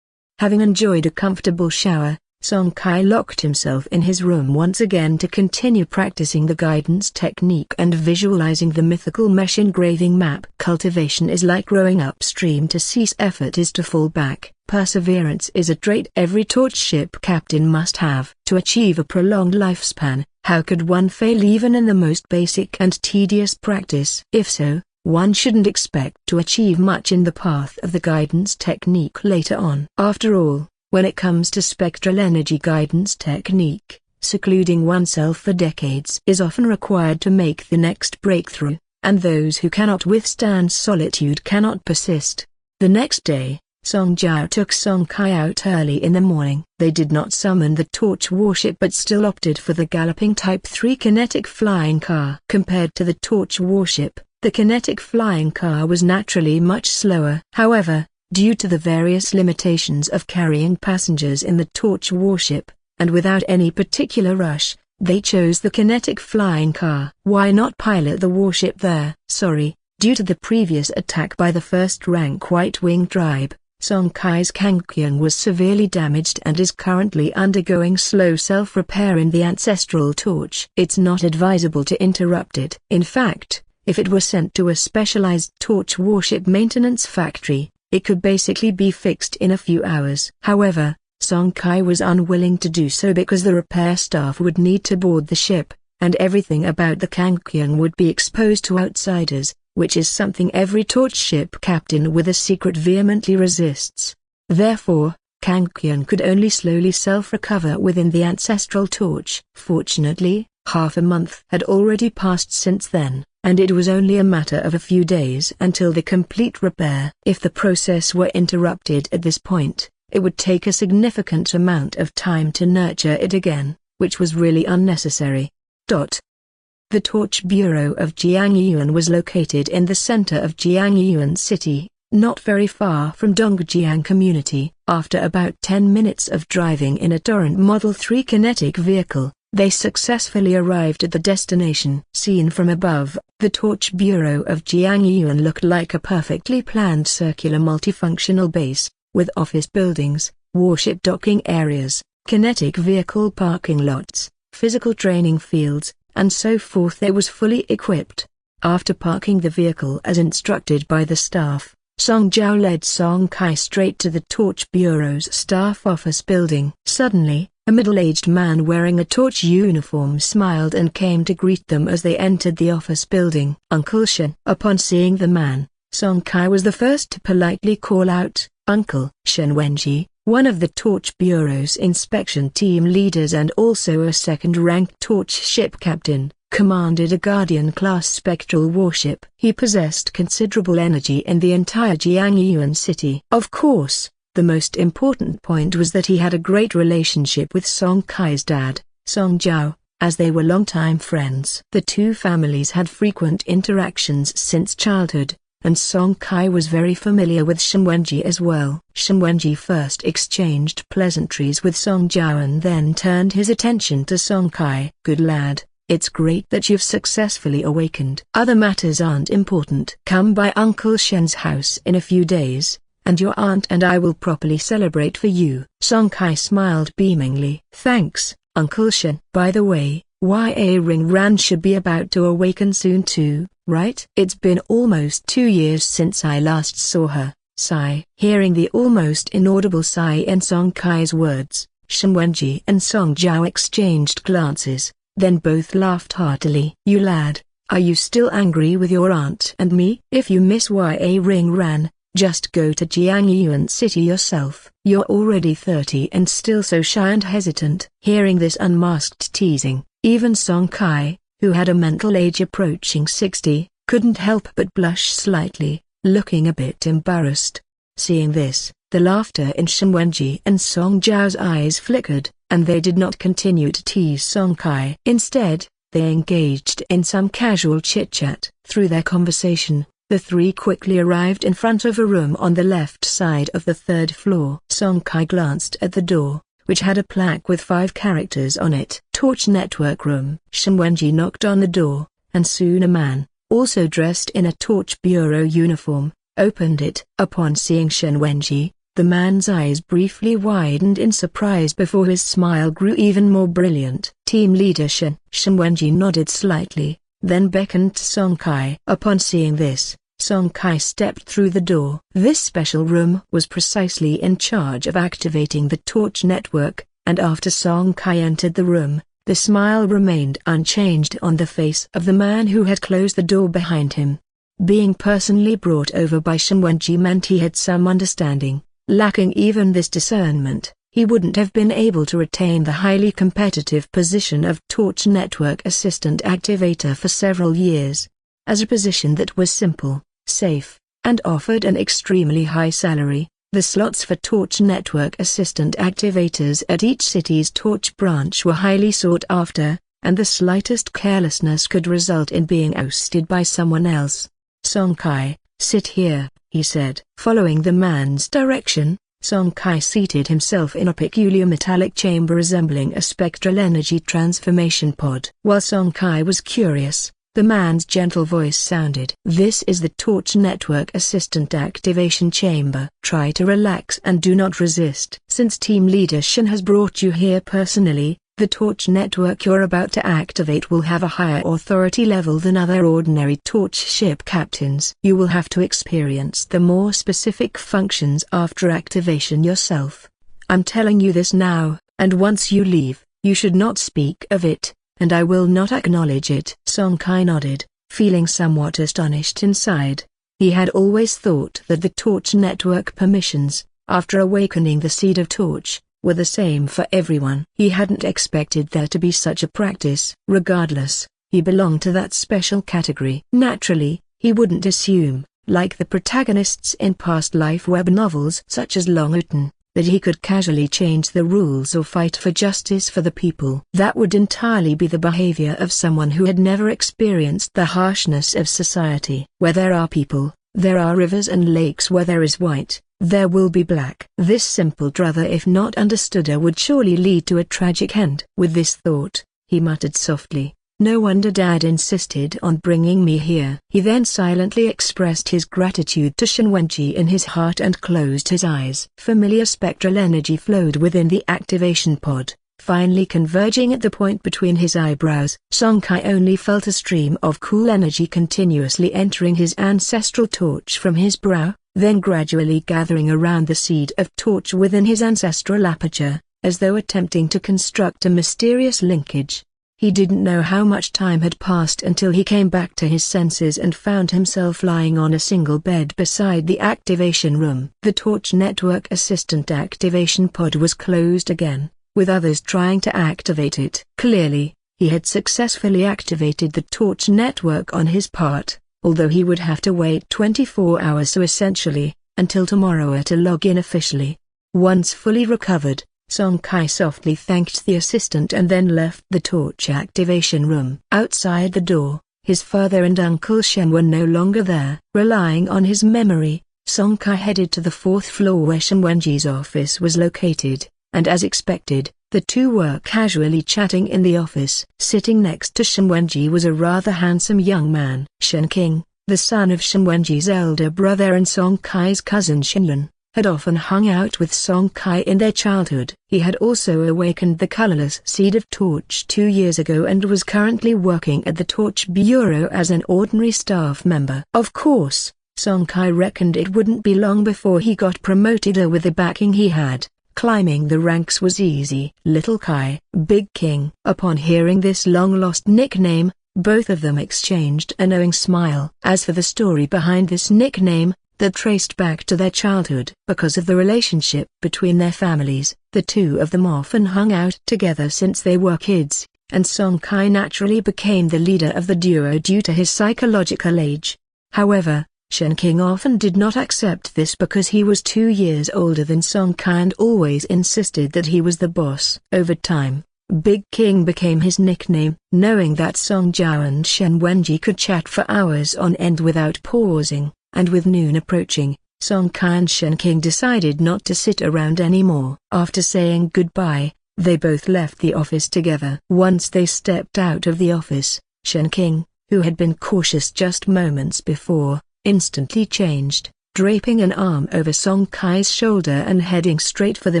[SPEAKER 1] Having enjoyed a comfortable shower, Song Kai locked himself in his room once again to continue practicing the guidance technique and visualizing the mythical mesh engraving map. Cultivation is like rowing upstream. To cease effort is to fall back. Perseverance is a trait every Torch ship captain must have. To achieve a prolonged lifespan, how could one fail even in the most basic and tedious practice? If so, one shouldn't expect to achieve much in the path of the guidance technique later on. After all, when it comes to spectral energy guidance technique, secluding oneself for decades is often required to make the next breakthrough, and those who cannot withstand solitude cannot persist. The next day, Song Jiao took Song Kai out early in the morning. They did not summon the Torch warship but still opted for the galloping Type 3 kinetic flying car. Compared to the Torch warship, the kinetic flying car was naturally much slower. However, due to the various limitations of carrying passengers in the Torch warship, and without any particular rush, They chose the kinetic flying car. Why not pilot the warship there? Sorry, due to the previous attack by the first-rank White-Wing tribe, Song Kai's Kangkyung was severely damaged and is currently undergoing slow self-repair in the ancestral torch. It's not advisable to interrupt it. In fact, if it were sent to a specialized torch warship maintenance factory, it could basically be fixed in a few hours. However, Song Kai was unwilling to do so because the repair staff would need to board the ship, and everything about the Kangkyung would be exposed to outsiders, which is something every torch ship captain with a secret vehemently resists. Therefore, Kangkyung could only slowly self-recover within the ancestral torch. Fortunately, half a month had already passed since then, and it was only a matter of a few days until the complete repair. If the process were interrupted at this point, it would take a significant amount of time to nurture it again, which was really unnecessary. The Torch Bureau of Jiangyuan was located in the center of Jiangyuan City, not very far from Dongjiang Community. After about 10 minutes of driving in a Torrent Model 3 kinetic vehicle, they successfully arrived at the destination. Seen from above, the Torch Bureau of Jiangyuan looked like a perfectly planned circular multifunctional base, with office buildings, warship docking areas, kinetic vehicle parking lots, physical training fields, and so forth. It was fully equipped. After parking the vehicle as instructed by the staff, Song Jiao led Song Kai straight to the Torch Bureau's staff office building. Suddenly, a middle-aged man wearing a torch uniform smiled and came to greet them as they entered the office building. Uncle Shen. Upon seeing the man, Song Kai was the first to politely call out, "Uncle." Shen Wenji, one of the Torch Bureau's inspection team leaders and also a second-ranked torch ship captain, commanded a Guardian-class spectral warship. He possessed considerable energy in the entire Jiangyuan city. Of course, the most important point was that he had a great relationship with Song Kai's dad, Song Jiao, as they were longtime friends. The two families had frequent interactions since childhood, and Song Kai was very familiar with Shen Wenji as well. Shen Wenji first exchanged pleasantries with Song Jiao and then turned his attention to Song Kai. "Good lad, it's great that you've successfully awakened. Other matters aren't important. Come by Uncle Shen's house in a few days, and your aunt and I will properly celebrate for you." Song Kai smiled beamingly. "Thanks, Uncle Shen. By the way, Ya Ring Ran should be about to awaken soon too, right? It's been almost 2 years since I last saw her." Sigh. Hearing the almost inaudible sigh in Song Kai's words, Shen Wenji and Song Jiao exchanged glances, then both laughed heartily. "You lad, are you still angry with your aunt and me? If you miss Ya Ring Ran, just go to Jiangyuan City yourself. You're already 30 and still so shy and hesitant." Hearing this unmasked teasing, even Song Kai, who had a mental age approaching 60, couldn't help but blush slightly, looking a bit embarrassed. Seeing this, the laughter in Shen Wenji and Song Jiao's eyes flickered, and they did not continue to tease Song Kai. Instead, they engaged in some casual chit-chat. Through their conversation, the three quickly arrived in front of a room on the left side of the 3rd floor. Song Kai glanced at the door, which had a plaque with 5 characters on it. "Torch Network Room." Shen Wenji knocked on the door, and soon a man, also dressed in a Torch Bureau uniform, opened it. Upon seeing Shen Wenji, the man's eyes briefly widened in surprise before his smile grew even more brilliant. "Team leader Shen." Shen Wenji nodded slightly, then beckoned to Song Kai. Upon seeing this, Song Kai stepped through the door. This special room was precisely in charge of activating the Torch Network, and after Song Kai entered the room, the smile remained unchanged on the face of the man who had closed the door behind him. Being personally brought over by Shen Wenji meant he had some understanding. Lacking even this discernment, he wouldn't have been able to retain the highly competitive position of Torch Network Assistant Activator for several years. As a position that was simple, safe, and offered an extremely high salary, the slots for Torch Network Assistant Activators at each city's Torch branch were highly sought after, and the slightest carelessness could result in being ousted by someone else. "Song Kai, sit here," he said. Following the man's direction, Song Kai seated himself in a peculiar metallic chamber resembling a spectral energy transformation pod. While Song Kai was curious, the man's gentle voice sounded. "This is the Torch Network Assistant Activation Chamber. Try to relax and do not resist. Since Team Leader Shin has brought you here personally, the Torch Network you're about to activate will have a higher authority level than other ordinary Torch ship captains. You will have to experience the more specific functions after activation yourself. I'm telling you this now, and once you leave, you should not speak of it, and I will not acknowledge it." Song Kai nodded, feeling somewhat astonished inside. He had always thought that the Torch Network permissions, after awakening the Seed of Torch, were the same for everyone. He hadn't expected there to be such a practice. Regardless, he belonged to that special category. Naturally, he wouldn't assume, like the protagonists in past life web novels such as Long Uton, that he could casually change the rules or fight for justice for the people. That would entirely be the behavior of someone who had never experienced the harshness of society. Where there are people, there are rivers and lakes. Where there is white, there will be black. This simple truth, if not understood, would surely lead to a tragic end. With this thought, he muttered softly, "No wonder Dad insisted on bringing me here." He then silently expressed his gratitude to Shen Wenji in his heart and closed his eyes. Familiar spectral energy flowed within the activation pod, finally converging at the point between his eyebrows. Song Kai only felt a stream of cool energy continuously entering his ancestral torch from his brow, then gradually gathering around the Seed of Torch within his ancestral aperture, as though attempting to construct a mysterious linkage. He didn't know how much time had passed until he came back to his senses and found himself lying on a single bed beside the activation room. The Torch Network Assistant Activation Pod was closed again, with others trying to activate it. Clearly, he had successfully activated the Torch Network on his part, although he would have to wait 24 hours, so essentially, until tomorrow to log in officially. Once fully recovered, Song Kai softly thanked the assistant and then left the torch activation room. Outside the door, his father and Uncle Shen were no longer there. Relying on his memory, Song Kai headed to the 4th floor where Shen Wenji's office was located, and as expected, the two were casually chatting in the office. Sitting next to Shen Wenji was a rather handsome young man. Shen King, the son of Shen Wenji's elder brother and Song Kai's cousin Shenlun, had often hung out with Song Kai in their childhood. He had also awakened the colorless Seed of Torch 2 years ago and was currently working at the Torch Bureau as an ordinary staff member. Of course, Song Kai reckoned it wouldn't be long before he got promoted, with the backing he had. Climbing the ranks was easy. Little Kai, Big King. Upon hearing this long-lost nickname, both of them exchanged a knowing smile. As for the story behind this nickname, that traced back to their childhood. Because of the relationship between their families, the two of them often hung out together since they were kids, and Song Kai naturally became the leader of the duo due to his psychological age. However, Shen King often did not accept this because he was 2 years older than Song Kai and always insisted that he was the boss. Over time, Big King became his nickname. Knowing that Song Jiao and Shen Wenji could chat for hours on end without pausing, and with noon approaching, Song Kai and Shen King decided not to sit around anymore. After saying goodbye, they both left the office together. Once they stepped out of the office, Shen King, who had been cautious just moments before, instantly changed, draping an arm over Song Kai's shoulder and heading straight for the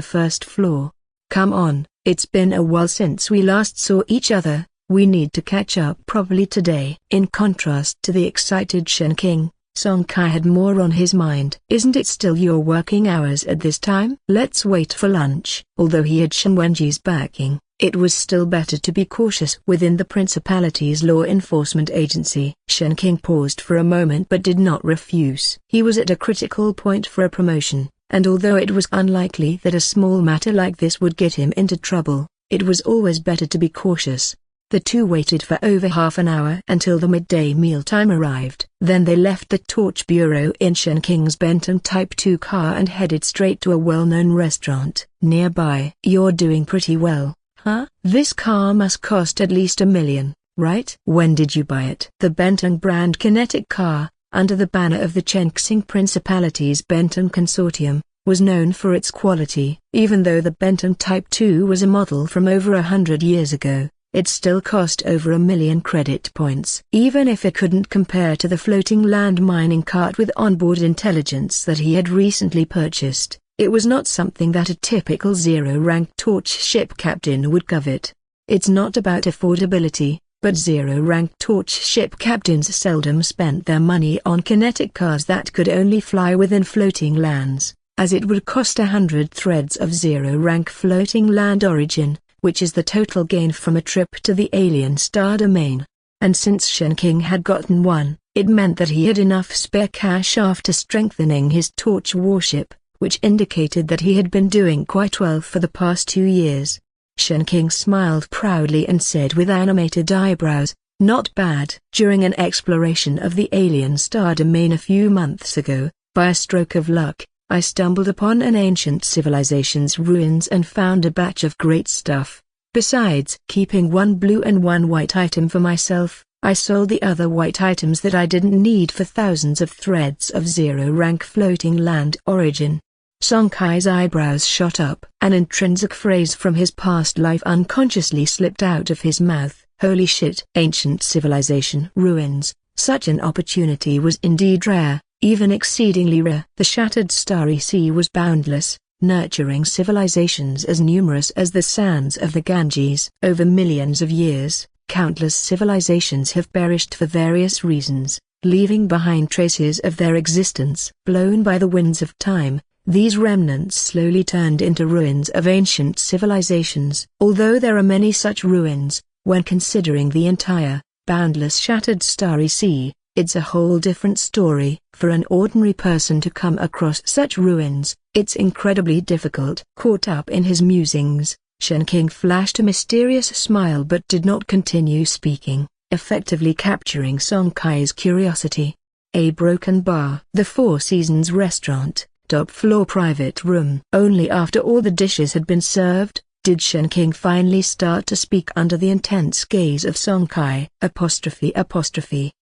[SPEAKER 1] 1st floor. "Come on, it's been a while since we last saw each other, we need to catch up properly today." In contrast to the excited Shen King, Song Kai had more on his mind. "Isn't it still your working hours at this time? Let's wait for lunch." Although he had Shen Wenji's backing, it was still better to be cautious within the principality's law enforcement agency. Shen King paused for a moment but did not refuse. He was at a critical point for a promotion, and although it was unlikely that a small matter like this would get him into trouble, it was always better to be cautious. The two waited for over half an hour until the midday meal time arrived. Then they left the Torch Bureau in Shen King's Benton Type 2 car and headed straight to a well-known restaurant nearby. "You're doing pretty well, huh? This car must cost at least $1 million, right? When did you buy it?" The Benton brand kinetic car, under the banner of the Chengxing Principality's Benton Consortium, was known for its quality. Even though the Benton Type 2 was a model from over 100 years ago, it still cost over 1 million credit points. Even if it couldn't compare to the floating land mining cart with onboard intelligence that he had recently purchased, it was not something that a typical zero-rank torch ship captain would covet. It's not about affordability, but zero-rank torch ship captains seldom spent their money on kinetic cars that could only fly within floating lands, as it would cost 100 threads of zero-rank floating land origin, which is the total gain from a trip to the alien star domain. And since Shen King had gotten one, it meant that he had enough spare cash after strengthening his torch warship, which indicated that he had been doing quite well for the past 2 years. Shen King smiled proudly and said with animated eyebrows, "Not bad." During an exploration of the alien star domain a few months ago, by a stroke of luck, I stumbled upon an ancient civilization's ruins and found a batch of great stuff. Besides keeping one blue and one white item for myself, I sold the other white items that I didn't need for thousands of threads of zero-rank floating land origin. Song Kai's eyebrows shot up. An intrinsic phrase from his past life unconsciously slipped out of his mouth. Holy shit! Ancient civilization ruins. Such an opportunity was indeed rare. Even exceedingly rare. The shattered starry sea was boundless, nurturing civilizations as numerous as the sands of the Ganges. Over millions of years, countless civilizations have perished for various reasons, leaving behind traces of their existence. Blown by the winds of time, these remnants slowly turned into ruins of ancient civilizations. Although there are many such ruins, when considering the entire, boundless shattered starry sea, it's a whole different story. For an ordinary person to come across such ruins, it's incredibly difficult. Caught up in his musings, Shen King flashed a mysterious smile but did not continue speaking, effectively capturing Song Kai's curiosity. A broken bar. The Four Seasons restaurant, top floor private room. Only after all the dishes had been served, did Shen King finally start to speak under the intense gaze of Song Kai. Apostrophe.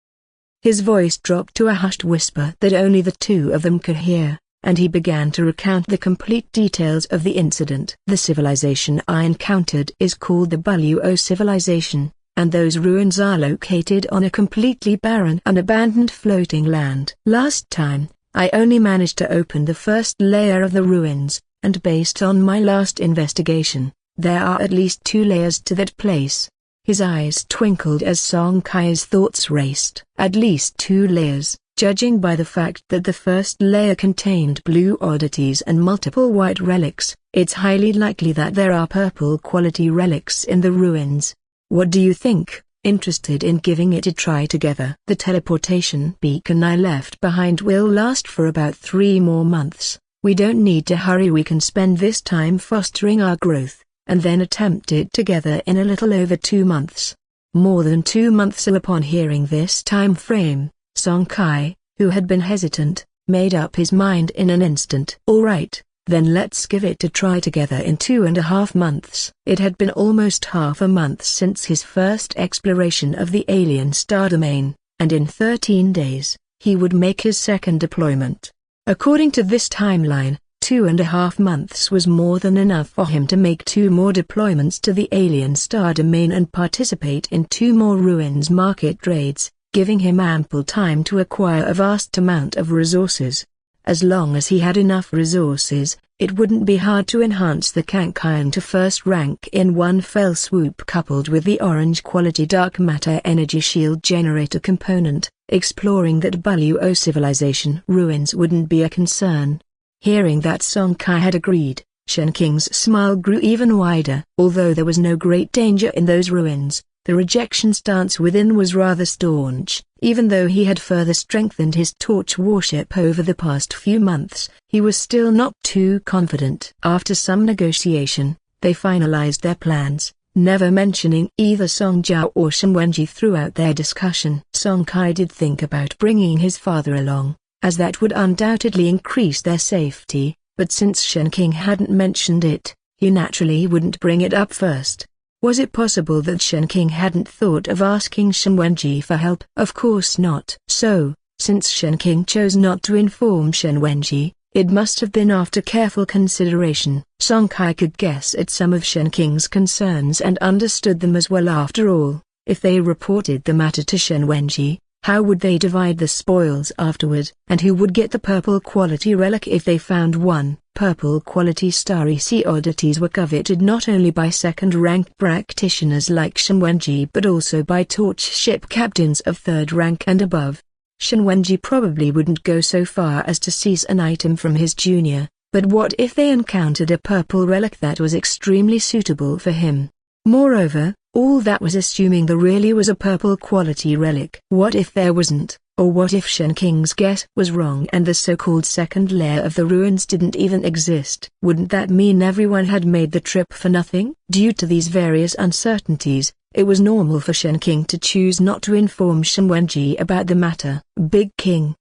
[SPEAKER 1] His voice dropped to a hushed whisper that only the two of them could hear, and he began to recount the complete details of the incident. The civilization I encountered is called the Buluo civilization, and those ruins are located on a completely barren and abandoned floating land. Last time, I only managed to open the first layer of the ruins, and based on my last investigation, there are at least 2 layers to that place. His eyes twinkled as Song Kai's thoughts raced. At least 2 layers, judging by the fact that the first layer contained blue oddities and multiple white relics, it's highly likely that there are purple quality relics in the ruins. What do you think? Interested in giving it a try together? The teleportation beacon I left behind will last for about 3 more months. We don't need to hurry. We can spend this time fostering our growth, and then attempt it together in a little over 2 months. More than 2 months. Upon hearing this time frame, Song Kai, who had been hesitant, made up his mind in an instant. All right, then let's give it a try together in 2.5 months. It had been almost half a month since his first exploration of the alien star domain, and in 13 days, he would make his second deployment. According to this timeline, 2.5 months was more than enough for him to make 2 more deployments to the alien star domain and participate in 2 more ruins market raids, giving him ample time to acquire a vast amount of resources. As long as he had enough resources, it wouldn't be hard to enhance the Kankian to first rank in one fell swoop. Coupled with the orange quality dark matter energy shield generator component, exploring that Buluo civilization ruins wouldn't be a concern. Hearing that Song Kai had agreed, Shen King's smile grew even wider. Although there was no great danger in those ruins, the rejection stance within was rather staunch. Even though he had further strengthened his torch warship over the past few months, he was still not too confident. After some negotiation, they finalized their plans, never mentioning either Song Jiao or Shen Wenji throughout their discussion. Song Kai did think about bringing his father along, as that would undoubtedly increase their safety, but since Shen King hadn't mentioned it, he naturally wouldn't bring it up first. Was it possible that Shen King hadn't thought of asking Shen Wenji for help? Of course not. So, since Shen King chose not to inform Shen Wenji, It must have been after careful consideration. Song Kai could guess at some of Shen Qing's concerns and understood them as well. After all, if they reported the matter to Shen Wenji, how would they divide the spoils afterward? And who would get the purple quality relic if they found one? Purple quality starry sea oddities were coveted not only by second-rank practitioners like Shen Wenji but also by torch ship captains of third rank and above. Shen Wenji probably wouldn't go so far as to seize an item from his junior, but what if they encountered a purple relic that was extremely suitable for him? Moreover, all that was assuming there really was a purple quality relic. What if there wasn't? Or what if Shen Qing's guess was wrong and the so-called second layer of the ruins didn't even exist? Wouldn't that mean everyone had made the trip for nothing? Due to these various uncertainties, it was normal for Shen Qing to choose not to inform Shen Wenji about the matter. Big King,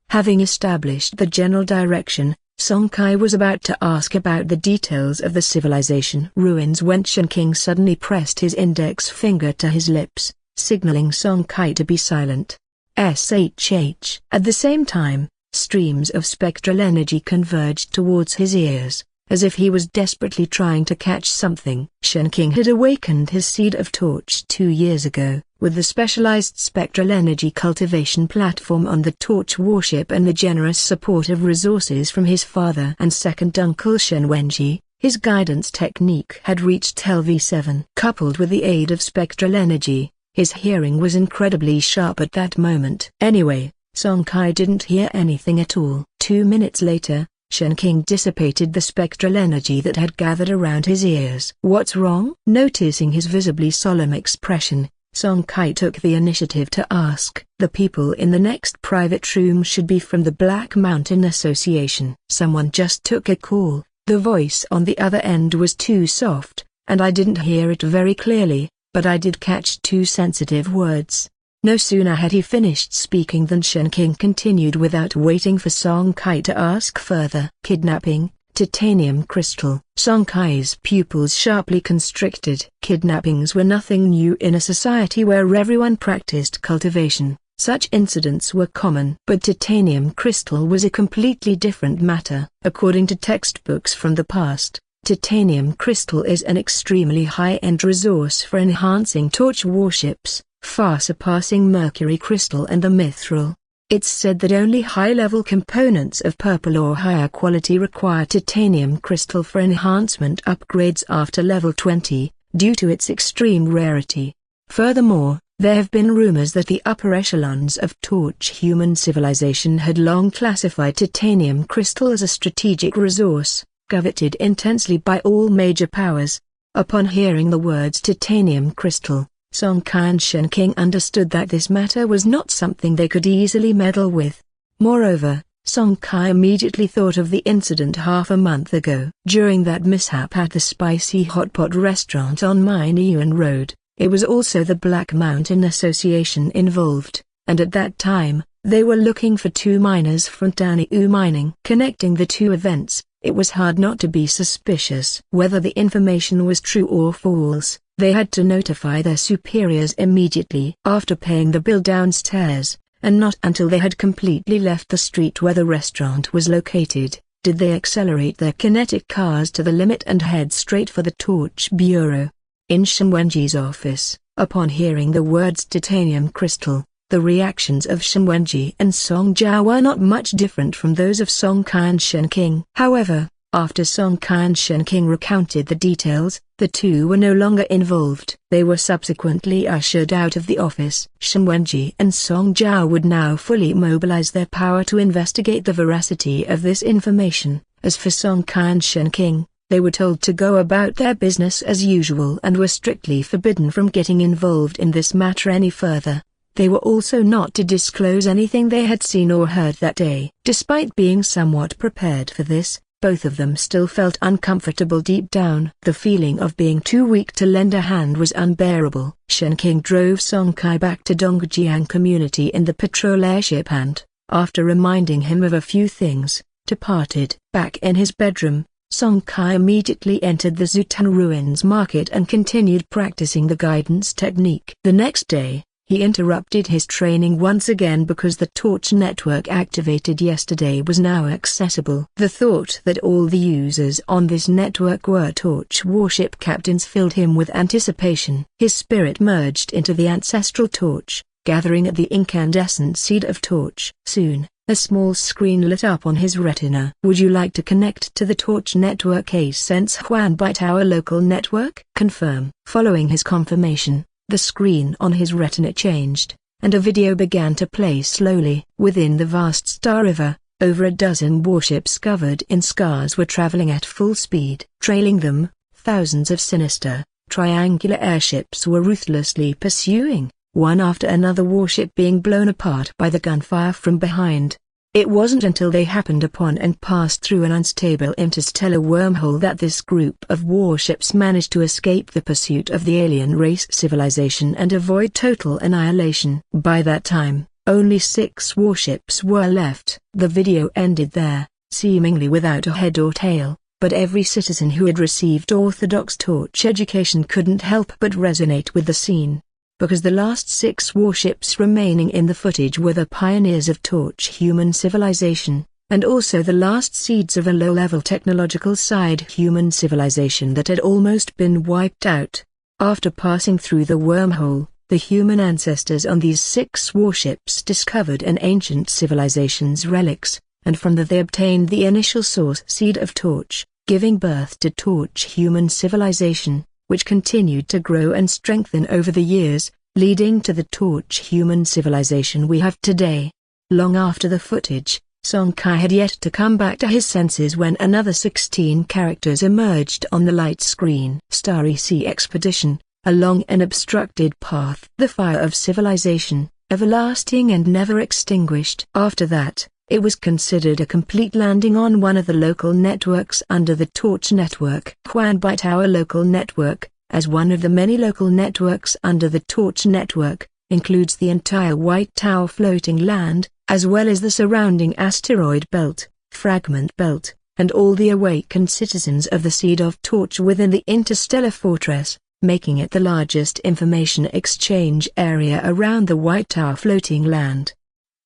[SPEAKER 1] having established the general direction, Song Kai was about to ask about the details of the civilization ruins when Shen Qing suddenly pressed his index finger to his lips, signaling Song Kai to be silent. SHH. At the same time, streams of spectral energy converged towards his ears, as if he was desperately trying to catch something. Shen Qing had awakened his seed of torch 2 years ago, with the specialized spectral energy cultivation platform on the torch warship and the generous support of resources from his father and second uncle Shen Wenji. His guidance technique had reached LV7. Coupled with the aid of spectral energy, his hearing was incredibly sharp at that moment. Anyway, Song Kai didn't hear anything at all. 2 minutes later, Shen Qing dissipated the spectral energy that had gathered around his ears. What's wrong? Noticing his visibly solemn expression, Song Kai took the initiative to ask. The people in the next private room should be from the Black Mountain Association. Someone just took a call. The voice on the other end was too soft, and I didn't hear it very clearly, but I did catch 2 sensitive words. No sooner had he finished speaking than Shen Qing continued without waiting for Song Kai to ask further. Kidnapping, titanium crystal. Song Kai's pupils sharply constricted. Kidnappings were nothing new in a society where everyone practiced cultivation. Such incidents were common. But titanium crystal was a completely different matter. According to textbooks from the past, titanium crystal is an extremely high-end resource for enhancing torch warships, far surpassing mercury crystal and the mithril. It's said that only high-level components of purple or higher quality require titanium crystal for enhancement upgrades after level 20, due to its extreme rarity. Furthermore, there have been rumors that the upper echelons of torch human civilization had long classified titanium crystal as a strategic resource, coveted intensely by all major powers. Upon hearing the words titanium crystal, Song Kai and Shen Qing understood that this matter was not something they could easily meddle with. Moreover, Song Kai immediately thought of the incident half a month ago. During that mishap at the Spicy Hot Pot restaurant on Mineyuan Road, it was also the Black Mountain Association involved, and at that time, they were looking for 2 miners from Taniu Mining. Connecting the 2 events, it was hard not to be suspicious. Whether the information was true or false, they had to notify their superiors immediately. After paying the bill downstairs, and not until they had completely left the street where the restaurant was located, did they accelerate their kinetic cars to the limit and head straight for the Torch Bureau. In Shen Wenji's office, upon hearing the words titanium crystal, the reactions of Shen Wenji and Song Jiao were not much different from those of Song Kai and Shen Qing. However, after Song Kai and Shen Qing recounted the details, the 2 were no longer involved. They were subsequently ushered out of the office. Shen Wenji and Song Jiao would now fully mobilize their power to investigate the veracity of this information. As for Song Kai and Shen Qing, they were told to go about their business as usual and were strictly forbidden from getting involved in this matter any further. They were also not to disclose anything they had seen or heard that day. Despite being somewhat prepared for this, both of them still felt uncomfortable deep down. The feeling of being too weak to lend a hand was unbearable. Shen Qing drove Song Kai back to Dongjiang community in the patrol airship and, after reminding him of a few things, departed. Back in his bedroom, Song Kai immediately entered the Zutan Ruins market and continued practicing the guidance technique. The next day, He interrupted his training once again because the Torch network activated yesterday was now accessible. The thought that all the users on this network were Torch warship captains filled him with anticipation. His spirit merged into the ancestral Torch, gathering at the incandescent seed of Torch. Soon, a small screen lit up on his retina. Would you like to connect to the Torch network? Sense Huan Byte our local network? Confirm. Following his confirmation, the screen on his retina changed, and a video began to play slowly. Within the vast Star River, over a dozen warships covered in scars were traveling at full speed. Trailing them, thousands of sinister, triangular airships were ruthlessly pursuing, one after another warship being blown apart by the gunfire from behind. It wasn't until they happened upon and passed through an unstable interstellar wormhole that this group of warships managed to escape the pursuit of the alien race civilization and avoid total annihilation. By that time, only 6 warships were left. The video ended there, seemingly without a head or tail, but every citizen who had received orthodox Torch education couldn't help but resonate with the scene. Because the last 6 warships remaining in the footage were the pioneers of Torch human civilization, and also the last seeds of a low-level technological side human civilization that had almost been wiped out. After passing through the wormhole, the human ancestors on these 6 warships discovered an ancient civilization's relics, and from that they obtained the initial source seed of Torch, giving birth to Torch human civilization, which continued to grow and strengthen over the years, leading to the Torch human civilization we have today. Long after the footage, Song Kai had yet to come back to his senses when another 16 characters emerged on the light screen. Starry Sea Expedition, a long and obstructed path. The fire of civilization, everlasting and never extinguished. After that, it was considered a complete landing on one of the local networks under the Torch network. Huan Byte our local network, as one of the many local networks under the Torch network, includes the entire White Tower floating land, as well as the surrounding asteroid belt, fragment belt, and all the awakened citizens of the Seed of Torch within the interstellar fortress, making it the largest information exchange area around the White Tower floating land.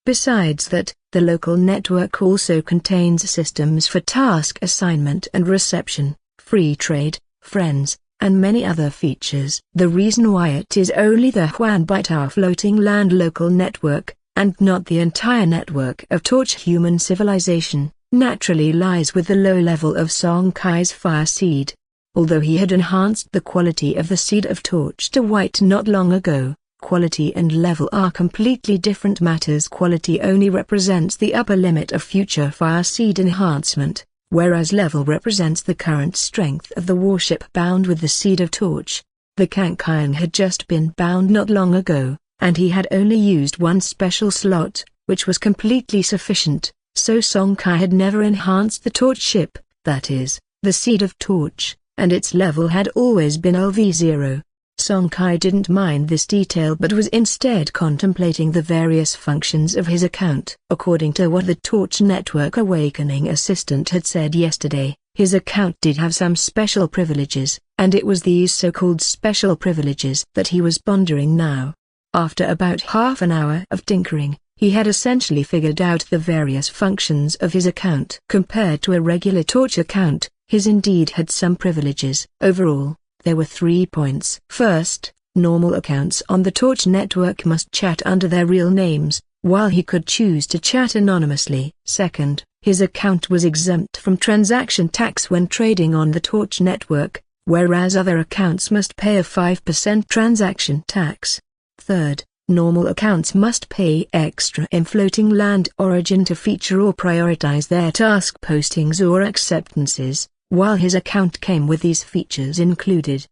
[SPEAKER 1] Besides that, the local network also contains systems for task assignment and reception, free trade, friends, and many other features. The reason why it is only the Huan Byte our floating land local network, and not the entire network of Torch human civilization, naturally lies with the low level of Song Kai's fire seed. Although he had enhanced the quality of the seed of Torch to white not long ago, quality and level are completely different matters. Quality only represents the upper limit of future fire seed enhancement, whereas level represents the current strength of the warship bound with the seed of Torch. The Kankian had just been bound not long ago, and he had only used one special slot, which was completely sufficient, so Song Kai had never enhanced the Torch ship, that is, the seed of Torch, and its level had always been LV0. Song Kai didn't mind this detail but was instead contemplating the various functions of his account. According to what the Torch Network Awakening Assistant had said yesterday, his account did have some special privileges, and it was these so-called special privileges that he was pondering now. After about half an hour of tinkering, he had essentially figured out the various functions of his account. Compared to a regular Torch account, his indeed had some privileges. Overall, there were 3 points. First, normal accounts on the Torch network must chat under their real names, while he could choose to chat anonymously. Second, his account was exempt from transaction tax when trading on the Torch network, whereas other accounts must pay a 5% transaction tax. Third, normal accounts must pay extra in floating land origin to feature or prioritize their task postings or acceptances, while his account came with these features included.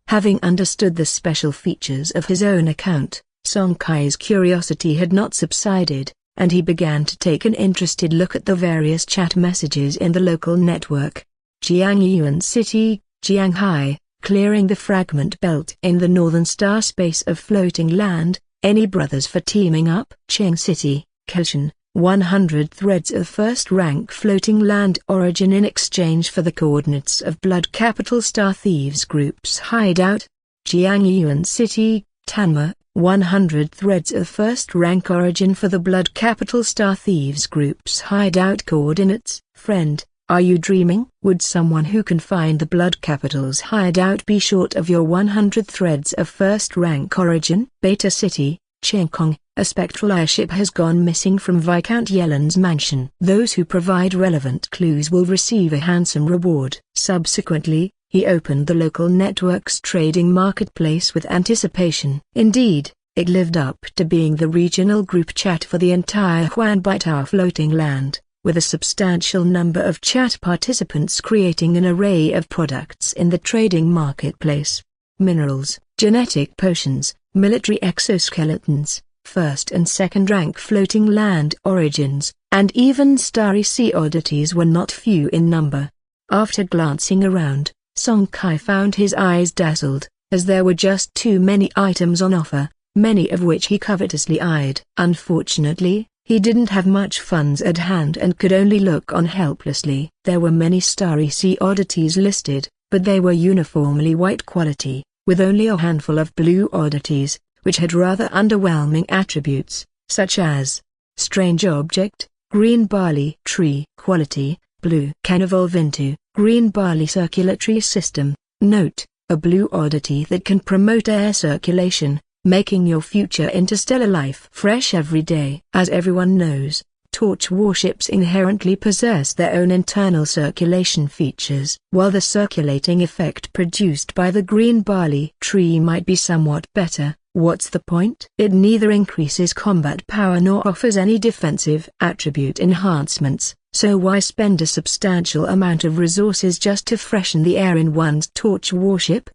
[SPEAKER 1] Having understood the special features of his own account, Song Kai's curiosity had not subsided, and he began to take an interested look at the various chat messages in the local network. Jiangyuan City, Jianghai, clearing the fragment belt in the northern star space of floating land, any brothers for teaming up? Qing City, Kelshan, 100 threads of first-rank floating land origin in exchange for the coordinates of Blood Capital Star Thieves Group's hideout. Jiangyuan City, Tanma, 100 threads of first-rank origin for the Blood Capital Star Thieves Group's hideout coordinates. Friend, are you dreaming? Would someone who can find the Blood Capital's hideout be short of your 100 threads of first-rank origin? Beta City, Chenkong, a spectral airship has gone missing from Viscount Yellen's mansion. Those who provide relevant clues will receive a handsome reward. Subsequently, he opened the local network's trading marketplace with anticipation. Indeed, it lived up to being the regional group chat for the entire Huanbaitou floating land, with a substantial number of chat participants creating an array of products in the trading marketplace. Minerals, genetic potions, military exoskeletons, first and second rank floating land origins, and even starry sea oddities were not few in number. After glancing around, Song Kai found his eyes dazzled, as there were just too many items on offer, many of which he covetously eyed. Unfortunately, he didn't have much funds at hand and could only look on helplessly. There were many starry sea oddities listed, but they were uniformly white quality, with only a handful of blue oddities, which had rather underwhelming attributes, such as strange object, green barley tree quality, blue can evolve into green barley circulatory system. Note, a blue oddity that can promote air circulation, making your future interstellar life fresh every day. As everyone knows, torch warships inherently possess their own internal circulation features. While the circulating effect produced by the green barley tree might be somewhat better, what's the point? It neither increases combat power nor offers any defensive attribute enhancements, so why spend a substantial amount of resources just to freshen the air in one's torch warship?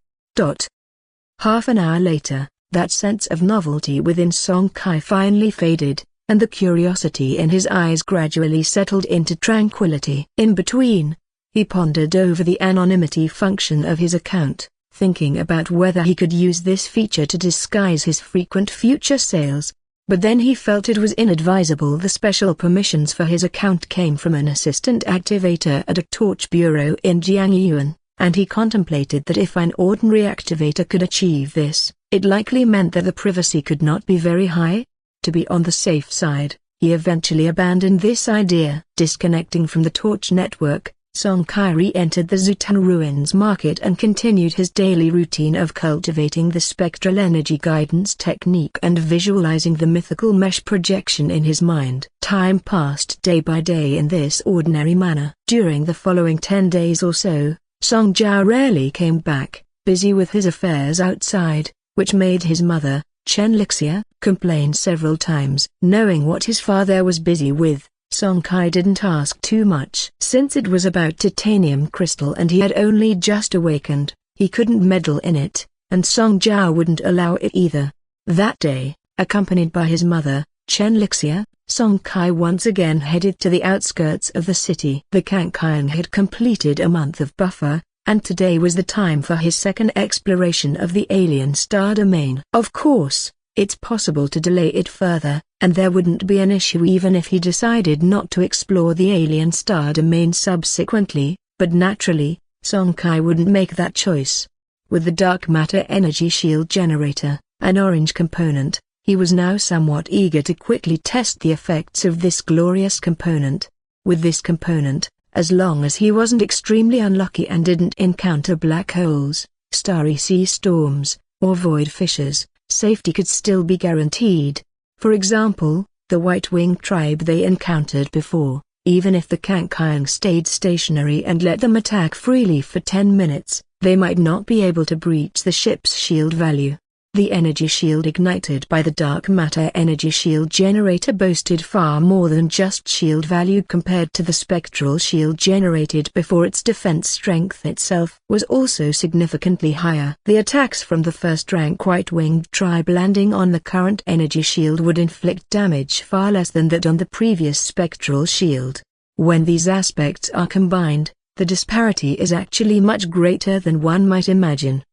[SPEAKER 1] Half an hour later, that sense of novelty within Song Kai finally faded, and the curiosity in his eyes gradually settled into tranquility. In between, he pondered over the anonymity function of his account, thinking about whether he could use this feature to disguise his frequent future sales. But then he felt it was inadvisable. The special permissions for his account came from an assistant activator at a torch bureau in Jiangyuan, and he contemplated that if an ordinary activator could achieve this, it likely meant that the privacy could not be very high. To be on the safe side, he eventually abandoned this idea. Disconnecting from the torch network, Song Kai re-entered the Zutan Ruins market and continued his daily routine of cultivating the spectral energy guidance technique and visualizing the mythical mesh projection in his mind. Time passed day by day in this ordinary manner. During the following 10 days or so, Song Jiao rarely came back, busy with his affairs outside, which made his mother, Chen Lixia, complain several times. Knowing what his father was busy with, Song Kai didn't ask too much. Since it was about titanium crystal and he had only just awakened, he couldn't meddle in it, and Song Jiao wouldn't allow it either. That day, accompanied by his mother, Chen Lixia, Song Kai once again headed to the outskirts of the city. The Kankiang had completed a month of buffer, and today was the time for his second exploration of the alien star domain. Of course, it's possible to delay it further, and there wouldn't be an issue even if he decided not to explore the alien star domain subsequently, but naturally, Song Kai wouldn't make that choice. With the dark matter energy shield generator, an orange component, he was now somewhat eager to quickly test the effects of this glorious component. With this component, as long as he wasn't extremely unlucky and didn't encounter black holes, starry sea storms, or void fissures, safety could still be guaranteed. For example, the White-winged tribe they encountered before, even if the Kankiang stayed stationary and let them attack freely for 10 minutes, they might not be able to breach the ship's shield value. The energy shield ignited by the dark matter energy shield generator boasted far more than just shield value compared to the spectral shield generated before. Its defense strength itself was also significantly higher. The attacks from the first-rank White-winged tribe landing on the current energy shield would inflict damage far less than that on the previous spectral shield. When these aspects are combined, the disparity is actually much greater than one might imagine.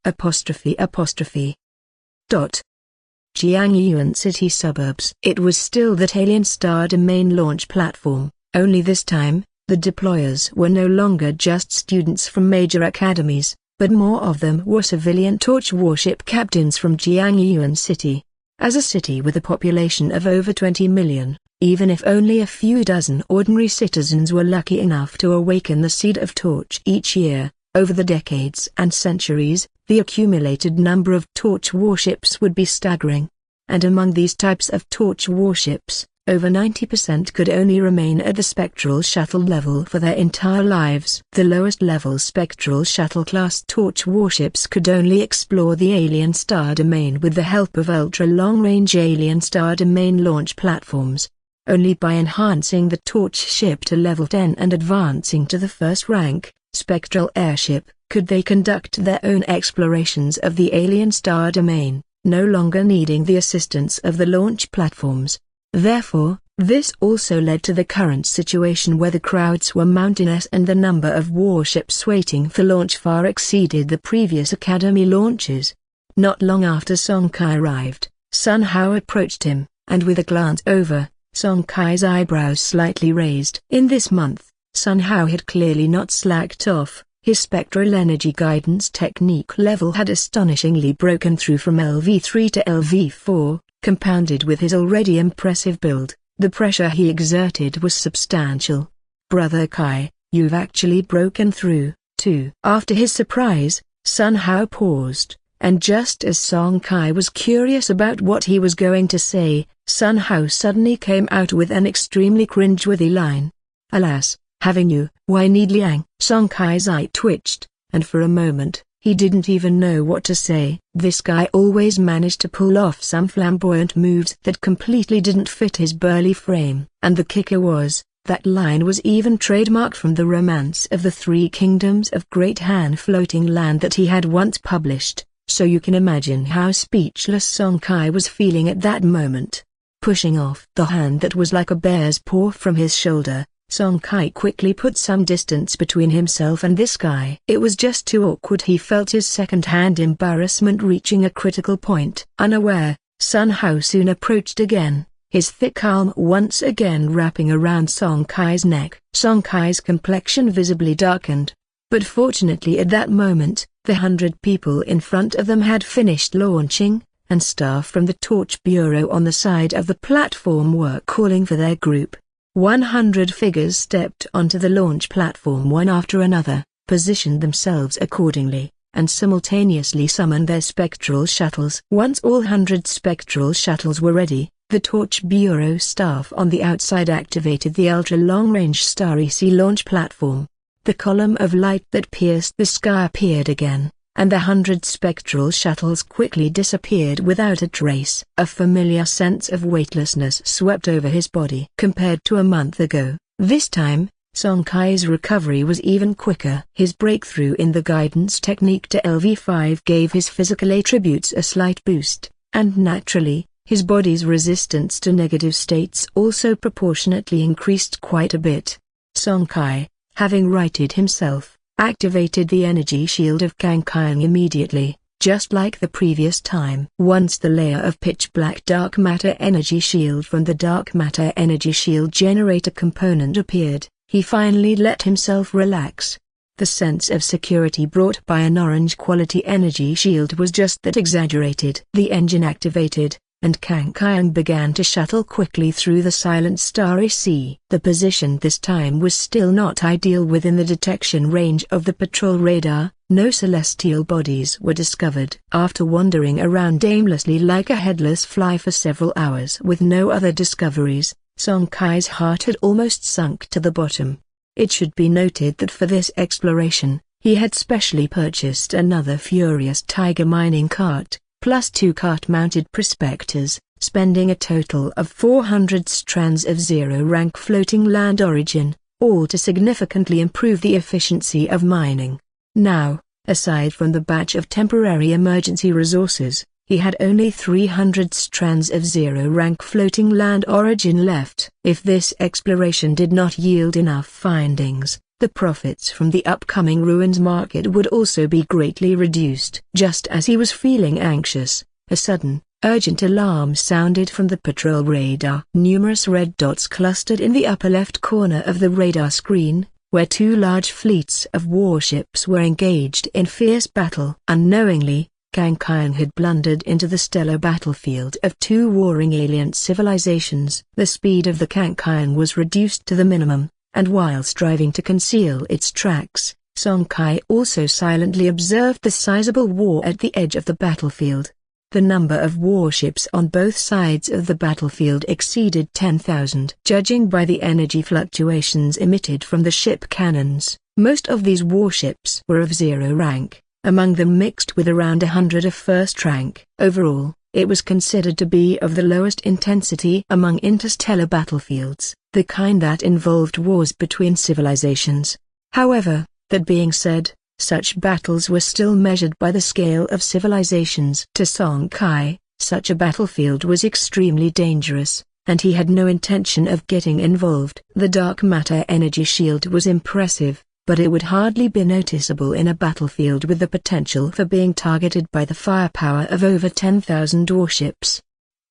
[SPEAKER 1] Jiangyuan city suburbs. It was still that alien star domain launch platform, only this time, the deployers were no longer just students from major academies, but more of them were civilian torch warship captains from Jiangyuan city. As a city with a population of over 20 million, even if only a few dozen ordinary citizens were lucky enough to awaken the seed of Torch each year, over the decades and centuries, the accumulated number of Torch warships would be staggering. And among these types of Torch warships, over 90% could only remain at the Spectral Shuttle level for their entire lives. The lowest level Spectral Shuttle class Torch warships could only explore the alien star domain with the help of ultra-long-range alien star domain launch platforms. Only by enhancing the Torch ship to level 10 and advancing to the first rank, Spectral airship, could they conduct their own explorations of the alien star domain, no longer needing the assistance of the launch platforms. Therefore, this also led to the current situation where the crowds were mountainous and the number of warships waiting for launch far exceeded the previous Academy launches. Not long after Song Kai arrived, Sun Hao approached him, and with a glance over, Song Kai's eyebrows slightly raised. In this month, Sun Hao had clearly not slacked off. His spectral energy guidance technique level had astonishingly broken through from LV3 to LV4. Compounded with his already impressive build, the pressure he exerted was substantial. Brother Kai, you've actually broken through, too. After his surprise, Sun Hao paused, and just as Song Kai was curious about what he was going to say, Sun Hao suddenly came out with an extremely cringeworthy line. Alas, having you, why need Liang? Song Kai's eye twitched, and for a moment, he didn't even know what to say. This guy always managed to pull off some flamboyant moves that completely didn't fit his burly frame. And the kicker was, that line was even trademarked from the Romance of the Three Kingdoms of Great Han Floating Land that he had once published, so you can imagine how speechless Song Kai was feeling at that moment. Pushing off the hand that was like a bear's paw from his shoulder, Song Kai quickly put some distance between himself and this guy. It was just too awkward. He felt his second-hand embarrassment reaching a critical point. Unaware, Sun Hao soon approached again, his thick arm once again wrapping around Song Kai's neck. Song Kai's complexion visibly darkened. But fortunately at that moment, the 100 people in front of them had finished launching, and staff from the Torch Bureau on the side of the platform were calling for their group. 100 figures stepped onto the launch platform one after another, positioned themselves accordingly, and simultaneously summoned their spectral shuttles. Once all 100 spectral shuttles were ready, the Torch Bureau staff on the outside activated the ultra-long-range Starry Sea launch platform. The column of light that pierced the sky appeared again, and the 100 spectral shuttles quickly disappeared without a trace. A familiar sense of weightlessness swept over his body. Compared to a month ago, this time, Song Kai's recovery was even quicker. His breakthrough in the guidance technique to LV5 gave his physical attributes a slight boost, and naturally, his body's resistance to negative states also proportionately increased quite a bit. Song Kai, having righted himself, activated the energy shield of Kang Kaiang immediately, just like the previous time. Once the layer of pitch-black dark matter energy shield from the dark matter energy shield generator component appeared, he finally let himself relax. The sense of security brought by an orange-quality energy shield was just that exaggerated. The engine activated, and Kang Kaiang began to shuttle quickly through the silent starry sea. The position this time was still not ideal within the detection range of the patrol radar. No celestial bodies were discovered. After wandering around aimlessly like a headless fly for several hours with no other discoveries, Song Kai's heart had almost sunk to the bottom. It should be noted that for this exploration, he had specially purchased another Furious Tiger mining cart, plus 2 cart-mounted prospectors, spending a total of 400 strands of zero-rank floating land origin, all to significantly improve the efficiency of mining. Now, aside from the batch of temporary emergency resources, he had only 300 strands of zero-rank floating land origin left. If this exploration did not yield enough findings, the profits from the upcoming ruins market would also be greatly reduced. Just as he was feeling anxious, a sudden, urgent alarm sounded from the patrol radar. Numerous red dots clustered in the upper left corner of the radar screen, where 2 large fleets of warships were engaged in fierce battle. Unknowingly, Kang Kyung had blundered into the stellar battlefield of two warring alien civilizations. The speed of the Kang Kyung was reduced to the minimum, and while striving to conceal its tracks, Song Kai also silently observed the sizable war at the edge of the battlefield. The number of warships on both sides of the battlefield exceeded 10,000. Judging by the energy fluctuations emitted from the ship cannons, most of these warships were of 0 rank, among them mixed with around 100 of first rank. Overall, it was considered to be of the lowest intensity among interstellar battlefields, the kind that involved wars between civilizations. However, that being said, such battles were still measured by the scale of civilizations. To Song Kai, such a battlefield was extremely dangerous, and he had no intention of getting involved. The dark matter energy shield was impressive, but it would hardly be noticeable in a battlefield with the potential for being targeted by the firepower of over 10,000 warships.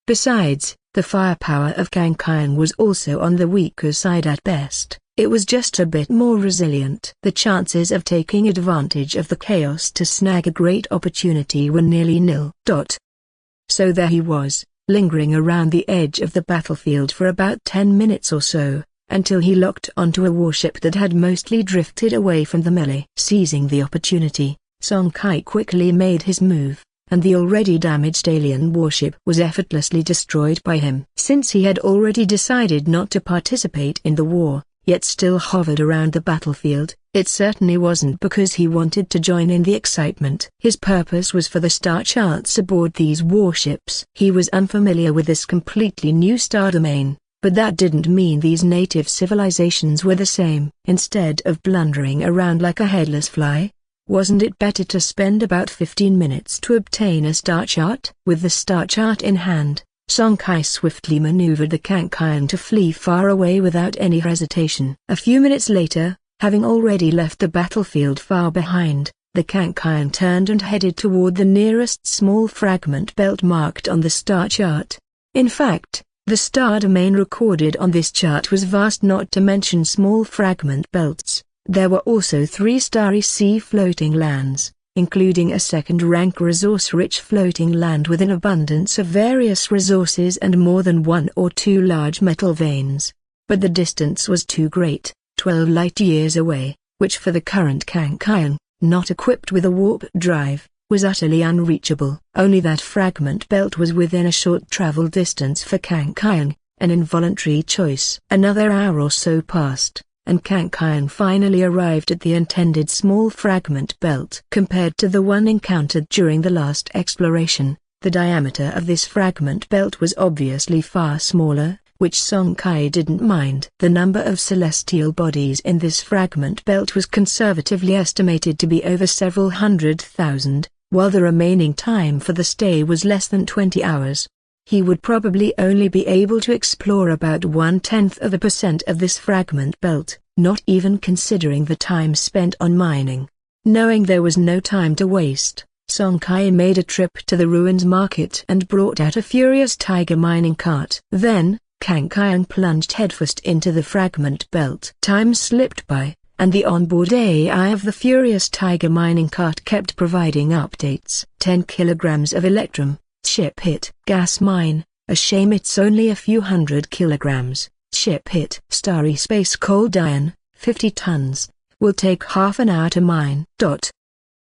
[SPEAKER 1] Besides, the firepower of Kang Kyung was also on the weaker side at best. It was just a bit more resilient. The chances of taking advantage of the chaos to snag a great opportunity were nearly nil. So there he was, lingering around the edge of the battlefield for about 10 minutes or so, until he locked onto a warship that had mostly drifted away from the melee. Seizing the opportunity, Song Kai quickly made his move, and the already damaged alien warship was effortlessly destroyed by him. Since he had already decided not to participate in the war, yet still hovered around the battlefield, it certainly wasn't because he wanted to join in the excitement. His purpose was for the star charts aboard these warships. He was unfamiliar with this completely new star domain, but that didn't mean these native civilizations were the same. Instead of blundering around like a headless fly, wasn't it better to spend about 15 minutes to obtain a star chart? With the star chart in hand, Song Kai swiftly maneuvered the Kang Kyung to flee far away without any hesitation. A few minutes later, having already left the battlefield far behind, the Kang Kyung turned and headed toward the nearest small fragment belt marked on the star chart. In fact, the star domain recorded on this chart was vast, not to mention small fragment belts. There were also 3 starry sea floating lands, including a second-rank resource-rich floating land with an abundance of various resources and more than 1 or 2 large metal veins. But the distance was too great, 12 light-years away, which for the current Kang Kyung, not equipped with a warp drive, was utterly unreachable. Only that fragment belt was within a short travel distance for Kang Kyung, an involuntary choice. Another hour or so passed, and Kang Kyung finally arrived at the intended small fragment belt. Compared to the one encountered during the last exploration, the diameter of this fragment belt was obviously far smaller, which Song Kai didn't mind. The number of celestial bodies in this fragment belt was conservatively estimated to be over several 100,000, while the remaining time for the stay was less than 20 hours. He would probably only be able to explore about 0.1% of this fragment belt, not even considering the time spent on mining. Knowing there was no time to waste, Song Kai made a trip to the ruins market and brought out a Furious Tiger mining cart. Then, Kang Kyung plunged headfirst into the fragment belt. Time slipped by, and the onboard AI of the Furious Tiger mining cart kept providing updates. 10 kilograms of electrum. Ship hit. Gas mine, a shame it's only a few 100 kilograms. Ship hit. Starry space cold iron, 50 tons, will take half an hour to mine.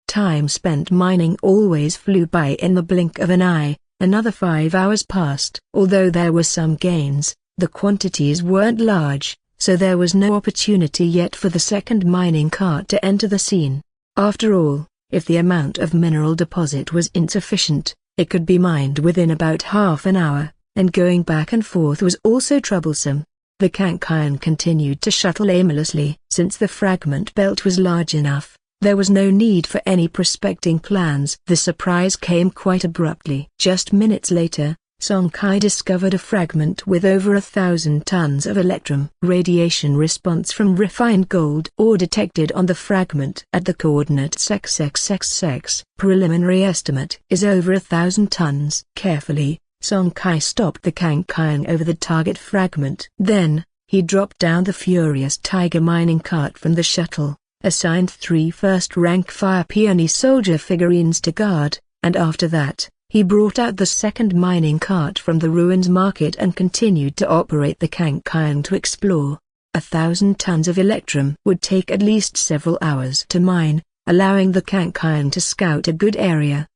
[SPEAKER 1] Time spent mining always flew by in the blink of an eye. Another 5 hours passed. Although there were some gains, the quantities weren't large, so there was no opportunity yet for the second mining cart to enter the scene. After all, if the amount of mineral deposit was insufficient, it could be mined within about half an hour, and going back and forth was also troublesome. The Kang Kyung continued to shuttle aimlessly. Since the fragment belt was large enough, there was no need for any prospecting plans. The surprise came quite abruptly. Just minutes later, Song Kai discovered a fragment with over 1,000 tons of electrum. Radiation response from refined gold ore detected on the fragment at the coordinates XXXX. Preliminary estimate is over 1,000 tons. Carefully, Song Kai stopped the Kang Kyung over the target fragment. Then, he dropped down the Furious Tiger mining cart from the shuttle, assigned 3 first-rank Fire Peony soldier figurines to guard, and after that, he brought out the second mining cart from the ruins market and continued to operate the Kangkyang to explore. 1,000 tons of electrum would take at least several hours to mine, allowing the Kangkyang to scout a good area.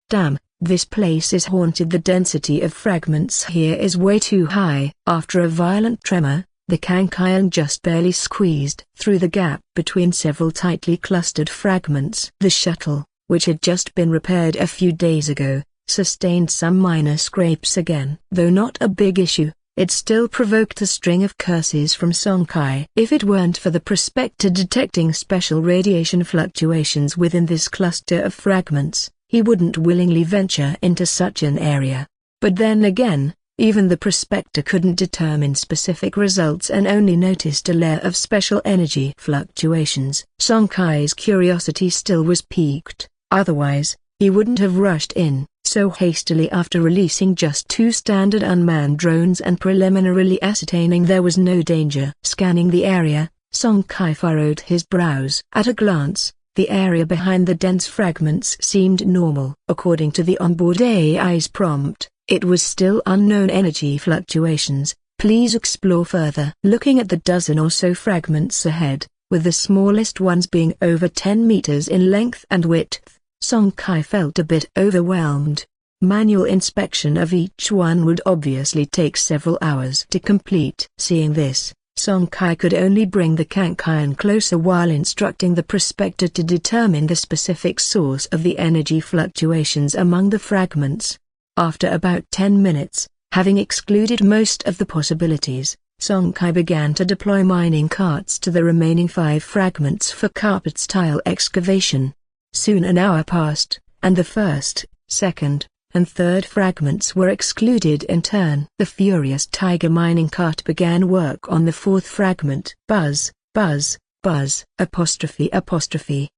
[SPEAKER 1] Damn, this place is haunted. The density of fragments here is way too high. After a violent tremor, the Kangkyang just barely squeezed through the gap between several tightly clustered fragments. The shuttle, which had just been repaired a few days ago, sustained some minor scrapes again. Though not a big issue, it still provoked a string of curses from Song Kai. If it weren't for the prospector detecting special radiation fluctuations within this cluster of fragments, he wouldn't willingly venture into such an area. But then again, even the prospector couldn't determine specific results and only noticed a layer of special energy fluctuations. Song Kai's curiosity still was piqued, otherwise, he wouldn't have rushed in so hastily after releasing just 2 standard unmanned drones and preliminarily ascertaining there was no danger. Scanning the area, Song Kai furrowed his brows. At a glance, the area behind the dense fragments seemed normal. According to the onboard AI's prompt, it was still unknown energy fluctuations. Please explore further. Looking at the dozen or so fragments ahead, with the smallest ones being over 10 meters in length and width, Song Kai felt a bit overwhelmed. Manual inspection of each one would obviously take several hours to complete. Seeing this, Song Kai could only bring the Kangkyang closer while instructing the prospector to determine the specific source of the energy fluctuations among the fragments. After about 10 minutes, having excluded most of the possibilities, Song Kai began to deploy mining carts to the remaining 5 fragments for carpet-style excavation. Soon an hour passed, and the first, second, and third fragments were excluded in turn. The furious tiger mining cart began work on the 4th fragment. Buzz, buzz, buzz, apostrophe apostrophe.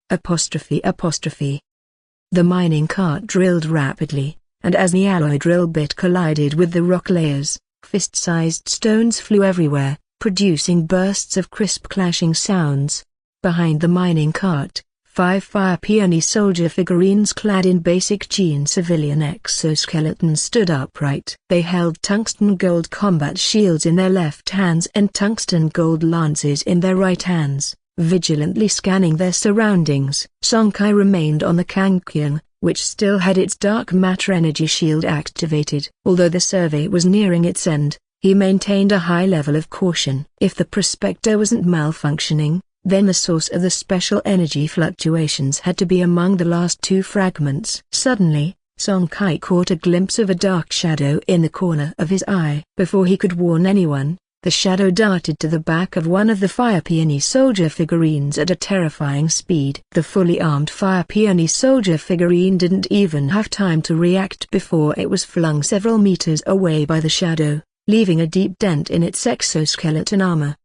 [SPEAKER 1] Apostrophe apostrophe. The mining cart drilled rapidly, and as the alloy drill bit collided with the rock layers, fist-sized stones flew everywhere, producing bursts of crisp clashing sounds. Behind the mining cart, 5 Fire Peony soldier figurines clad in basic jean civilian exoskeletons stood upright. They held tungsten gold combat shields in their left hands and tungsten gold lances in their right hands, vigilantly scanning their surroundings. Song Kai remained on the Kangkyang, which still had its dark matter energy shield activated. Although the survey was nearing its end, he maintained a high level of caution. If the prospector wasn't malfunctioning, then the source of the special energy fluctuations had to be among the last 2 fragments. Suddenly, Song Kai caught a glimpse of a dark shadow in the corner of his eye. Before he could warn anyone, the shadow darted to the back of one of the Fire Peony soldier figurines at a terrifying speed. The fully armed Fire Peony soldier figurine didn't even have time to react before it was flung several meters away by the shadow, leaving a deep dent in its exoskeleton armor.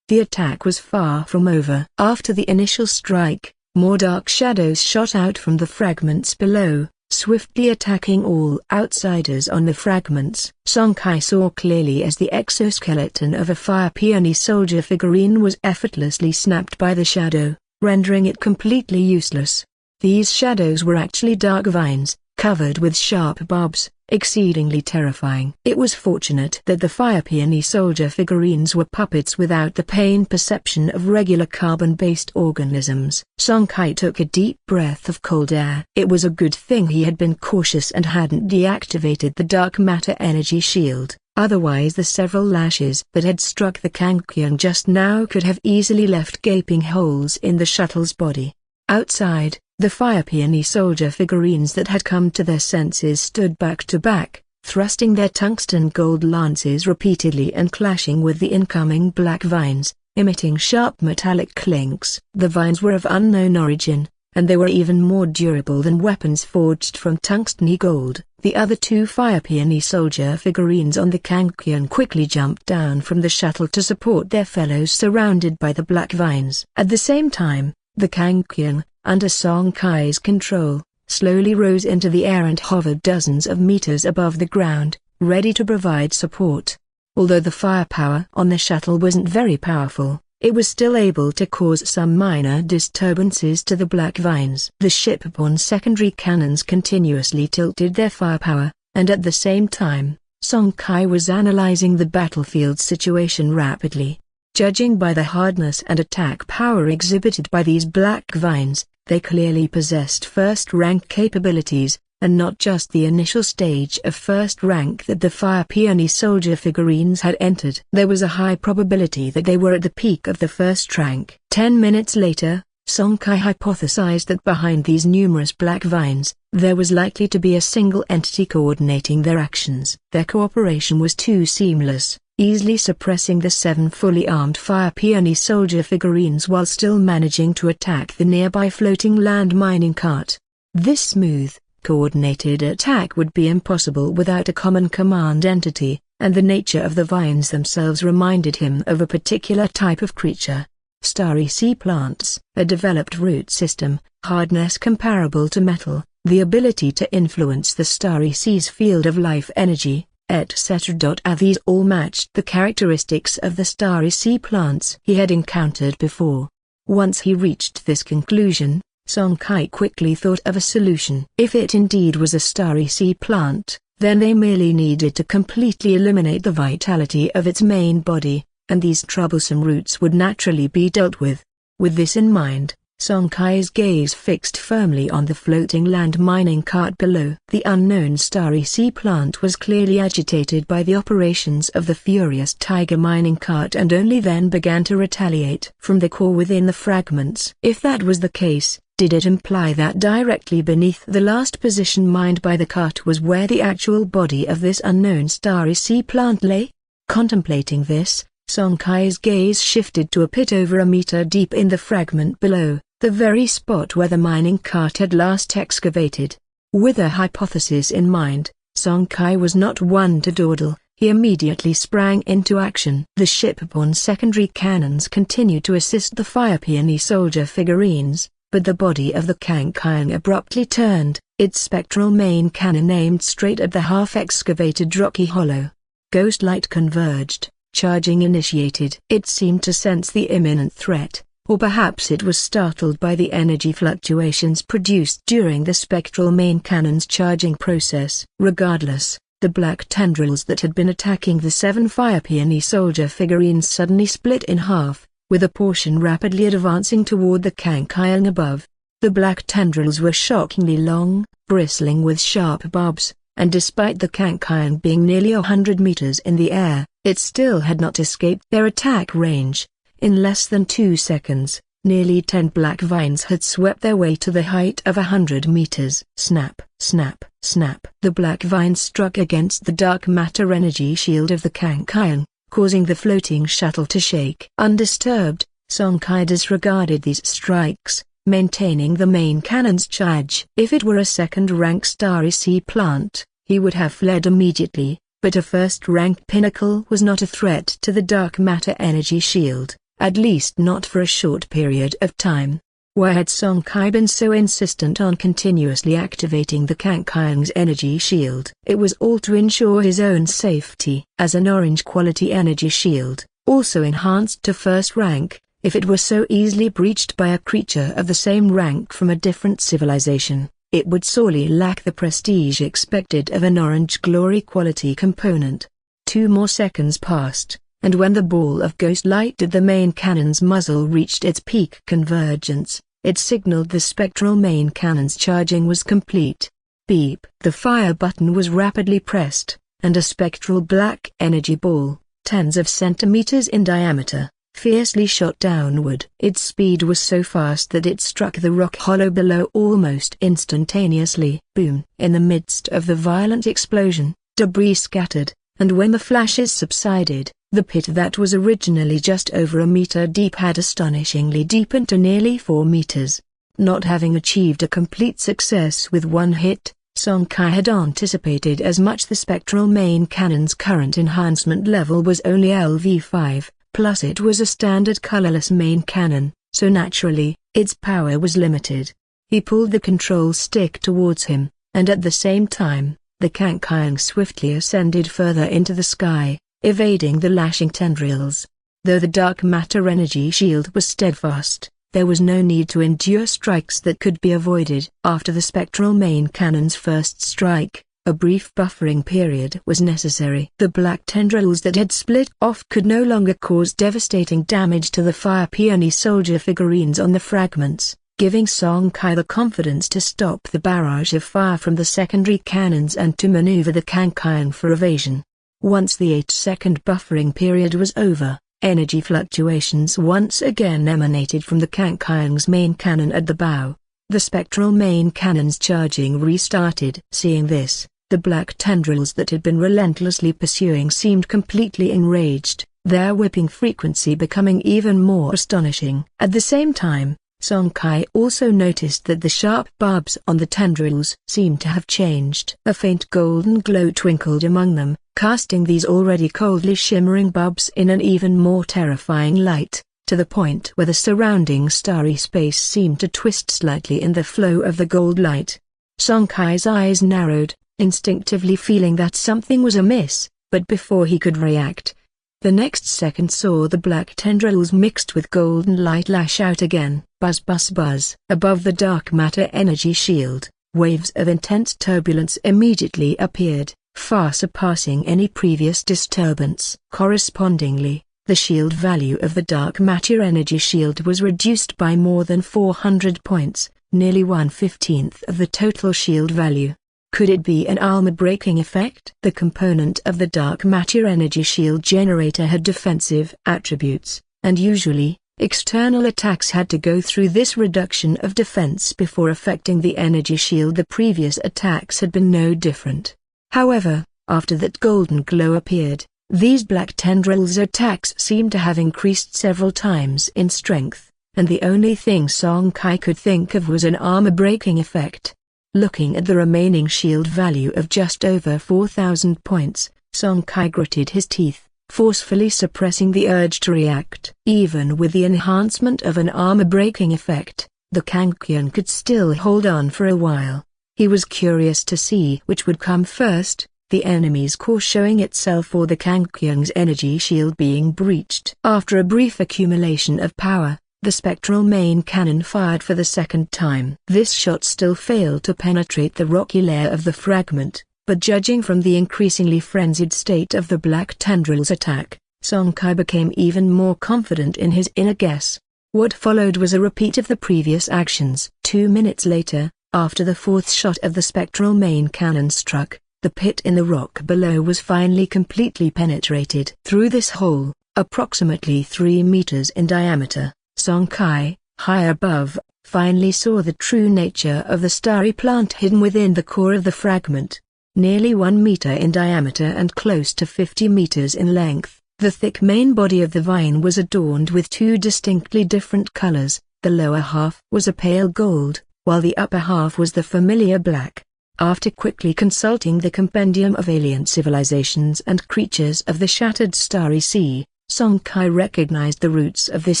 [SPEAKER 1] The attack was far from over. After the initial strike, more dark shadows shot out from the fragments below, swiftly attacking all outsiders on the fragments. Song Kai saw clearly as the exoskeleton of a Fire Peony soldier figurine was effortlessly snapped by the shadow, rendering it completely useless. These shadows were actually dark vines, covered with sharp barbs, exceedingly terrifying. It was fortunate that the Fire Peony soldier figurines were puppets without the pain perception of regular carbon-based organisms. Song Kai took a deep breath of cold air. It was a good thing he had been cautious and hadn't deactivated the dark matter energy shield, otherwise the several lashes that had struck the Kangkyang just now could have easily left gaping holes in the shuttle's body. Outside, the Fire Peony soldier figurines that had come to their senses stood back to back, thrusting their tungsten gold lances repeatedly and clashing with the incoming black vines, emitting sharp metallic clinks. The vines were of unknown origin, and they were even more durable than weapons forged from tungsteny gold. The other 2 Fire Peony soldier figurines on the Kangkyang quickly jumped down from the shuttle to support their fellows surrounded by the black vines. At the same time, the Kangkyang, under Song Kai's control, slowly rose into the air and hovered dozens of meters above the ground, ready to provide support. Although the firepower on the shuttle wasn't very powerful, it was still able to cause some minor disturbances to the black vines. The shipborne secondary cannons continuously tilted their firepower, and at the same time, Song Kai was analyzing the battlefield situation rapidly. Judging by the hardness and attack power exhibited by these black vines, they clearly possessed first-rank capabilities, and not just the initial stage of first rank that the Fire Peony soldier figurines had entered. There was a high probability that they were at the peak of the first rank. 10 minutes later, Song Kai hypothesized that behind these numerous black vines, there was likely to be a single entity coordinating their actions. Their cooperation was too seamless, easily suppressing the 7 fully armed Fire Peony soldier figurines while still managing to attack the nearby floating land mining cart. This smooth, coordinated attack would be impossible without a common command entity, and the nature of the vines themselves reminded him of a particular type of creature. Starry sea plants, a developed root system, hardness comparable to metal, the ability to influence the starry sea's field of life energy, etc. These all matched the characteristics of the starry sea plants he had encountered before. Once he reached this conclusion, Song Kai quickly thought of a solution. If it indeed was a starry sea plant, then they merely needed to completely eliminate the vitality of its main body, and these troublesome roots would naturally be dealt with. With this in mind, Song Kai's gaze fixed firmly on the floating land mining cart below. The unknown starry sea plant was clearly agitated by the operations of the furious tiger mining cart and only then began to retaliate from the core within the fragments. If that was the case, did it imply that directly beneath the last position mined by the cart was where the actual body of this unknown starry sea plant lay? Contemplating this, Song Kai's gaze shifted to a pit over a meter deep in the fragment below, the very spot where the mining cart had last excavated. With a hypothesis in mind, Song Kai was not one to dawdle. He immediately sprang into action. The shipborne secondary cannons continued to assist the Fire Peony soldier figurines, but the body of the Kankian abruptly turned, its spectral main cannon aimed straight at the half-excavated rocky hollow. Ghost light converged, charging initiated. It seemed to sense the imminent threat, or perhaps it was startled by the energy fluctuations produced during the spectral main cannon's charging process. Regardless, the black tendrils that had been attacking the 7 Fire Peony soldier figurines suddenly split in half, with a portion rapidly advancing toward the Kankian above. The black tendrils were shockingly long, bristling with sharp barbs, and despite the Kankian being nearly 100 meters in the air, it still had not escaped their attack range. In less than 2 seconds, nearly 10 black vines had swept their way to the height of 100 meters. Snap, snap, snap. The black vines struck against the dark matter energy shield of the Kankian, causing the floating shuttle to shake. Undisturbed, Song Kai disregarded these strikes, maintaining the main cannon's charge. If it were a second-rank starry sea plant, he would have fled immediately, but a first-rank pinnacle was not a threat to the dark matter energy shield, at least not for a short period of time. Why had Song Kai been so insistent on continuously activating the Kankian's energy shield? It was all to ensure his own safety. As an orange-quality energy shield, also enhanced to first rank, if it were so easily breached by a creature of the same rank from a different civilization, it would sorely lack the prestige expected of an orange glory quality component. 2 more seconds passed, and when the ball of ghost light at the main cannon's muzzle reached its peak convergence, it signaled the spectral main cannon's charging was complete. Beep. The fire button was rapidly pressed, and a spectral black energy ball, tens of centimeters in diameter, fiercely shot downward. Its speed was so fast that it struck the rock hollow below almost instantaneously. Boom. In the midst of the violent explosion, debris scattered, and when the flashes subsided, the pit that was originally just over a meter deep had astonishingly deepened to nearly 4 meters. Not having achieved a complete success with one hit, Song Kai had anticipated as much. The spectral main cannon's current enhancement level was only LV5, plus it was a standard colorless main cannon, so naturally, its power was limited. He pulled the control stick towards him, and at the same time, the Kankian swiftly ascended further into the sky, evading the lashing tendrils. Though the dark matter energy shield was steadfast, there was no need to endure strikes that could be avoided. After the spectral main cannon's first strike, a brief buffering period was necessary. The black tendrils that had split off could no longer cause devastating damage to the Fire Peony soldier figurines on the fragments, giving Song Kai the confidence to stop the barrage of fire from the secondary cannons and to maneuver the Kankian for evasion. Once the 8-second buffering period was over, energy fluctuations once again emanated from the Kankian's main cannon at the bow. The spectral main cannon's charging restarted. Seeing this, the black tendrils that had been relentlessly pursuing seemed completely enraged, their whipping frequency becoming even more astonishing. At the same time, Song Kai also noticed that the sharp barbs on the tendrils seemed to have changed. A faint golden glow twinkled among them, casting these already coldly shimmering barbs in an even more terrifying light, to the point where the surrounding starry space seemed to twist slightly in the flow of the gold light. Song Kai's eyes narrowed, instinctively feeling that something was amiss, but before he could react, the next second saw the black tendrils mixed with golden light lash out again. Buzz buzz buzz. Above the dark matter energy shield, waves of intense turbulence immediately appeared, far surpassing any previous disturbance. Correspondingly, the shield value of the dark matter energy shield was reduced by more than 400 points, nearly 1/15 of the total shield value. Could it be an armor-breaking effect? The component of the dark matter energy shield generator had defensive attributes, and usually, external attacks had to go through this reduction of defense before affecting the energy shield. The previous attacks had been no different. However, after that golden glow appeared, these black tendrils' attacks seemed to have increased several times in strength, and the only thing Song Kai could think of was an armor-breaking effect. Looking at the remaining shield value of just over 4,000 points, Song Kai gritted his teeth, forcefully suppressing the urge to react. Even with the enhancement of an armor-breaking effect, the Kankian could still hold on for a while. He was curious to see which would come first, the enemy's core showing itself or the Kankian's energy shield being breached. After a brief accumulation of power, the spectral main cannon fired for the second time. This shot still failed to penetrate the rocky layer of the fragment, but judging from the increasingly frenzied state of the black tendrils' attack, Song Kai became even more confident in his inner guess. What followed was a repeat of the previous actions. 2 minutes later, after the fourth shot of the spectral main cannon struck, the pit in the rock below was finally completely penetrated. Through this hole, approximately 3 meters in diameter, Song Kai, high above, finally saw the true nature of the starry plant hidden within the core of the fragment. Nearly 1 meter in diameter and close to 50 meters in length, the thick main body of the vine was adorned with 2 distinctly different colors. The lower half was a pale gold, while the upper half was the familiar black. After quickly consulting the compendium of alien civilizations and creatures of the shattered starry sea, Song Kai recognized the roots of this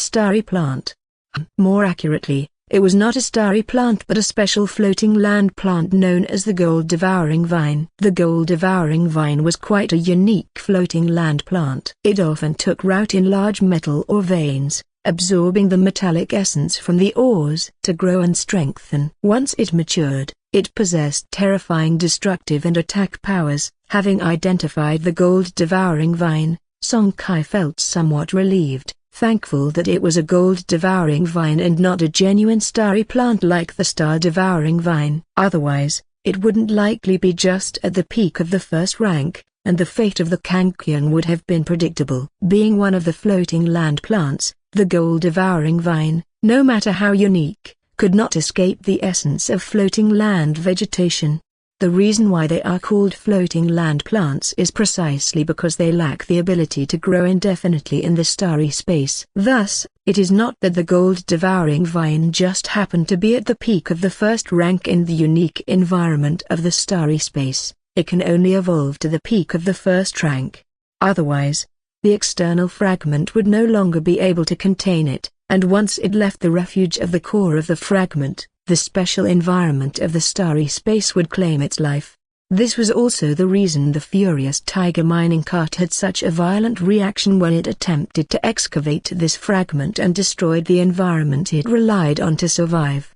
[SPEAKER 1] starry plant. More accurately, it was not a starry plant but a special floating land plant known as the gold-devouring vine. The gold-devouring vine was quite a unique floating land plant. It often took root in large metal ore veins, absorbing the metallic essence from the ores to grow and strengthen. Once it matured, it possessed terrifying destructive and attack powers. Having identified the gold-devouring vine, Song Kai felt somewhat relieved, thankful that it was a gold-devouring vine and not a genuine starry plant like the star-devouring vine. Otherwise, it wouldn't likely be just at the peak of the first rank, and the fate of the Kankian would have been predictable. Being one of the floating land plants, the gold-devouring vine, no matter how unique, could not escape the essence of floating land vegetation. The reason why they are called floating land plants is precisely because they lack the ability to grow indefinitely in the starry space. Thus, it is not that the gold-devouring vine just happened to be at the peak of the first rank in the unique environment of the starry space. It can only evolve to the peak of the first rank. Otherwise, the external fragment would no longer be able to contain it, and once it left the refuge of the core of the fragment, the special environment of the starry space would claim its life. This was also the reason the Furious Tiger mining cart had such a violent reaction when it attempted to excavate this fragment and destroyed the environment it relied on to survive.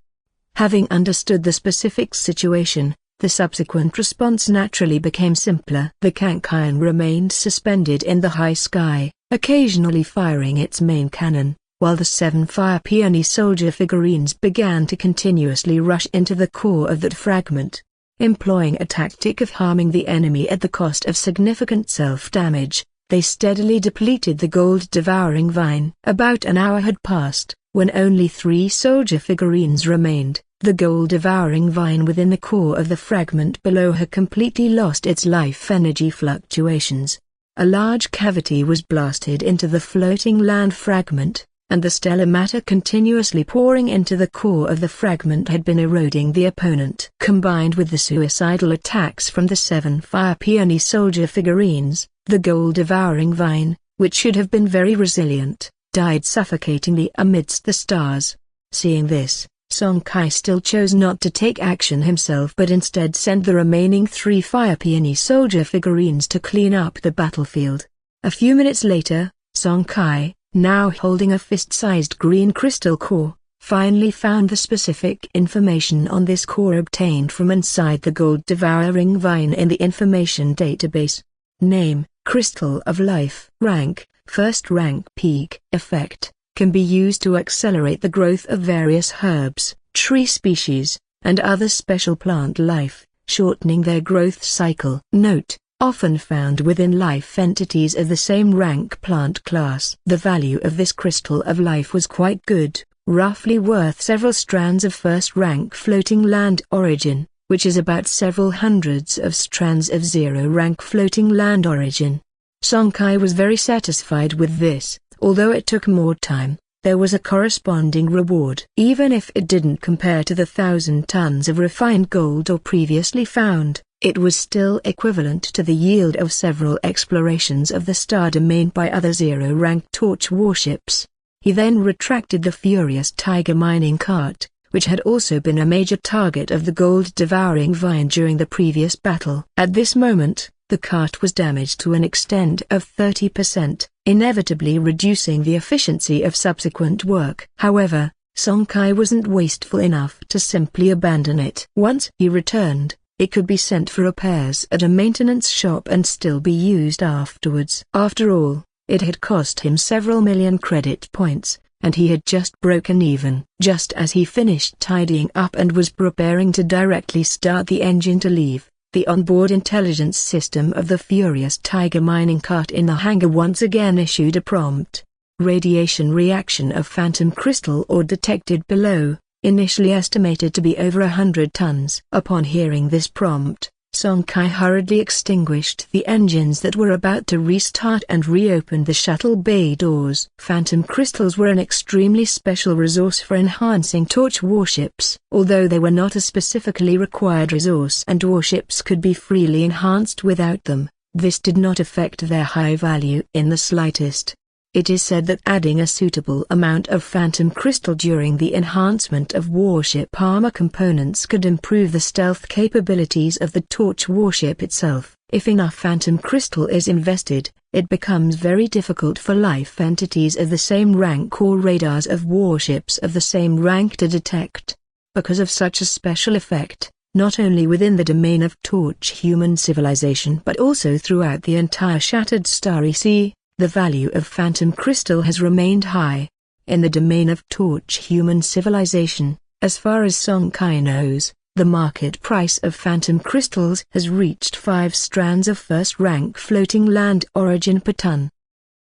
[SPEAKER 1] Having understood the specific situation, the subsequent response naturally became simpler. The Kankion remained suspended in the high sky, occasionally firing its main cannon, while the 7 Fire Peony soldier figurines began to continuously rush into the core of that fragment. Employing a tactic of harming the enemy at the cost of significant self-damage, they steadily depleted the gold-devouring vine. About an hour had passed, when only 3 soldier figurines remained. The gold-devouring vine within the core of the fragment below had completely lost its life energy fluctuations. A large cavity was blasted into the floating land fragment, and the stellar matter continuously pouring into the core of the fragment had been eroding the opponent. Combined with the suicidal attacks from the 7 Fire Peony soldier figurines, the gold-devouring vine, which should have been very resilient, died suffocatingly amidst the stars. Seeing this, Song Kai still chose not to take action himself but instead sent the remaining 3 Fire Peony soldier figurines to clean up the battlefield. A few minutes later, Song Kai, now holding a fist-sized green crystal core, finally found the specific information on this core obtained from inside the gold-devouring vine in the information database. Name: Crystal of Life. Rank: First rank. Peak effect: can be used to accelerate the growth of various herbs, tree species, and other special plant life, shortening their growth cycle. Note: often found within life entities of the same rank plant class. The value of this crystal of life was quite good, roughly worth several strands of first-rank floating land origin, which is about several hundreds of strands of zero-rank floating land origin. Song Kai was very satisfied with this. Although it took more time, there was a corresponding reward. Even if it didn't compare to the 1,000 tons of refined gold or previously found, it was still equivalent to the yield of several explorations of the star domain by other zero-rank torch warships. He then retracted the Furious Tiger mining cart, which had also been a major target of the gold-devouring vine during the previous battle. At this moment, the cart was damaged to an extent of 30%, inevitably reducing the efficiency of subsequent work. However, Song Kai wasn't wasteful enough to simply abandon it. Once he returned, it could be sent for repairs at a maintenance shop and still be used afterwards. After all, it had cost him several million credit points, and he had just broken even. Just as he finished tidying up and was preparing to directly start the engine to leave, the onboard intelligence system of the Furious Tiger mining cart in the hangar once again issued a prompt. Radiation reaction of phantom crystal ore detected below, initially estimated to be over 100 tons. Upon hearing this prompt, Song Kai hurriedly extinguished the engines that were about to restart and reopened the shuttle bay doors. Phantom crystals were an extremely special resource for enhancing torch warships. Although they were not a specifically required resource and warships could be freely enhanced without them, this did not affect their high value in the slightest. It is said that adding a suitable amount of phantom crystal during the enhancement of warship armor components could improve the stealth capabilities of the torch warship itself. If enough phantom crystal is invested, it becomes very difficult for life entities of the same rank or radars of warships of the same rank to detect. Because of such a special effect, not only within the domain of torch human civilization but also throughout the entire Shattered Starry Sea, the value of phantom crystal has remained high. In the domain of torch human civilization, as far as Song Kai knows, the market price of phantom crystals has reached 5 strands of first-rank floating land origin per ton.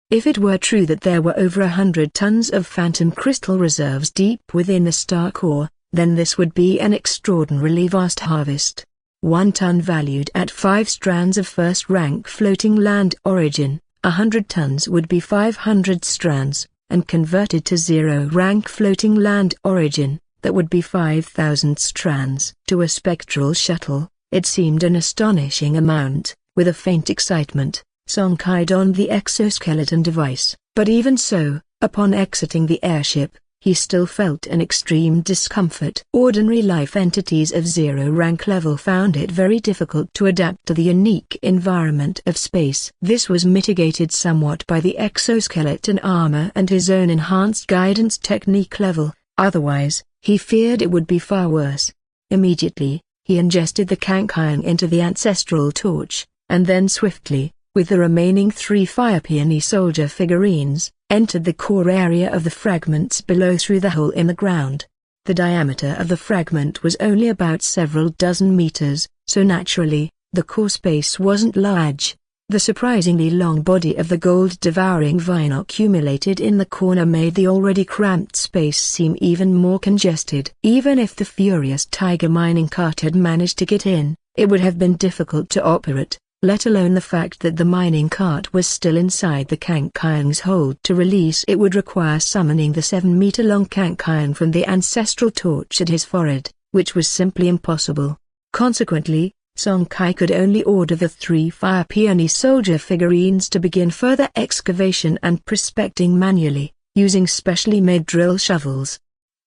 [SPEAKER 1] If it were true that there were over 100 tons of phantom crystal reserves deep within the star core, then this would be an extraordinarily vast harvest. 1 ton valued at 5 strands of first-rank floating land origin. 100 tons would be 500 strands, and converted to zero-rank floating land origin, that would be 5,000 strands. To a spectral shuttle, it seemed an astonishing amount. With a faint excitement, Song Kai donned the exoskeleton device. But even so, upon exiting the airship, he still felt an extreme discomfort. Ordinary life entities of zero rank level found it very difficult to adapt to the unique environment of space. This was mitigated somewhat by the exoskeleton armor and his own enhanced guidance technique level, otherwise, he feared it would be far worse. Immediately, he ingested the Kankion into the ancestral torch, and then swiftly, with the remaining 3 Fire Peony soldier figurines, entered the core area of the fragments below through the hole in the ground. The diameter of the fragment was only about several dozen meters, so naturally, the core space wasn't large. The surprisingly long body of the gold-devouring vine accumulated in the corner made the already cramped space seem even more congested. Even if the furious tiger mining cart had managed to get in, it would have been difficult to operate, let alone the fact that the mining cart was still inside the Kankion's hold. To release it would require summoning the 7-meter-long Kankion from the ancestral torch at his forehead, which was simply impossible. Consequently, Song Kai could only order the 3 Fire Peony soldier figurines to begin further excavation and prospecting manually, using specially made drill shovels.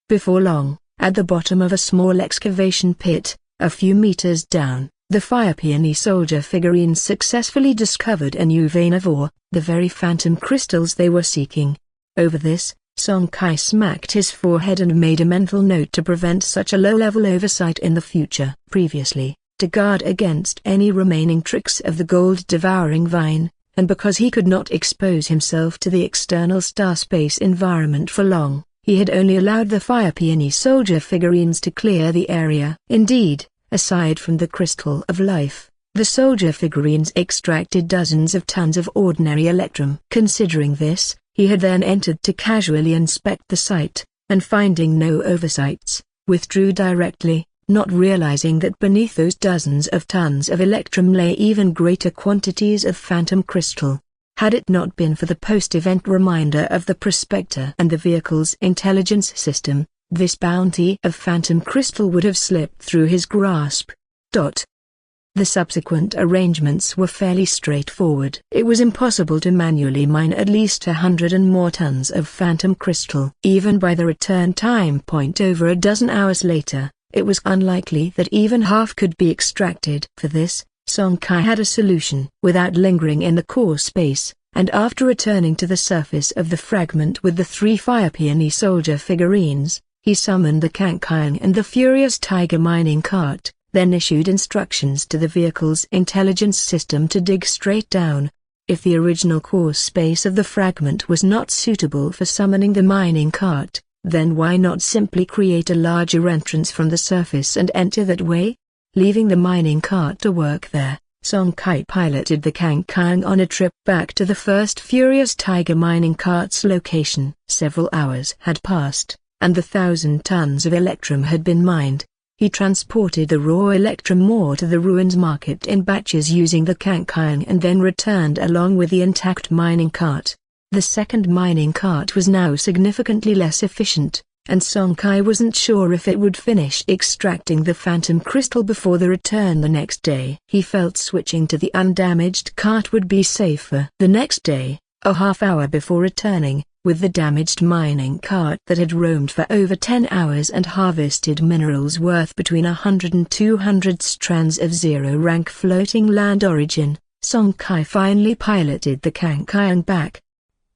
[SPEAKER 1] Before long, at the bottom of a small excavation pit, a few meters down, the Fire Peony soldier figurines successfully discovered a new vein of ore, the very phantom crystals they were seeking. Over this, Song Kai smacked his forehead and made a mental note to prevent such a low-level oversight in the future. Previously, to guard against any remaining tricks of the gold-devouring vine, and because he could not expose himself to the external star-space environment for long, he had only allowed the Fire Peony soldier figurines to clear the area. Indeed, aside from the crystal of life, the soldier figurines extracted dozens of tons of ordinary electrum. Considering this, he had then entered to casually inspect the site, and finding no oversights, withdrew directly, not realizing that beneath those dozens of tons of electrum lay even greater quantities of phantom crystal. Had it not been for the post-event reminder of the prospector and the vehicle's intelligence system, this bounty of phantom crystal would have slipped through his grasp. The subsequent arrangements were fairly straightforward. It was impossible to manually mine at least 100 and more tons of phantom crystal. Even by the return time point over a dozen hours later, it was unlikely that even half could be extracted. For this, Song Kai had a solution. Without lingering in the core space, and after returning to the surface of the fragment with the 3 Fire Peony soldier figurines, he summoned the Kankion and the furious tiger mining cart, then issued instructions to the vehicle's intelligence system to dig straight down. If the original core space of the fragment was not suitable for summoning the mining cart, then why not simply create a larger entrance from the surface and enter that way? Leaving the mining cart to work there, Song Kai piloted the Kankion on a trip back to the first furious tiger mining cart's location. Several hours had passed, and the 1,000 tons of electrum had been mined. He transported the raw electrum ore to the ruins market in batches using the Kankion and then returned along with the intact mining cart. The second mining cart was now significantly less efficient, and Song Kai wasn't sure if it would finish extracting the phantom crystal before the return the next day. He felt switching to the undamaged cart would be safer. The next day, a half hour before returning, with the damaged mining cart that had roamed for over 10 hours and harvested minerals worth between 100 and 200 strands of zero-rank floating land origin, Song Kai finally piloted the Kankion back.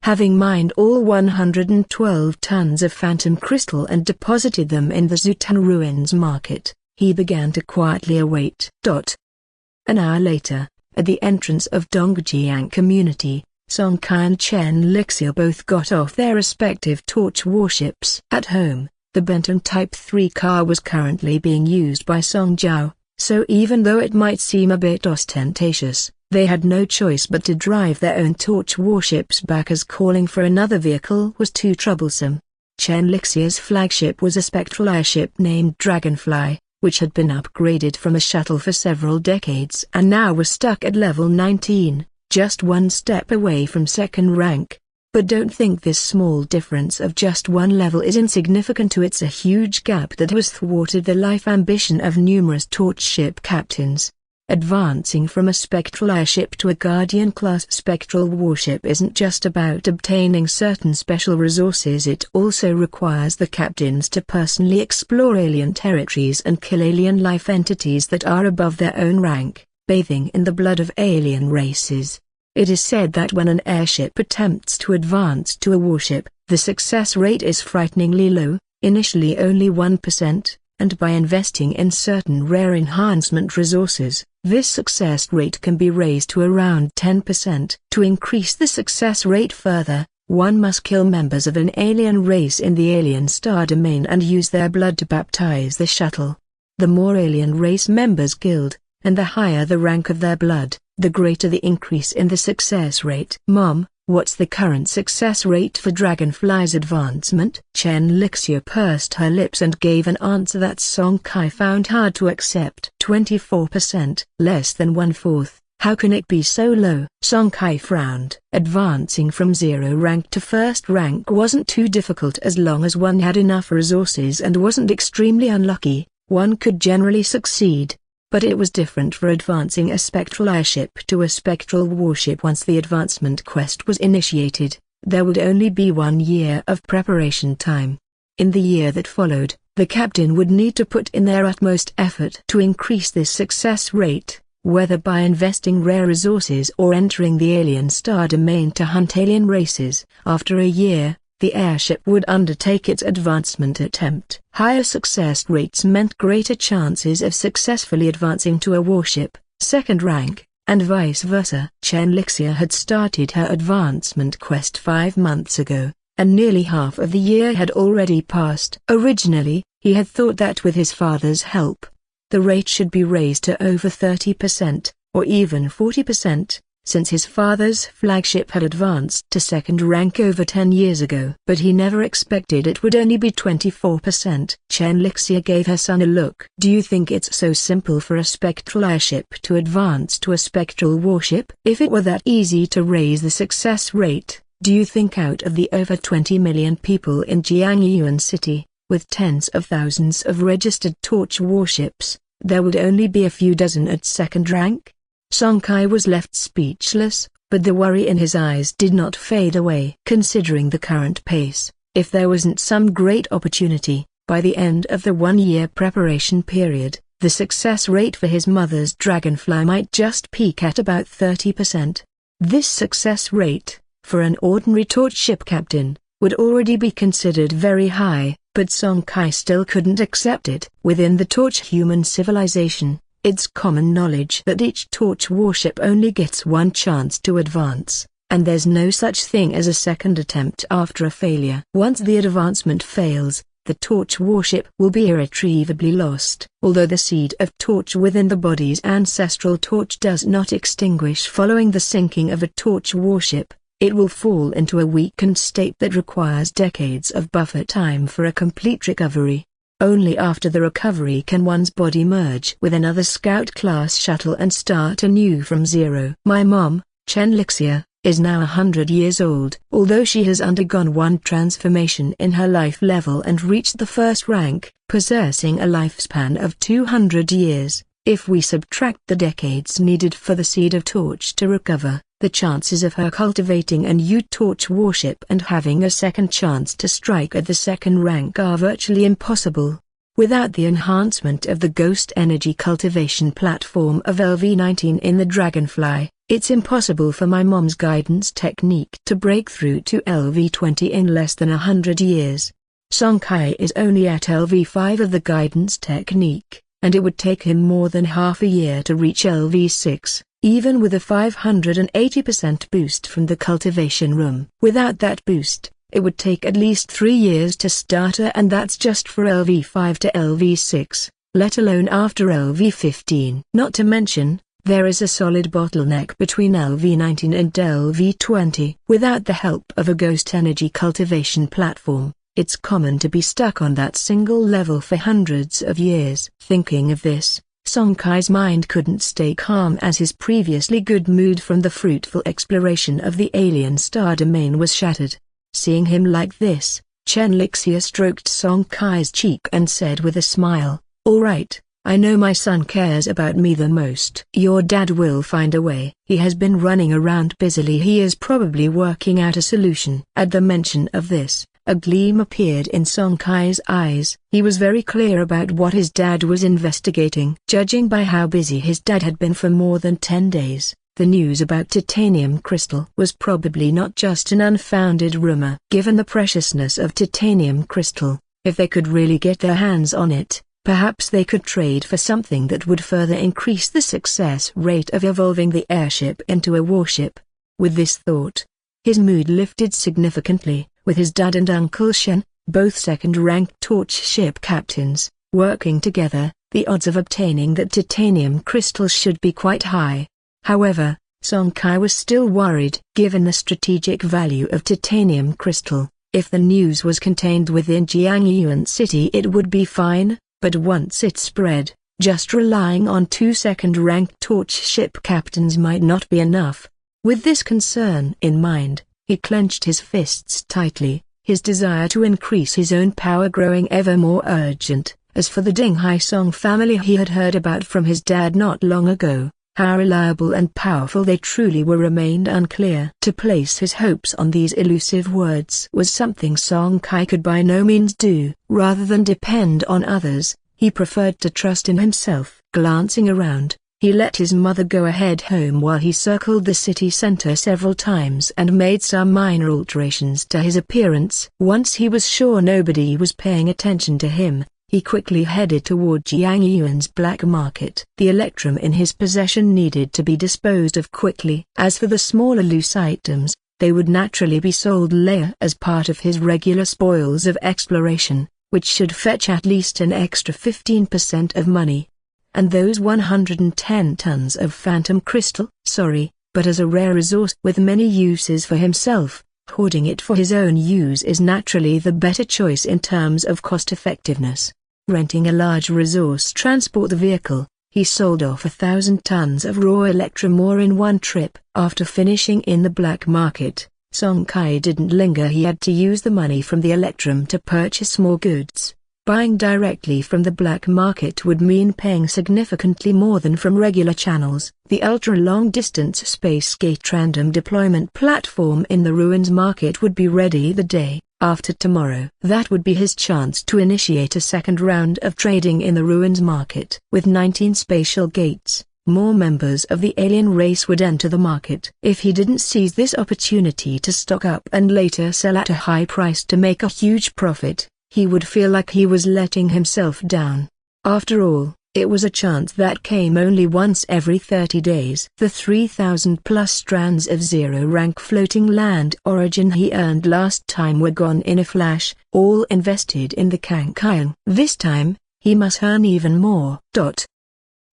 [SPEAKER 1] Having mined all 112 tons of phantom crystal and deposited them in the Zutan ruins market, he began to quietly await. An hour later, at the entrance of Dongjiang Community, Song Kai and Chen Lixia both got off their respective torch warships. At home, the Benton Type 3 car was currently being used by Song Jiao, so even though it might seem a bit ostentatious, they had no choice but to drive their own torch warships back as calling for another vehicle was too troublesome. Chen Lixia's flagship was a spectral airship named Dragonfly, which had been upgraded from a shuttle for several decades and now was stuck at level 19. Just one step away from second rank. But don't think this small difference of just one level is insignificant to it's a huge gap that has thwarted the life ambition of numerous torch ship captains. Advancing from a spectral airship to a Guardian-class spectral warship isn't just about obtaining certain special resources. It also requires the captains to personally explore alien territories and kill alien life entities that are above their own rank, bathing in the blood of alien races. It is said that when an airship attempts to advance to a warship, the success rate is frighteningly low, initially only 1%. And by investing in certain rare enhancement resources, this success rate can be raised to around 10%. To increase the success rate further, one must kill members of an alien race in the alien star domain and use their blood to baptize the shuttle. The more alien race members killed, and the higher the rank of their blood, the greater the increase in the success rate. Mom, what's the current success rate for Dragonfly's advancement? Chen Lixia pursed her lips and gave an answer that Song Kai found hard to accept. 24%, less than 1/4. How can it be so low? Song Kai frowned. Advancing from 0 rank to 1st rank wasn't too difficult as long as one had enough resources and wasn't extremely unlucky. One could generally succeed. But it was different for advancing a spectral airship to a spectral warship. Once the advancement quest was initiated, there would only be 1 year of preparation time. In the year that followed, the captain would need to put in their utmost effort to increase this success rate, whether by investing rare resources or entering the alien star domain to hunt alien races. After a year, the airship would undertake its advancement attempt. Higher success rates meant greater chances of successfully advancing to a warship, 2nd rank, and vice versa. Chen Lixia had started her advancement quest 5 months ago, and nearly half of the year had already passed. Originally, he had thought that with his father's help, the rate should be raised to over 30%, or even 40%. Since his father's flagship had advanced to 2nd rank over 10 years ago. But he never expected it would only be 24%. Chen Lixia gave her son a look. Do you think it's so simple for a spectral airship to advance to a spectral warship? If it were that easy to raise the success rate, do you think out of the over 20 million people in Jiangyuan City, with tens of thousands of registered torch warships, there would only be a few dozen at 2nd rank? Song Kai was left speechless, but the worry in his eyes did not fade away. Considering the current pace, if there wasn't some great opportunity, by the end of the 1-year preparation period, the success rate for his mother's Dragonfly might just peak at about 30%. This success rate, for an ordinary torch ship captain, would already be considered very high, but Song Kai still couldn't accept it. Within the torch human civilization, it's common knowledge that each torch warship only gets 1 chance to advance, and there's no such thing as a second attempt after a failure. Once the advancement fails, the torch warship will be irretrievably lost. Although the seed of torch within the body's ancestral torch does not extinguish following the sinking of a torch warship, it will fall into a weakened state that requires decades of buffer time for a complete recovery. Only after the recovery can one's body merge with another Scout-class shuttle and start anew from 0. My mom, Chen Lixia, is now 100 years old. Although she has undergone 1 transformation in her life level and reached the 1st rank, possessing a lifespan of 200 years, if we subtract the decades needed for the seed of torch to recover, the chances of her cultivating a new torch warship and having a second chance to strike at the 2nd rank are virtually impossible. Without the enhancement of the ghost energy cultivation platform of LV-19 in the Dragonfly, it's impossible for my mom's guidance technique to break through to LV-20 in less than 100 years. Song Kai is only at LV-5 of the guidance technique, and it would take him more than half a year to reach LV-6. Even with a 580% boost from the cultivation room. Without that boost, it would take at least 3 years to start her, and that's just for LV5 to LV6, let alone after LV15. Not to mention, there is a solid bottleneck between LV19 and LV20. Without the help of a ghost energy cultivation platform, it's common to be stuck on that single level for hundreds of years. Thinking of this, Song Kai's mind couldn't stay calm as his previously good mood from the fruitful exploration of the alien star domain was shattered. Seeing him like this, Chen Lixia stroked Song Kai's cheek and said with a smile, "All right, I know my son cares about me the most. Your dad will find a way. He has been running around busily. He is probably working out a solution." At the mention of this, a gleam appeared in Song Kai's eyes. He was very clear about what his dad was investigating. Judging by how busy his dad had been for more than 10 days, the news about titanium crystal was probably not just an unfounded rumor. Given the preciousness of titanium crystal, if they could really get their hands on it, perhaps they could trade for something that would further increase the success rate of evolving the airship into a warship. With this thought, his mood lifted significantly. With his dad and Uncle Shen, both second-rank torch ship captains, working together, the odds of obtaining that titanium crystal should be quite high. However, Song Kai was still worried. Given the strategic value of titanium crystal, if the news was contained within Jiangyuan City it would be fine, but once it spread, just relying on 2 second-rank torch ship captains might not be enough. With this concern in mind, he clenched his fists tightly, his desire to increase his own power growing ever more urgent. As for the Ding Haisong family he had heard about from his dad not long ago, how reliable and powerful they truly were remained unclear. To place his hopes on these elusive words was something Song Kai could by no means do. Rather than depend on others, he preferred to trust in himself. Glancing around, he let his mother go ahead home while he circled the city center several times and made some minor alterations to his appearance. Once he was sure nobody was paying attention to him, he quickly headed toward Jiangyuan's black market. The electrum in his possession needed to be disposed of quickly. As for the smaller loose items, they would naturally be sold later as part of his regular spoils of exploration, which should fetch at least an extra 15% of money. And those 110 tons of phantom crystal? Sorry, but as a rare resource with many uses for himself, hoarding it for his own use is naturally the better choice in terms of cost-effectiveness. Renting a large resource transport vehicle, he sold off 1,000 tons of raw electrum ore in one trip. After finishing in the black market, Song Kai didn't linger. He had to use the money from the electrum to purchase more goods. Buying directly from the black market would mean paying significantly more than from regular channels. The ultra-long-distance space gate random deployment platform in the ruins market would be ready the day after tomorrow. That would be his chance to initiate a second round of trading in the ruins market. With 19 spatial gates, more members of the alien race would enter the market. If he didn't seize this opportunity to stock up and later sell at a high price to make a huge profit, he would feel like he was letting himself down. After all, it was a chance that came only once every 30 days. The 3,000+ strands of zero-rank floating land origin he earned last time were gone in a flash, all invested in the Kangkang. This time, he must earn even more.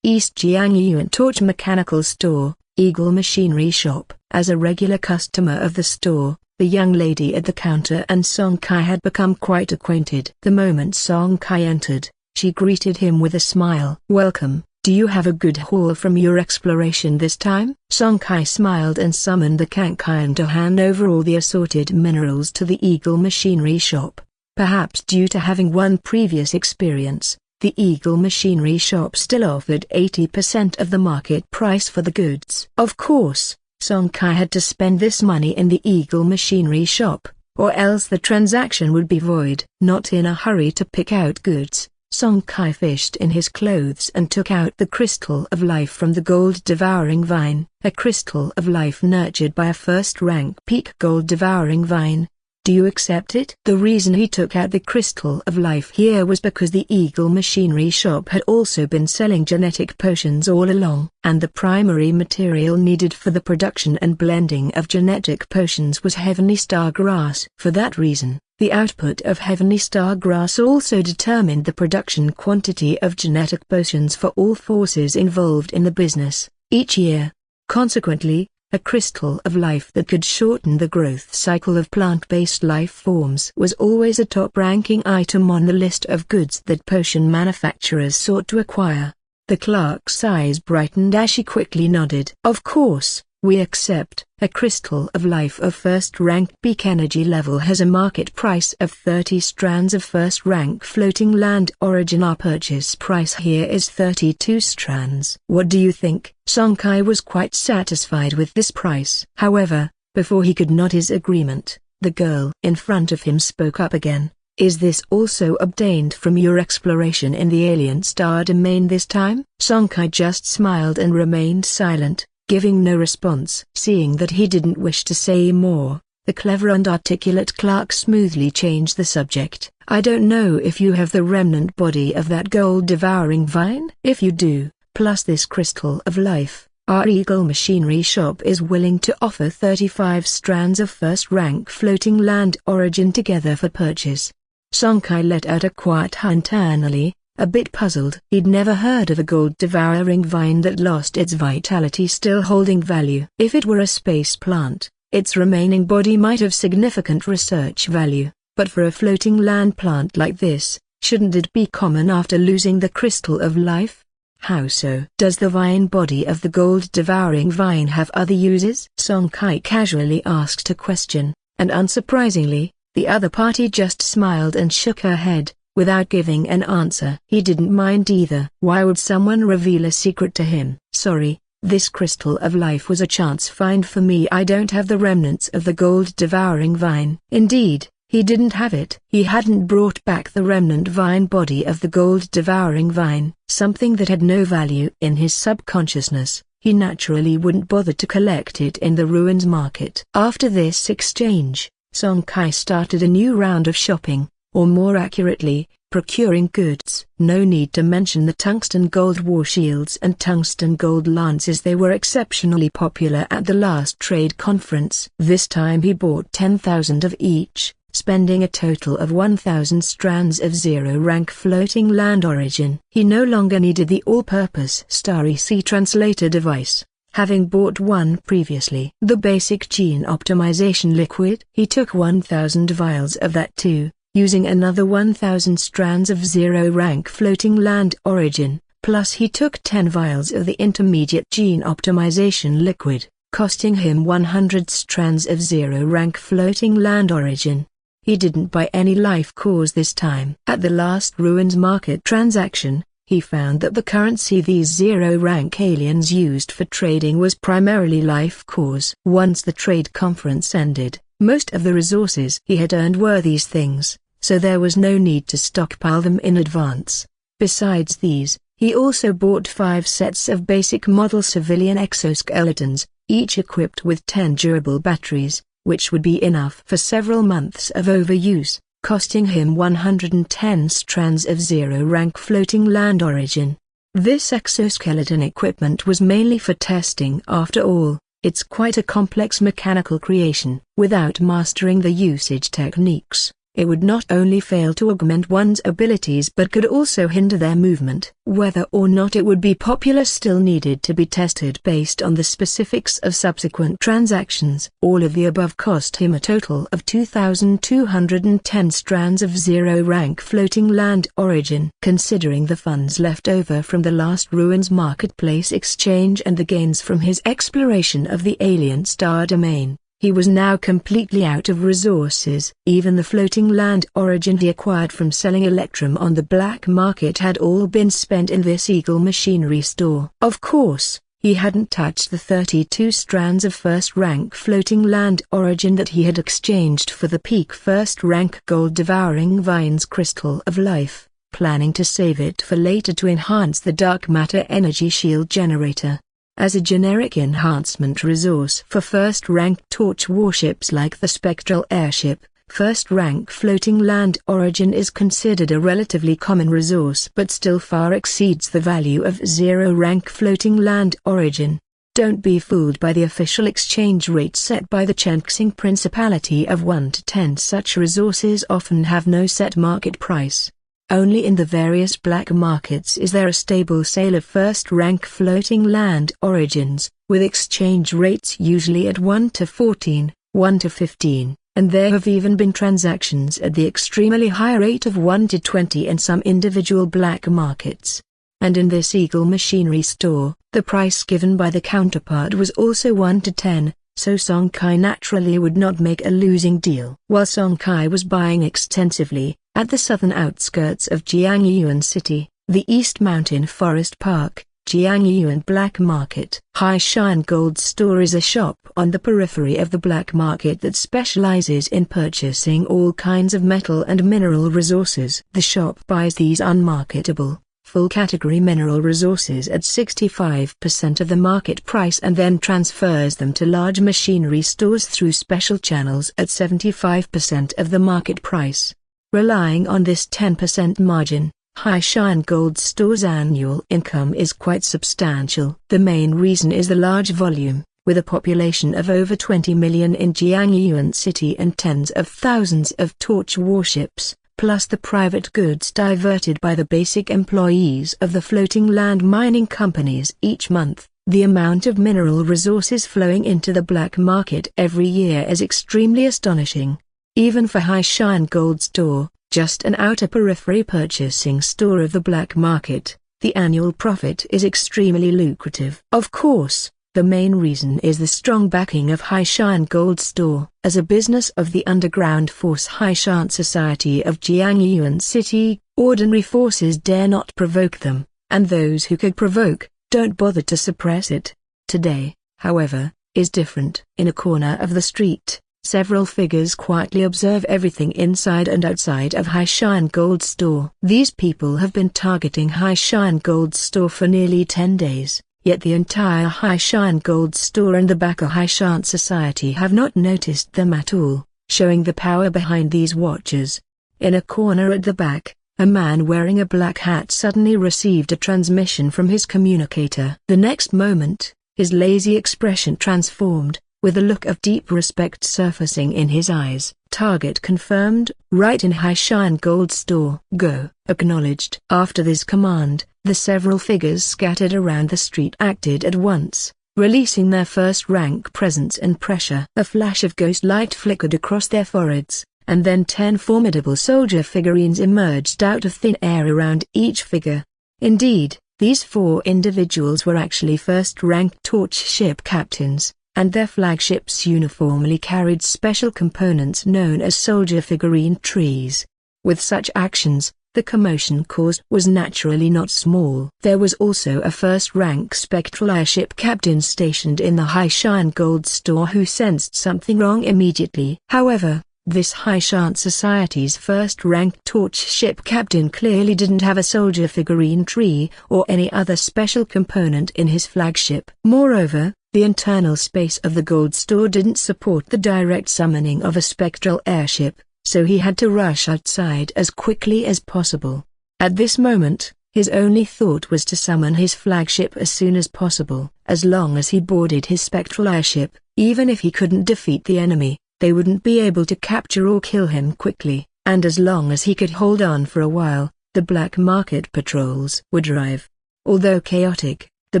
[SPEAKER 1] East Jiangyuan Torch Mechanical Store, Eagle Machinery Shop. As a regular customer of the store, the young lady at the counter and Song Kai had become quite acquainted. The moment Song Kai entered, she greeted him with a smile. "Welcome, do you have a good haul from your exploration this time?" Song Kai smiled and summoned the Kangkang to hand over all the assorted minerals to the Eagle Machinery Shop. Perhaps due to having one previous experience, the Eagle Machinery Shop still offered 80% of the market price for the goods. Of course, Song Kai had to spend this money in the Eagle Machinery Shop, or else the transaction would be void. Not in a hurry to pick out goods, Song Kai fished in his clothes and took out the crystal of life from the gold-devouring vine, a crystal of life nurtured by a first-rank peak gold-devouring vine. "Do you accept it?" The reason he took out the crystal of life here was because the Eagle Machinery Shop had also been selling genetic potions all along, and the primary material needed for the production and blending of genetic potions was Heavenly Star Grass. For that reason, the output of Heavenly Star Grass also determined the production quantity of genetic potions for all forces involved in the business, each year. Consequently, a crystal of life that could shorten the growth cycle of plant-based life forms was always a top-ranking item on the list of goods that potion manufacturers sought to acquire. The clerk's eyes brightened as she quickly nodded. "Of course, We accept. A crystal of life of first-rank peak energy level has a market price of 30 strands of first-rank floating land origin. Our purchase price here is 32 strands. What do you think? Song Kai was quite satisfied with this price. However, before he could nod his agreement, the girl in front of him spoke up again. Is this also obtained from your exploration in the alien star domain this time? Song Kai just smiled and remained silent, giving no response. Seeing that he didn't wish to say more, the clever and articulate Clark smoothly changed the subject. I don't know if you have the remnant body of that gold-devouring vine? If you do, plus this crystal of life, our Eagle Machinery Shop is willing to offer 35 strands of first-rank floating land origin together for purchase. Song Kai let out a quiet huh internally, a bit puzzled. He'd never heard of a gold-devouring vine that lost its vitality still holding value. If it were a space plant, its remaining body might have significant research value, but for a floating land plant like this, shouldn't it be common after losing the crystal of life? How so? Does the vine body of the gold-devouring vine have other uses? Song Kai casually asked a question, and unsurprisingly, the other party just smiled and shook her head, without giving an answer. He didn't mind either. Why would someone reveal a secret to him? Sorry, this crystal of life was a chance find for me. I don't have the remnants of the gold-devouring vine. Indeed, he didn't have it. He hadn't brought back the remnant vine body of the gold-devouring vine, something that had no value in his subconsciousness. He naturally wouldn't bother to collect it in the ruins market. After this exchange, Song Kai started a new round of shopping, or more accurately, procuring goods. No need to mention the tungsten gold war shields and tungsten gold lances. They were exceptionally popular at the last trade conference. This time he bought 10,000 of each, spending a total of 1,000 strands of zero-rank floating land origin. He no longer needed the all-purpose Starry Sea translator device, having bought one previously. The basic gene optimization liquid. He took 1,000 vials of that too, using another 1,000 strands of zero-rank floating land origin, plus he took 10 vials of the intermediate gene optimization liquid, costing him 100 strands of zero-rank floating land origin. He didn't buy any life cores this time. At the last ruins market transaction, he found that the currency these zero-rank aliens used for trading was primarily life cores. Once the trade conference ended, most of the resources he had earned were these things, so there was no need to stockpile them in advance. Besides these, he also bought 5 sets of basic model civilian exoskeletons, each equipped with 10 durable batteries, which would be enough for several months of overuse, costing him 110 strands of zero-rank floating land origin. This exoskeleton equipment was mainly for testing. After all, it's quite a complex mechanical creation. Without mastering the usage techniques, it would not only fail to augment one's abilities but could also hinder their movement. Whether or not it would be popular still needed to be tested based on the specifics of subsequent transactions. All of the above cost him a total of 2,210 strands of zero-rank floating land origin. Considering the funds left over from the last ruins marketplace exchange and the gains from his exploration of the alien star domain, he was now completely out of resources. Even the floating land origin he acquired from selling Electrum on the black market had all been spent in this Eagle Machinery store. Of course, he hadn't touched the 32 strands of first-rank floating land origin that he had exchanged for the peak first-rank gold-devouring vine's crystal of life, planning to save it for later to enhance the dark matter energy shield generator. As a generic enhancement resource for first-rank torch warships like the Spectral airship, first-rank floating land origin is considered a relatively common resource but still far exceeds the value of zero-rank floating land origin. Don't be fooled by the official exchange rate set by the Chenxing Principality of 1 to 10. Such resources often have no set market price. Only in the various black markets is there a stable sale of first-rank floating land origins, with exchange rates usually at 1 to 14, 1 to 15, and there have even been transactions at the extremely high rate of 1 to 20 in some individual black markets. and in this Eagle Machinery store, the price given by the counterpart was also 1 to 10, so Song Kai naturally would not make a losing deal. While Song Kai was buying extensively, at the southern outskirts of Jiangyuan City, the East Mountain Forest Park, Jiangyuan Black Market. Haishan Gold Store is a shop on the periphery of the black market that specializes in purchasing all kinds of metal and mineral resources. The shop buys these unmarketable, full-category mineral resources at 65% of the market price and then transfers them to large machinery stores through special channels at 75% of the market price. Relying on this 10% margin, Haishan Gold Store's annual income is quite substantial. The main reason is the large volume, with a population of over 20 million in Jiangyuan City and tens of thousands of torch warships, plus the private goods diverted by the basic employees of the floating land mining companies each month. The amount of mineral resources flowing into the black market every year is extremely astonishing. Even for Haishan Gold Store, just an outer periphery purchasing store of the black market, the annual profit is extremely lucrative. Of course, the main reason is the strong backing of Haishan Gold Store. As a business of the underground force Haishan Society of Jiangyuan City, ordinary forces dare not provoke them, and those who could provoke, don't bother to suppress it. Today, however, is different. In a corner of the street, several figures quietly observe everything inside and outside of Haishan Gold Store. These people have been targeting Haishan Gold Store for nearly 10 days, yet the entire Haishan Gold Store and the Baka Haishan Society have not noticed them at all, showing the power behind these watchers. In a corner at the back, a man wearing a black hat suddenly received a transmission from his communicator. The next moment, his lazy expression transformed, with a look of deep respect surfacing in his eyes. Target confirmed, right in Haishan Gold Store. Go. Acknowledged. After this command, the several figures scattered around the street acted at once, releasing their first-rank presence and pressure. A flash of ghost light flickered across their foreheads, and then 10 formidable soldier figurines emerged out of thin air around each figure. Indeed, these 4 individuals were actually first-rank torch ship captains, and their flagships uniformly carried special components known as soldier figurine trees. With such actions, the commotion caused was naturally not small. There was also a first-rank spectral airship captain stationed in the Haishan Gold Store who sensed something wrong immediately. However, this Haishan Society's first-rank torch ship captain clearly didn't have a soldier figurine tree or any other special component in his flagship. Moreover, the internal space of the gold store didn't support the direct summoning of a spectral airship, so he had to rush outside as quickly as possible. At this moment, his only thought was to summon his flagship as soon as possible. As long as he boarded his spectral airship, even if he couldn't defeat the enemy, they wouldn't be able to capture or kill him quickly, and as long as he could hold on for a while, the black market patrols would arrive. Although chaotic, the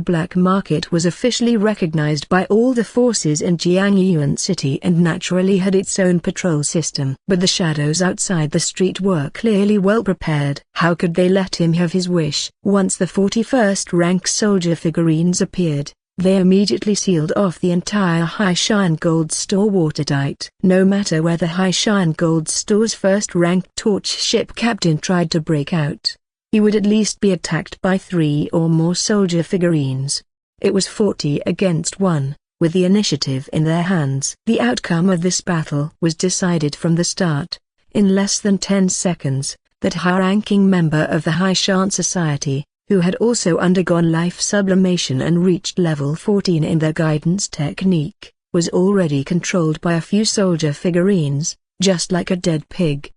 [SPEAKER 1] black market was officially recognized by all the forces in Jiangyuan City and naturally had its own patrol system. But the shadows outside the street were clearly well prepared. How could they let him have his wish? Once the 41st rank soldier figurines appeared, they immediately sealed off the entire Haishan Gold Store watertight. No matter whether Haishan Gold Store's first-rank torch ship captain tried to break out, he would at least be attacked by 3 or more soldier figurines. It was 40 against 1, with the initiative in their hands. The outcome of this battle was decided from the start. In less than 10 seconds, that high-ranking member of the Haishan Society, who had also undergone life sublimation and reached level 14 in their guidance technique, was already controlled by a few soldier figurines, just like a dead pig.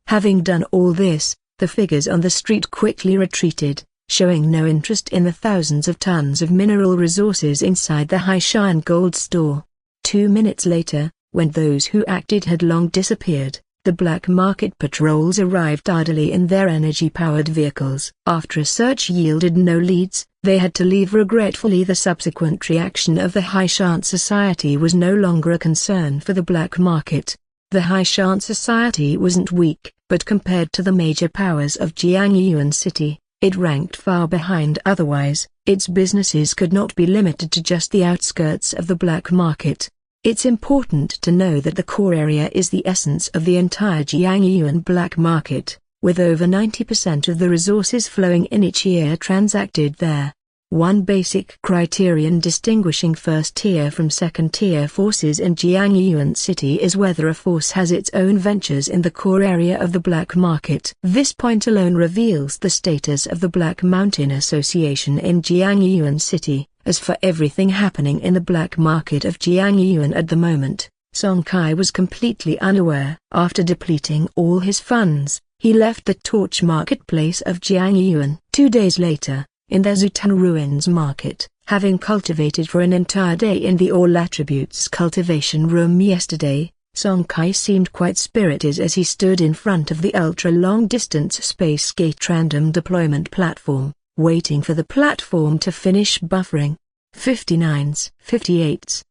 [SPEAKER 1] Having done all this, the figures on the street quickly retreated, showing no interest in the thousands of tons of mineral resources inside the Haishan Gold Store. 2 minutes later, when those who acted had long disappeared, the black market patrols arrived tardily in their energy-powered vehicles. After a search yielded no leads, they had to leave regretfully. The subsequent reaction of the Haishan Society was no longer a concern for the black market. The Haishan Society wasn't weak, but compared to the major powers of Jiangyuan City, It ranked far behind otherwise. Its businesses could not be limited to just the outskirts of the black market. It's important to know that the core area is the essence of the entire Jiangyuan black market, with over 90% of the resources flowing in each year transacted there. One basic criterion distinguishing first-tier from second-tier forces in Jiangyuan City is whether a force has its own ventures in the core area of the black market. This point alone reveals the status of the Black Mountain Association in Jiangyuan City. As for everything happening in the black market of Jiangyuan at the moment, Song Kai was completely unaware. After depleting all his funds, he left the torch marketplace of Jiangyuan. 2 days later, in the Zutan Ruins market, having cultivated for an entire day in the All Attributes cultivation room yesterday, Song Kai seemed quite spirited as he stood in front of the ultra-long-distance Space Gate random deployment platform, waiting for the platform to finish buffering. 59s, 58s,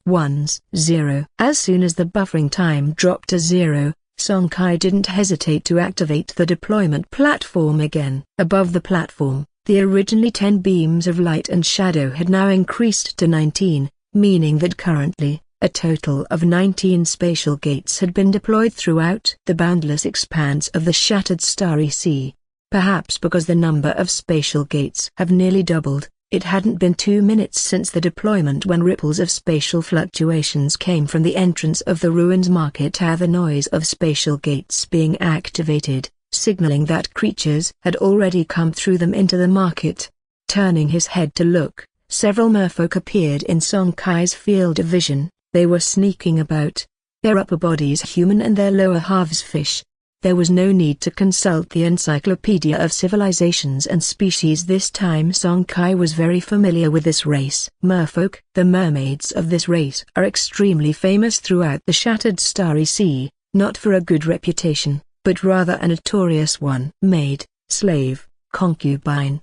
[SPEAKER 1] .1s, 0. As soon as the buffering time dropped to 0, Song Kai didn't hesitate to activate the deployment platform again. Above the platform, the originally 10 beams of light and shadow had now increased to 19, meaning that currently, a total of 19 spatial gates had been deployed throughout the boundless expanse of the shattered starry sea. Perhaps because the number of spatial gates have nearly doubled, it hadn't been 2 minutes since the deployment when ripples of spatial fluctuations came from the entrance of the ruins market and the noise of spatial gates being activated, signaling that creatures had already come through them into the market. Turning his head to look, several merfolk appeared in Song Kai's field of vision. They were sneaking about, their upper bodies human and their lower halves fish. There was no need to consult the Encyclopedia of Civilizations and Species this time. Song Kai was very familiar with this race. Merfolk. The mermaids of this race are extremely famous throughout the shattered starry sea, not for a good reputation, but rather a notorious one. Maid, slave, concubine,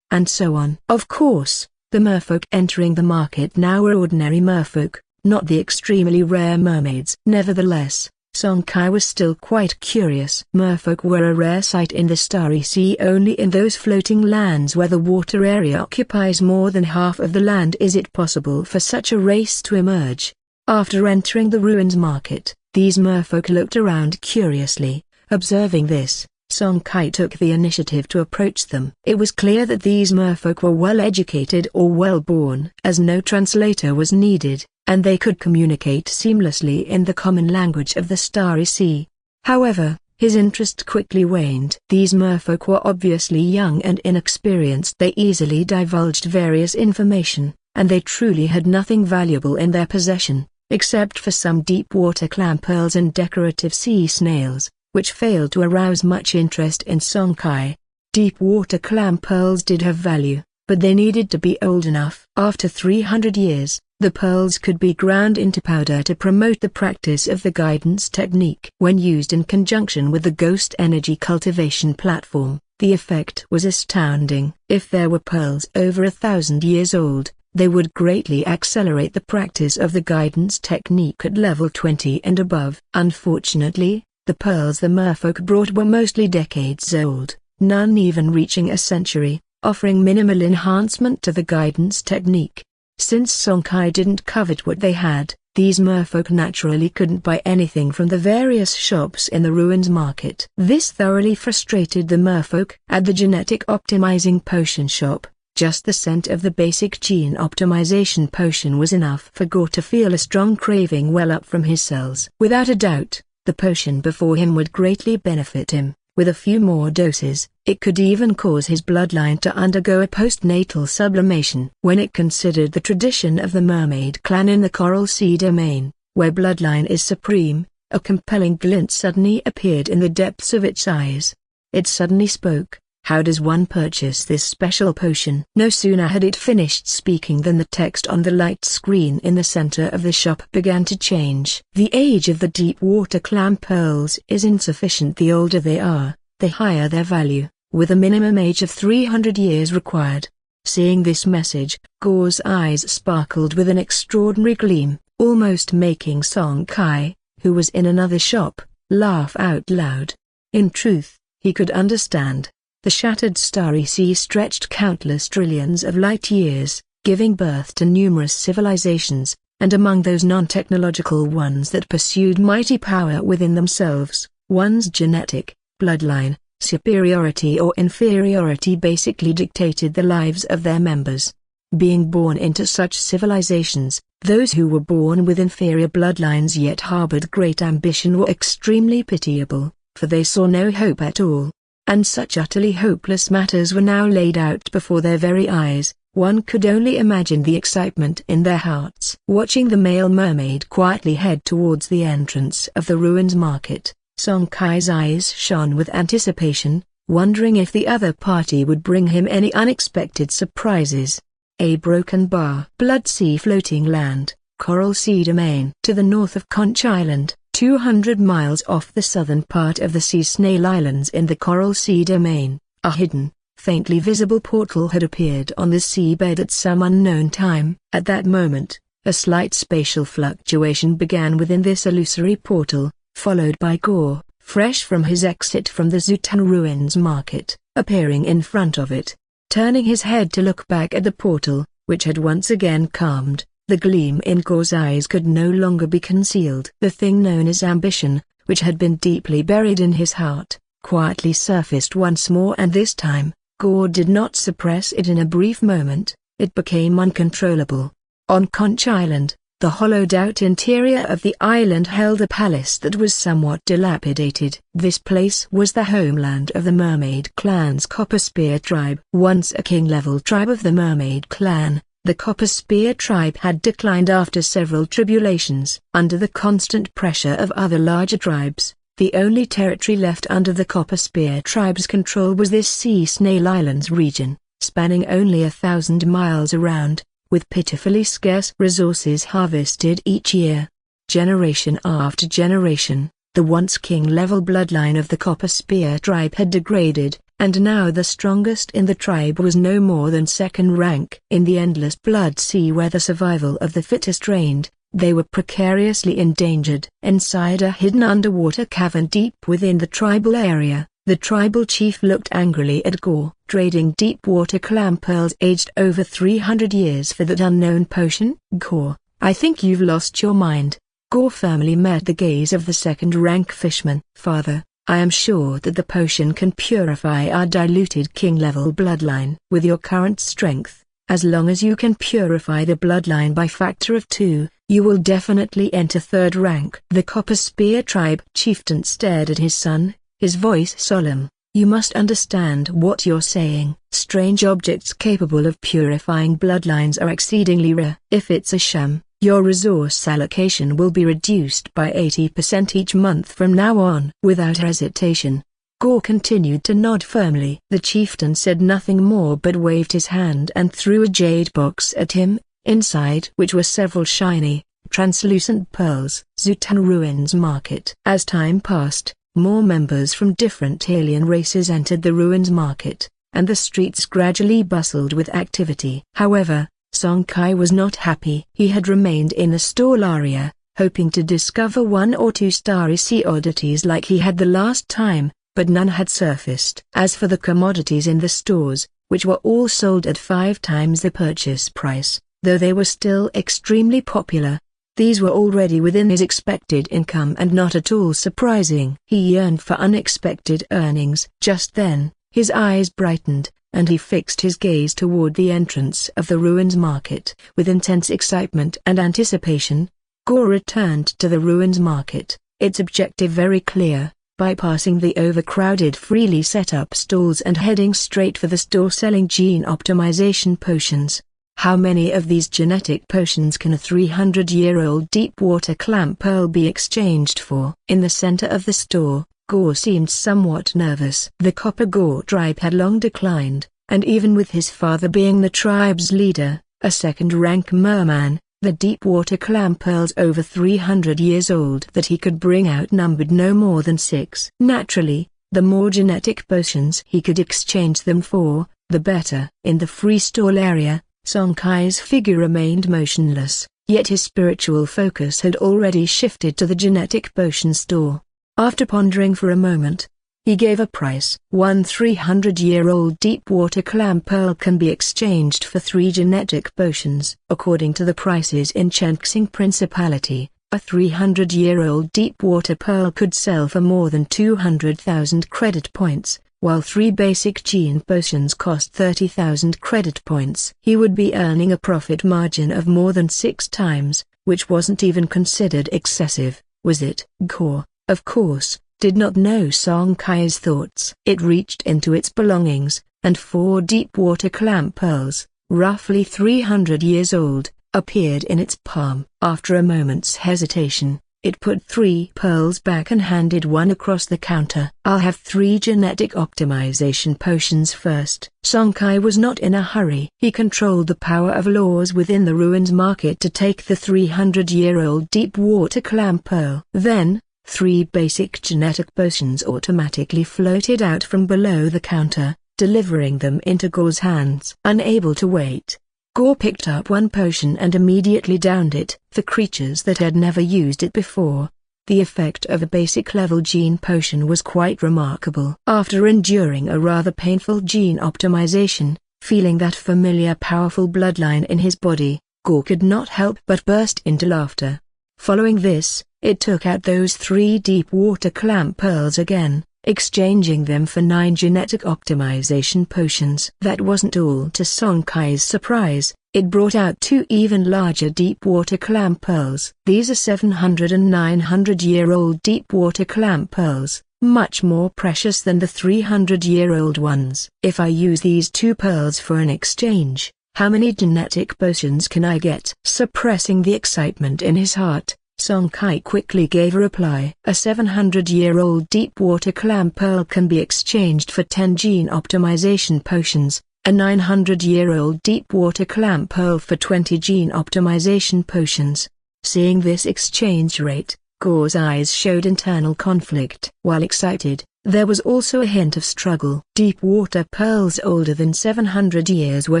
[SPEAKER 1] and so on. Of course, the merfolk entering the market now were ordinary merfolk, not the extremely rare mermaids. Nevertheless, Song Kai was still quite curious. Merfolk were a rare sight in the Starry Sea. Only in those floating lands where the water area occupies more than half of the land is it possible for such a race to emerge. After entering the ruins market, these merfolk looked around curiously. Observing this, Song Kai took the initiative to approach them. It was clear that these merfolk were well educated or well born, as no translator was needed, and they could communicate seamlessly in the common language of the Starry Sea. However, his interest quickly waned. These merfolk were obviously young and inexperienced. They easily divulged various information, and they truly had nothing valuable in their possession, except for some deep-water clam pearls and decorative sea snails, which failed to arouse much interest in Song Kai. Deep-water clam pearls did have value, but they needed to be old enough. After 300 years, the pearls could be ground into powder to promote the practice of the guidance technique. When used in conjunction with the ghost energy cultivation platform, the effect was astounding. If there were pearls over 1,000 years old, they would greatly accelerate the practice of the guidance technique at level 20 and above. Unfortunately, the pearls the merfolk brought were mostly decades old, none even reaching a century, offering minimal enhancement to the guidance technique. Since Song Kai didn't covet what they had, these merfolk naturally couldn't buy anything from the various shops in the ruins market. This thoroughly frustrated the merfolk. At the genetic optimizing potion shop, just the scent of the basic gene optimization potion was enough for Gore to feel a strong craving well up from his cells. Without a doubt, the potion before him would greatly benefit him. With a few more doses, it could even cause his bloodline to undergo a postnatal sublimation. When it considered the tradition of the mermaid clan in the Coral Sea domain, where bloodline is supreme, a compelling glint suddenly appeared in the depths of its eyes. It suddenly spoke. How does one purchase this special potion? No sooner had it finished speaking than the text on the light screen in the center of the shop began to change. The age of the deep water clam pearls is insufficient. The older they are, the higher their value, with a minimum age of 300 years required. Seeing this message, Gore's eyes sparkled with an extraordinary gleam, almost making Song Kai, who was in another shop, laugh out loud. In truth, he could understand. The shattered starry sea stretched countless trillions of light years, giving birth to numerous civilizations, and among those non-technological ones that pursued mighty power within themselves, one's genetic bloodline, superiority or inferiority basically dictated the lives of their members. Being born into such civilizations, those who were born with inferior bloodlines yet harbored great ambition were extremely pitiable, for they saw no hope at all. And such utterly hopeless matters were now laid out before their very eyes. One could only imagine the excitement in their hearts. Watching the male mermaid quietly head towards the entrance of the ruins market, Song Kai's eyes shone with anticipation, wondering if the other party would bring him any unexpected surprises. A broken bar. Blood Sea floating land, Coral Sea domain. To the north of Conch Island, 200 miles off the southern part of the Sea Snail Islands in the Coral Sea domain, a hidden, faintly visible portal had appeared on the seabed at some unknown time. At that moment, a slight spatial fluctuation began within this illusory portal, followed by Gore, fresh from his exit from the Zutan Ruins market, appearing in front of it. Turning his head to look back at the portal, which had once again calmed, the gleam in Gore's eyes could no longer be concealed. The thing known as ambition, which had been deeply buried in his heart, quietly surfaced once more, and this time, Gore did not suppress it in a brief moment. It became uncontrollable. On Conch Island, the hollowed-out interior of the island held a palace that was somewhat dilapidated. This place was the homeland of the Mermaid Clan's Copper Spear tribe. Once a king-level tribe of the Mermaid Clan, the Copper Spear tribe had declined after several tribulations. Under the constant pressure of other larger tribes, the only territory left under the Copper Spear tribe's control was this Sea Snail Islands region, spanning only 1,000 miles around, with pitifully scarce resources harvested each year. Generation after generation, the once king-level bloodline of the Copper Spear tribe had degraded, and now the strongest in the tribe was no more than second rank. In the endless blood sea where the survival of the fittest reigned, they were precariously endangered. Inside a hidden underwater cavern deep within the tribal area, the tribal chief looked angrily at Gore. Trading deep water clam pearls aged over 300 years for that unknown potion? Gore, I think you've lost your mind. Gore firmly met the gaze of the second-rank fishman. Father, I am sure that the potion can purify our diluted king-level bloodline. With your current strength, as long as you can purify the bloodline by factor of 2, you will definitely enter third rank. The Copper Spear tribe chieftain stared at his son, his voice solemn. You must understand what you're saying. Strange objects capable of purifying bloodlines are exceedingly rare. If it's a sham, your resource allocation will be reduced by 80% each month from now on. Without hesitation, Gore continued to nod firmly. The chieftain said nothing more but waved his hand and threw a jade box at him, inside which were several shiny, translucent pearls. Zutan Ruins market. As time passed, more members from different alien races entered the ruins market, and the streets gradually bustled with activity. However, Song Kai was not happy. He had remained in the stall area, hoping to discover one or two starry sea oddities like he had the last time, but none had surfaced. As for the commodities in the stores, which were all sold at 5 times the purchase price, though they were still extremely popular, these were already within his expected income and not at all surprising. He yearned for unexpected earnings. Just then, his eyes brightened, and he fixed his gaze toward the entrance of the ruins market. With intense excitement and anticipation, Gore returned to the ruins market, its objective very clear, bypassing the overcrowded freely set up stalls and heading straight for the store selling gene optimization potions. How many of these genetic potions can a 300-year-old deep-water clam pearl be exchanged for? In the center of the store, Gore seemed somewhat nervous. The Copper Gore tribe had long declined, and even with his father being the tribe's leader, a second-rank merman, the deep-water clam pearls over 300 years old that he could bring out numbered no more than 6. Naturally, the more genetic potions he could exchange them for, the better. In the free stall area, Song Kai's figure remained motionless, yet his spiritual focus had already shifted to the genetic potion store. After pondering for a moment, He gave a price. One 300-year-old deep-water clam pearl can be exchanged for 3 genetic potions. According to the prices in Chenxing Principality, a 300-year-old deep-water pearl could sell for more than 200,000 credit points, while 3 basic gene potions cost 30,000 credit points. He would be earning a profit margin of more than 6 times, which wasn't even considered excessive, was it? Gore, of course, did not know Song Kai's thoughts. It reached into its belongings, and 4 deep-water clam pearls, roughly 300 years old, appeared in its palm. After a moment's hesitation, it put 3 pearls back and handed one across the counter. I'll have 3 genetic optimization potions first. Song Kai was not in a hurry. He controlled the power of laws within the ruins market to take the 300-year-old deep-water clam pearl. Then, 3 basic genetic potions automatically floated out from below the counter, delivering them into Gore's hands. Unable to wait, Gore picked up one potion and immediately downed it. For creatures that had never used it before, the effect of a basic level gene potion was quite remarkable. After enduring a rather painful gene optimization, feeling that familiar powerful bloodline in his body, Gore could not help but burst into laughter. Following this, it took out those 3 deep-water clam pearls again, exchanging them for 9 genetic optimization potions. That wasn't all. To Song Kai's surprise, it brought out 2 even larger deep-water clam pearls. These are 700 and 900-year-old deep-water clam pearls, much more precious than the 300-year-old ones. If I use these 2 pearls for an exchange, how many genetic potions can I get? Suppressing the excitement in his heart, Song Kai quickly gave a reply. A 700-year-old deep-water clam pearl can be exchanged for 10 gene optimization potions, a 900-year-old deep-water clam pearl for 20 gene optimization potions. Seeing this exchange rate, Gore's eyes showed internal conflict. While excited, there was also a hint of struggle. Deep-water pearls older than 700 years were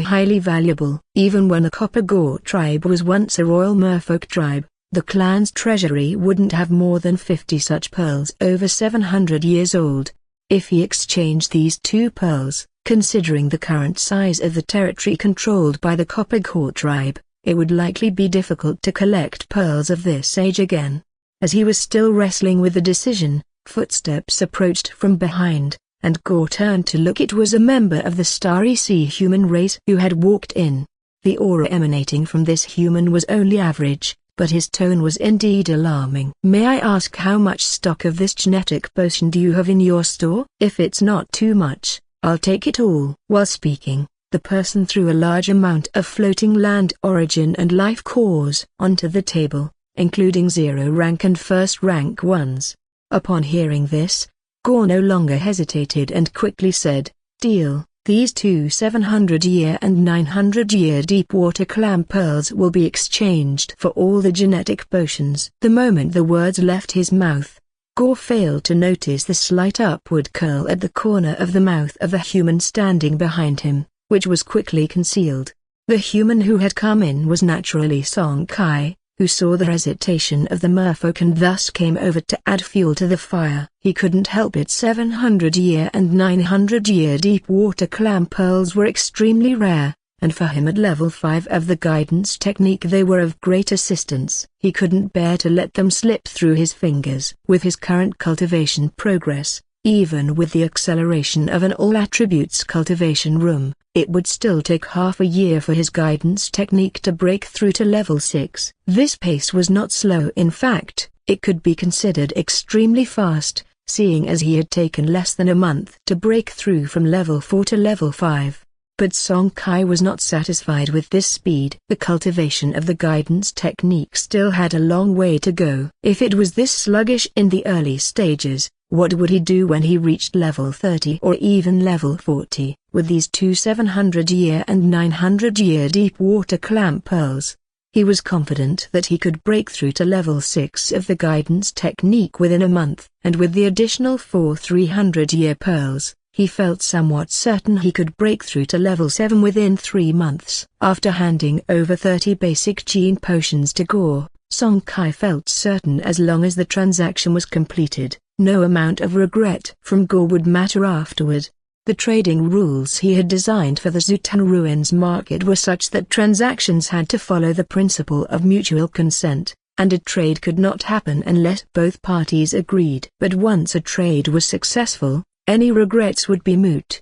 [SPEAKER 1] highly valuable. Even when the Copper Gore tribe was once a royal merfolk tribe, the clan's treasury wouldn't have more than 50 such pearls over 700 years old. If he exchanged these 2 pearls, considering the current size of the territory controlled by the Copper Gore tribe, it would likely be difficult to collect pearls of this age again. As he was still wrestling with the decision, footsteps approached from behind, and Gore turned to look. It was a member of the Starry Sea human race who had walked in. The aura emanating from this human was only average, but his tone was indeed alarming. May I ask how much stock of this genetic potion do you have in your store? If it's not too much, I'll take it all. While speaking, the person threw a large amount of floating land origin and life cores onto the table, including 0 rank and 1st rank ones. Upon hearing this, Gore no longer hesitated and quickly said, "Deal. These 2 700-year and 900-year deep-water clam pearls will be exchanged for all the genetic potions." The moment the words left his mouth, Gore failed to notice the slight upward curl at the corner of the mouth of the human standing behind him, which was quickly concealed. The human who had come in was naturally Song Kai, who saw the hesitation of the merfolk and thus came over to add fuel to the fire. He couldn't help it. 700-year and 900-year deep-water clam pearls were extremely rare, and for him at level 5 of the guidance technique they were of great assistance. He couldn't bear to let them slip through his fingers. With his current cultivation progress, even with the acceleration of an all-attributes cultivation room, it would still take half a year for his guidance technique to break through to level 6. This pace was not slow. In fact, it could be considered extremely fast, seeing as he had taken less than a month to break through from level 4 to level 5. But Song Kai was not satisfied with this speed. The cultivation of the guidance technique still had a long way to go. If it was this sluggish in the early stages, what would he do when he reached level 30 or even level 40? With these 2 700-year and 900-year deep-water clam pearls, he was confident that he could break through to level 6 of the guidance technique within a month. And with the additional 4 300-year pearls, he felt somewhat certain he could break through to level 7 within 3 months. After handing over 30 basic gene potions to Gore, Song Kai felt certain as long as the transaction was completed, no amount of regret from Gore would matter afterward. The trading rules he had designed for the Zutan Ruins market were such that transactions had to follow the principle of mutual consent, and a trade could not happen unless both parties agreed. But once a trade was successful, any regrets would be moot.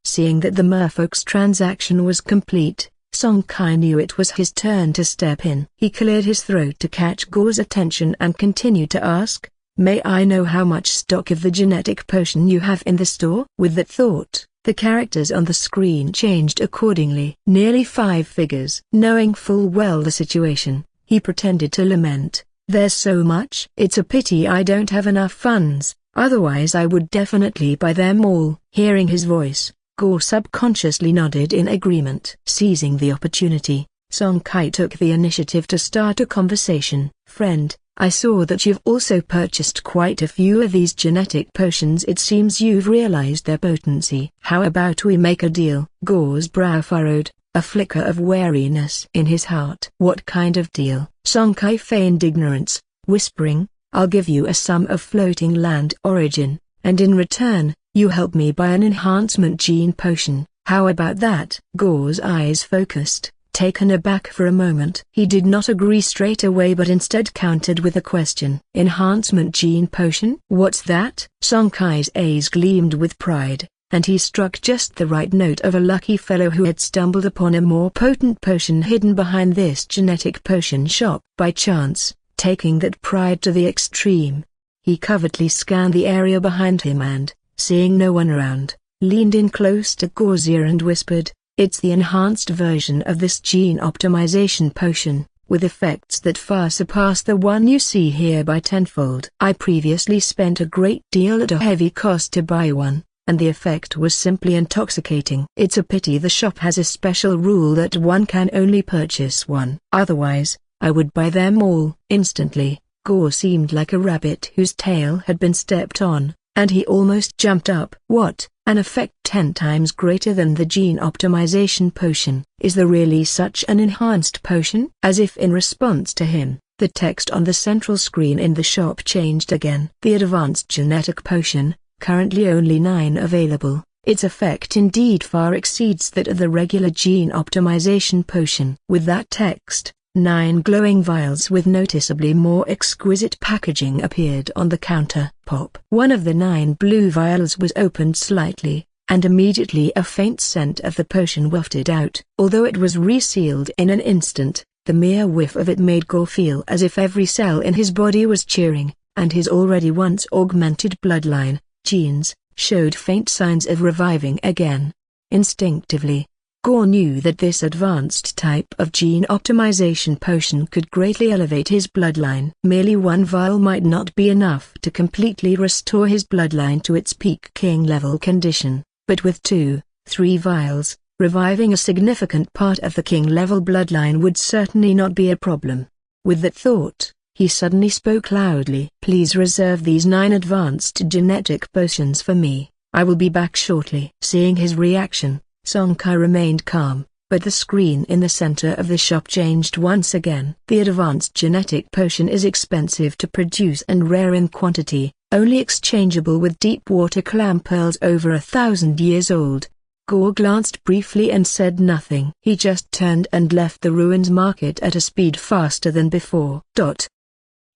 [SPEAKER 1] Seeing that the merfolk's transaction was complete, Song Kai knew it was his turn to step in. He cleared his throat to catch Gore's attention and continued to ask, "May I know how much stock of the genetic potion you have in the store?" With that thought, the characters on the screen changed accordingly. Nearly 5 figures. Knowing full well the situation, he pretended to lament, "There's so much. It's a pity I don't have enough funds, otherwise I would definitely buy them all." Hearing his voice, Gore subconsciously nodded in agreement. Seizing the opportunity, Song Kai took the initiative to start a conversation. "Friend, I saw that you've also purchased quite a few of these genetic potions. It seems you've realized their potency. How about we make a deal?" Gore's brow furrowed, a flicker of wariness in his heart. "What kind of deal?" Song Kai feigned ignorance, whispering, "I'll give you a sum of floating land origin, and in return, you help me buy an enhancement gene potion. How about that?" Gore's eyes focused, taken aback for a moment. He did not agree straight away but instead countered with a question. "Enhancement gene potion? What's that?" Song Kai's eyes gleamed with pride, and he struck just the right note of a lucky fellow who had stumbled upon a more potent potion hidden behind this genetic potion shop. By chance, taking that pride to the extreme, he covertly scanned the area behind him and, seeing no one around, leaned in close to Gore's ear and whispered, "It's the enhanced version of this gene optimization potion, with effects that far surpass the one you see here by tenfold. I previously spent a great deal at a heavy cost to buy one, and the effect was simply intoxicating. It's a pity the shop has a special rule that one can only purchase one. Otherwise, I would buy them all." Instantly, Gore seemed like a rabbit whose tail had been stepped on, and he almost jumped up. "What? An effect 10 times greater than the gene optimization potion? Is there really such an enhanced potion?" As if in response to him, the text on the central screen in the shop changed again. "The advanced genetic potion, currently only 9 available. Its effect indeed far exceeds that of the regular gene optimization potion." With that text, 9 glowing vials with noticeably more exquisite packaging appeared on the counter. Pop! One of the 9 blue vials was opened slightly, and immediately a faint scent of the potion wafted out. Although it was resealed in an instant, the mere whiff of it made Gore feel as if every cell in his body was cheering, and his already once augmented bloodline, genes, showed faint signs of reviving again. Instinctively, Gore knew that this advanced type of gene optimization potion could greatly elevate his bloodline. Merely 1 vial might not be enough to completely restore his bloodline to its peak king-level condition, but with 2, 3 vials, reviving a significant part of the king-level bloodline would certainly not be a problem. With that thought, he suddenly spoke loudly. "Please reserve these 9 advanced genetic potions for me. I will be back shortly." Seeing his reaction, Song Kai remained calm, but the screen in the center of the shop changed once again. "The advanced genetic potion is expensive to produce and rare in quantity, only exchangeable with deep water clam pearls over 1,000 years old." Gore glanced briefly and said nothing. He just turned and left the ruins market at a speed faster than before.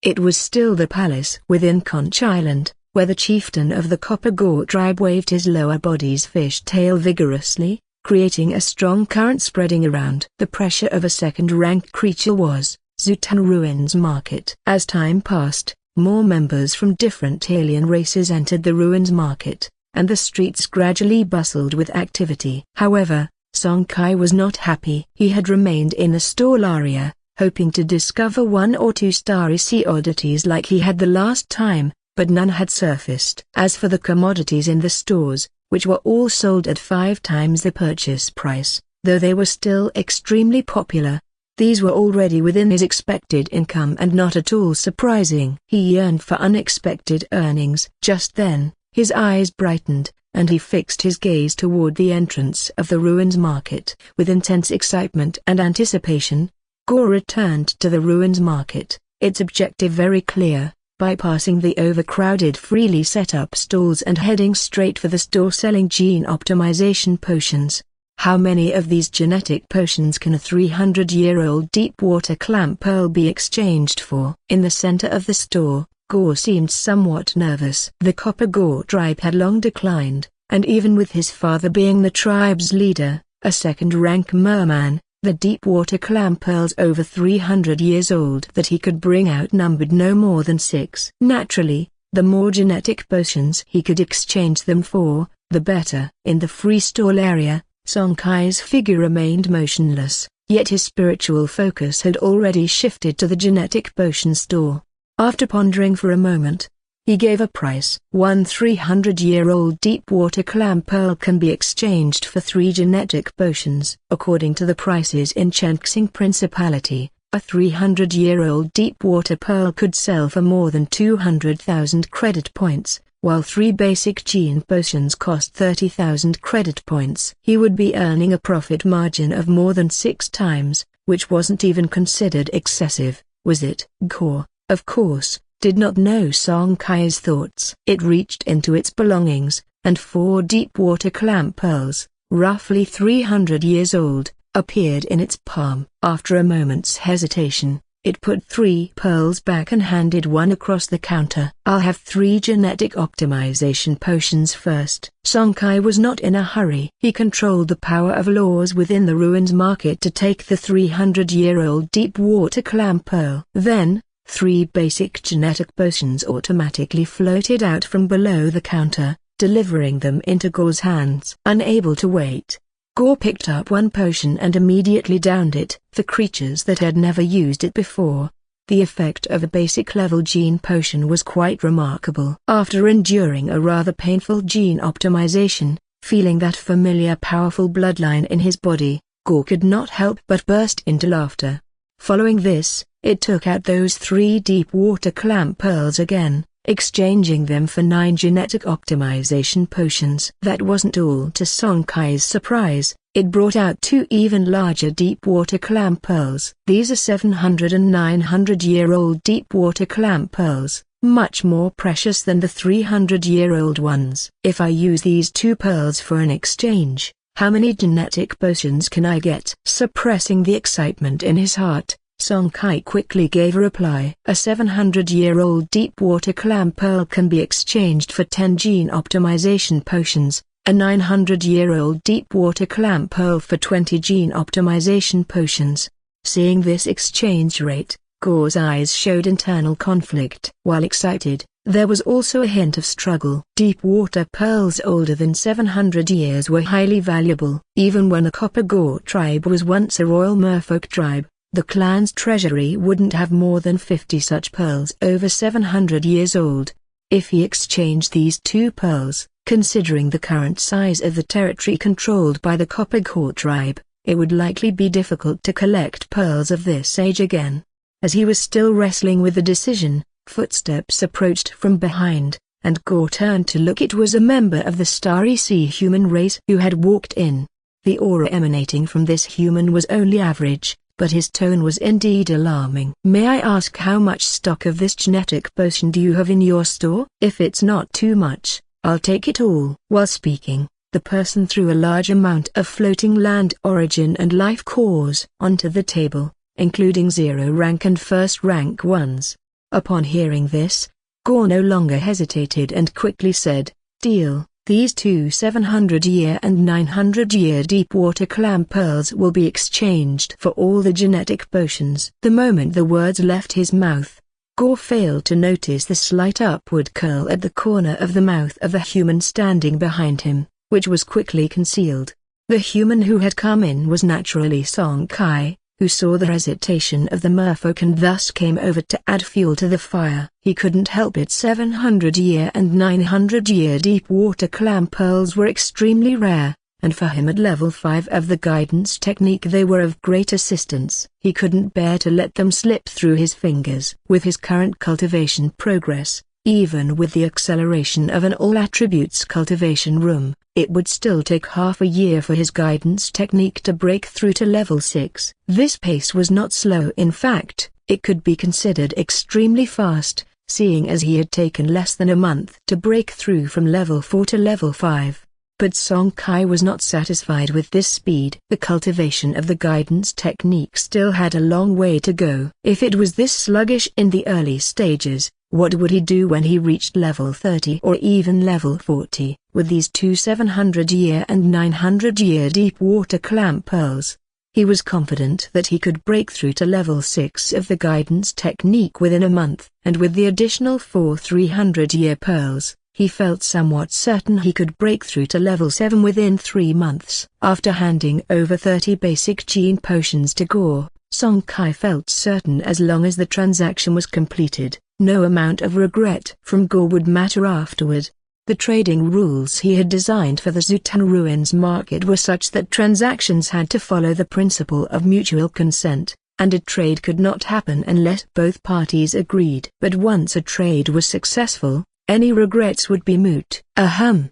[SPEAKER 1] It was still the palace within Conch Island, where the chieftain of the Copper Gore tribe waved his lower body's fish tail vigorously, creating a strong current spreading around. The pressure of a second-rank creature was Zutan Ruins Market. As time passed, more members from different alien races entered the ruins market, and the streets gradually bustled with activity. However, Song Kai was not happy. He had remained in the stall area, hoping to discover 1 or 2 Starry Sea oddities like he had the last time, but none had surfaced. As for the commodities in the stores, which were all sold at 5 times the purchase price, though they were still extremely popular, these were already within his expected income and not at all surprising. He yearned for unexpected earnings. Just then, his eyes brightened, and he fixed his gaze toward the entrance of the ruins market. With intense excitement and anticipation, Gore returned to the ruins market, its objective very clear, bypassing the overcrowded freely set up stalls and heading straight for the store selling gene optimization potions. How many of these genetic potions can a 300-year-old deep-water clam pearl be exchanged for? In the center of the store, Gore seemed somewhat nervous. The Copper Gore tribe had long declined, and even with his father being the tribe's leader, a second-rank merman, the deep-water clam pearls over 300 years old that he could bring outnumbered no more than 6. Naturally, the more genetic potions he could exchange them for, the better. In the free stall area, Song Kai's figure remained motionless, yet his spiritual focus had already shifted to the genetic potion store. After pondering for a moment, he gave a price. 1 300-year-old deep-water clam pearl can be exchanged for 3 genetic potions. According to the prices in Chenxing Principality, a 300-year-old deep-water pearl could sell for more than 200,000 credit points, while 3 basic gene potions cost 30,000 credit points. He would be earning a profit margin of more than 6 times, which wasn't even considered excessive, was it? Gore, of course, did not know Song Kai's thoughts. It reached into its belongings, and 4 deep-water clam pearls, roughly 300 years old, appeared in its palm. After a moment's hesitation, it put 3 pearls back and handed one across the counter. I'll have 3 genetic optimization potions first. Song Kai was not in a hurry. He controlled the power of laws within the ruins market to take the 300-year-old deep-water clam pearl. Then, 3 basic genetic potions automatically floated out from below the counter, delivering them into Gore's hands. Unable to wait, Gore picked up one potion and immediately downed it. For creatures that had never used it before, the effect of a basic level gene potion was quite remarkable. After enduring a rather painful gene optimization, feeling that familiar powerful bloodline in his body, Gore could not help but burst into laughter. Following this, it took out those 3 deep-water clam pearls again, exchanging them for 9 genetic optimization potions. That wasn't all. To Song Kai's surprise, it brought out 2 even larger deep-water clam pearls. These are 700 and 900-year-old deep-water clam pearls, much more precious than the 300-year-old ones. If I use these 2 pearls for an exchange, how many genetic potions can I get? Suppressing the excitement in his heart, Song Kai quickly gave a reply. A 700-year-old deep-water clam pearl can be exchanged for 10 gene optimization potions, a 900-year-old deep-water clam pearl for 20 gene optimization potions. Seeing this exchange rate, Gore's eyes showed internal conflict. While excited, there was also a hint of struggle. Deep-water pearls older than 700 years were highly valuable. Even when the Copper Gore tribe was once a royal merfolk tribe, the clan's treasury wouldn't have more than 50 such pearls over 700 years old. If he exchanged these 2 pearls, considering the current size of the territory controlled by the Copper Gore tribe, it would likely be difficult to collect pearls of this age again. As he was still wrestling with the decision, footsteps approached from behind, and Gore turned to look. It was a member of the Starry Sea human race who had walked in. The aura emanating from this human was only average, but his tone was indeed alarming. May I ask how much stock of this genetic potion do you have in your store? If it's not too much, I'll take it all. While speaking, the person threw a large amount of floating land origin and life cores onto the table, including 0 rank and 1st rank ones. Upon hearing this, Gore no longer hesitated and quickly said, "Deal. These 2 700-year and 900-year deep-water clam pearls will be exchanged for all the genetic potions." The moment the words left his mouth, Gore failed to notice the slight upward curl at the corner of the mouth of the human standing behind him, which was quickly concealed. The human who had come in was naturally Song Kai, who saw the hesitation of the merfolk and thus came over to add fuel to the fire. He couldn't help it. 700-year and 900-year deep-water clam pearls were extremely rare, and for him at level 5 of the guidance technique they were of great assistance. He couldn't bear to let them slip through his fingers. With his current cultivation progress, Even with the acceleration of an all-attributes cultivation room, it would still take half a year for his guidance technique to break through to level 6. This pace was not slow. In fact, it could be considered extremely fast, seeing as he had taken less than a month to break through from level 4 to level 5. But Song Kai was not satisfied with this speed. The cultivation of the guidance technique still had a long way to go. If it was this sluggish in the early stages, what would he do when he reached level 30 or even level 40, with these two 700-year and 900-year deep water clam pearls? He was confident that he could break through to level 6 of the guidance technique within a month, and with the additional 4 300-year pearls, he felt somewhat certain he could break through to level 7 within 3 months. After handing over 30 basic gene potions to Gore, Song Kai felt certain as long as the transaction was completed, no amount of regret from Gore would matter afterward. The trading rules he had designed for the Zutan Ruins market were such that transactions had to follow the principle of mutual consent, and a trade could not happen unless both parties agreed. But once a trade was successful, any regrets would be moot.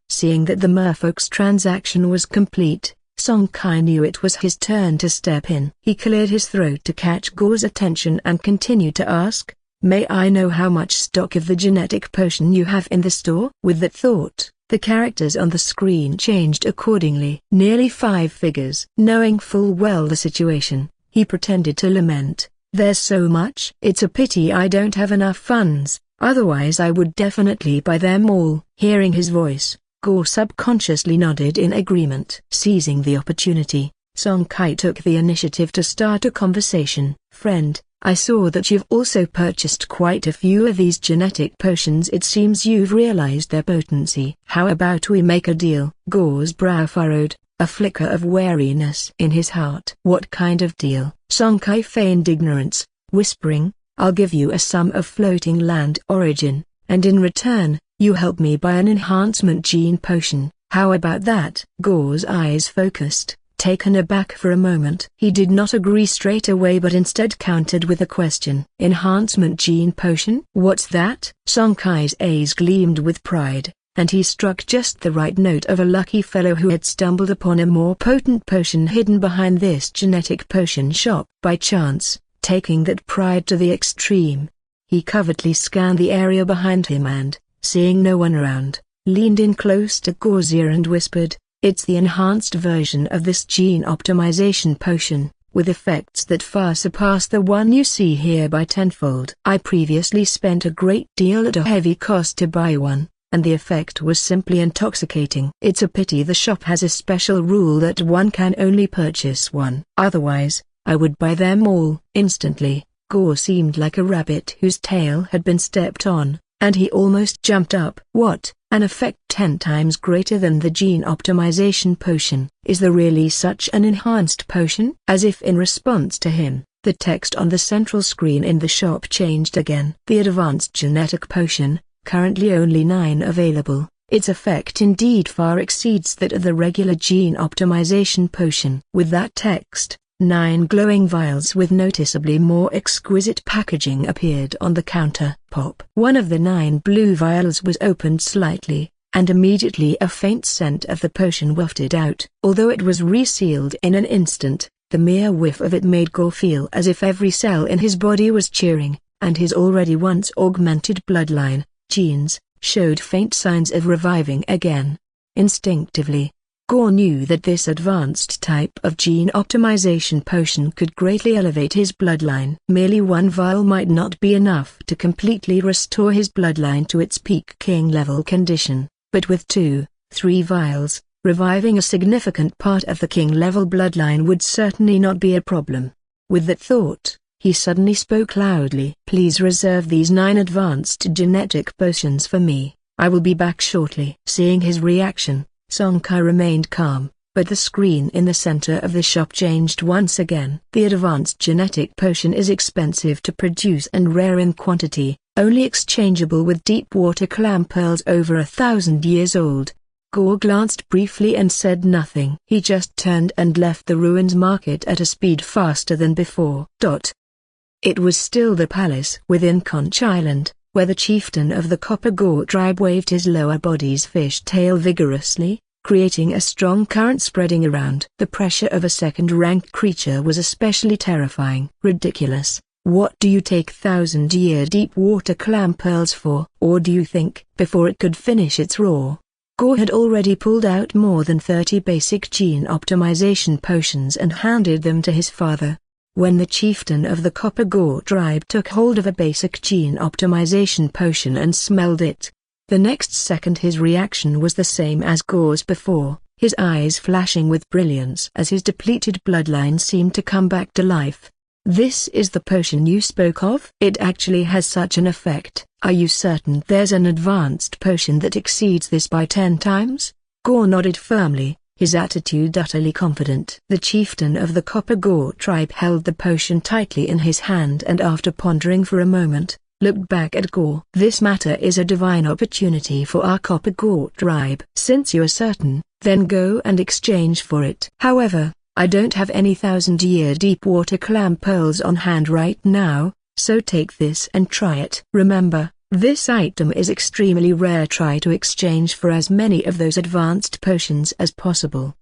[SPEAKER 1] Seeing that the merfolk's transaction was complete, Song Kai knew it was his turn to step in. He cleared his throat to catch Gore's attention and continued to ask, "May I know how much stock of the genetic potion you have in the store?" With that thought, the characters on the screen changed accordingly. Nearly 5 figures. Knowing full well the situation, he pretended to lament, "There's so much. It's a pity I don't have enough funds. Otherwise I would definitely buy them all." Hearing his voice, Gore subconsciously nodded in agreement. Seizing the opportunity, Song Kai took the initiative to start a conversation. "Friend, I saw that you've also purchased quite a few of these genetic potions. It seems you've realized their potency. How about we make a deal?" Gore's brow furrowed, a flicker of wariness in his heart. "What kind of deal?" Song Kai feigned ignorance, whispering, "I'll give you a sum of floating land origin, and in return, you help me buy an enhancement gene potion. How about that?" Gore's eyes focused, taken aback for a moment. He did not agree straight away but instead countered with a question. "Enhancement gene potion? What's that?" Song Kai's eyes gleamed with pride, and he struck just the right note of a lucky fellow who had stumbled upon a more potent potion hidden behind this genetic potion shop. By chance, taking that pride to the extreme, he covertly scanned the area behind him and, seeing no one around, leaned in close to Gore's ear and whispered, "It's the enhanced version of this gene optimization potion, with effects that far surpass the one you see here by tenfold. I previously spent a great deal at a heavy cost to buy one, and the effect was simply intoxicating. It's a pity the shop has a special rule that one can only purchase one. Otherwise, I would buy them all." Instantly, Gore seemed like a rabbit whose tail had been stepped on, and he almost jumped up. "What? An effect 10 times greater than the gene optimization potion? Is there really such an enhanced potion?" As if in response to him, the text on the central screen in the shop changed again. "The advanced genetic potion, currently only 9 available. Its effect indeed far exceeds that of the regular gene optimization potion." With that text, 9 glowing vials with noticeably more exquisite packaging appeared on the counter. Pop! One of the 9 blue vials was opened slightly, and immediately a faint scent of the potion wafted out. Although it was resealed in an instant, the mere whiff of it made Gore feel as if every cell in his body was cheering, and his already once augmented bloodline, genes, showed faint signs of reviving again. Instinctively, Gore knew that this advanced type of gene optimization potion could greatly elevate his bloodline. Merely 1 vial might not be enough to completely restore his bloodline to its peak king level condition, but with 2, 3 vials, reviving a significant part of the king level bloodline would certainly not be a problem. With that thought, he suddenly spoke loudly. "Please reserve these 9 advanced genetic potions for me. I will be back shortly." Seeing his reaction, Song Kai remained calm, but the screen in the center of the shop changed once again. "The advanced genetic potion is expensive to produce and rare in quantity, only exchangeable with deep water clam pearls over 1,000 years old." Gore glanced briefly and said nothing. He just turned and left the ruins market at a speed faster than before. It was still the palace within Conch Island, where the chieftain of the Copper Gore tribe waved his lower body's fishtail vigorously, creating a strong current spreading around. The pressure of a second-rank creature was especially terrifying. Ridiculous. What do you take 1,000-year deep water clam pearls for? Or do you think, before it could finish its roar, Gore had already pulled out more than 30 basic gene optimization potions and handed them to his father? When the chieftain of the Copper Gore tribe took hold of a basic gene optimization potion and smelled it, the next second his reaction was the same as Gore's before, his eyes flashing with brilliance as his depleted bloodline seemed to come back to life. This is the potion you spoke of? It actually has such an effect. Are you certain there's an advanced potion that exceeds this by 10 times? Gore nodded firmly, his attitude utterly confident. The chieftain of the Copper Gore tribe held the potion tightly in his hand and after pondering for a moment, looked back at Gore. This matter is a divine opportunity for our Copper Gore tribe. Since you are certain, then go and exchange for it. However, I don't have any 1,000-year deep water clam pearls on hand right now, so take this and try it. Remember, this item is extremely rare. Try to exchange for as many of those advanced potions as possible.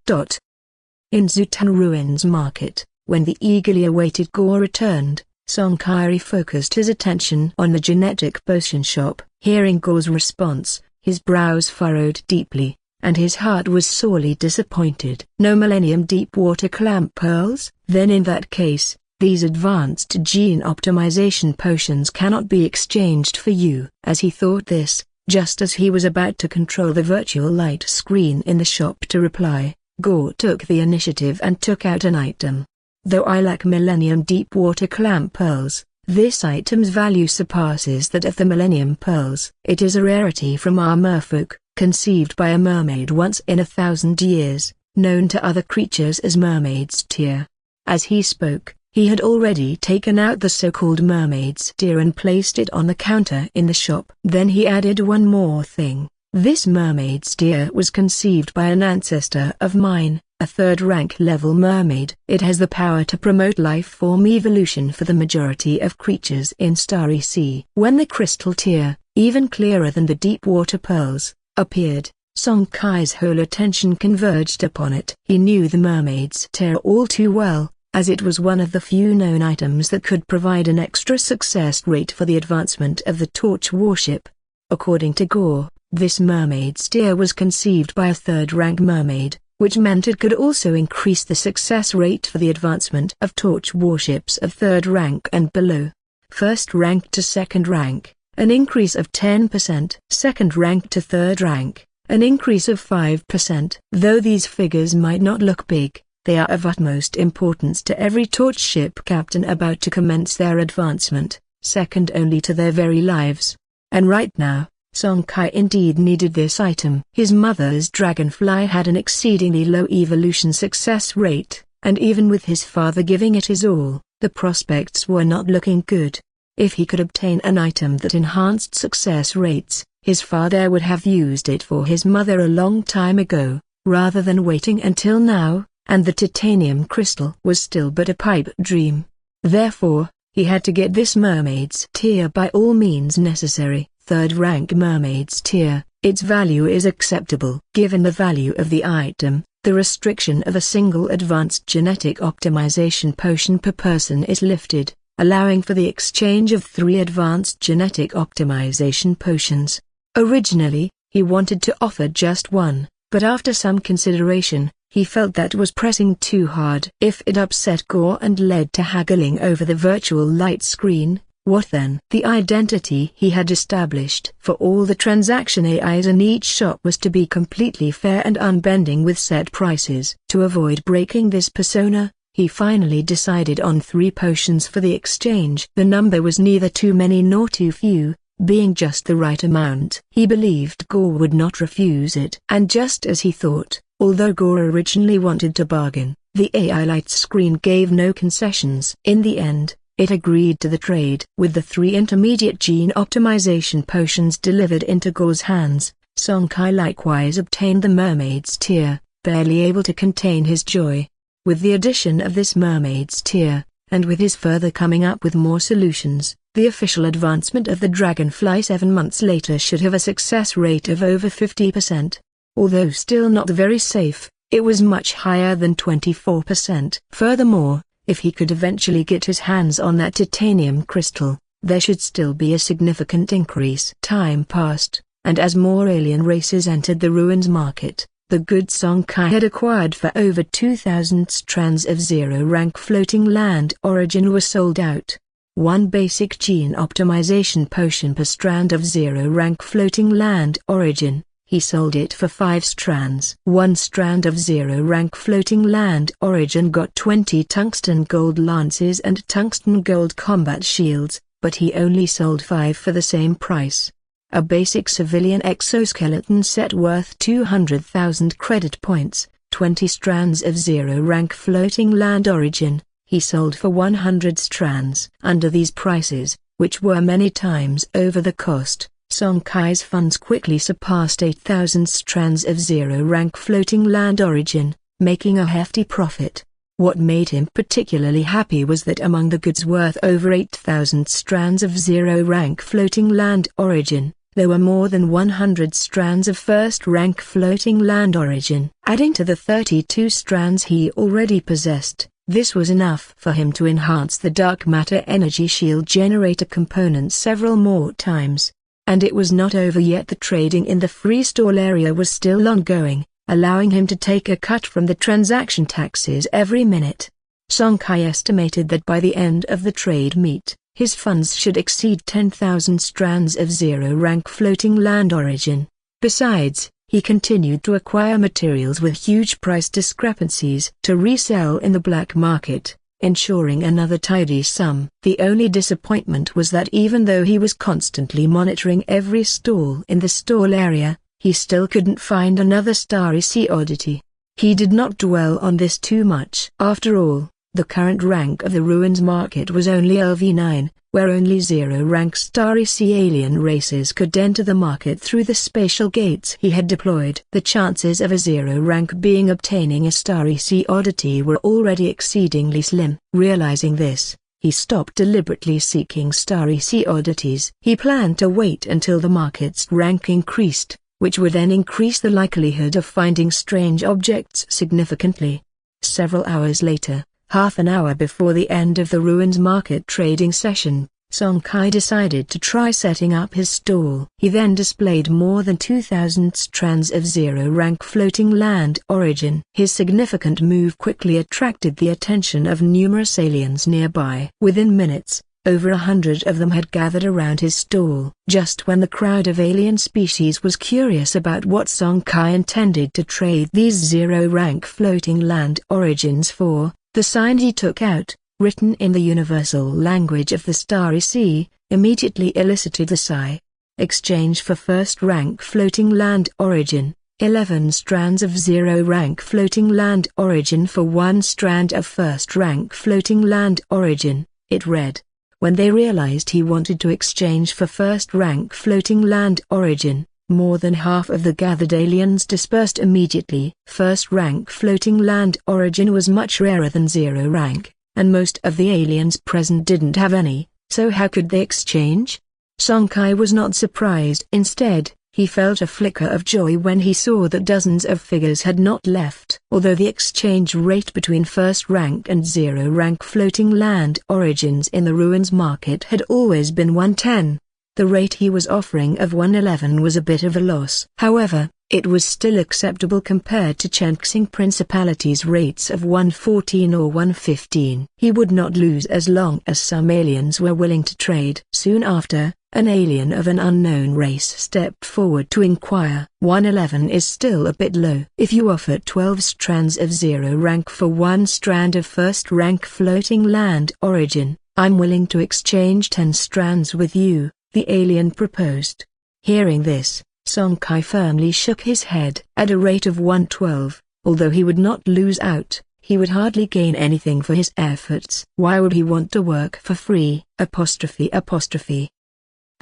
[SPEAKER 1] In Zutan Ruins Market, when the eagerly awaited Gore returned, Song Kai refocused his attention on the genetic potion shop. Hearing Gore's response, his brows furrowed deeply, and his heart was sorely disappointed. No Millennium Deep Water Clam Pearls? Then in that case, these advanced gene optimization potions cannot be exchanged for you. As he thought this, just as he was about to control the virtual light screen in the shop to reply, Gore took the initiative and took out an item. Though I lack Millennium Deep Water Clam Pearls, this item's value surpasses that of the Millennium Pearls. It is a rarity from our merfolk, conceived by a mermaid once in 1,000 years, known to other creatures as Mermaid's Tear. As he spoke, he had already taken out the so-called Mermaid's Tear and placed it on the counter in the shop. Then he added one more thing. This Mermaid's Tear was conceived by an ancestor of mine, a 3rd-rank level mermaid. It has the power to promote life form evolution for the majority of creatures in Starry Sea. When the crystal tear, even clearer than the deep water pearls, appeared, Song Kai's whole attention converged upon it. He knew the Mermaid's Tear all too well, as it was one of the few known items that could provide an extra success rate for the advancement of the Torch warship. According to Gore, this Mermaid's Tear was conceived by a 3rd-rank mermaid, which meant it could also increase the success rate for the advancement of Torch warships of 3rd rank and below. 1st rank to 2nd rank, an increase of 10%. 2nd rank to 3rd rank, an increase of 5%. Though these figures might not look big, they are of utmost importance to every Torch ship captain about to commence their advancement, second only to their very lives. And right now, Song Kai indeed needed this item. His mother's dragonfly had an exceedingly low evolution success rate, and even with his father giving it his all, the prospects were not looking good. If he could obtain an item that enhanced success rates, his father would have used it for his mother a long time ago, rather than waiting until now, and the titanium crystal was still but a pipe dream. Therefore, he had to get this Mermaid's Tear by all means necessary. 3rd rank Mermaid's Tear, its value is acceptable. Given the value of the item, the restriction of a single advanced genetic optimization potion per person is lifted, allowing for the exchange of 3 advanced genetic optimization potions. Originally, he wanted to offer just one, but after some consideration, he felt that was pressing too hard. If it upset Gore and led to haggling over the virtual light screen, what then? The identity he had established for all the transaction AIs in each shop was to be completely fair and unbending with set prices. To avoid breaking this persona, he finally decided on 3 potions for the exchange. The number was neither too many nor too few, being just the right amount. He believed Gore would not refuse it. And just as he thought, although Gore originally wanted to bargain, the AI light screen gave no concessions. In the end, it agreed to the trade. With the 3 intermediate gene optimization potions delivered into Gore's hands, Song Kai likewise obtained the Mermaid's Tear, barely able to contain his joy. With the addition of this Mermaid's Tear, and with his further coming up with more solutions, The official advancement of the Dragonfly 7 months later should have a success rate of over 50%. Although still not very safe, it was much higher than 24%. Furthermore, if he could eventually get his hands on that titanium crystal, there should still be a significant increase. Time passed, and as more alien races entered the ruins market, the goods Song Kai had acquired for over 2,000 strands of zero-rank floating land origin were sold out. One basic gene optimization potion per strand of zero-rank floating land origin. He sold it for 5 strands. One strand of zero-rank floating land origin got 20 tungsten gold lances and tungsten gold combat shields, but he only sold 5 for the same price. A basic civilian exoskeleton set worth 200,000 credit points, 20 strands of zero-rank floating land origin, he sold for 100 strands. Under these prices, which were many times over the cost, Song Kai's funds quickly surpassed 8,000 strands of zero-rank floating land origin, making a hefty profit. What made him particularly happy was that among the goods worth over 8,000 strands of zero-rank floating land origin, there were more than 100 strands of first-rank floating land origin. Adding to the 32 strands he already possessed, this was enough for him to enhance the dark matter energy shield generator component several more times. And it was not over yet. The trading in the free stall area was still ongoing, allowing him to take a cut from the transaction taxes every minute. Song Kai estimated that by the end of the trade meet, his funds should exceed 10,000 strands of zero-rank floating land origin. Besides, he continued to acquire materials with huge price discrepancies to resell in the black market, ensuring another tidy sum. The only disappointment was that even though he was constantly monitoring every stall in the stall area, he still couldn't find another Starry Sea oddity. He did not dwell on this too much. After all, the current rank of the ruins market was only LV9, where only zero-rank Starry Sea alien races could enter the market through the spatial gates he had deployed. The chances of a zero-rank being obtaining a Starry Sea oddity were already exceedingly slim. Realizing this, he stopped deliberately seeking Starry Sea oddities. He planned to wait until the market's rank increased, which would then increase the likelihood of finding strange objects significantly. Several hours later, half an hour before the end of the ruins market trading session, Song Kai decided to try setting up his stall. He then displayed more than 2,000 strands of zero-rank floating land origin. His significant move quickly attracted the attention of numerous aliens nearby. Within minutes, over 100 of them had gathered around his stall. Just when the crowd of alien species was curious about what Song Kai intended to trade these zero-rank floating land origins for, the sign he took out, written in the universal language of the Starry Sea, immediately elicited the sigh. Exchange for first-rank floating land origin, 11 strands of zero-rank floating land origin for 1 strand of first-rank floating land origin, it read. When they realized he wanted to exchange for first-rank floating land origin, more than half of the gathered aliens dispersed immediately. First-rank floating land origin was much rarer than zero-rank, and most of the aliens present didn't have any, so how could they exchange? Song Kai was not surprised. Instead, he felt a flicker of joy when he saw that dozens of figures had not left. Although the exchange rate between first-rank and zero-rank floating land origins in the ruins market had always been 110. The rate he was offering of 111 was a bit of a loss. However, it was still acceptable compared to Chenxing Principality's rates of 114 or 115. He would not lose as long as some aliens were willing to trade. Soon after, an alien of an unknown race stepped forward to inquire. 111 is still a bit low. If you offer 12 strands of zero-rank for 1 strand of first-rank floating land origin, I'm willing to exchange 10 strands with you, the alien proposed. Hearing this, Song Kai firmly shook his head. At a rate of 112, although he would not lose out, he would hardly gain anything for his efforts. Why would he want to work for free? The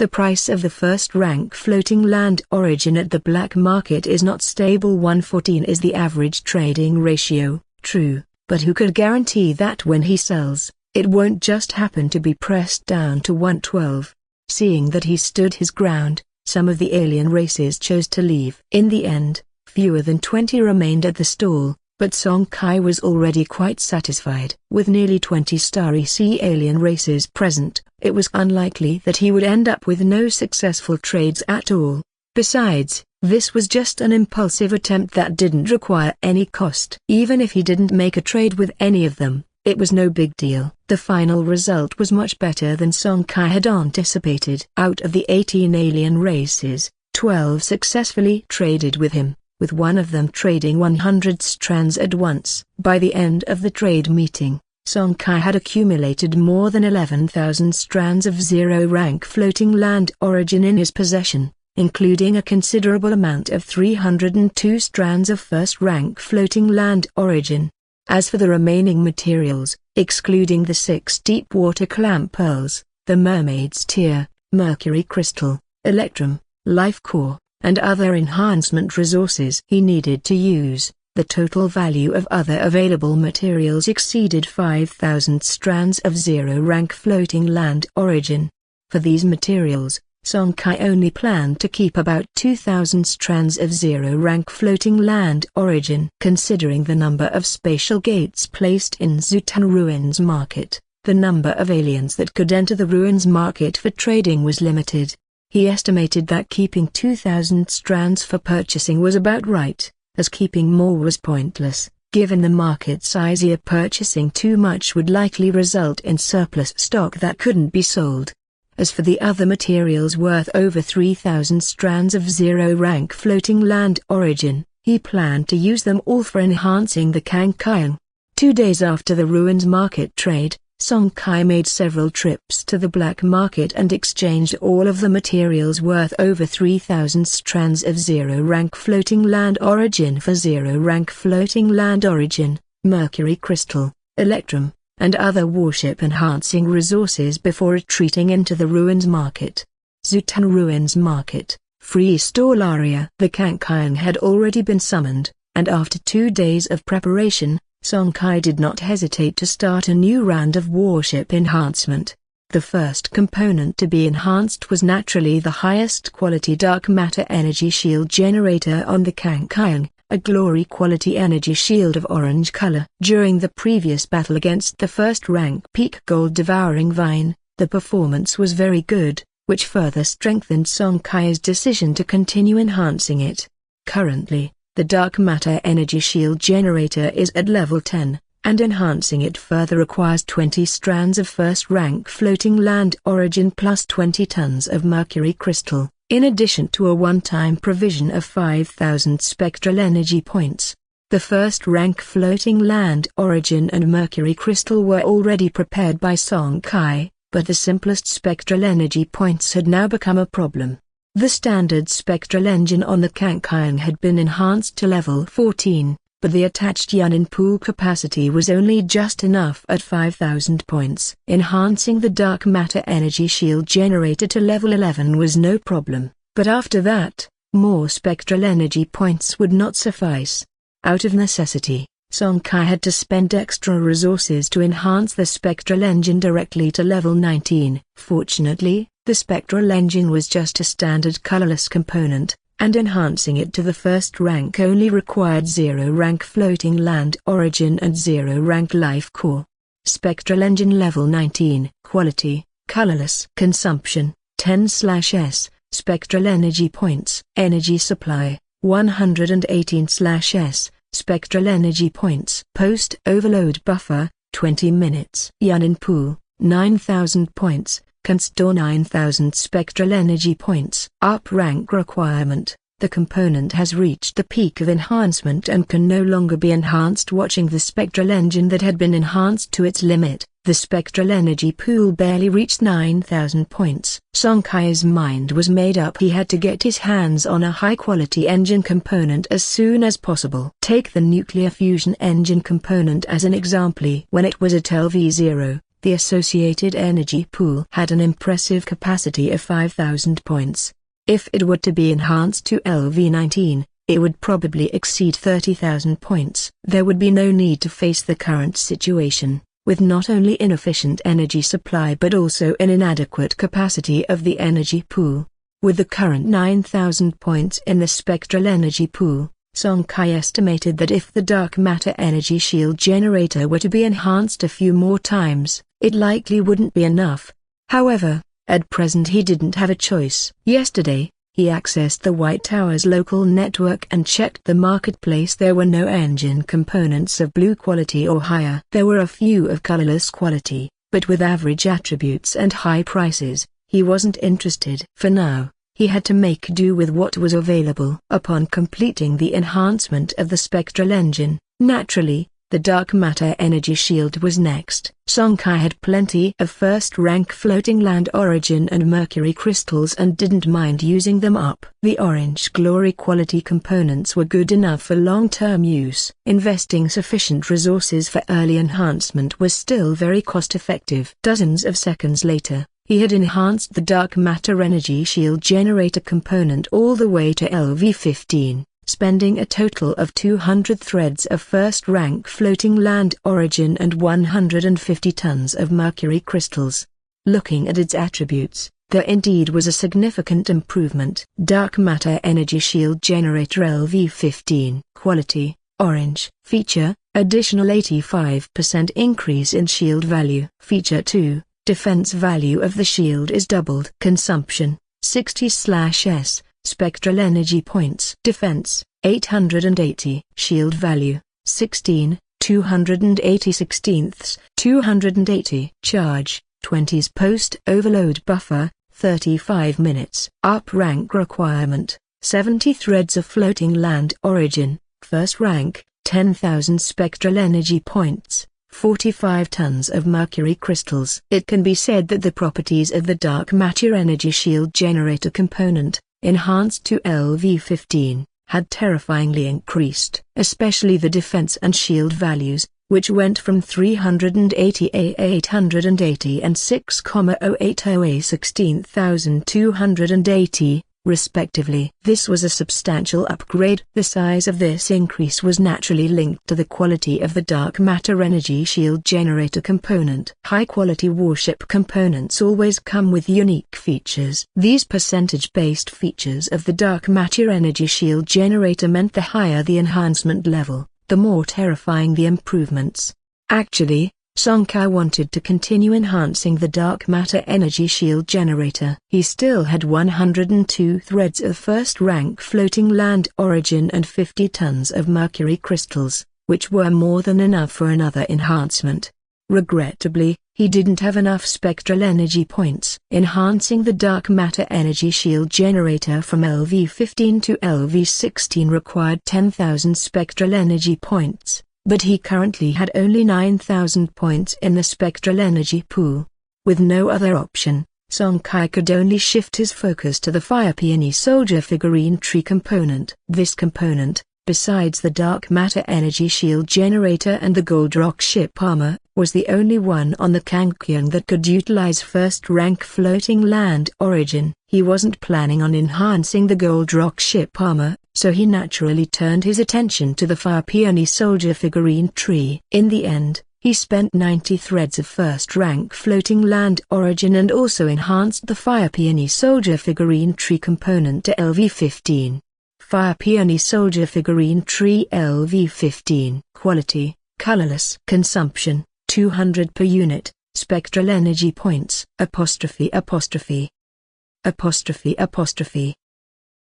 [SPEAKER 1] price of the first-rank floating land origin at the black market is not stable. 114 is the average trading ratio, true, but who could guarantee that when he sells, It won't just happen to be pressed down to 112. Seeing that he stood his ground, some of the alien races chose to leave. In the end, fewer than 20 remained at the stall, but Song Kai was already quite satisfied. With nearly 20 Starry Sea alien races present, it was unlikely that he would end up with no successful trades at all. Besides, this was just an impulsive attempt that didn't require any cost. Even if he didn't make a trade with any of them, it was no big deal. The final result was much better than Song Kai had anticipated. Out of the 18 alien races, 12 successfully traded with him, with one of them trading 100 strands at once. By the end of the trade meeting, Song Kai had accumulated more than 11,000 strands of zero-rank floating land origin in his possession, including a considerable amount of 302 strands of first-rank floating land origin. As for the remaining materials, excluding the 6 deep-water clam pearls, the mermaid's tear, mercury crystal, electrum, life core, and other enhancement resources he needed to use, the total value of other available materials exceeded 5,000 strands of zero-rank floating land origin. For these materials, Song Kai only planned to keep about 2,000 strands of zero-rank floating land origin. Considering the number of spatial gates placed in Zutan Ruins Market, the number of aliens that could enter the Ruins Market for trading was limited. He estimated that keeping 2,000 strands for purchasing was about right, as keeping more was pointless, given the market size. Purchasing too much would likely result in surplus stock that couldn't be sold. As for the other materials worth over 3,000 strands of zero-rank floating land origin, he planned to use them all for enhancing the Kangkyang. 2 days after the Ruins Market trade, Song Kai made several trips to the black market and exchanged all of the materials worth over 3,000 strands of zero-rank floating land origin for zero-rank floating land origin, mercury crystal, electrum, and other warship-enhancing resources before retreating into the Ruins Market. Zutan Ruins Market, free stall area. The Kangkyang had already been summoned, and after 2 days of preparation, Song Kai did not hesitate to start a new round of warship enhancement. The first component to be enhanced was naturally the highest quality dark matter energy shield generator on the Kangkyang, a glory quality energy shield of orange color. During the previous battle against the first-rank peak gold devouring vine, the performance was very good, which further strengthened Song Kai's decision to continue enhancing it. Currently, the dark matter energy shield generator is at level 10, and enhancing it further requires 20 strands of first-rank floating land origin plus 20 tons of mercury crystal, in addition to a one-time provision of 5,000 spectral energy points. The first-rank floating land origin and mercury crystal were already prepared by Song Kai, but the simplest spectral energy points had now become a problem. The standard spectral engine on the Kangkyang had been enhanced to level 14, but the attached Yunin pool capacity was only just enough at 5,000 points. Enhancing the dark matter energy shield generator to level 11 was no problem, but after that, more spectral energy points would not suffice. Out of necessity, Song Kai had to spend extra resources to enhance the spectral engine directly to level 19. Fortunately, the spectral engine was just a standard colorless component, and enhancing it to the first rank only required zero-rank floating land origin and zero-rank life core. Spectral engine level 19. Quality, colorless. Consumption, 10/S. Spectral energy points. Energy supply, 118/S. Spectral energy points. Post-overload buffer, 20 minutes. Yunin pool, 9,000 points. Can store 9,000 spectral energy points. Up rank requirement. The component has reached the peak of enhancement and can no longer be enhanced. Watching the spectral engine that had been enhanced to its limit, the spectral energy pool barely reached 9,000 points. Song Kai's mind was made up. He had to get his hands on a high-quality engine component as soon as possible. Take the nuclear fusion engine component as an example. When it was at LV0, the associated energy pool had an impressive capacity of 5,000 points. If it were to be enhanced to LV19, it would probably exceed 30,000 points. There would be no need to face the current situation, with not only inefficient energy supply but also an inadequate capacity of the energy pool. With the current 9,000 points in the spectral energy pool, Song Kai estimated that if the dark matter energy shield generator were to be enhanced a few more times, it likely wouldn't be enough. However, at present he didn't have a choice. Yesterday, he accessed the White Tower's local network and checked the marketplace. There were no engine components of blue quality or higher. There were a few of colorless quality, but with average attributes and high prices, he wasn't interested. For now, he had to make do with what was available. Upon completing the enhancement of the spectral engine, naturally, the dark matter energy shield was next. Song Kai had plenty of first-rank floating land origin and mercury crystals and didn't mind using them up. The orange glory quality components were good enough for long-term use. Investing sufficient resources for early enhancement was still very cost-effective. Dozens of seconds later, he had enhanced the dark matter energy shield generator component all the way to LV-15. Spending a total of 200 threads of first-rank floating land origin and 150 tons of mercury crystals. Looking at its attributes, there indeed was a significant improvement. Dark matter energy shield generator LV-15. Quality, orange. Feature, additional 85% increase in shield value. Feature 2, defense value of the shield is doubled. Consumption, 60/S. Spectral energy points. Defense, 880. Shield value, 16, 280/16, 280. Charge, 20s. Post-overload buffer, 35 minutes. Up rank requirement, 70 threads of floating land origin. First rank, 10,000 spectral energy points, 45 tons of mercury crystals. It can be said that the properties of the dark matter energy shield generator component, enhanced to LV-15, had terrifyingly increased, especially the defense and shield values, which went from 380A880 and 6,080A 16,280, respectively. This was a substantial upgrade. The size of this increase was naturally linked to the quality of the dark matter energy shield generator component. High-quality warship components always come with unique features. These percentage-based features of the dark matter energy shield generator meant the higher the enhancement level, the more terrifying the improvements. Actually, Song Kai wanted to continue enhancing the dark matter energy shield generator. He still had 102 threads of first-rank floating land origin and 50 tons of mercury crystals, which were more than enough for another enhancement. Regrettably, he didn't have enough spectral energy points. Enhancing the dark matter energy shield generator from LV-15 to LV-16 required 10,000 spectral energy points. But he currently had only 9,000 points in the spectral energy pool. With no other option, Song Kai could only shift his focus to the Fire Peony Soldier figurine tree component. This component, besides the dark matter energy shield generator and the gold rock ship armor, was the only one on the Kangkyung that could utilize first-rank floating land origin. He wasn't planning on enhancing the gold rock ship armor, so he naturally turned his attention to the Fire Peony Soldier figurine tree. In the end, he spent 90 threads of first-rank floating land origin and also enhanced the Fire Peony Soldier figurine tree component to LV-15. Fire Peony Soldier figurine tree LV-15. Quality, colorless. Consumption, 200 per unit. Spectral energy points.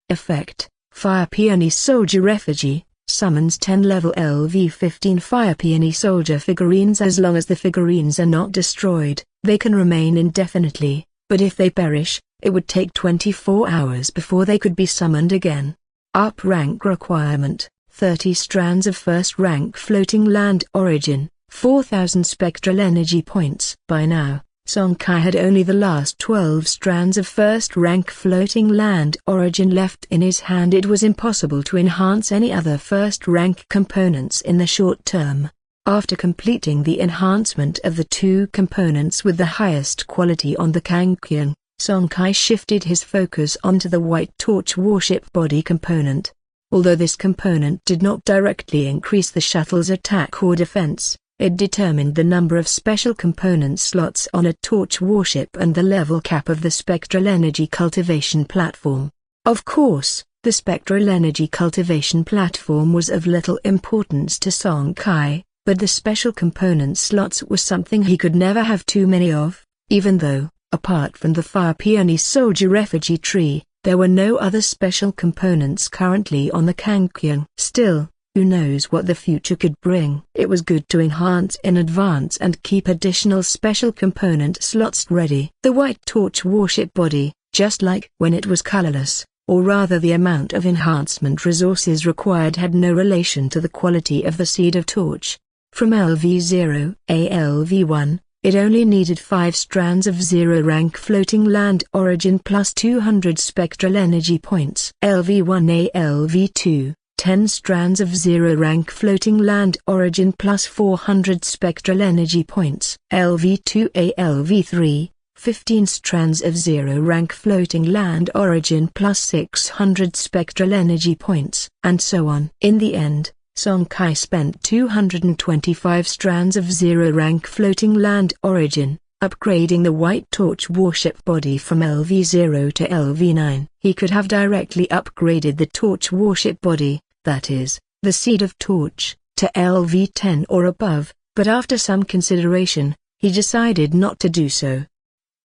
[SPEAKER 1] Effect, Fire Peony Soldier effigy, summons 10 level LV-15 Fire Peony Soldier figurines. As long as the figurines are not destroyed, they can remain indefinitely, but if they perish, it would take 24 hours before they could be summoned again. Up rank requirement, 30 strands of first-rank floating land origin, 4,000 spectral energy points. By now, Song Kai had only the last 12 strands of first-rank floating land origin left in his hand. It was impossible to enhance any other first-rank components in the short term. After completing the enhancement of the two components with the highest quality on the Kangkyung, Song Kai shifted his focus onto the White Torch warship body component. Although this component did not directly increase the shuttle's attack or defense, It determined the number of special component slots on a Torch warship and the level cap of the Spectral Energy Cultivation Platform. Of course, the Spectral Energy Cultivation Platform was of little importance to Song Kai, but the special component slots were something he could never have too many of, even though, apart from the Fire Peony Soldier Refugee Tree, there were no other special components currently on the Kangkyung. Still, who knows what the future could bring. It was good to enhance in advance and keep additional special component slots ready. The White Torch warship body, just like when it was colorless, or rather the amount of enhancement resources required had no relation to the quality of the Seed of Torch. From LV0 to LV1, it only needed 5 strands of 0-rank floating land origin plus 200 spectral energy points. LV1 to LV2, 10 strands of 0-rank floating land origin plus 400 spectral energy points. LV2 to LV3, 15 strands of 0-rank floating land origin plus 600 spectral energy points, and so on. In the end, Song Kai spent 225 strands of 0-rank floating land origin, upgrading the White Torch warship body from LV0 to LV9. He could have directly upgraded the Torch warship body, that is, the Seed of Torch, to LV10 or above, but after some consideration, he decided not to do so.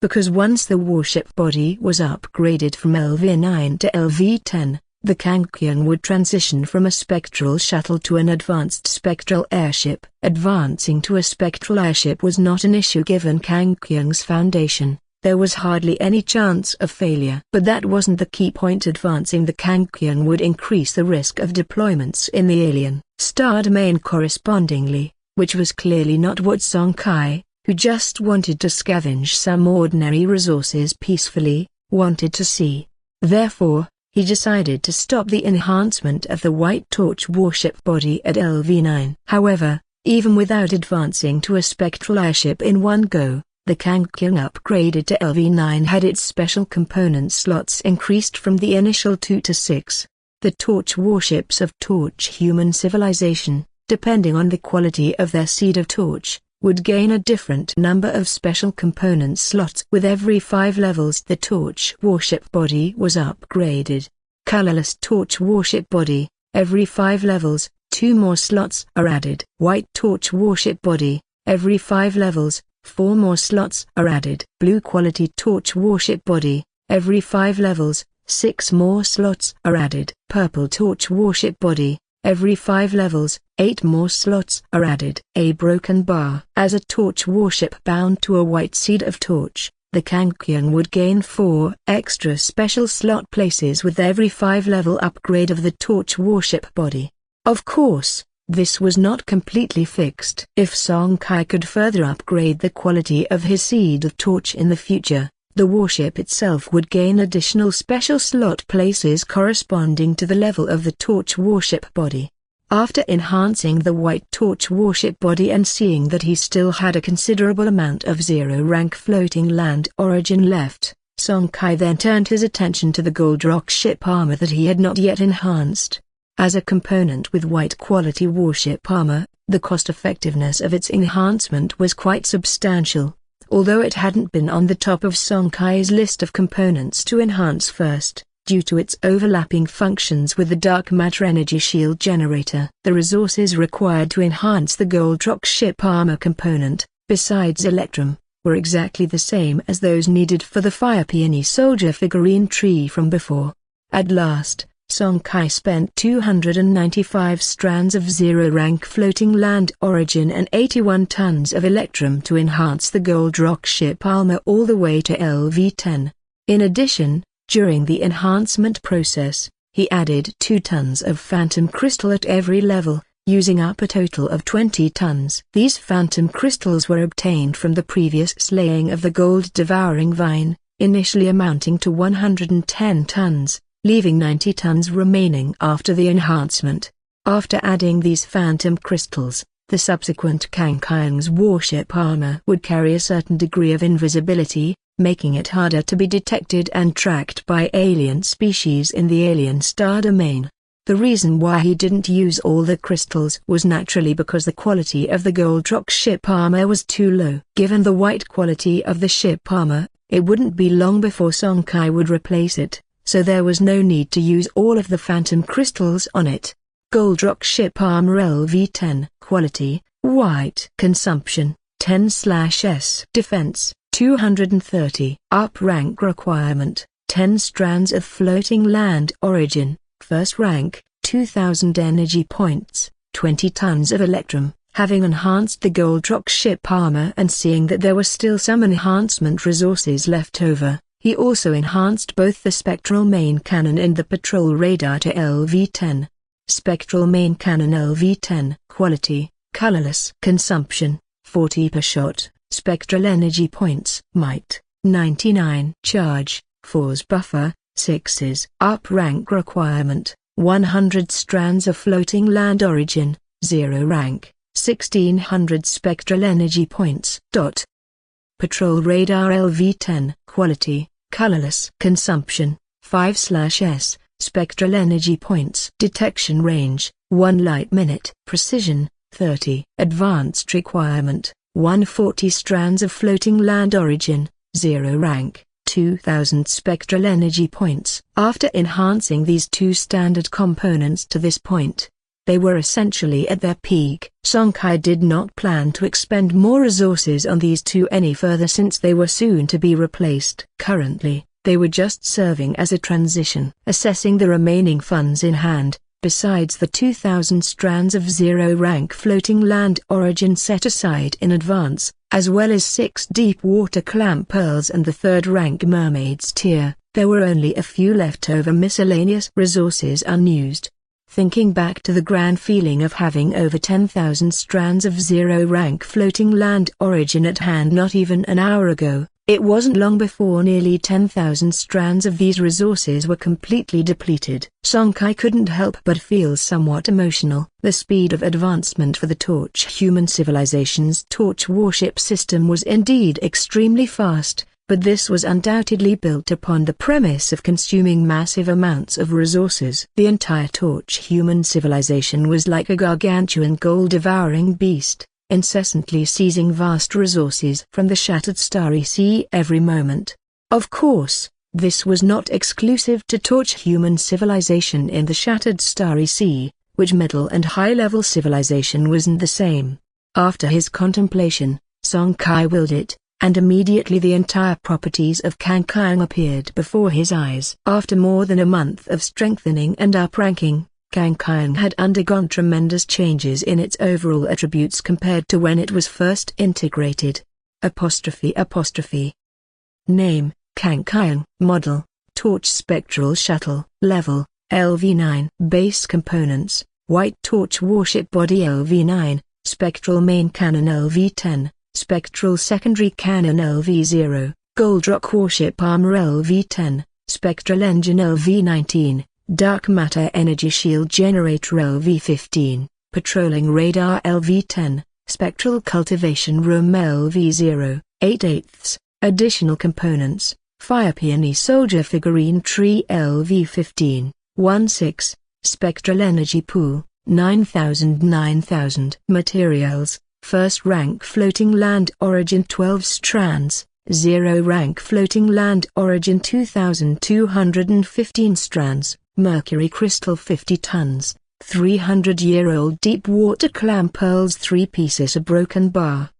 [SPEAKER 1] Because once the warship body was upgraded from LV9 to LV10, the Kangkyung would transition from a spectral shuttle to an advanced spectral airship. Advancing to a spectral airship was not an issue given Kangkyung's foundation. There was hardly any chance of failure. But that wasn't the key point. Advancing the Kangkyung would increase the risk of deployments in the alien star domain correspondingly, which was clearly not what Song Kai, who just wanted to scavenge some ordinary resources peacefully, wanted to see. Therefore, he decided to stop the enhancement of the White Torch warship body at LV9. However, even without advancing to a spectral airship in one go, the Kangkyung upgraded to LV9 had its special component slots increased from the initial 2 to 6. The Torch warships of Torch human civilization, depending on the quality of their Seed of Torch, would gain a different number of special component slots. With every 5 levels the Torch warship body was upgraded. Colorless Torch warship body, every 5 levels, 2 more slots are added. White Torch warship body, every 5 levels, 4 more slots are added. Blue quality Torch warship body, every 5 levels, 6 more slots are added. Purple Torch warship body, every 5 levels, 8 more slots are added. A broken bar. As a Torch warship bound to a White Seed of Torch, the Kangkyung would gain 4 extra special slot places with every 5-level upgrade of the Torch warship body. Of course, this was not completely fixed. If Song Kai could further upgrade the quality of his Seed of Torch in the future, the warship itself would gain additional special slot places corresponding to the level of the Torch warship body. After enhancing the White Torch warship body and seeing that he still had a considerable amount of 0-rank floating land origin left, Song Kai then turned his attention to the Gold Rock ship armor that he had not yet enhanced. As a component with white quality warship armor, the cost-effectiveness of its enhancement was quite substantial, although it hadn't been on the top of Song Kai's list of components to enhance first, due to its overlapping functions with the dark matter energy shield generator. The resources required to enhance the Gold Rock ship armor component, besides Electrum, were exactly the same as those needed for the Fire Peony Soldier figurine tree from before. At last, Song Kai spent 295 strands of 0-rank floating land origin and 81 tons of Electrum to enhance the Gold Rock ship armor all the way to LV10. In addition, during the enhancement process, he added 2 tons of Phantom Crystal at every level, using up a total of 20 tons. These Phantom Crystals were obtained from the previous slaying of the Gold Devouring Vine, initially amounting to 110 tons. Leaving 90 tons remaining after the enhancement. After adding these Phantom Crystals, the subsequent Kangkyung's warship armor would carry a certain degree of invisibility, making it harder to be detected and tracked by alien species in the alien star domain. The reason why he didn't use all the crystals was naturally because the quality of the Goldrock ship armor was too low. Given the white quality of the ship armor, it wouldn't be long before Song Kai would replace it, so there was no need to use all of the phantom crystals on it. Goldrock ship armor LV10. Quality, white. Consumption, 10/S. Defense, 230. Up rank requirement, 10 strands of floating land origin. First rank, 2000 energy points, 20 tons of electrum. Having enhanced the Goldrock ship armor and seeing that there were still some enhancement resources left over, he also enhanced both the spectral main cannon and the patrol radar to LV10. Spectral main cannon LV10. Quality, colorless. Consumption, 40 per shot. Spectral energy points. Might, 99. Charge, force buffer, 6s. Up rank requirement, 100 strands of floating land origin, 0 rank, 1600 spectral energy points. Patrol radar LV10. Quality, colorless. Consumption, 5/S. Spectral energy points. Detection range, 1 light minute. Precision, 30. Advanced requirement, 140 strands of floating land origin, 0 rank, 2000 spectral energy points. After enhancing these two standard components to this point, they were essentially at their peak. Song Kai did not plan to expend more resources on these two any further since they were soon to be replaced. Currently, they were just serving as a transition. Assessing the remaining funds in hand, besides the 2000 strands of 0 rank floating land origin set aside in advance, as well as 6 deep water clam pearls and the 3rd rank mermaid's tear, there were only a few leftover miscellaneous resources unused. Thinking back to the grand feeling of having over 10,000 strands of 0 rank floating land origin at hand not even an hour ago, it wasn't long before nearly 10,000 strands of these resources were completely depleted. Song Kai couldn't help but feel somewhat emotional. The speed of advancement for the Torch human civilization's Torch warship system was indeed extremely fast, but this was undoubtedly built upon the premise of consuming massive amounts of resources. The entire Torch human civilization was like a gargantuan gold-devouring beast, incessantly seizing vast resources from the shattered starry sea every moment. Of course, this was not exclusive to Torch human civilization in the shattered starry sea, which middle and high-level civilization wasn't the same. After his contemplation, Song Kai willed it, and immediately the entire properties of Kangkang appeared before his eyes. After more than a month of strengthening and up-ranking, Kangkang had undergone tremendous changes in its overall attributes compared to when it was first integrated. Name, Kangkang. Model, Torch Spectral Shuttle. Level, LV9. Base components, White Torch Warship Body LV9, Spectral Main Cannon LV10, Spectral Secondary Cannon LV0, Goldrock Warship Armor LV10, Spectral Engine LV19, Dark Matter Energy Shield Generator LV15, Patrolling Radar LV10, Spectral Cultivation Room LV0, 8/8. Additional components, Fire Peony Soldier Figurine Tree LV15, 1/6, Spectral Energy Pool, 9000. Materials, First rank floating land origin 12 strands, 0 rank floating land origin 2215 strands, mercury crystal 50 tons, 300-year-old deep water clam pearls 3 pieces. A broken bar.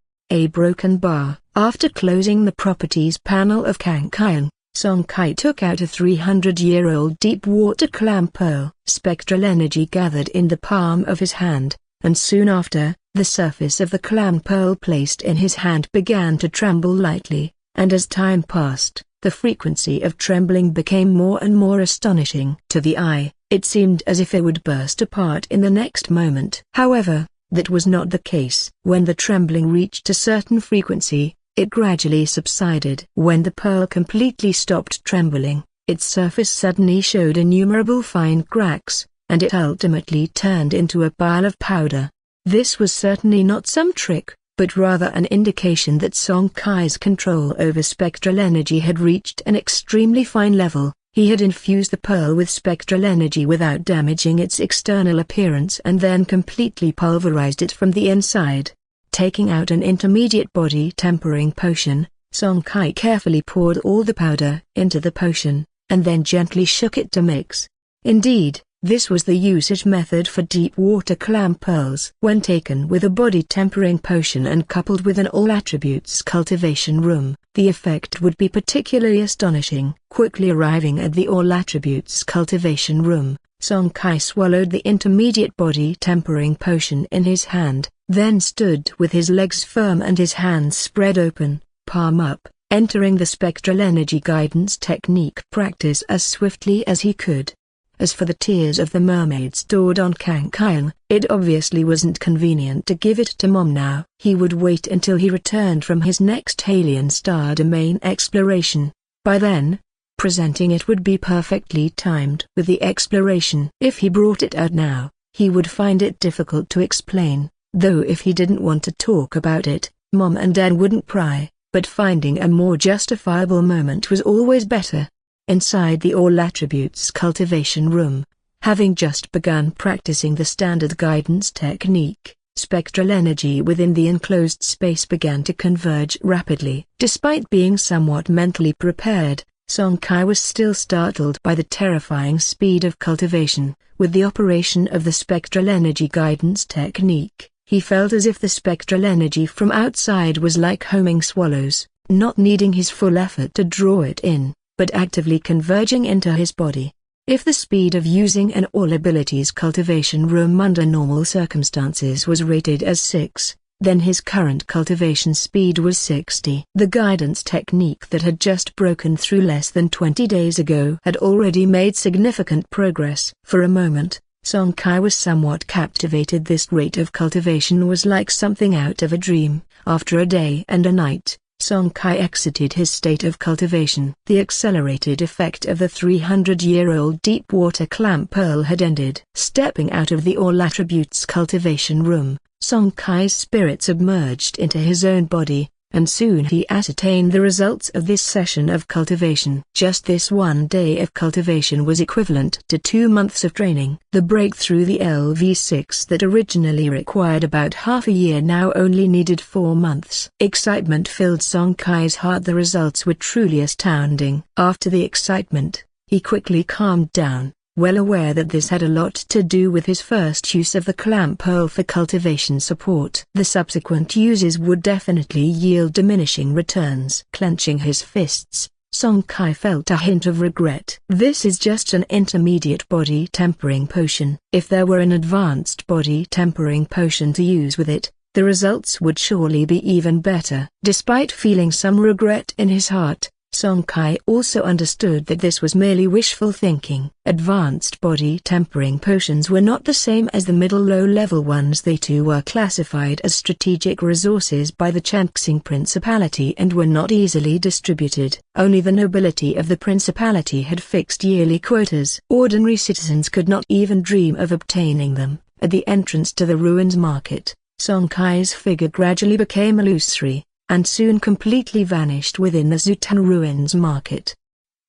[SPEAKER 1] After closing the properties panel of Kangkang, Song Kai took out a 300-year-old deep water clam pearl. Spectral energy gathered in the palm of his hand, and soon after, the surface of the clam pearl placed in his hand began to tremble lightly, and as time passed, the frequency of trembling became more and more astonishing. To the eye, it seemed as if it would burst apart in the next moment. However, that was not the case. When the trembling reached a certain frequency, it gradually subsided. When the pearl completely stopped trembling, its surface suddenly showed innumerable fine cracks, and it ultimately turned into a pile of powder. This was certainly not some trick, but rather an indication that Song Kai's control over spectral energy had reached an extremely fine level, He had infused the pearl with spectral energy without damaging its external appearance and then completely pulverized it from the inside. Taking out an intermediate body tempering potion, Song Kai carefully poured all the powder into the potion, and then gently shook it to mix. Indeed, this was the usage method for deep water clam pearls. When taken with a body tempering potion and coupled with an all attributes cultivation room, the effect would be particularly astonishing. Quickly arriving at the all attributes cultivation room, Song Kai swallowed the intermediate body tempering potion in his hand, then stood with his legs firm and his hands spread open, palm up, entering the spectral energy guidance technique practice as swiftly as he could. As for the tears of the mermaid stored on Kangkang, it obviously wasn't convenient to give it to Mom now. He would wait until he returned from his next alien star domain exploration. By then, presenting it would be perfectly timed with the exploration. If he brought it out now, he would find it difficult to explain, though if he didn't want to talk about it, Mom and Dad wouldn't pry, but finding a more justifiable moment was always better. Inside the all attributes cultivation room, having just begun practicing the standard guidance technique, spectral energy within the enclosed space began to converge rapidly. Despite being somewhat mentally prepared, Song Kai was still startled by the terrifying speed of cultivation. With the operation of the spectral energy guidance technique, he felt as if the spectral energy from outside was like homing swallows, not needing his full effort to draw it in, but actively converging into his body. If the speed of using an all abilities cultivation room under normal circumstances was rated as 6, then his current cultivation speed was 60. The guidance technique that had just broken through less than 20 days ago had already made significant progress. For a moment, Song Kai was somewhat captivated. This rate of cultivation was like something out of a dream. After a day and a night, Song Kai exited his state of cultivation. The accelerated effect of the 300-year-old deep water clam pearl had ended. Stepping out of the all attributes cultivation room, Song Kai's spirit submerged into his own body, and soon he ascertained the results of this session of cultivation. Just this one day of cultivation was equivalent to 2 months of training. The break through the LV6 that originally required about half a year now only needed 4 months. Excitement filled Song Kai's heart. The results were truly astounding. After the excitement, he quickly calmed down, well aware that this had a lot to do with his first use of the clam pearl for cultivation support. The subsequent uses would definitely yield diminishing returns. Clenching his fists, Song Kai felt a hint of regret. This is just an intermediate body tempering potion. If there were an advanced body tempering potion to use with it, the results would surely be even better. Despite feeling some regret in his heart, Song Kai also understood that this was merely wishful thinking. Advanced body tempering potions were not the same as the middle-low-level ones. They too were classified as strategic resources by the Changxing Principality and were not easily distributed. Only the nobility of the principality had fixed yearly quotas. Ordinary citizens could not even dream of obtaining them. At the entrance to the ruins market, Song Kai's figure gradually became illusory, and soon completely vanished within the Zutan Ruins market.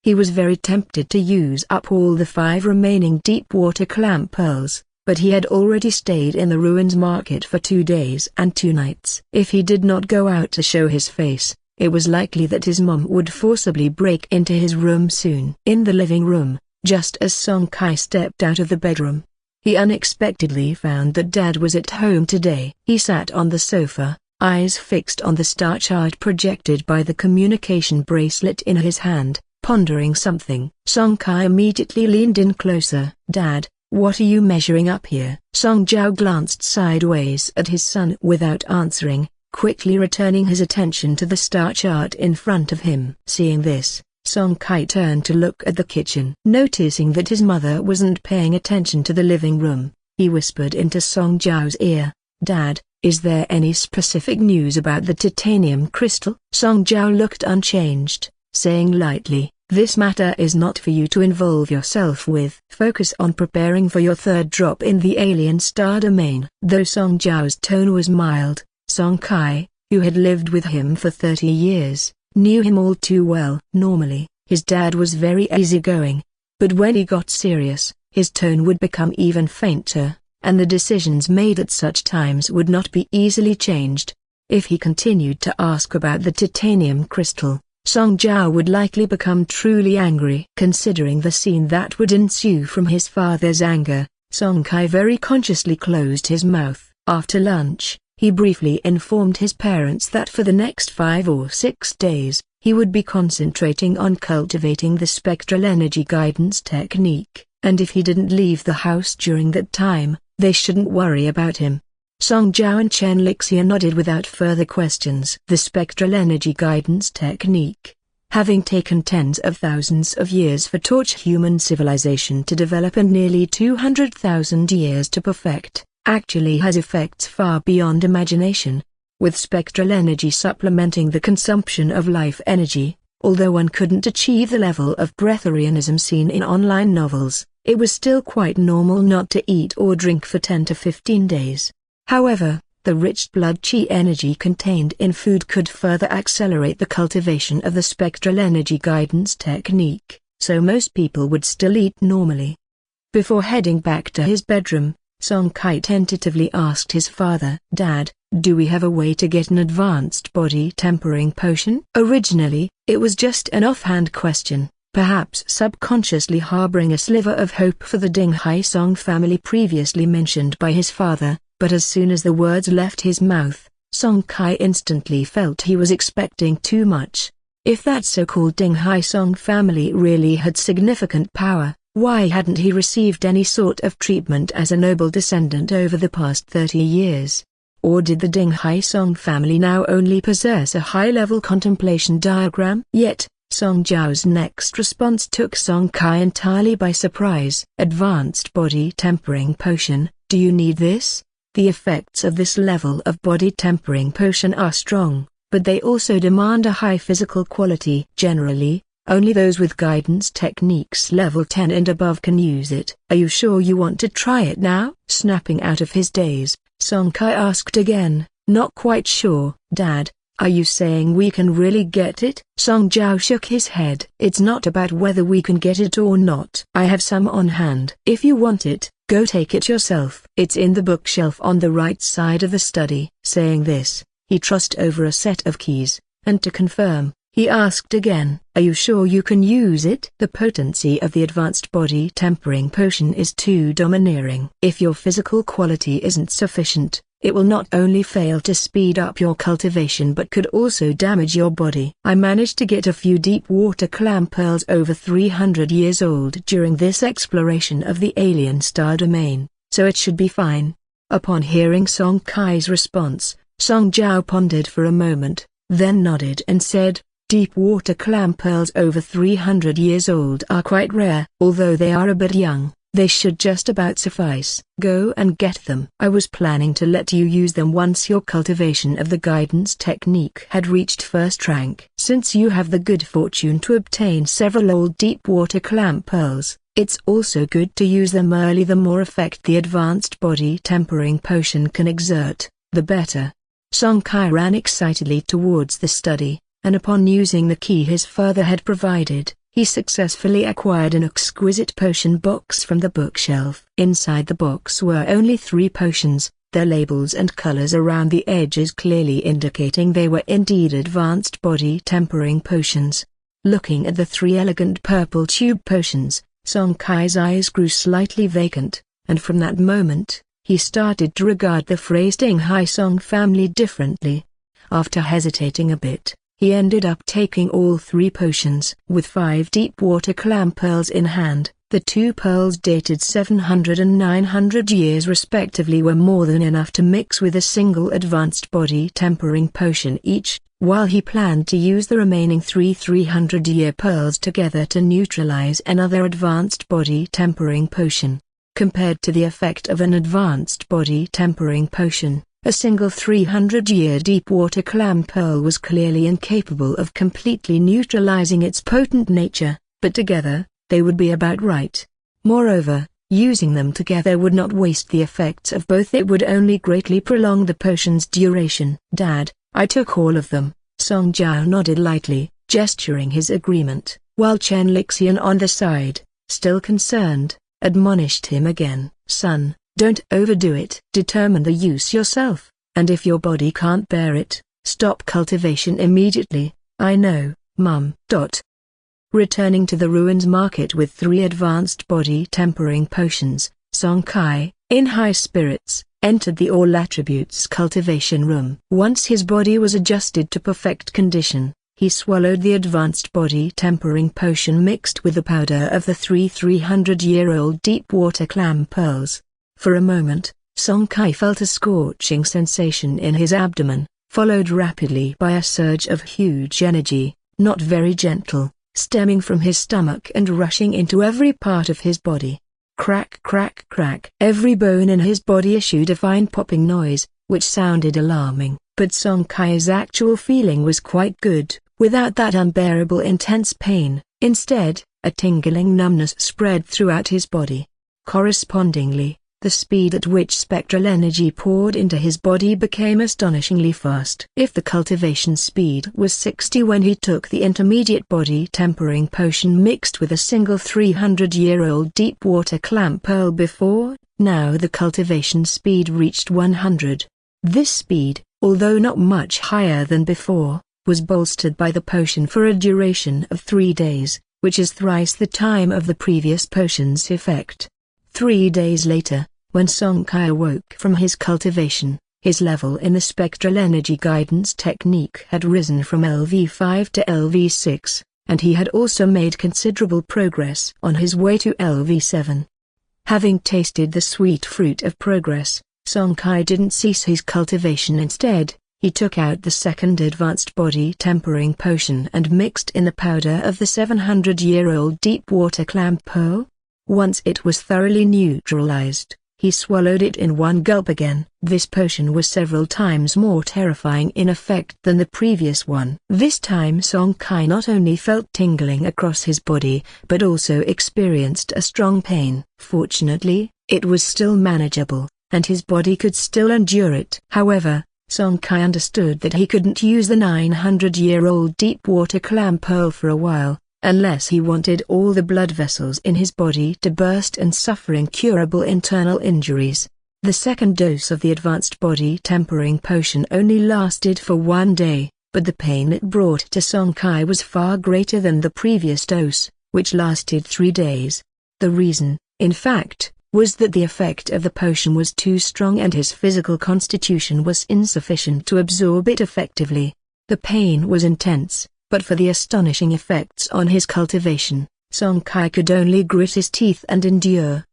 [SPEAKER 1] He was very tempted to use up all the 5 remaining deep water clam pearls, but he had already stayed in the ruins market for 2 days and 2 nights. If he did not go out to show his face, it was likely that his mom would forcibly break into his room soon. In the living room, just as Song Kai stepped out of the bedroom, he unexpectedly found that Dad was at home today. He sat on the sofa, eyes fixed on the star chart projected by the communication bracelet in his hand, pondering something. Song Kai immediately leaned in closer. "Dad, what are you measuring up here?" Song Jiao glanced sideways at his son without answering, quickly returning his attention to the star chart in front of him. Seeing this, Song Kai turned to look at the kitchen. Noticing that his mother wasn't paying attention to the living room, he whispered into Song Jiao's ear, "Dad, is there any specific news about the titanium crystal?" Song Jiao looked unchanged, saying lightly, "This matter is not for you to involve yourself with. Focus on preparing for your 3rd drop in the alien star domain." Though Song Jiao's tone was mild, Song Kai, who had lived with him for 30 years, knew him all too well. Normally, His dad was very easygoing. But when he got serious, his tone would become even fainter, and the decisions made at such times would not be easily changed. If he continued to ask about the titanium crystal, Song Jiao would likely become truly angry. Considering the scene that would ensue from his father's anger, Song Kai very consciously closed his mouth. After lunch, he briefly informed his parents that for the next 5 or 6 days, he would be concentrating on cultivating the spectral energy guidance technique, and if he didn't leave the house during that time, they shouldn't worry about him. Song Jiao and Chen Lixia nodded without further questions. The spectral energy guidance technique, having taken tens of thousands of years for Torch human civilization to develop and nearly 200,000 years to perfect, actually has effects far beyond imagination. With spectral energy supplementing the consumption of life energy, although one couldn't achieve the level of breatharianism seen in online novels, it was still quite normal not to eat or drink for 10 to 15 days. However, the rich blood chi energy contained in food could further accelerate the cultivation of the spectral energy guidance technique, so most people would still eat normally. Before heading back to his bedroom, Song Kai tentatively asked his father, "Dad, do we have a way to get an advanced body tempering potion?" Originally, it was just an offhand question, perhaps subconsciously harboring a sliver of hope for the Ding Hai Song family previously mentioned by his father, but as soon as the words left his mouth, Song Kai instantly felt he was expecting too much. If that so-called Ding Hai Song family really had significant power, why hadn't he received any sort of treatment as a noble descendant over the past 30 years? Or did the Ding Hai Song family now only possess a high-level contemplation diagram? Yet, Song Jiao's next response took Song Kai entirely by surprise. "Advanced body tempering potion, do you need this?" The effects of this level of body tempering potion are strong, but they also demand a high physical quality. Generally, only those with guidance techniques level 10 and above can use it. "Are you sure you want to try it now?" Snapping out of his daze, Song Kai asked again, "Not quite sure." "Dad, are you saying we can really get it?" Song Jiao shook his head. "It's not about whether we can get it or not. I have some on hand. If you want it, go take it yourself. It's in the bookshelf on the right side of the study." Saying this, he tossed over a set of keys, and to confirm, he asked again, "Are you sure you can use it?" The potency of the advanced body tempering potion is too domineering. If your physical quality isn't sufficient, it will not only fail to speed up your cultivation but could also damage your body. "I managed to get a few deep water clam pearls over 300 years old during this exploration of the alien star domain, so it should be fine." Upon hearing Song Kai's response, Song Jiao pondered for a moment, then nodded and said, "Deep water clam pearls over 300 years old are quite rare. Although they are a bit young, they should just about suffice. Go and get them." "I was planning to let you use them once your cultivation of the guidance technique had reached first rank. Since you have the good fortune to obtain several old deep water clam pearls, it's also good to use them early. The more effect the advanced body tempering potion can exert, the better." Song Kai ran excitedly towards the study, and upon using the key his father had provided, he successfully acquired an exquisite potion box from the bookshelf. Inside the box were only 3 potions, their labels and colors around the edges clearly indicating they were indeed advanced body tempering potions. Looking at the 3 elegant purple tube potions, Song Kai's eyes grew slightly vacant, and from that moment, he started to regard the phrase Ding Hai Song family differently. After hesitating a bit, he ended up taking all 3 potions. With 5 deep water clam pearls in hand, the 2 pearls dated 700 and 900 years respectively were more than enough to mix with a single advanced body tempering potion each, while he planned to use the remaining 3 300-year pearls together to neutralize another advanced body tempering potion. Compared to the effect of an advanced body tempering potion, a single 300-year deep water clam pearl was clearly incapable of completely neutralizing its potent nature, but together, they would be about right. Moreover, using them together would not waste the effects of both. It would only greatly prolong the potion's duration. "Dad, I took all of them." Song Jiao nodded lightly, gesturing his agreement. while Chen Lixian on the side, still concerned, admonished him again. Son, don't overdo it. Determine the use yourself, and if your body can't bear it, stop cultivation immediately. I know, Mum. Returning to the ruins market with 3 advanced body tempering potions, Song Kai, in high spirits, entered the all attributes cultivation room. Once his body was adjusted to perfect condition, he swallowed the advanced body tempering potion mixed with the powder of the 300-year-old deep water clam pearls. For a moment, Song Kai felt a scorching sensation in his abdomen, followed rapidly by a surge of huge energy, not very gentle, stemming from his stomach and rushing into every part of his body. Crack, crack, crack. Every bone in his body issued a fine popping noise, which sounded alarming, but Song Kai's actual feeling was quite good, without that unbearable intense pain. Instead, a tingling numbness spread throughout his body. Correspondingly, the speed at which spectral energy poured into his body became astonishingly fast. If the cultivation speed was 60 when he took the intermediate body tempering potion mixed with a single 300-year-old deep water clam pearl before, now the cultivation speed reached 100. This speed, although not much higher than before, was bolstered by the potion for a duration of 3 days, which is thrice the time of the previous potion's effect. 3 days later, when Song Kai awoke from his cultivation, his level in the spectral energy guidance technique had risen from LV5 to LV6, and he had also made considerable progress on his way to LV7. Having tasted the sweet fruit of progress, Song Kai didn't cease his cultivation. Instead, he took out the second advanced body tempering potion and mixed in the powder of the 700-year-old deep water clam pearl. Once it was thoroughly neutralized, he swallowed it in one gulp again. This potion was several times more terrifying in effect than the previous one. This time Song Kai not only felt tingling across his body, but also experienced a strong pain. Fortunately, it was still manageable, and his body could still endure it. However, Song Kai understood that he couldn't use the 900-year-old deep water clam pearl for a while, unless he wanted all the blood vessels in his body to burst and suffer incurable internal injuries. The second dose of the advanced body tempering potion only lasted for 1 day, but the pain it brought to Song Kai was far greater than the previous dose, which lasted 3 days. The reason, in fact, was that the effect of the potion was too strong and his physical constitution was insufficient to absorb it effectively. The pain was intense, but for the astonishing effects on his cultivation, Song Kai could only grit his teeth and endure.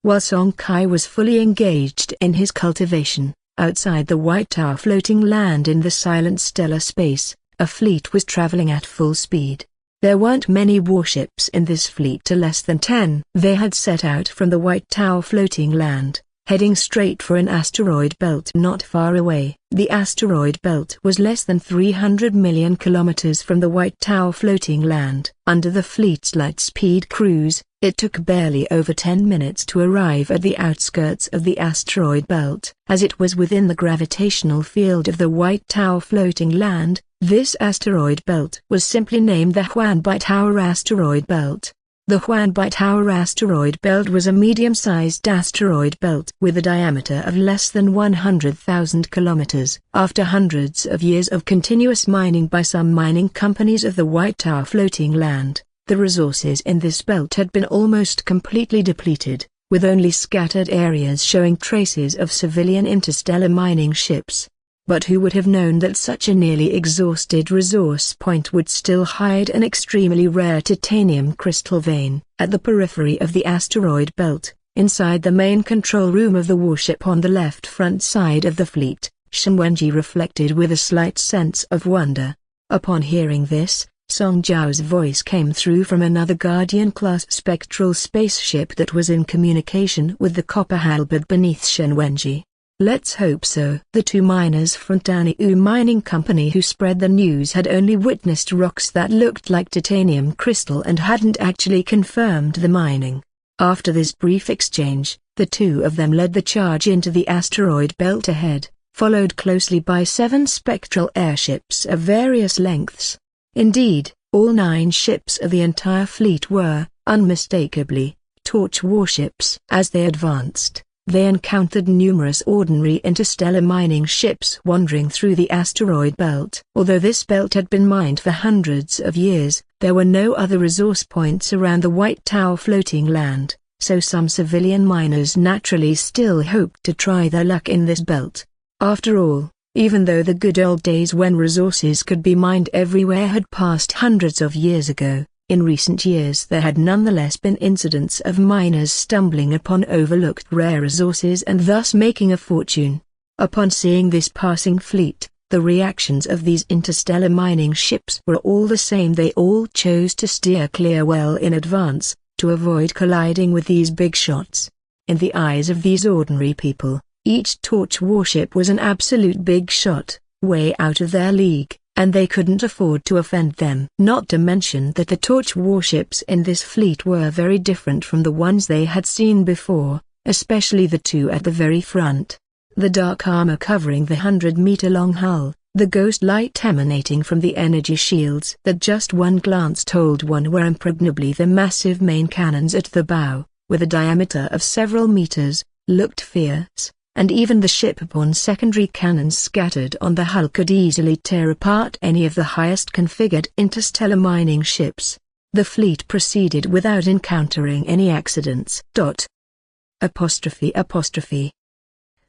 [SPEAKER 1] While Song Kai was fully engaged in his cultivation, outside the White Tower floating land in the silent stellar space, a fleet was traveling at full speed. There weren't many warships in this fleet, to less than 10. They had set out from the White Tower floating land, heading straight for an asteroid belt not far away. The asteroid belt was less than 300 million kilometers from the White Tower floating land. Under the fleet's light-speed cruise, it took barely over 10 minutes to arrive at the outskirts of the asteroid belt. As it was within the gravitational field of the White Tower floating land, this asteroid belt was simply named the Huanbai Tower asteroid belt. The Huanbai Tower asteroid belt was a medium-sized asteroid belt with a diameter of less than 100,000 kilometers. After hundreds of years of continuous mining by some mining companies of the White Tower floating land, the resources in this belt had been almost completely depleted, with only scattered areas showing traces of civilian interstellar mining ships. But who would have known that such a nearly exhausted resource point would still hide an extremely rare titanium crystal vein? At the periphery of the asteroid belt, inside the main control room of the warship on the left front side of the fleet, Shen Wenji reflected with a slight sense of wonder. Upon hearing this, Song Jiao's voice came through from another Guardian-class spectral spaceship that was in communication with the copper halberd beneath Shen Wenji. Let's hope so. The 2 miners from Taniu Mining Company who spread the news had only witnessed rocks that looked like titanium crystal and hadn't actually confirmed the mining. After this brief exchange, the 2 of them led the charge into the asteroid belt ahead, followed closely by 7 spectral airships of various lengths. Indeed, All 9 ships of the entire fleet were, unmistakably, torch warships. As they advanced, they encountered numerous ordinary interstellar mining ships wandering through the asteroid belt. Although this belt had been mined for hundreds of years, there were no other resource points around the White Tower floating land, so some civilian miners naturally still hoped to try their luck in this belt. After all, even though the good old days when resources could be mined everywhere had passed hundreds of years ago, in recent years there had nonetheless been incidents of miners stumbling upon overlooked rare resources and thus making a fortune. Upon seeing this passing fleet, the reactions of these interstellar mining ships were all the same. They all chose to steer clear well in advance, to avoid colliding with these big shots. In the eyes of these ordinary people, each torch warship was an absolute big shot, way out of their league, and they couldn't afford to offend them. Not to mention that the torch warships in this fleet were very different from the ones they had seen before, especially the 2 at the very front. The dark armor covering the 100-meter-long hull, the ghost light emanating from the energy shields that just one glance told one were impregnably the massive main cannons at the bow, with a diameter of several meters, looked fierce. And even the shipborne secondary cannons scattered on the hull could easily tear apart any of the highest configured interstellar mining ships. The fleet proceeded without encountering any accidents.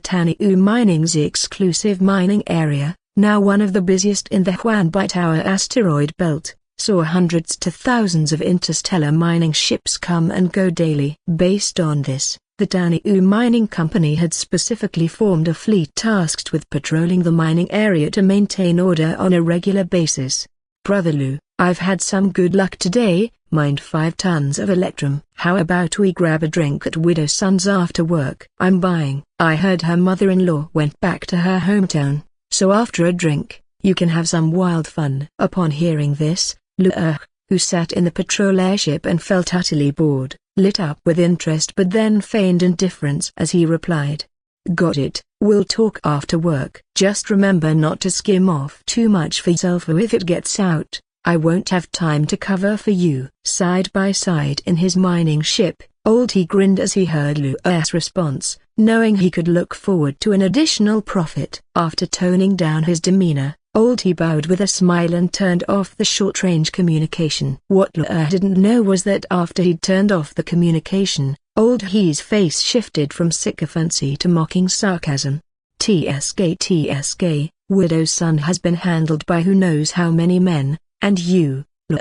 [SPEAKER 1] Taniu Mining's exclusive mining area, now one of the busiest in the Huanbai Tower asteroid belt, saw hundreds to thousands of interstellar mining ships come and go daily. Based on this, the Taniu Mining Company had specifically formed a fleet tasked with patrolling the mining area to maintain order on a regular basis. Brother Lu, I've had some good luck today, mined 5 tons of electrum. How about we grab a drink at Widow Sun's after work? I'm buying. I heard her mother-in-law went back to her hometown, so after a drink, you can have some wild fun. Upon hearing this, Lu, who sat in the patrol airship and felt utterly bored, lit up with interest but then feigned indifference as he replied, "Got it, we'll talk after work. Just remember not to skim off too much for yourself, or if it gets out, I won't have time to cover for you." Side by side in his mining ship, Old He grinned as he heard Lu's response, knowing he could look forward to an additional profit. After toning down his demeanor, Old He bowed with a smile and turned off the short-range communication. What Lu didn't know was that after he'd turned off the communication, Old He's face shifted from sycophancy to mocking sarcasm. TSK, Widow Sun has been handled by who knows how many men, and you, Lu,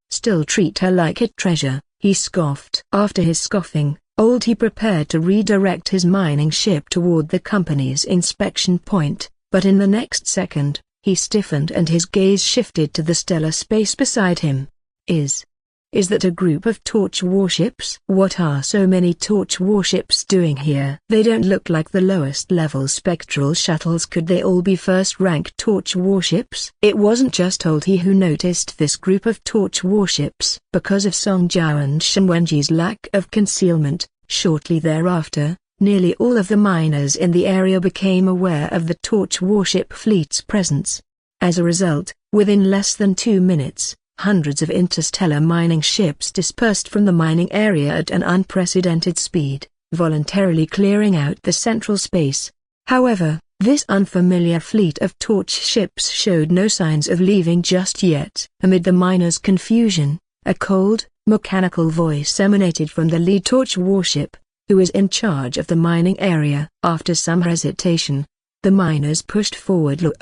[SPEAKER 1] still treat her like a treasure, he scoffed. After his scoffing, Old He prepared to redirect his mining ship toward the company's inspection point, but in the next second, he stiffened and his gaze shifted to the stellar space beside him. Is that a group of torch warships? What are so many torch warships doing here? They don't look like the lowest level spectral shuttles. Could they all be first-rank torch warships? It wasn't just Old He who noticed this group of torch warships. Because of Song Jiao and Shen Wenji's lack of concealment, shortly thereafter, nearly all of the miners in the area became aware of the torch warship fleet's presence. As a result, within less than 2 minutes, hundreds of interstellar mining ships dispersed from the mining area at an unprecedented speed, voluntarily clearing out the central space. However, this unfamiliar fleet of torch ships showed no signs of leaving just yet. Amid the miners' confusion, a cold, mechanical voice emanated from the lead torch warship, who was in charge of the mining area. After some hesitation, the miners pushed forward Lu,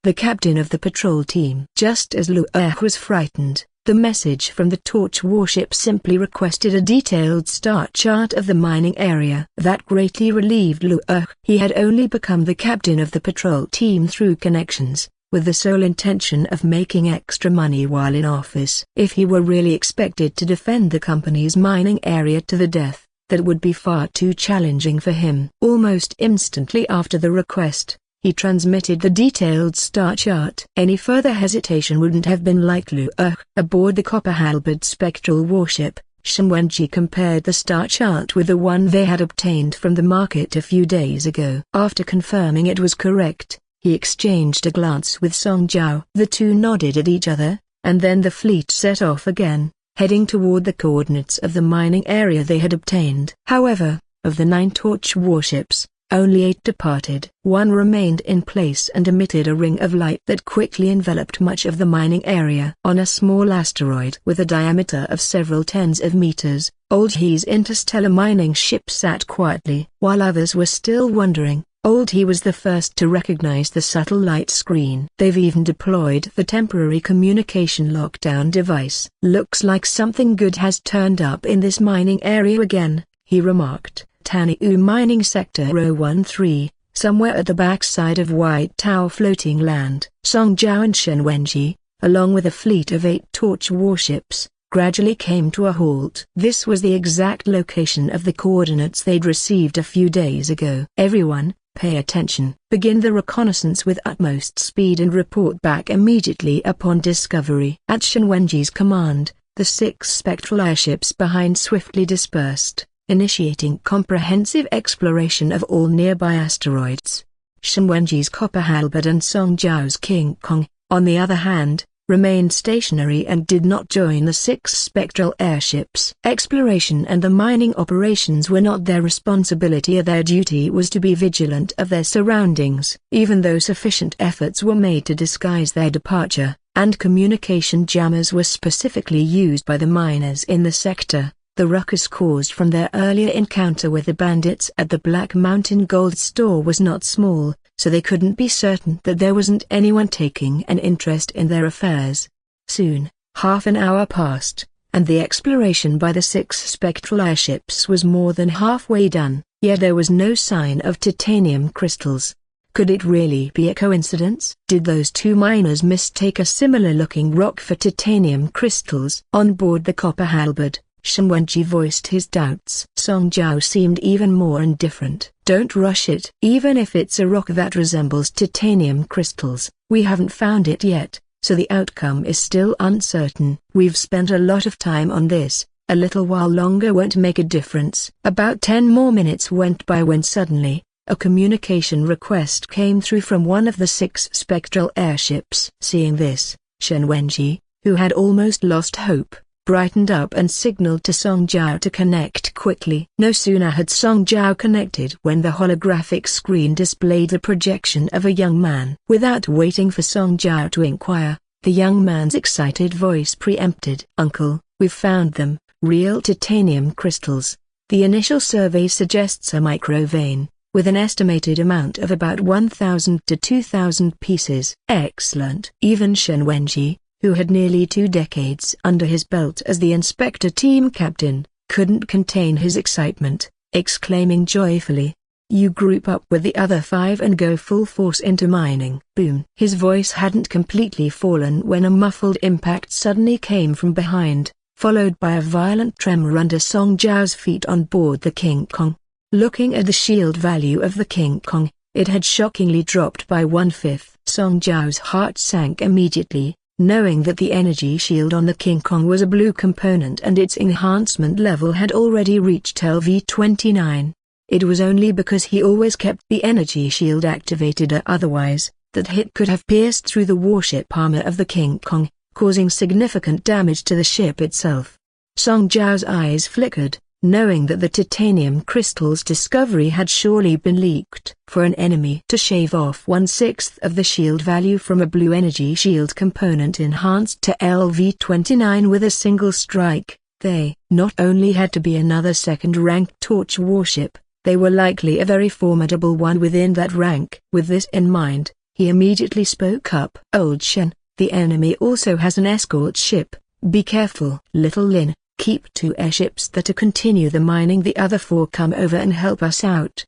[SPEAKER 1] the captain of the patrol team. Just as Lu was frightened, the message from the torch warship simply requested a detailed star chart of the mining area. That greatly relieved Lu. He had only become the captain of the patrol team through connections, with the sole intention of making extra money while in office. If he were really expected to defend the company's mining area to the death, that would be far too challenging for him. Almost instantly after the request, he transmitted the detailed star chart. Any further hesitation wouldn't have been like Lu. Aboard the copper-halberd spectral warship, Shen Wenji compared the star chart with the one they had obtained from the market a few days ago. After confirming it was correct, he exchanged a glance with Song Jiao. The two nodded at each other, and then the fleet set off again, heading toward the coordinates of the mining area they had obtained. However, of the 9 torch warships, only 8 departed. One remained in place and emitted a ring of light that quickly enveloped much of the mining area. On a small asteroid with a diameter of several tens of meters, Old He's interstellar mining ship sat quietly. While others were still wondering, Old He was the first to recognize the subtle light screen. They've even deployed the temporary communication lockdown device. Looks like something good has turned up in this mining area again, he remarked. Taniu Mining Sector 013, somewhere at the backside of White Tower Floating Land. Song Jiao and Shen Wenji, along with a fleet of 8 torch warships, gradually came to a halt. This was the exact location of the coordinates they'd received a few days ago. Everyone, pay attention. Begin the reconnaissance with utmost speed and report back immediately upon discovery. At Shen Wenji's command, the 6 spectral airships behind swiftly dispersed, initiating comprehensive exploration of all nearby asteroids. Shen Wenji's Copper Halberd and Song Jiao's King Kong, on the other hand, remained stationary and did not join the 6 spectral airships. Exploration and the mining operations were not their responsibility. Their duty was to be vigilant of their surroundings. Even though sufficient efforts were made to disguise their departure, and communication jammers were specifically used by the miners in the sector, the ruckus caused from their earlier encounter with the bandits at the Black Mountain Gold Store was not small, so they couldn't be certain that there wasn't anyone taking an interest in their affairs. Soon, half an hour passed, and the exploration by the 6 spectral airships was more than halfway done, yet there was no sign of titanium crystals. Could it really be a coincidence? Did those 2 miners mistake a similar-looking rock for titanium crystals? On board the Copper Halberd, Shen Wenji voiced his doubts. Song Jiao seemed even more indifferent. Don't rush it. Even if it's a rock that resembles titanium crystals, we haven't found it yet, so the outcome is still uncertain. We've spent a lot of time on this, a little while longer won't make a difference. About 10 more minutes went by when suddenly, a communication request came through from one of the 6 spectral airships. Seeing this, Shen Wenji, who had almost lost hope, brightened up and signaled to Song Jiao to connect quickly. No sooner had Song Jiao connected when the holographic screen displayed the projection of a young man. Without waiting for Song Jiao to inquire, the young man's excited voice preempted. Uncle, we've found them, real titanium crystals. The initial survey suggests a microvein, with an estimated amount of about 1,000 to 2,000 pieces. Excellent. Even Shen Wenji, who had nearly 2 decades under his belt as the inspector team captain, couldn't contain his excitement, exclaiming joyfully, "You group up with the other 5 and go full force into mining." Boom! His voice hadn't completely fallen when a muffled impact suddenly came from behind, followed by a violent tremor under Song Jiao's feet on board the King Kong. Looking at the shield value of the King Kong, it had shockingly dropped by 1/5. Song Jiao's heart sank immediately, knowing that the energy shield on the King Kong was a blue component and its enhancement level had already reached LV-29. It was only because he always kept the energy shield activated or otherwise, that hit could have pierced through the warship armor of the King Kong, causing significant damage to the ship itself. Song Jiao's eyes flickered, knowing that the titanium crystal's discovery had surely been leaked. For an enemy to shave off 1/6 of the shield value from a blue energy shield component enhanced to LV-29 with a single strike, they not only had to be another second-ranked torch warship, they were likely a very formidable one within that rank. With this in mind, he immediately spoke up. "Old Shen, the enemy also has an escort ship, be careful." "Little Lin, keep 2 airships that to continue the mining, the other 4 come over and help us out."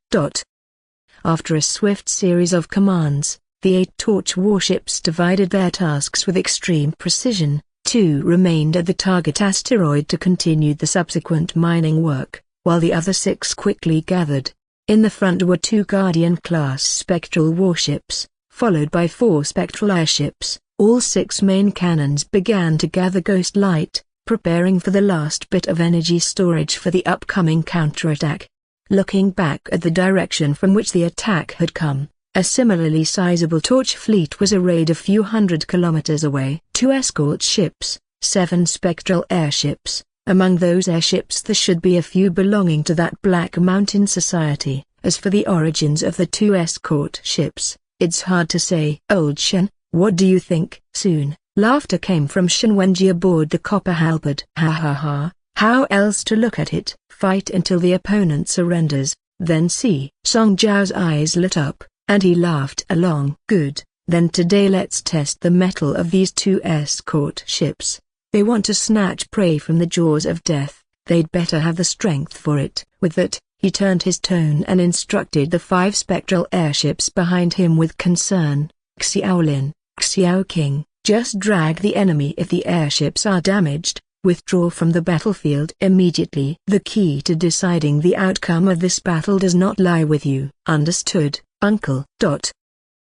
[SPEAKER 1] After a swift series of commands, the 8 torch warships divided their tasks with extreme precision. 2 remained at the target asteroid to continue the subsequent mining work, while the other 6 quickly gathered. In the front were 2 Guardian-class spectral warships, followed by 4 spectral airships. All 6 main cannons began to gather ghost light, preparing for the last bit of energy storage for the upcoming counterattack. Looking back at the direction from which the attack had come, A similarly sizable torch fleet was arrayed a few hundred kilometers away. 2 escort ships, 7 spectral airships. Among those airships there should be a few belonging to that Black Mountain Society. As for the origins of the 2 escort ships, it's hard to say. Old Shen, what do you think? Soon, laughter came from Shen Wenji aboard the copper halberd. Ha ha ha, how else to look at it? Fight until the opponent surrenders, then see. Song Jiao's eyes lit up, and he laughed along. Good, then today let's test the mettle of these 2 escort ships. They want to snatch prey from the jaws of death, they'd better have the strength for it. With that, he turned his tone and instructed the 5 spectral airships behind him with concern. Xiaolin, Xiao King, just drag the enemy. If the airships are damaged, withdraw from the battlefield immediately. The key to deciding the outcome of this battle does not lie with you. Understood, Uncle.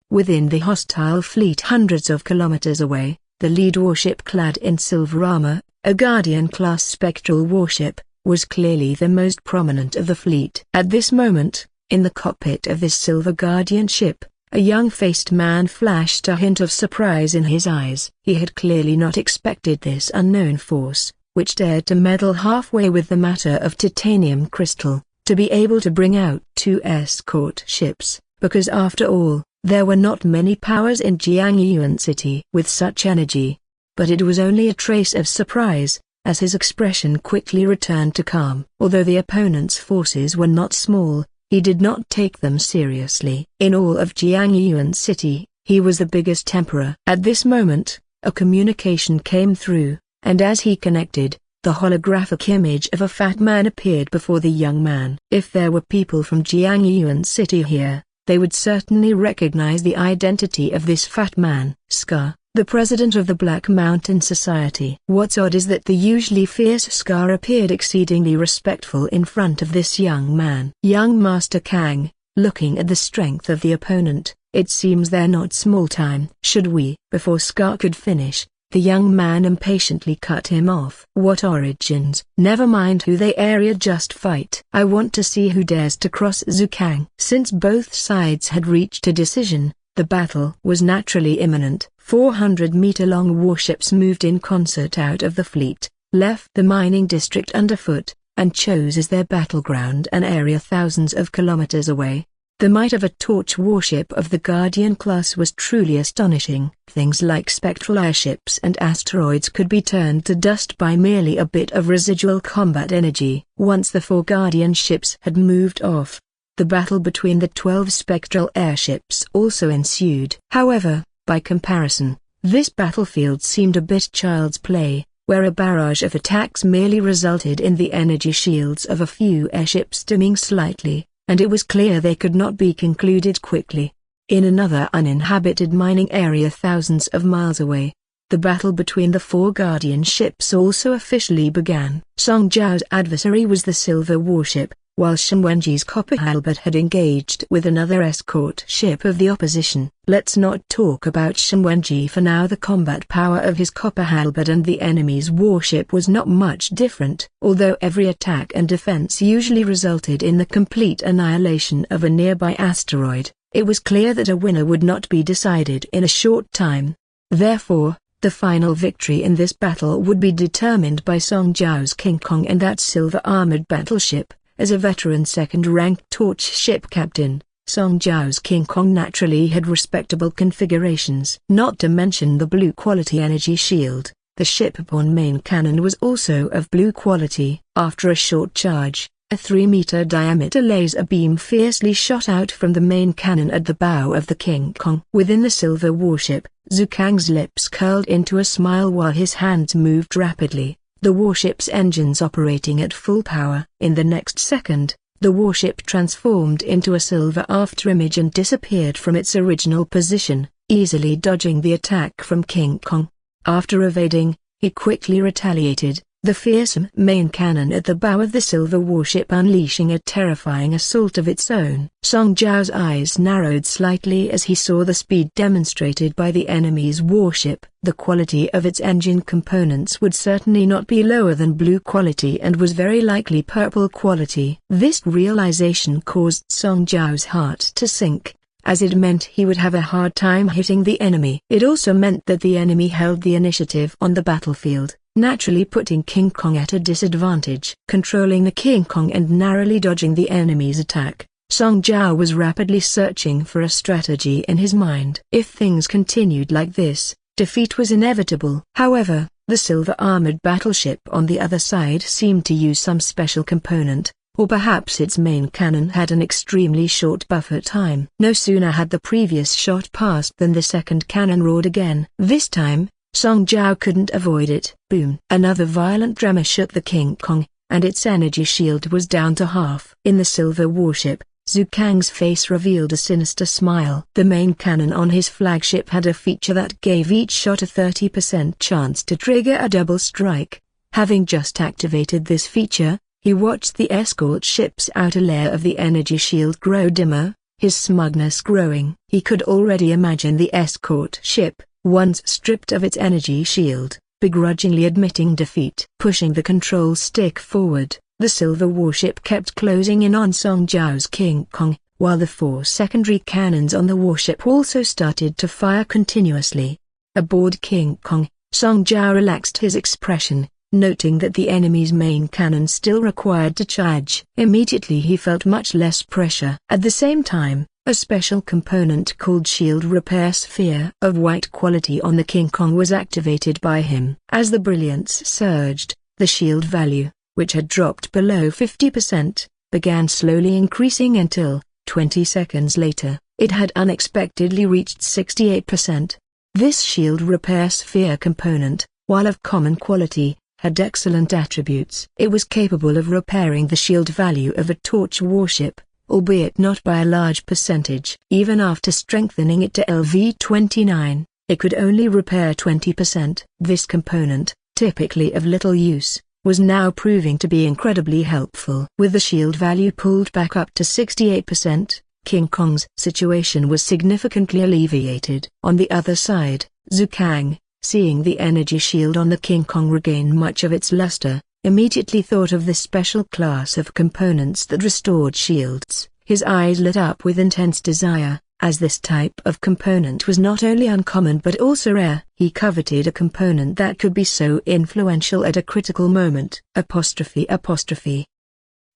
[SPEAKER 1] Within the hostile fleet hundreds of kilometers away, the lead warship clad in silver armor, a Guardian-class spectral warship, was clearly the most prominent of the fleet. At this moment, in the cockpit of this silver Guardian ship, a young-faced man flashed a hint of surprise in his eyes. He had clearly not expected this unknown force, which dared to meddle halfway with the matter of titanium crystal, to be able to bring out 2 escort ships, because after all, there were not many powers in Jiangyuan City with such energy. But it was only a trace of surprise, as his expression quickly returned to calm. Although the opponent's forces were not small, he did not take them seriously. In all of Jiangyuan City, he was the biggest emperor. At this moment, a communication came through, and as he connected, the holographic image of a fat man appeared before the young man. If there were people from Jiangyuan City here, they would certainly recognize the identity of this fat man. Scar, the president of the Black Mountain Society. What's odd is that the usually fierce Scar appeared exceedingly respectful in front of this young man. Young Master Kang, looking at the strength of the opponent, it seems they're not small time. Should we? Before Scar could finish, the young man impatiently cut him off. What origins? Never mind who they area, just fight. I want to see who dares to cross Zukang. Since both sides had reached a decision, the battle was naturally imminent. 400-meter-long warships moved in concert out of the fleet, left the mining district underfoot, and chose as their battleground an area thousands of kilometers away. The might of a torch warship of the Guardian class was truly astonishing. Things like spectral airships and asteroids could be turned to dust by merely a bit of residual combat energy. Once the 4 Guardian ships had moved off, the battle between the 12 spectral airships also ensued. However, by comparison, this battlefield seemed a bit child's play, where a barrage of attacks merely resulted in the energy shields of a few airships dimming slightly, and it was clear they could not be concluded quickly. In another uninhabited mining area thousands of miles away, the battle between the 4 Guardian ships also officially began. Song Jiao's adversary was the silver warship, while Shen Wenji's copper halberd had engaged with another escort ship of the opposition. Let's not talk about Shen Wenji for now. The combat power of his copper halberd and the enemy's warship was not much different. Although every attack and defense usually resulted in the complete annihilation of a nearby asteroid, it was clear that a winner would not be decided in a short time. Therefore, the final victory in this battle would be determined by Song Jiao's King Kong and that silver-armored battleship. As a veteran second-ranked torch ship captain, Song Jiao's King Kong naturally had respectable configurations. Not to mention the blue-quality energy shield, the shipborne main cannon was also of blue quality. After a short charge, a 3-meter diameter laser beam fiercely shot out from the main cannon at the bow of the King Kong. Within the silver warship, Zukang's lips curled into a smile while his hands moved rapidly, the warship's engines operating at full power. In the next second, the warship transformed into a silver afterimage and disappeared from its original position, easily dodging the attack from King Kong. After evading, he quickly retaliated, the fearsome main cannon at the bow of the silver warship unleashing a terrifying assault of its own. Song Jiao's eyes narrowed slightly as he saw the speed demonstrated by the enemy's warship. The quality of its engine components would certainly not be lower than blue quality and was very likely purple quality. This realization caused Song Jiao's heart to sink, as it meant he would have a hard time hitting the enemy. It also meant that the enemy held the initiative on the battlefield, naturally putting King Kong at a disadvantage. Controlling the King Kong and narrowly dodging the enemy's attack, Song Jiao was rapidly searching for a strategy in his mind. If things continued like this, defeat was inevitable. However, the silver-armored battleship on the other side seemed to use some special component, or perhaps its main cannon had an extremely short buffer time. No sooner had the previous shot passed than the second cannon roared again. This time, Song Jiao couldn't avoid it. Boom! Another violent tremor shook the King Kong, and its energy shield was down to half. In the silver warship, Zhu Kang's face revealed a sinister smile. The main cannon on his flagship had a feature that gave each shot a 30% chance to trigger a double strike. Having just activated this feature, he watched the escort ship's outer layer of the energy shield grow dimmer, his smugness growing. He could already imagine the escort ship, once stripped of its energy shield, begrudgingly admitting defeat. Pushing the control stick forward, the silver warship kept closing in on Song Jiao's King Kong, while the 4 secondary cannons on the warship also started to fire continuously. Aboard King Kong, Song Jiao relaxed his expression, noting that the enemy's main cannon still required to charge. Immediately he felt much less pressure. At the same time, a special component called Shield Repair Sphere of white quality on the King Kong was activated by him. As the brilliance surged, the shield value, which had dropped below 50%, began slowly increasing until, 20 seconds later, it had unexpectedly reached 68%. This Shield Repair Sphere component, while of common quality, had excellent attributes. It was capable of repairing the shield value of a torch warship, albeit not by a large percentage. Even after strengthening it to LV-29, it could only repair 20%. This component, typically of little use, was now proving to be incredibly helpful. With the shield value pulled back up to 68%, King Kong's situation was significantly alleviated. On the other side, Zhu Kang, seeing the energy shield on the King Kong regain much of its luster, immediately thought of the special class of components that restored shields. His eyes lit up with intense desire, as this type of component was not only uncommon but also rare. He coveted a component that could be so influential at a critical moment.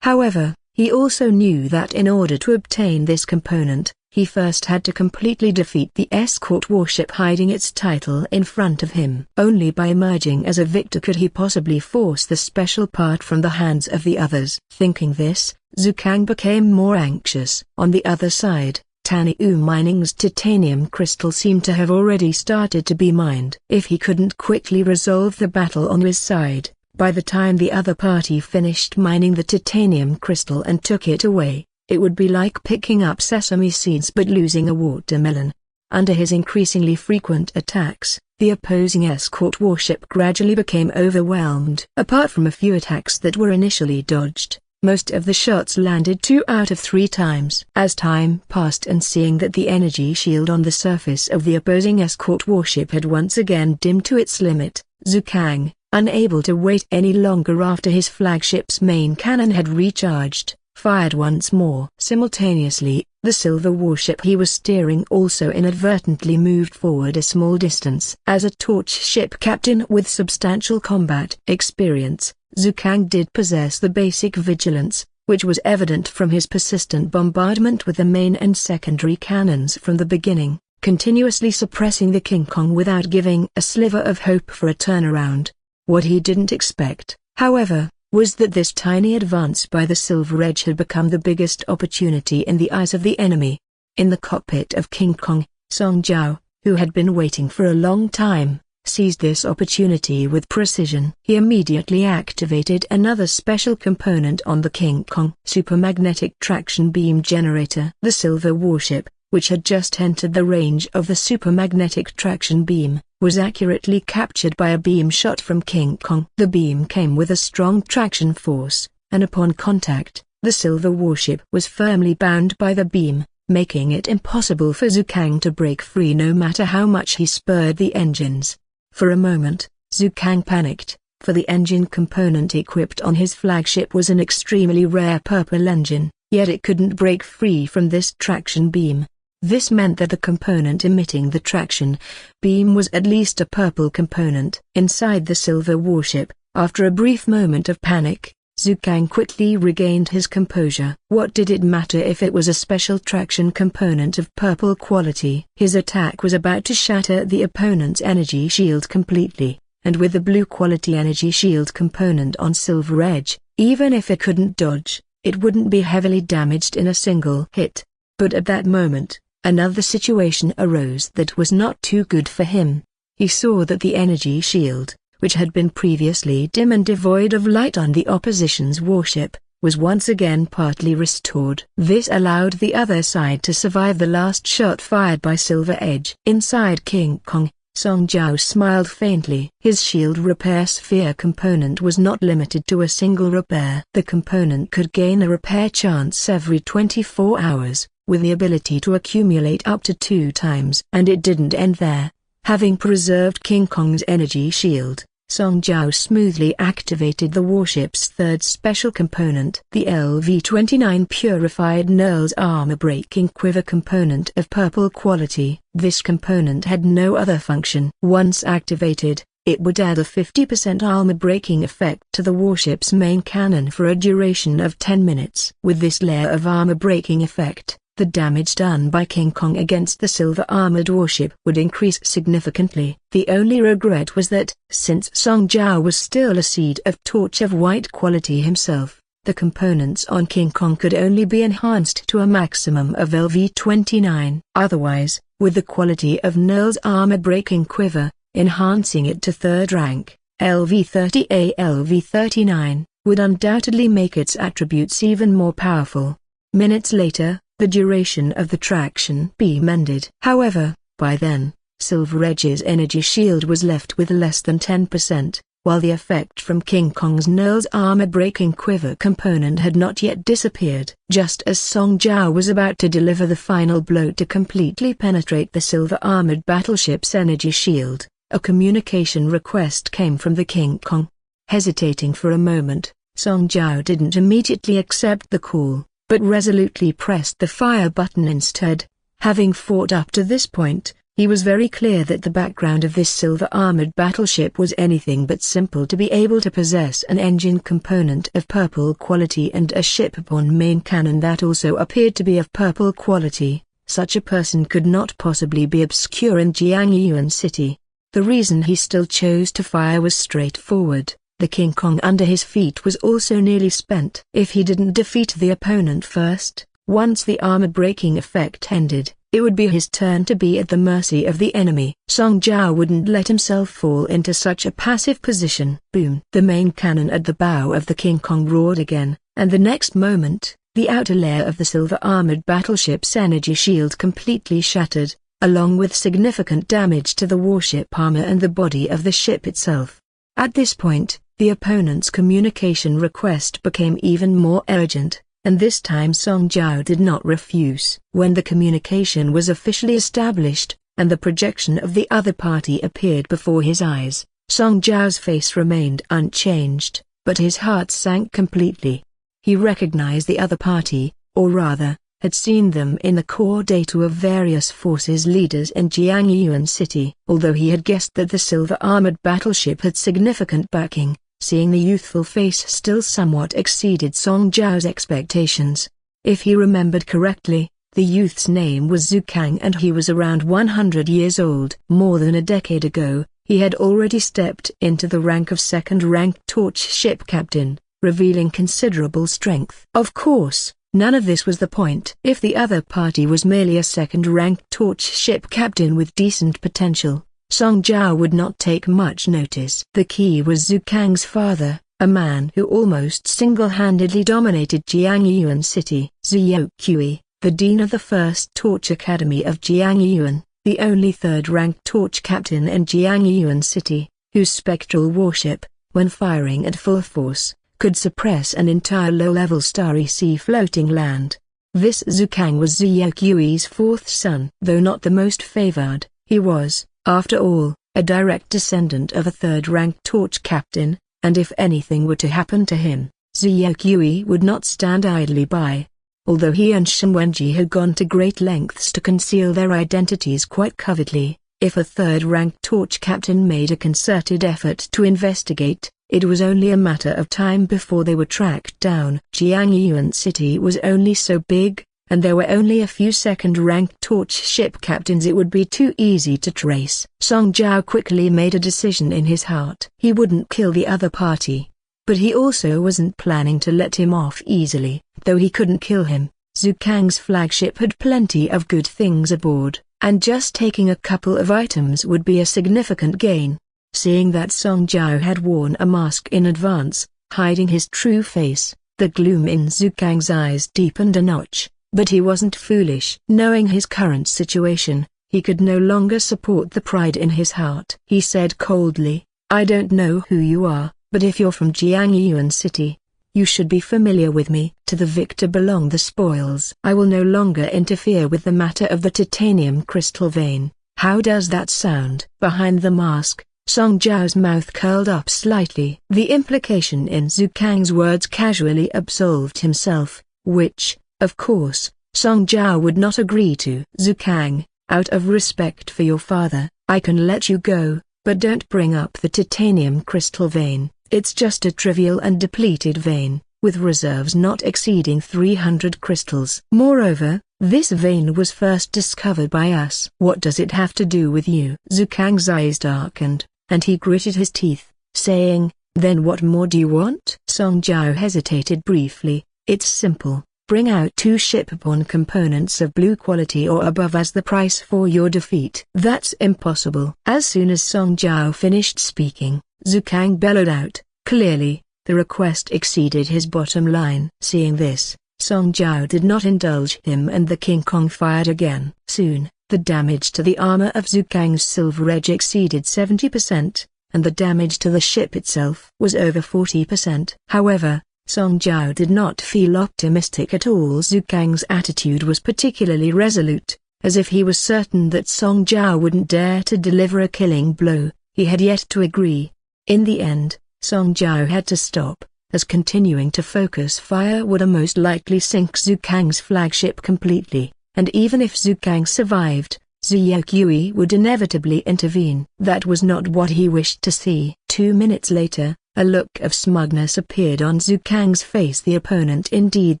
[SPEAKER 1] However, he also knew that in order to obtain this component, he first had to completely defeat the escort warship hiding its title in front of him. Only by emerging as a victor could he possibly force the special part from the hands of the others. Thinking this, Zhu Kang became more anxious. On the other side, Taniu Mining's titanium crystal seemed to have already started to be mined. If he couldn't quickly resolve the battle on his side, by the time the other party finished mining the titanium crystal and took it away, it would be like picking up sesame seeds but losing a watermelon. Under his increasingly frequent attacks, the opposing escort warship gradually became overwhelmed. Apart from a few attacks that were initially dodged, most of the shots landed 2 out of 3 times. As time passed and seeing that the energy shield on the surface of the opposing escort warship had once again dimmed to its limit, Zhu Kang, unable to wait any longer after his flagship's main cannon had recharged, fired once more. Simultaneously, the silver warship he was steering also inadvertently moved forward a small distance. As a torch ship captain with substantial combat experience, Zhu Kang did possess the basic vigilance, which was evident from his persistent bombardment with the main and secondary cannons from the beginning, continuously suppressing the King Kong without giving a sliver of hope for a turnaround. What he didn't expect, however, was that this tiny advance by the Silver Edge had become the biggest opportunity in the eyes of the enemy. In the cockpit of King Kong, Song Jiao, who had been waiting for a long time, seized this opportunity with precision. He immediately activated another special component on the King Kong supermagnetic traction beam generator. The silver warship, which had just entered the range of the supermagnetic traction beam, was accurately captured by a beam shot from King Kong. The beam came with a strong traction force, and upon contact, the silver warship was firmly bound by the beam, making it impossible for Zhu Kang to break free no matter how much he spurred the engines. For a moment, Zhu Kang panicked, for the engine component equipped on his flagship was an extremely rare purple engine, yet it couldn't break free from this traction beam. This meant that the component emitting the traction beam was at least a purple component. Inside the silver warship, after a brief moment of panic, Zhu Kang quickly regained his composure. What did it matter if it was a special traction component of purple quality? His attack was about to shatter the opponent's energy shield completely, and with the blue quality energy shield component on Silver Edge, even if it couldn't dodge, it wouldn't be heavily damaged in a single hit. But at that moment, another situation arose that was not too good for him. He saw that the energy shield, which had been previously dim and devoid of light on the opposition's warship, was once again partly restored. This allowed the other side to survive the last shot fired by Silver Edge. Inside King Kong, Song Jiao smiled faintly. His shield repair sphere component was not limited to a single repair. The component could gain a repair chance every 24 hours, with the ability to accumulate up to 2 times. And it didn't end there. Having preserved King Kong's energy shield, Song Jiao smoothly activated the warship's third special component, the LV-29 Purified Knurl's armor-breaking quiver component of purple quality. This component had no other function. Once activated, it would add a 50% armor-breaking effect to the warship's main cannon for a duration of 10 minutes. With this layer of armor-breaking effect, the damage done by King Kong against the silver-armored warship would increase significantly. The only regret was that, since Song Jiao was still a seed of torch of white quality himself, the components on King Kong could only be enhanced to a maximum of LV-29. Otherwise, with the quality of Knurl's armor-breaking quiver, enhancing it to 3rd rank, LV-30A LV-39, would undoubtedly make its attributes even more powerful. Minutes later, the duration of the traction beam ended. However, by then, Silver Edge's energy shield was left with less than 10%, while the effect from King Kong's Knurl's armor-breaking quiver component had not yet disappeared. Just as Song Jiao was about to deliver the final blow to completely penetrate the silver-armored battleship's energy shield, a communication request came from the King Kong. Hesitating for a moment, Song Jiao didn't immediately accept the call, but resolutely pressed the fire button instead. Having fought up to this point, he was very clear that the background of this silver-armored battleship was anything but simple. To be able to possess an engine component of purple quality and a ship-borne main cannon that also appeared to be of purple quality, such a person could not possibly be obscure in Jiangyuan City. The reason he still chose to fire was straightforward. The King Kong under his feet was also nearly spent. If he didn't defeat the opponent first, once the armor-breaking effect ended, it would be his turn to be at the mercy of the enemy. Song Jiao wouldn't let himself fall into such a passive position. Boom! The main cannon at the bow of the King Kong roared again, and the next moment, the outer layer of the silver-armored battleship's energy shield completely shattered, along with significant damage to the warship armor and the body of the ship itself. At this point, the opponent's communication request became even more urgent, and this time Song Jiao did not refuse. When the communication was officially established, and the projection of the other party appeared before his eyes, Song Jiao's face remained unchanged, but his heart sank completely. He recognized the other party, or rather, had seen them in the core data of various forces leaders in Jiangyuan City. Although he had guessed that the silver-armored battleship had significant backing, seeing the youthful face still somewhat exceeded Song Jiao's expectations. If he remembered correctly, the youth's name was Zhu Kang and he was around 100 years old. More than a decade ago, he had already stepped into the rank of second-rank torch ship captain, revealing considerable strength. Of course, none of this was the point. If the other party was merely a second-rank torch ship captain with decent potential, Song Jiao would not take much notice. The key was Zhu Kang's father, a man who almost single-handedly dominated Jiangyuan City. Zhu Kui, the dean of the First Torch Academy of Jiangyuan, the only third-rank torch captain in Jiangyuan City, whose spectral warship, when firing at full force, could suppress an entire low-level starry sea floating land. This Zhu Kang was Zhu Kui's fourth son. Though not the most favored, he was, after all, a direct descendant of a third-rank torch captain, and if anything were to happen to him, Zhu Kui would not stand idly by. although he and Shen Wenji had gone to great lengths to conceal their identities quite covertly. If a third-ranked torch captain made a concerted effort to investigate, it was only a matter of time before they were tracked down. Jiangyuan City was only so big, and there were only a few second-ranked torch ship captains it would be too easy to trace. Song Jiao quickly made a decision in his heart. He wouldn't kill the other party. But he also wasn't planning to let him off easily. Though he couldn't kill him, Zhu Kang's flagship had plenty of good things aboard, and just taking a couple of items would be a significant gain. Seeing that Song Jiao had worn a mask in advance, hiding his true face, the gloom in Zhu Kang's eyes deepened a notch. But he wasn't foolish. Knowing his current situation, he could no longer support the pride in his heart. He said coldly, "I don't know who you are, but if you're from Jiangyuan City, you should be familiar with me. To the victor belong the spoils. I will no longer interfere with the matter of the titanium crystal vein. How does that sound?" Behind the mask, Song Jiao's mouth curled up slightly. The implication in Zhu Kang's words casually absolved himself, which, of course, Song Jiao would not agree to. "Zhu Kang, out of respect for your father, I can let you go, but don't bring up the titanium crystal vein. It's just a trivial and depleted vein, with reserves not exceeding 300 crystals. Moreover, this vein was first discovered by us. What does it have to do with you?" Zhu Kang's eyes darkened, and he gritted his teeth, saying, "Then what more do you want?" Song Jiao hesitated briefly. "It's simple. Bring out 2 shipborne components of blue quality or above as the price for your defeat." "That's impossible." As soon as Song Jiao finished speaking, Zhu Kang bellowed out, clearly, the request exceeded his bottom line. Seeing this, Song Jiao did not indulge him and the King Kong fired again. Soon, the damage to the armor of Zhu Kang's silver edge exceeded 70%, and the damage to the ship itself was over 40%. However, Song Jiao did not feel optimistic at all. Zhu Kang's attitude was particularly resolute, as if he was certain that Song Jiao wouldn't dare to deliver a killing blow. He had yet to agree. In the end, Song Jiao had to stop, as continuing to focus fire would most likely sink Zhu Kang's flagship completely, and even if Zhu Kang survived, Zhu Yaokui would inevitably intervene. That was not what he wished to see. 2 minutes later, a look of smugness appeared on Zhu Kang's face. The opponent indeed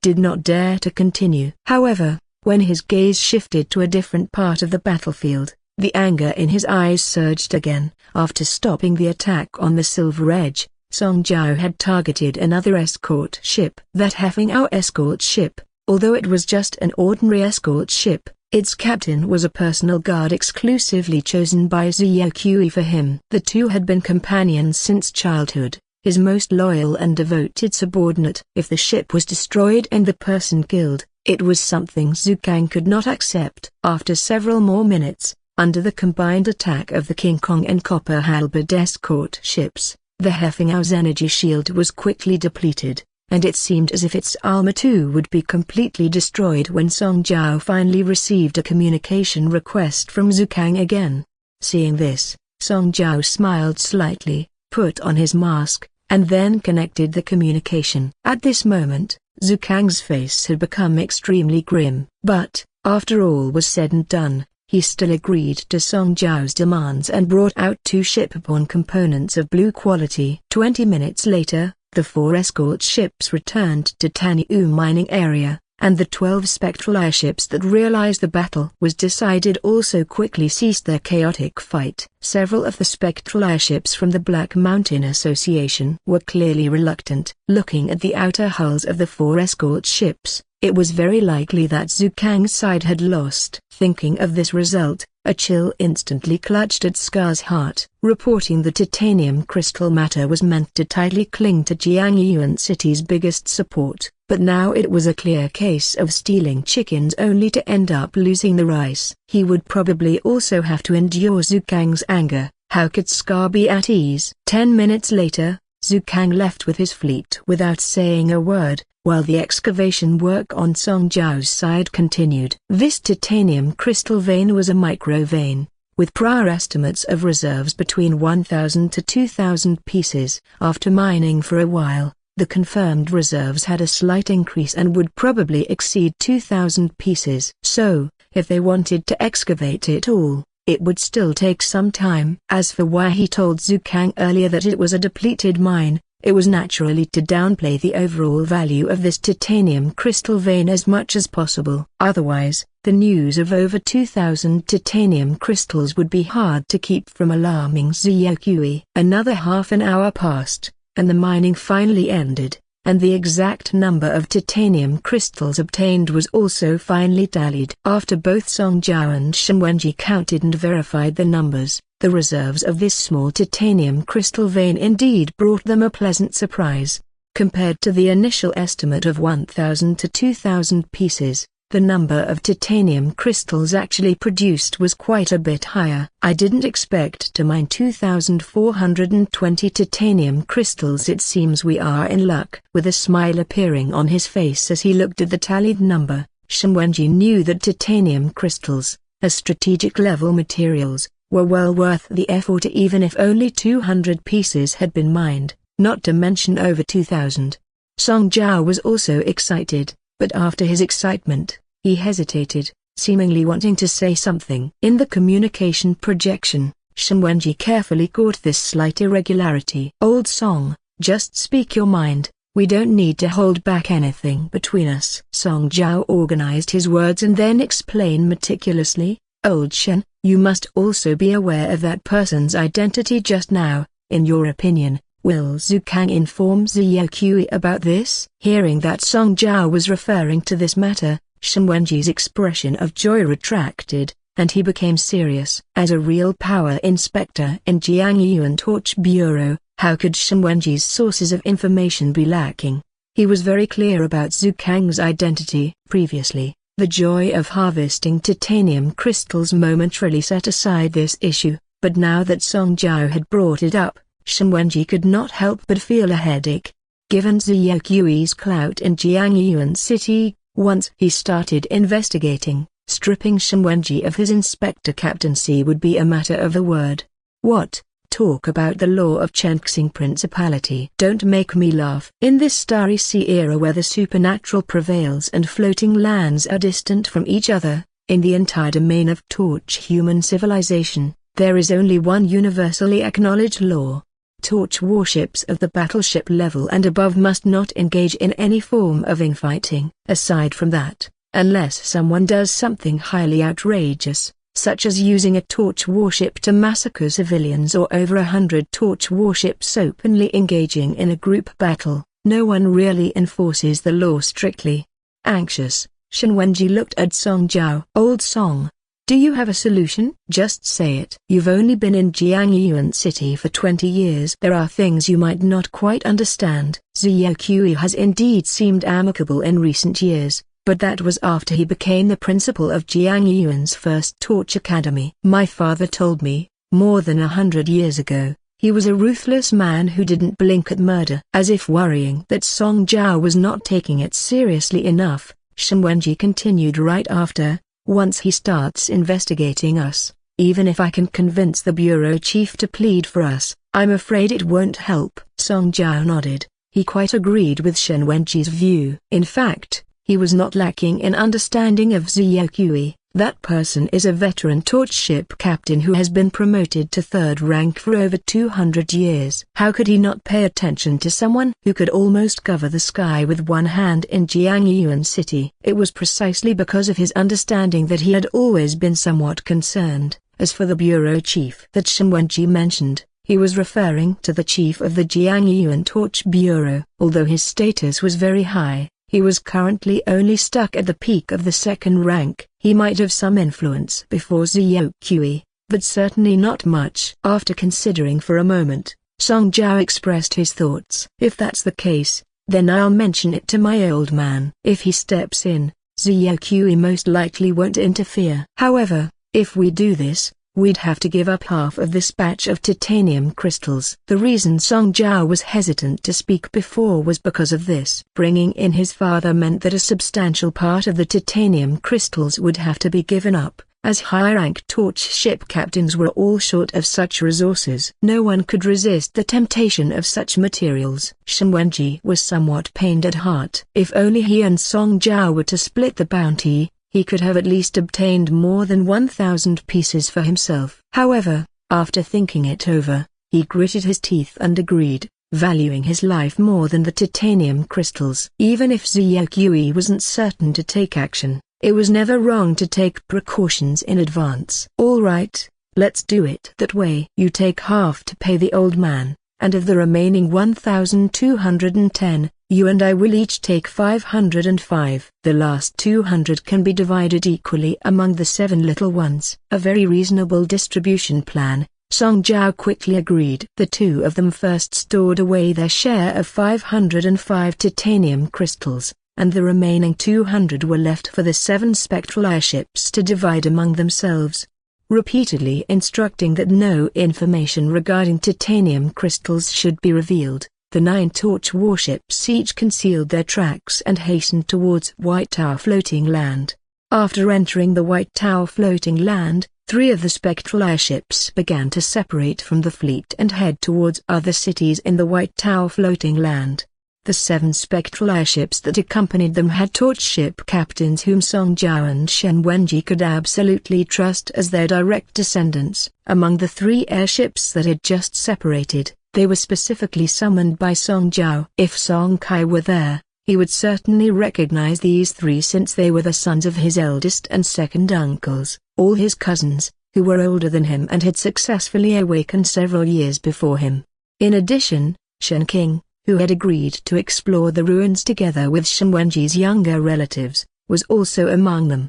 [SPEAKER 1] did not dare to continue. However, when his gaze shifted to a different part of the battlefield, the anger in his eyes surged again. After stopping the attack on the Silver Edge, Song Jiao had targeted another escort ship. That Hefengao escort ship, although it was just an ordinary escort ship, its captain was a personal guard exclusively chosen by Zhu Yaokui for him. The two had been companions since childhood, his most loyal and devoted subordinate. If the ship was destroyed and the person killed, it was something Zhu Kang could not accept. After several more minutes, under the combined attack of the King Kong and Copper Halberd escort ships, the Hefengao's energy shield was quickly depleted, and it seemed as if its armor too would be completely destroyed when Song Jiao finally received a communication request from Zhu Kang again. Seeing this, Song Jiao smiled slightly, put on his mask, and then connected the communication. At this moment, Zhu Kang's face had become extremely grim. But, after all was said and done, he still agreed to Song Jiao's demands and brought out 2 shipborne components of blue quality. 20 minutes later, the 4 escort ships returned to Taniu mining area, and the 12 spectral airships that realized the battle was decided also quickly ceased their chaotic fight. Several of the spectral airships from the Black Mountain Association were clearly reluctant. Looking at the outer hulls of the 4 escort ships, it was very likely that Zhu Kang's side had lost. Thinking of this result, a chill instantly clutched at Scar's heart. Reporting the titanium crystal matter was meant to tightly cling to Jiangyuan City's biggest support, but now it was a clear case of stealing chickens only to end up losing the rice. He would probably also have to endure Zhu Kang's anger. How could Scar be at ease? 10 minutes later, Zhu Kang left with his fleet without saying a word, while the excavation work on Song Jiao's side continued. This titanium crystal vein was a micro vein, with prior estimates of reserves between 1,000 to 2,000 pieces. After mining for a while, The confirmed reserves had a slight increase and would probably exceed 2,000 pieces. So, if they wanted to excavate it all, it would still take some time. As for why he told Zhu Kang earlier that it was a depleted mine, it was naturally to downplay the overall value of this titanium crystal vein as much as possible. Otherwise, the news of over 2,000 titanium crystals would be hard to keep from alarming Xiao Qi. Another half an hour passed, and the mining finally ended, and the exact number of titanium crystals obtained was also finally tallied. After both Song Jiao and Shen Wenji counted and verified the numbers, the reserves of this small titanium crystal vein indeed brought them a pleasant surprise. Compared to the initial estimate of 1,000 to 2,000 pieces, the number of titanium crystals actually produced was quite a bit higher. I didn't expect to mine 2,420 titanium crystals. It seems we are in luck. With a smile appearing on his face as he looked at the tallied number, Shen Wenji knew that titanium crystals, as strategic level materials, were well worth the effort even if only 200 pieces had been mined, not to mention over 2,000. Song Jiao was also excited, but after his excitement, he hesitated, seemingly wanting to say something. In the communication projection, Shen Wenji carefully caught this slight irregularity. "Old Song, just speak your mind, we don't need to hold back anything between us." Song Jiao organized his words and then explained meticulously, "Old Shen, you must also be aware of that person's identity just now. In your opinion, will Zhu Kang inform Xiao Qi about this?" Hearing that Song Jiao was referring to this matter, Shen Wenji's expression of joy retracted, and he became serious. As a real power inspector in Jiangyuan Torch Bureau, how could Shen Wenji's sources of information be lacking? He was very clear about Zhu Kang's identity. Previously, the joy of harvesting titanium crystals momentarily set aside this issue, but now that Song Jiao had brought it up, Shen Wenji could not help but feel a headache. Given Xiao Qi's clout in Jiangyuan City, once he started investigating, stripping Shen Wenji of his inspector captaincy would be a matter of a word. What? Talk about the law of Chenxing Principality. Don't make me laugh. In this Starry Sea era where the supernatural prevails and floating lands are distant from each other, in the entire domain of Torch human civilization, there is only one universally acknowledged law. Torch warships of the battleship level and above must not engage in any form of infighting. Aside from that, unless someone does something highly outrageous, such as using a torch warship to massacre civilians or over 100 torch warships openly engaging in a group battle, no one really enforces the law strictly. Anxious, Shen Wenji looked at Song Jiao. "Old Song, do you have a solution? Just say it. You've only been in Jiangyuan City for 20 years. There are things you might not quite understand." Xiao Qi has indeed seemed amicable in recent years, but that was after he became the principal of Jiangyuan's first Torch Academy. "My father told me, more than 100 years ago, he was a ruthless man who didn't blink at murder." As if worrying that Song Jiao was not taking it seriously enough, Shen Wenji continued right after, "Once he starts investigating us, even if I can convince the bureau chief to plead for us, I'm afraid it won't help." Song Jiao nodded. He quite agreed with Shen Wenji's view. In fact, he was not lacking in understanding of Xiao Qi. That person is a veteran torch ship captain who has been promoted to 3rd rank for over 200 years. How could he not pay attention to someone who could almost cover the sky with one hand in Jiangyuan City? It was precisely because of his understanding that he had always been somewhat concerned. As for the bureau chief that Shen Wenji mentioned, he was referring to the chief of the Jiangyuan Torch Bureau. Although his status was very high, he was currently only stuck at the peak of the 2nd rank. He might have some influence before Xiao Qi, but certainly not much. After considering for a moment, Song Jiao expressed his thoughts. "If that's the case, then I'll mention it to my old man. If he steps in, Xiao Qi most likely won't interfere. However, if we do this, we'd have to give up half of this batch of titanium crystals." The reason Song Jiao was hesitant to speak before was because of this. Bringing in his father meant that a substantial part of the titanium crystals would have to be given up, as high-rank torch ship captains were all short of such resources. No one could resist the temptation of such materials. Shen Wenji was somewhat pained at heart. If only he and Song Jiao were to split the bounty, he could have at least obtained more than 1,000 pieces for himself. However, after thinking it over, he gritted his teeth and agreed, valuing his life more than the titanium crystals. Even if Zhao Qiui wasn't certain to take action, it was never wrong to take precautions in advance. All right, let's do it that way. You take half to pay the old man, and of the remaining 1,210, you and I will each take 505. The last 200 can be divided equally among the 7 little ones. A very reasonable distribution plan. Song Jiao quickly agreed. The two of them first stored away their share of 505 titanium crystals, and the remaining 200 were left for the 7 spectral airships to divide among themselves. Repeatedly instructing that no information regarding titanium crystals should be revealed, the 9 torch warships each concealed their tracks and hastened towards White Tower floating land. After entering the White Tower floating land, 3 of the spectral airships began to separate from the fleet and head towards other cities in the White Tower floating land. The 7 spectral airships that accompanied them had torch ship captains whom Song Jiao and Shen Wenji could absolutely trust as their direct descendants. Among the 3 airships that had just separated, they were specifically summoned by Song Jiao. If Song Kai were there, he would certainly recognize these 3 since they were the sons of his eldest and second uncles, all his cousins, who were older than him and had successfully awakened several years before him. In addition, Shen King, who had agreed to explore the ruins together with Shen Wenji's younger relatives, was also among them.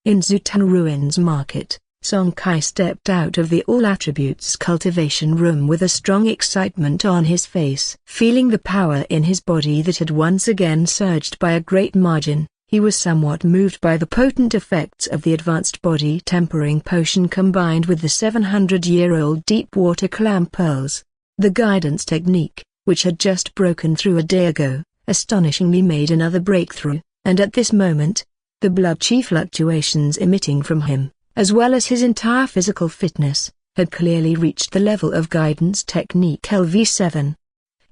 [SPEAKER 1] In Zutan Ruins Market, Song Kai stepped out of the All Attributes cultivation room with a strong excitement on his face. Feeling the power in his body that had once again surged by a great margin, he was somewhat moved by the potent effects of the advanced body tempering potion combined with the 700-year-old deep water clam pearls. The guidance technique, which had just broken through a day ago, astonishingly made another breakthrough, and at this moment, the blood chi fluctuations emitting from him, as well as his entire physical fitness, had clearly reached the level of guidance technique LV7.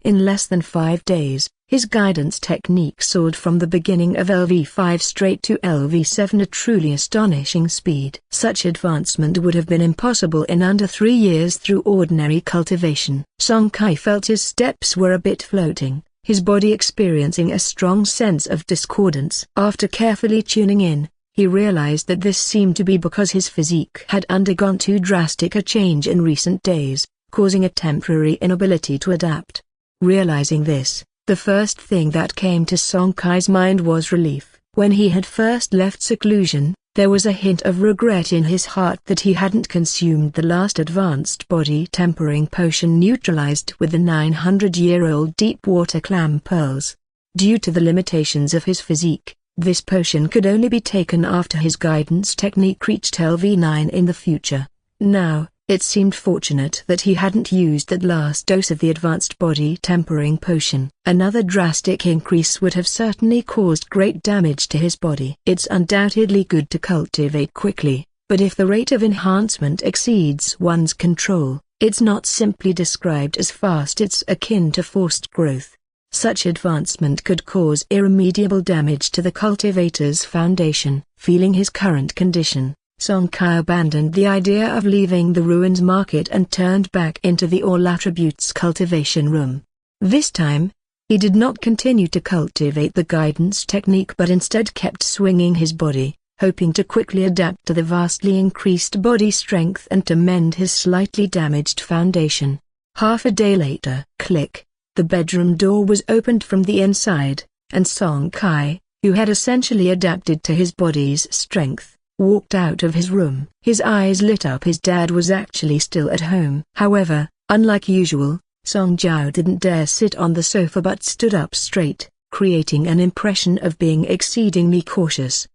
[SPEAKER 1] In less than 5 days, his guidance technique soared from the beginning of LV5 straight to LV7 at truly astonishing speed. Such advancement would have been impossible in under 3 years through ordinary cultivation. Song Kai felt his steps were a bit floating, his body experiencing a strong sense of discordance. After carefully tuning in, he realized that this seemed to be because his physique had undergone too drastic a change in recent days, causing a temporary inability to adapt. Realizing this, the first thing that came to Song Kai's mind was relief. When he had first left seclusion, there was a hint of regret in his heart that he hadn't consumed the last advanced body tempering potion neutralized with the 900-year-old deep water clam pearls. Due to the limitations of his physique, this potion could only be taken after his guidance technique reached LV9 in the future. Now, it seemed fortunate that he hadn't used that last dose of the advanced body tempering potion. Another drastic increase would have certainly caused great damage to his body. It's undoubtedly good to cultivate quickly, but if the rate of enhancement exceeds one's control, it's not simply described as fast, it's akin to forced growth. Such advancement could cause irremediable damage to the cultivator's foundation. Feeling his current condition, Song Kai abandoned the idea of leaving the ruins market and turned back into the All Attributes cultivation room. This time, he did not continue to cultivate the guidance technique but instead kept swinging his body, hoping to quickly adapt to the vastly increased body strength and to mend his slightly damaged foundation. Half a day later, click, the bedroom door was opened from the inside, and Song Kai, who had essentially adapted to his body's strength, walked out of his room. His eyes lit up. His dad was actually still at home. However, unlike usual, Song Jiao didn't dare sit on the sofa but stood up straight, creating an impression of being exceedingly cautious.